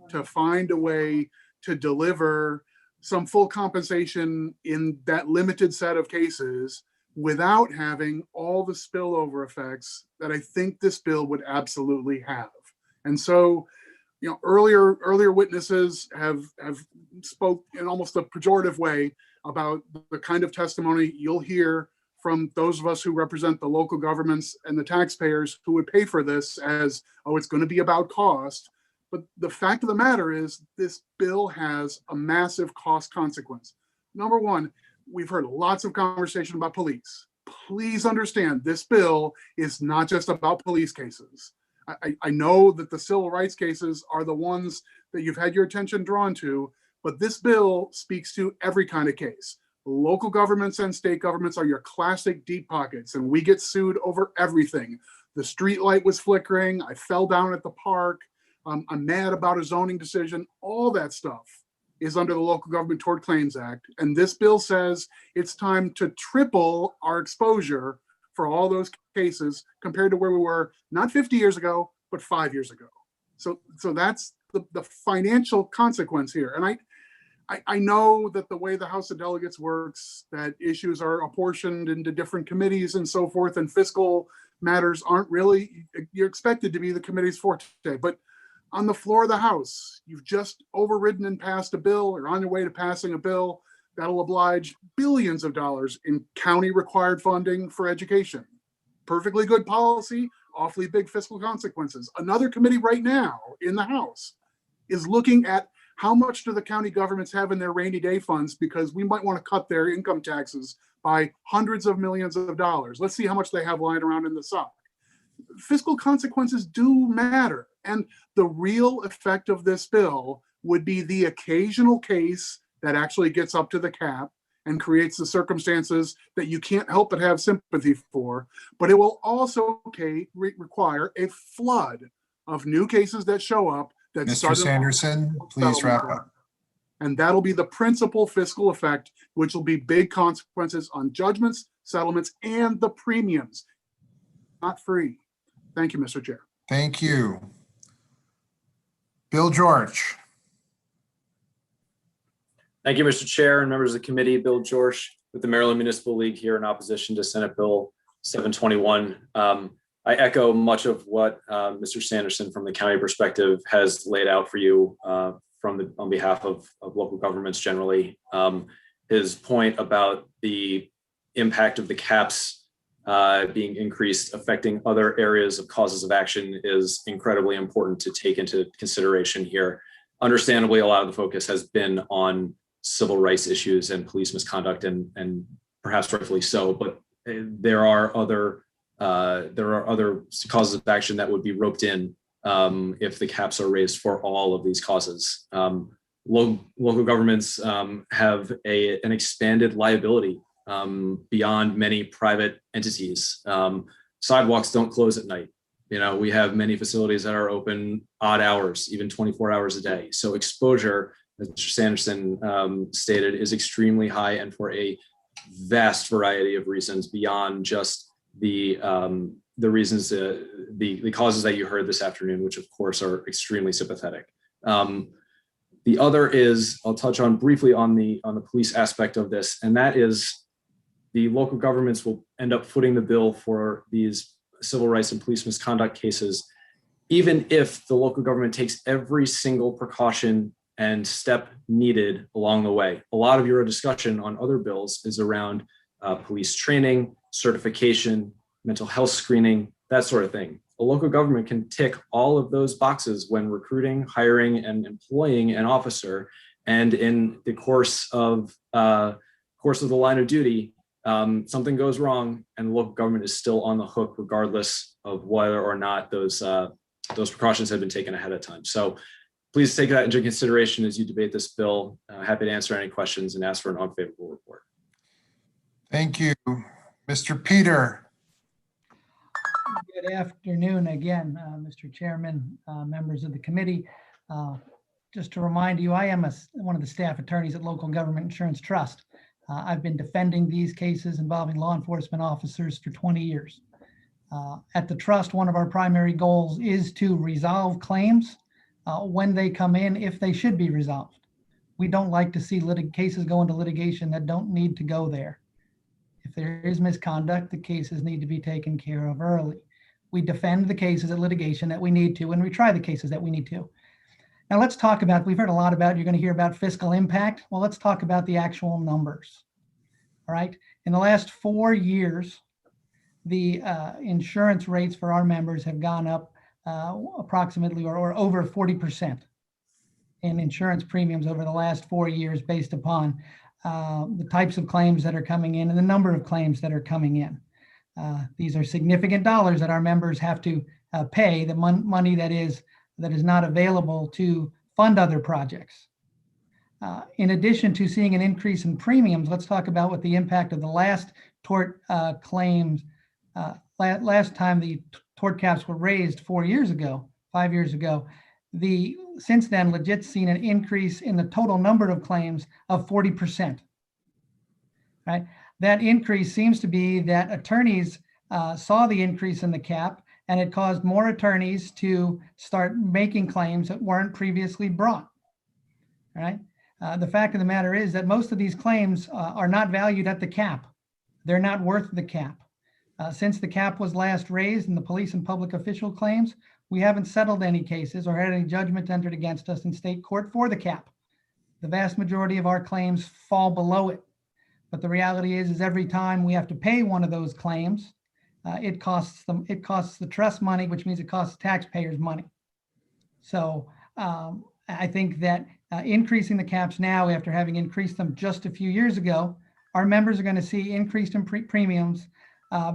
to find a way to deliver some full compensation in that limited set of cases without having all the spillover effects that I think this bill would absolutely have. And so, earlier witnesses have spoke in almost a pejorative way about the kind of testimony you'll hear from those of us who represent the local governments and the taxpayers who would pay for this as, oh, it's going to be about cost. But the fact of the matter is this bill has a massive cost consequence. Number one, we've heard lots of conversation about police. Please understand, this bill is not just about police cases. I know that the civil rights cases are the ones that you've had your attention drawn to, but this bill speaks to every kind of case. Local governments and state governments are your classic deep pockets, and we get sued over everything. The street light was flickering, I fell down at the park, I'm mad about a zoning decision. All that stuff is under the Local Government Tort Claims Act. And this bill says it's time to triple our exposure for all those cases compared to where we were not 50 years ago, but 5 years ago. So that's the financial consequence here. And I know that the way the House of Delegates works, that issues are apportioned into different committees and so forth, and fiscal matters aren't really, you're expected to be the committee's forte. But on the floor of the House, you've just overridden and passed a bill, or on your way to passing a bill that'll oblige billions of dollars in county required funding for education. Perfectly good policy, awfully big fiscal consequences. Another committee right now in the House is looking at how much do the county governments have in their rainy day funds, because we might want to cut their income taxes by hundreds of millions of dollars. Let's see how much they have lying around in the sock. Fiscal consequences do matter. And the real effect of this bill would be the occasional case that actually gets up to the cap and creates the circumstances that you can't help but have sympathy for. But it will also require a flood of new cases that show up. That Mr. Sanderson, please wrap up. And that'll be the principal fiscal effect, which will be big consequences on judgments, settlements, and the premiums. Not free. Thank you, Mr. Chair. Thank you. Bill George. Thank you, Mr. Chair and members of the committee. Bill George with the Maryland Municipal League here in opposition to Senate Bill 721. I echo much of what Mr. Sanderson from the county perspective has laid out for you on behalf of local governments generally. His point about the impact of the caps being increased, affecting other areas of causes of action is incredibly important to take into consideration here. Understandably, a lot of the focus has been on civil rights issues and police misconduct, and perhaps rightfully so, but there are other causes of action that would be roped in if the caps are raised for all of these causes. Local governments have an expanded liability beyond many private entities. Sidewalks don't close at night. We have many facilities that are open odd hours, even 24 hours a day. So exposure, as Mr. Sanderson stated, is extremely high, and for a vast variety of reasons beyond just the reasons, the causes that you heard this afternoon, which of course are extremely sympathetic. The other is, I'll touch on briefly on the police aspect of this, and that is the local governments will end up footing the bill for these civil rights and police misconduct cases, even if the local government takes every single precaution and step needed along the way. A lot of your discussion on other bills is around police training, certification, mental health screening, that sort of thing. A local government can tick all of those boxes when recruiting, hiring, and employing an officer. And in the course of the line of duty, something goes wrong, and the local government is still on the hook, regardless of whether or not those precautions have been taken ahead of time. So please take that into consideration as you debate this bill. Happy to answer any questions and ask for an unfavorable report. Thank you. Mr. Peter. Good afternoon again, Mr. Chairman, members of the committee. Just to remind you, I am one of the staff attorneys at Local Government Insurance Trust. I've been defending these cases involving law enforcement officers for 20 years. At the trust, one of our primary goals is to resolve claims when they come in, if they should be resolved. We don't like to see cases go into litigation that don't need to go there. If there is misconduct, the cases need to be taken care of early. We defend the cases at litigation that we need to, and we try the cases that we need to. Now let's talk about, we've heard a lot about, you're going to hear about fiscal impact. Well, let's talk about the actual numbers. All right. In the last 4 years, the insurance rates for our members have gone up approximately or over 40% in insurance premiums over the last 4 years based upon the types of claims that are coming in and the number of claims that are coming in. These are significant dollars that our members have to pay, the money that is not available to fund other projects. In addition to seeing an increase in premiums, let's talk about what the impact of the last tort claims, last time the tort caps were raised 5 years ago. Since then, legit's seen an increase in the total number of claims of 40%. Right? That increase seems to be that attorneys saw the increase in the cap, and it caused more attorneys to start making claims that weren't previously brought. Right? The fact of the matter is that most of these claims are not valued at the cap. They're not worth the cap. Since the cap was last raised in the police and public official claims, we haven't settled any cases or had any judgment entered against us in state court for the cap. The vast majority of our claims fall below it. But the reality is every time we have to pay one of those claims, it costs the trust money, which means it costs taxpayers money. So I think that increasing the caps now, after having increased them just a few years ago, our members are going to see increased in premiums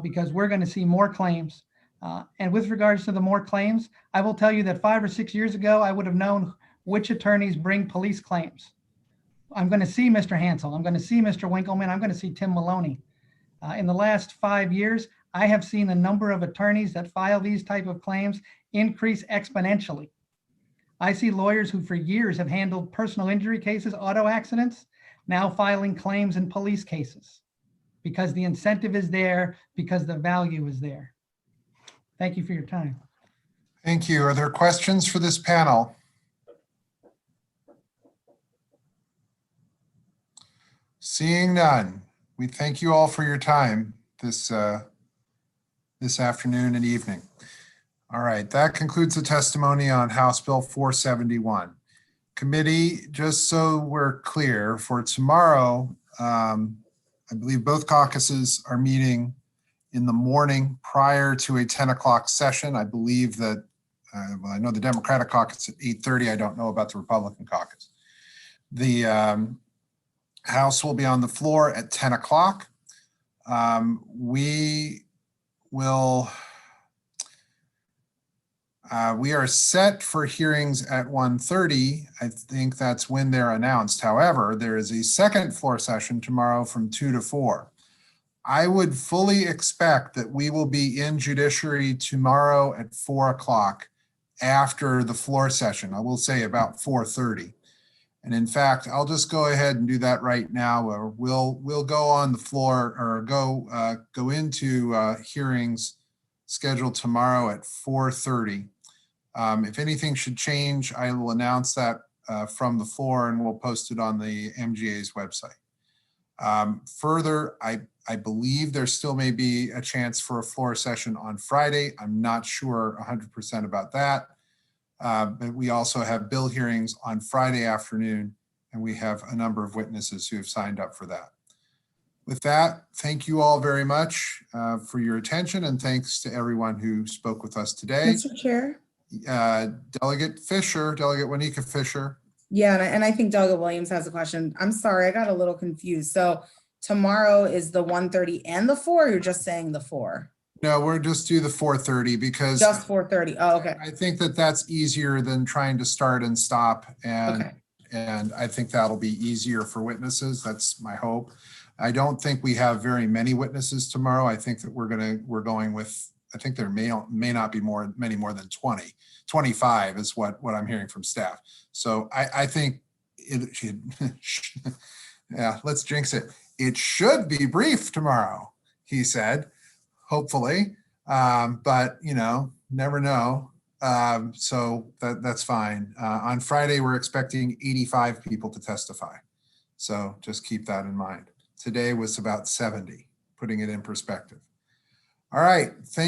because we're going to see more claims. And with regards to the more claims, I will tell you that 5 or 6 years ago, I would have known which attorneys bring police claims. I'm going to see Mr. Hansel. I'm going to see Mr. Winkleman. I'm going to see Tim Maloney. In the last 5 years, I have seen the number of attorneys that file these type of claims increase exponentially. I see lawyers who for years have handled personal injury cases, auto accidents, now filing claims in police cases because the incentive is there, because the value is there. Thank you for your time. Thank you. Are there questions for this panel? Seeing none, we thank you all for your time this afternoon and evening. All right, that concludes the testimony on House Bill 471. Committee, just so we're clear, for tomorrow, I believe both caucuses are meeting in the morning prior to a 10 o'clock session. I believe that, well, I know the Democratic caucus at 8:30. I don't know about the Republican caucus. The House will be on the floor at 10 o'clock. We are set for hearings at 1:30. I think that's when they're announced. However, there is a second floor session tomorrow from 2 to 4. I would fully expect that we will be in Judiciary tomorrow at 4 o'clock after the floor session. I will say about 4:30. And in fact, I'll just go ahead and do that right now. We'll go on the floor or go into hearings scheduled tomorrow at 4:30. If anything should change, I will announce that from the floor and we'll post it on the MGA's website. Further, I believe there still may be a chance for a floor session on Friday. I'm not sure 100% about that. But we also have bill hearings on Friday afternoon, and we have a number of witnesses who have signed up for that. With that, thank you all very much for your attention, and thanks to everyone who spoke with us today. Mr. Chair? Delegate Juanita Fisher. Yeah, and I think Delegate Williams has a question. I'm sorry, I got a little confused. So tomorrow is the 1:30 and the 4, or you're just saying the 4? No, we'll just do the 4:30 because just 4:30. Oh, okay. I think that that's easier than trying to start and stop. And I think that'll be easier for witnesses. That's my hope. I don't think we have very many witnesses tomorrow. I think that we're going with, I think there may not be many more than 20. 25 is what I'm hearing from staff. So I think it should, yeah, let's jinx it. It should be brief tomorrow, he said, hopefully. But, you know, never know. So that's fine. On Friday, we're expecting 85 people to testify. So just keep that in mind. Today was about 70, putting it in perspective. All right, thank